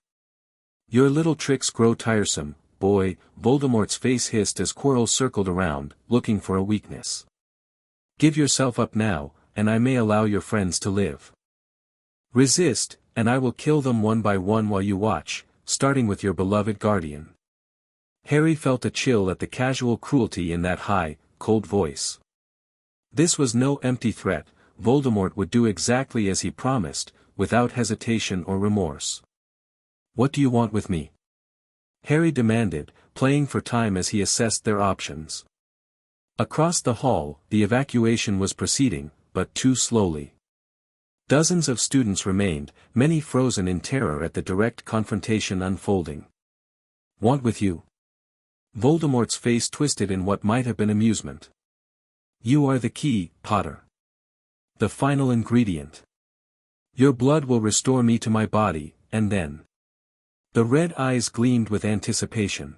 "Your little tricks grow tiresome, boy," Voldemort's face hissed as Quirrell circled around, looking for a weakness. "Give yourself up now, and I may allow your friends to live. Resist, and I will kill them one by one while you watch, starting with your beloved guardian." Harry felt a chill at the casual cruelty in that high, cold voice. This was no empty threat. Voldemort would do exactly as he promised, without hesitation or remorse. "What do you want with me?" Harry demanded, playing for time as he assessed their options. Across the hall, the evacuation was proceeding, but too slowly. Dozens of students remained, many frozen in terror at the direct confrontation unfolding. "Want with you?" Voldemort's face twisted in what might have been amusement. "You are the key, Potter. The final ingredient. Your blood will restore me to my body, and then—" The red eyes gleamed with anticipation.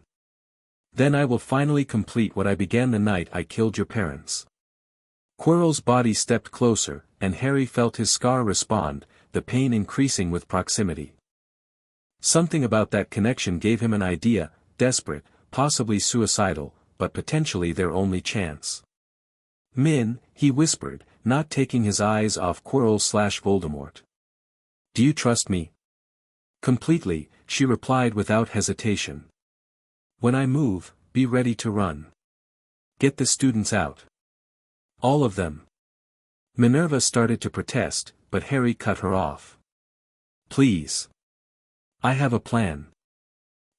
"Then I will finally complete what I began the night I killed your parents." Quirrell's body stepped closer, and Harry felt his scar respond, the pain increasing with proximity. Something about that connection gave him an idea, desperate, possibly suicidal, but potentially their only chance. "Min," he whispered, not taking his eyes off Quirrell/Voldemort. "Do you trust me?" "Completely," she replied without hesitation. "When I move, be ready to run. Get the students out. All of them." Minerva started to protest, but Harry cut her off. "Please. I have a plan.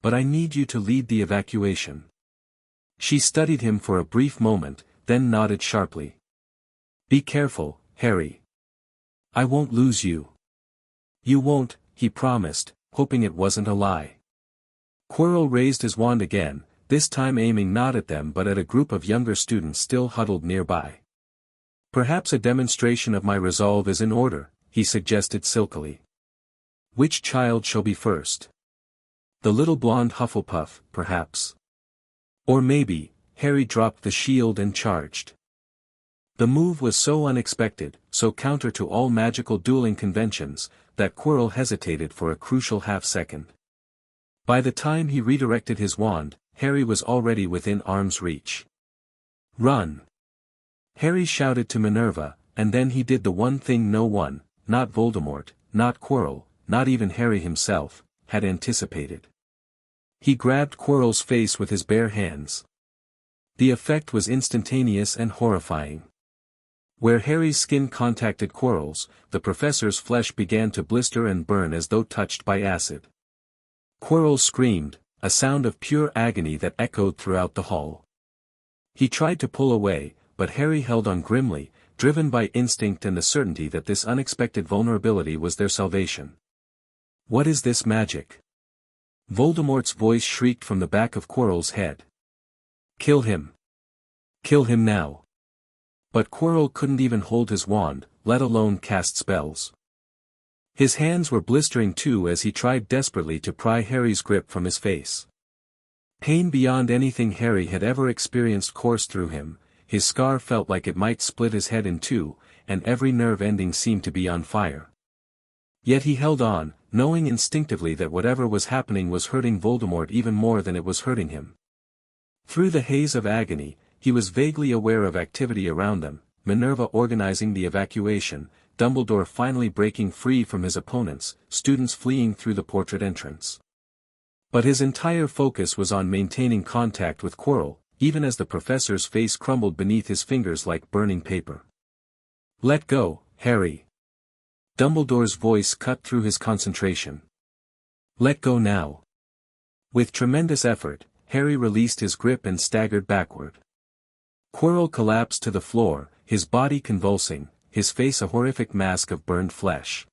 But I need you to lead the evacuation." She studied him for a brief moment, then nodded sharply. "Be careful, Harry. I won't lose you." "You won't," he promised, hoping it wasn't a lie. Quirrell raised his wand again, this time aiming not at them but at a group of younger students still huddled nearby. "Perhaps a demonstration of my resolve is in order," he suggested silkily. "Which child shall be first? The little blonde Hufflepuff, perhaps. Or maybe," Harry dropped the shield and charged. The move was so unexpected, so counter to all magical dueling conventions, that Quirrell hesitated for a crucial half-second. By the time he redirected his wand, Harry was already within arm's reach. "Run!" Harry shouted to Minerva, and then he did the one thing no one, not Voldemort, not Quirrell, not even Harry himself, had anticipated. He grabbed Quirrell's face with his bare hands. The effect was instantaneous and horrifying. Where Harry's skin contacted Quirrell's, the professor's flesh began to blister and burn as though touched by acid. Quirrell screamed, a sound of pure agony that echoed throughout the hall. He tried to pull away, but Harry held on grimly, driven by instinct and the certainty that this unexpected vulnerability was their salvation. "What is this magic?" Voldemort's voice shrieked from the back of Quirrell's head. "Kill him! Kill him now!" But Quirrell couldn't even hold his wand, let alone cast spells. His hands were blistering too as he tried desperately to pry Harry's grip from his face. Pain beyond anything Harry had ever experienced coursed through him, his scar felt like it might split his head in two, and every nerve ending seemed to be on fire. Yet he held on, knowing instinctively that whatever was happening was hurting Voldemort even more than it was hurting him. Through the haze of agony, he was vaguely aware of activity around them, Minerva organizing the evacuation, Dumbledore finally breaking free from his opponents, students fleeing through the portrait entrance. But his entire focus was on maintaining contact with Quirrell, even as the professor's face crumbled beneath his fingers like burning paper. "Let go, Harry." Dumbledore's voice cut through his concentration. "Let go now." With tremendous effort, Harry released his grip and staggered backward. Quirrell collapsed to the floor, his body convulsing, his face a horrific mask of burned flesh.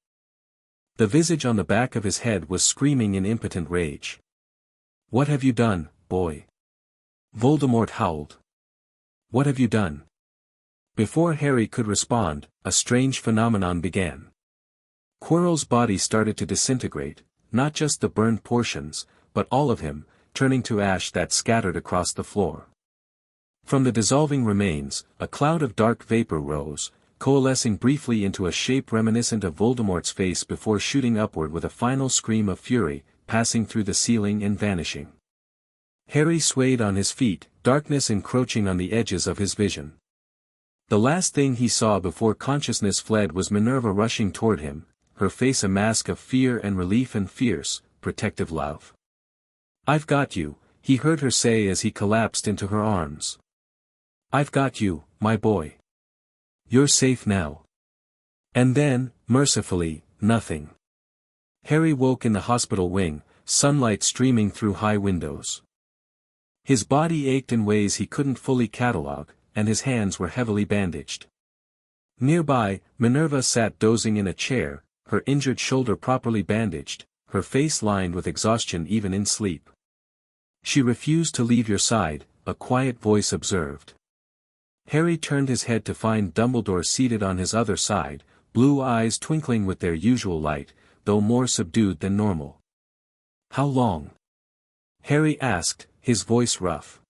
The visage on the back of his head was screaming in impotent rage. "What have you done, boy?" Voldemort howled. "What have you done?" Before Harry could respond, a strange phenomenon began. Quirrell's body started to disintegrate, not just the burned portions, but all of him, turning to ash that scattered across the floor. From the dissolving remains, a cloud of dark vapor rose, coalescing briefly into a shape reminiscent of Voldemort's face before shooting upward with a final scream of fury, passing through the ceiling and vanishing. Harry swayed on his feet, darkness encroaching on the edges of his vision. The last thing he saw before consciousness fled was Minerva rushing toward him, her face a mask of fear and relief and fierce, protective love. "I've got you," he heard her say as he collapsed into her arms. "I've got you, my boy. You're safe now." And then, mercifully, nothing. Harry woke in the hospital wing, sunlight streaming through high windows. His body ached in ways he couldn't fully catalogue, and his hands were heavily bandaged. Nearby, Minerva sat dozing in a chair, her injured shoulder properly bandaged, her face lined with exhaustion even in sleep. "She refused to leave your side," a quiet voice observed. Harry turned his head to find Dumbledore seated on his other side, blue eyes twinkling with their usual light, though more subdued than normal. "How long?" Harry asked, his voice rough.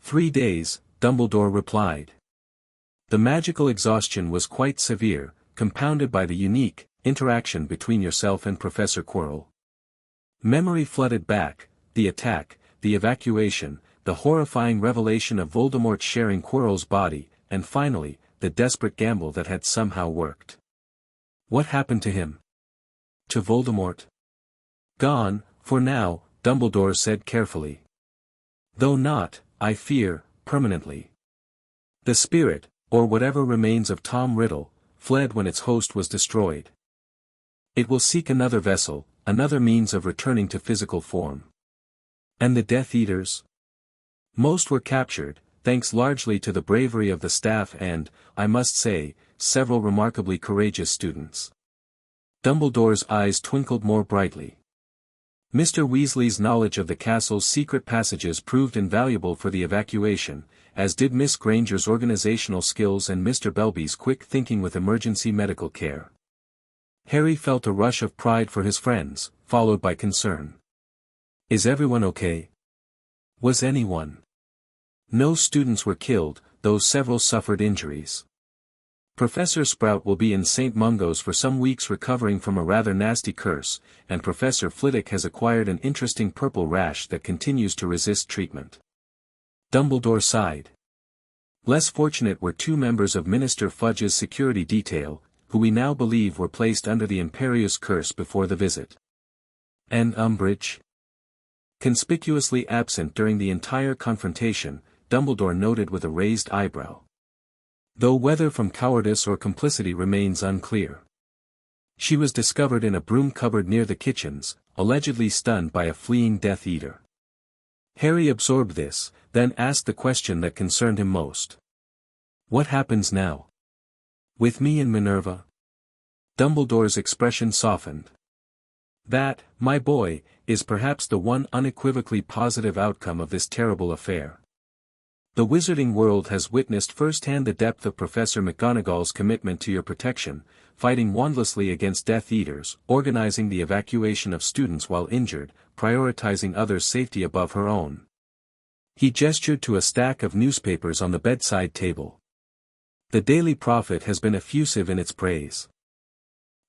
3 days, Dumbledore replied. The magical exhaustion was quite severe, compounded by the unique interaction between yourself and Professor Quirrell. Memory flooded back, the attack, the evacuation, the horrifying revelation of Voldemort sharing Quirrell's body, and finally, the desperate gamble that had somehow worked. What happened to him? To Voldemort? Gone, for now, Dumbledore said carefully. Though not, I fear, permanently. The spirit, or whatever remains of Tom Riddle, fled when its host was destroyed. It will seek another vessel, another means of returning to physical form. And the Death Eaters? Most were captured, thanks largely to the bravery of the staff and, I must say, several remarkably courageous students. Dumbledore's eyes twinkled more brightly. Mr. Weasley's knowledge of the castle's secret passages proved invaluable for the evacuation, as did Miss Granger's organizational skills and Mr. Belby's quick thinking with emergency medical care. Harry felt a rush of pride for his friends, followed by concern. Is everyone okay? Was anyone? No students were killed, though several suffered injuries. Professor Sprout will be in St. Mungo's for some weeks recovering from a rather nasty curse, and Professor Flitwick has acquired an interesting purple rash that continues to resist treatment. Dumbledore sighed. Less fortunate were 2 members of Minister Fudge's security detail, who we now believe were placed under the Imperious curse before the visit. And Umbridge? Conspicuously absent during the entire confrontation, Dumbledore noted with a raised eyebrow. Though whether from cowardice or complicity remains unclear. She was discovered in a broom cupboard near the kitchens, allegedly stunned by a fleeing Death Eater. Harry absorbed this, then asked the question that concerned him most. What happens now? With me and Minerva? Dumbledore's expression softened. That, my boy, is perhaps the one unequivocally positive outcome of this terrible affair. The wizarding world has witnessed firsthand the depth of Professor McGonagall's commitment to your protection, fighting wandlessly against Death Eaters, organizing the evacuation of students while injured, prioritizing others' safety above her own. He gestured to a stack of newspapers on the bedside table. The Daily Prophet has been effusive in its praise.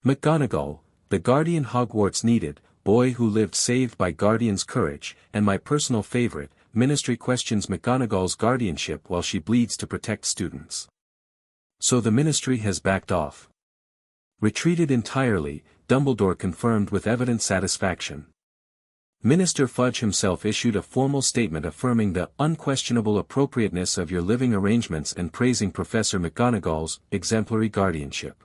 McGonagall, the guardian Hogwarts needed, boy who lived saved by guardian's courage, and my personal favorite, Ministry questions McGonagall's guardianship while she bleeds to protect students. So the Ministry has backed off. Retreated entirely, Dumbledore confirmed with evident satisfaction. Minister Fudge himself issued a formal statement affirming the unquestionable appropriateness of your living arrangements and praising Professor McGonagall's exemplary guardianship.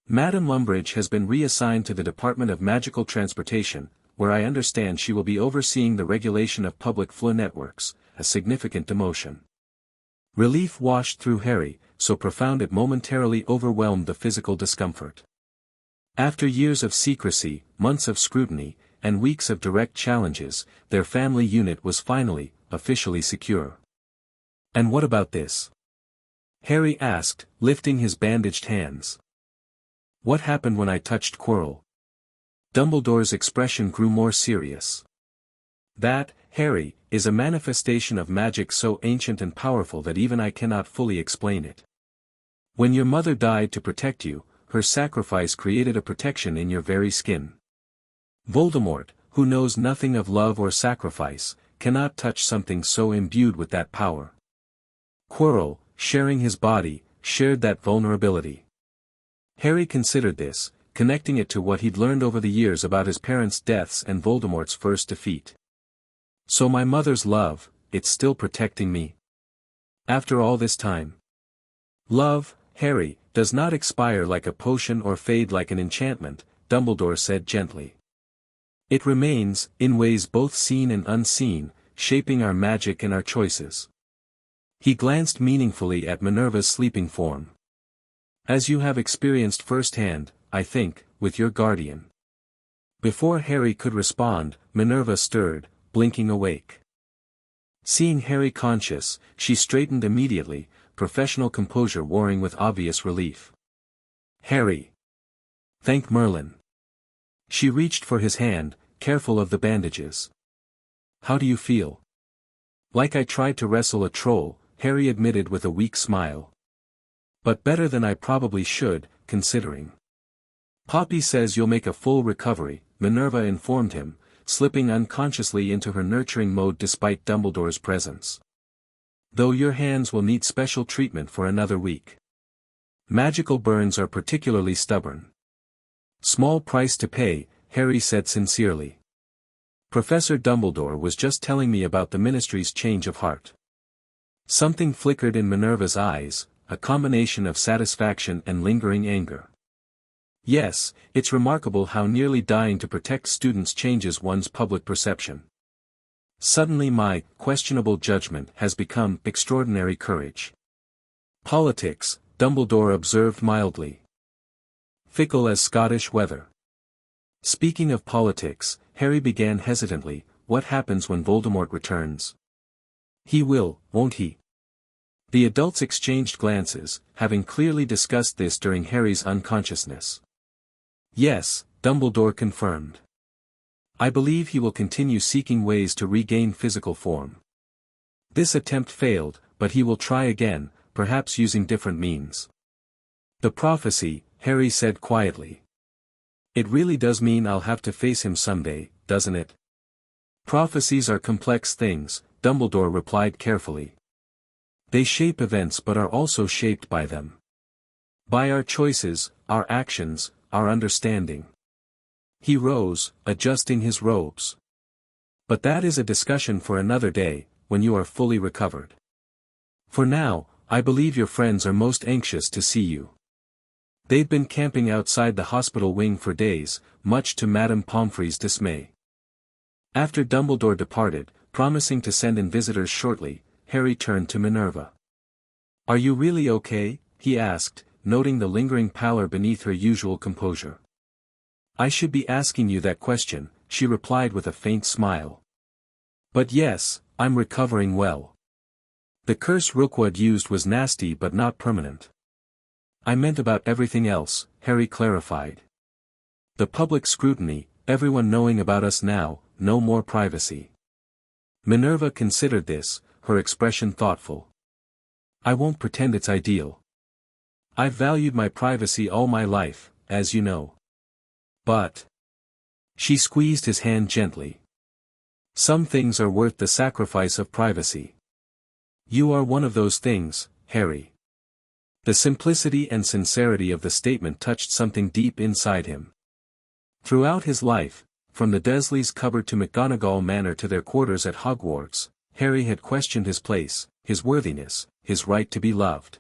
Madame Umbridge has been reassigned to the Department of Magical Transportation, where I understand she will be overseeing the regulation of public flow networks, a significant demotion. Relief washed through Harry, so profound it momentarily overwhelmed the physical discomfort. After years of secrecy, months of scrutiny, and weeks of direct challenges, their family unit was finally, officially secure. And what about this? Harry asked, lifting his bandaged hands. What happened when I touched Quirrell? Dumbledore's expression grew more serious. That, Harry, is a manifestation of magic so ancient and powerful that even I cannot fully explain it. When your mother died to protect you, her sacrifice created a protection in your very skin. Voldemort, who knows nothing of love or sacrifice, cannot touch something so imbued with that power. Quirrell, sharing his body, shared that vulnerability. Harry considered this, connecting it to what he'd learned over the years about his parents' deaths and Voldemort's first defeat. So my mother's love, it's still protecting me. After all this time. Love, Harry, does not expire like a potion or fade like an enchantment, Dumbledore said gently. It remains, in ways both seen and unseen, shaping our magic and our choices. He glanced meaningfully at Minerva's sleeping form. As you have experienced firsthand, I think, with your guardian. Before Harry could respond, Minerva stirred, blinking awake. Seeing Harry conscious, she straightened immediately, professional composure warring with obvious relief. Harry! Thank Merlin! She reached for his hand, careful of the bandages. How do you feel? Like I tried to wrestle a troll, Harry admitted with a weak smile. But better than I probably should, considering. Poppy says you'll make a full recovery, Minerva informed him, slipping unconsciously into her nurturing mode despite Dumbledore's presence. Though your hands will need special treatment for another week. Magical burns are particularly stubborn. Small price to pay, Harry said sincerely. Professor Dumbledore was just telling me about the Ministry's change of heart. Something flickered in Minerva's eyes, a combination of satisfaction and lingering anger. Yes, it's remarkable how nearly dying to protect students changes one's public perception. Suddenly my questionable judgment has become extraordinary courage. Politics, Dumbledore observed mildly. Fickle as Scottish weather. Speaking of politics, Harry began hesitantly, what happens when Voldemort returns? He will, won't he? The adults exchanged glances, having clearly discussed this during Harry's unconsciousness. Yes, Dumbledore confirmed. I believe he will continue seeking ways to regain physical form. This attempt failed, but he will try again, perhaps using different means. The prophecy, Harry said quietly. It really does mean I'll have to face him someday, doesn't it? Prophecies are complex things, Dumbledore replied carefully. They shape events but are also shaped by them. By our choices, our actions, our understanding. He rose, adjusting his robes. But that is a discussion for another day, when you are fully recovered. For now, I believe your friends are most anxious to see you. They've been camping outside the hospital wing for days, much to Madame Pomfrey's dismay. After Dumbledore departed, promising to send in visitors shortly, Harry turned to Minerva. Are you really okay? He asked, noting the lingering pallor beneath her usual composure. I should be asking you that question, she replied with a faint smile. But yes, I'm recovering well. The curse Rookwood used was nasty but not permanent. I meant about everything else, Harry clarified. The public scrutiny, everyone knowing about us now, no more privacy. Minerva considered this, her expression thoughtful. I won't pretend it's ideal. I've valued my privacy all my life, as you know. But. She squeezed his hand gently. Some things are worth the sacrifice of privacy. You are one of those things, Harry. The simplicity and sincerity of the statement touched something deep inside him. Throughout his life, from the Dursleys' cupboard to McGonagall Manor to their quarters at Hogwarts, Harry had questioned his place, his worthiness, his right to be loved.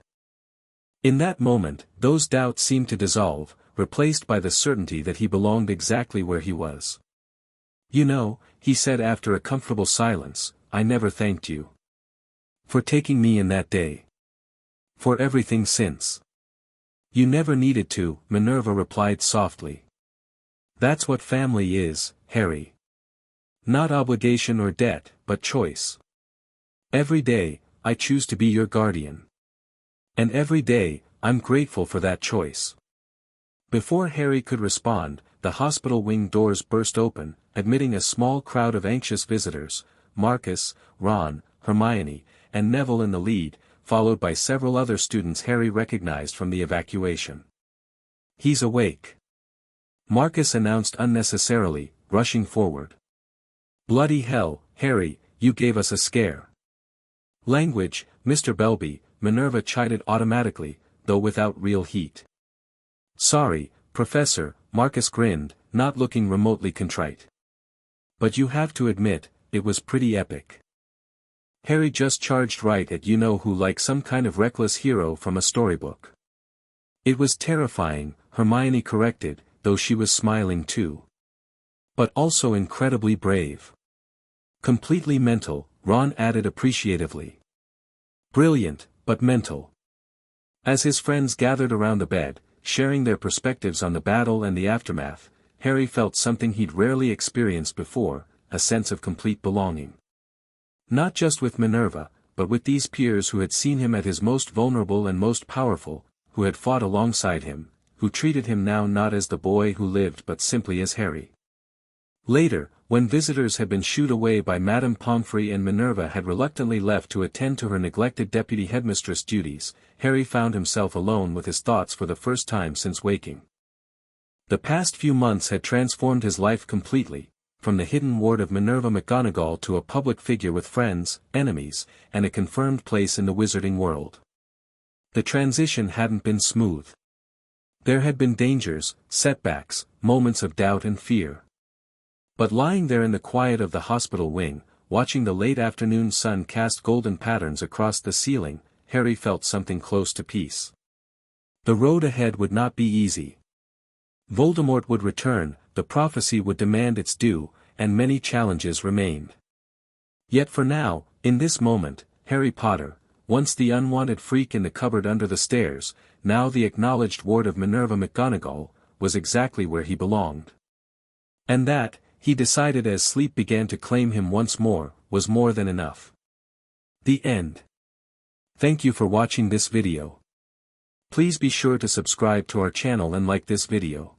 In that moment, those doubts seemed to dissolve, replaced by the certainty that he belonged exactly where he was. You know, he said after a comfortable silence, I never thanked you. For taking me in that day. For everything since. You never needed to, Minerva replied softly. That's what family is, Harry. Not obligation or debt, but choice. Every day, I choose to be your guardian. And every day, I'm grateful for that choice. Before Harry could respond, the hospital wing doors burst open, admitting a small crowd of anxious visitors, Marcus, Ron, Hermione, and Neville in the lead, followed by several other students Harry recognized from the evacuation. "He's awake," Marcus announced unnecessarily, rushing forward. "Bloody hell, Harry, you gave us a scare." "Language, Mr. Belby," Minerva chided automatically, though without real heat. "Sorry, Professor," Marcus grinned, not looking remotely contrite. "But you have to admit, it was pretty epic. Harry just charged right at you-know-who like some kind of reckless hero from a storybook." "It was terrifying," Hermione corrected, though she was smiling too. "But also incredibly brave." "Completely mental," Ron added appreciatively. "Brilliant, but mental." As his friends gathered around the bed, sharing their perspectives on the battle and the aftermath, Harry felt something he'd rarely experienced before, a sense of complete belonging. Not just with Minerva, but with these peers who had seen him at his most vulnerable and most powerful, who had fought alongside him, who treated him now not as the boy who lived but simply as Harry. Later, when visitors had been shooed away by Madame Pomfrey and Minerva had reluctantly left to attend to her neglected deputy headmistress duties, Harry found himself alone with his thoughts for the first time since waking. The past few months had transformed his life completely, from the hidden ward of Minerva McGonagall to a public figure with friends, enemies, and a confirmed place in the wizarding world. The transition hadn't been smooth. There had been dangers, setbacks, moments of doubt and fear. But lying there in the quiet of the hospital wing, watching the late afternoon sun cast golden patterns across the ceiling, Harry felt something close to peace. The road ahead would not be easy. Voldemort would return, the prophecy would demand its due, and many challenges remained. Yet for now, in this moment, Harry Potter, once the unwanted freak in the cupboard under the stairs, now the acknowledged ward of Minerva McGonagall, was exactly where he belonged. And that, he decided as sleep began to claim him once more, was more than enough. The end. Thank you for watching this video. Please be sure to subscribe to our channel and like this video.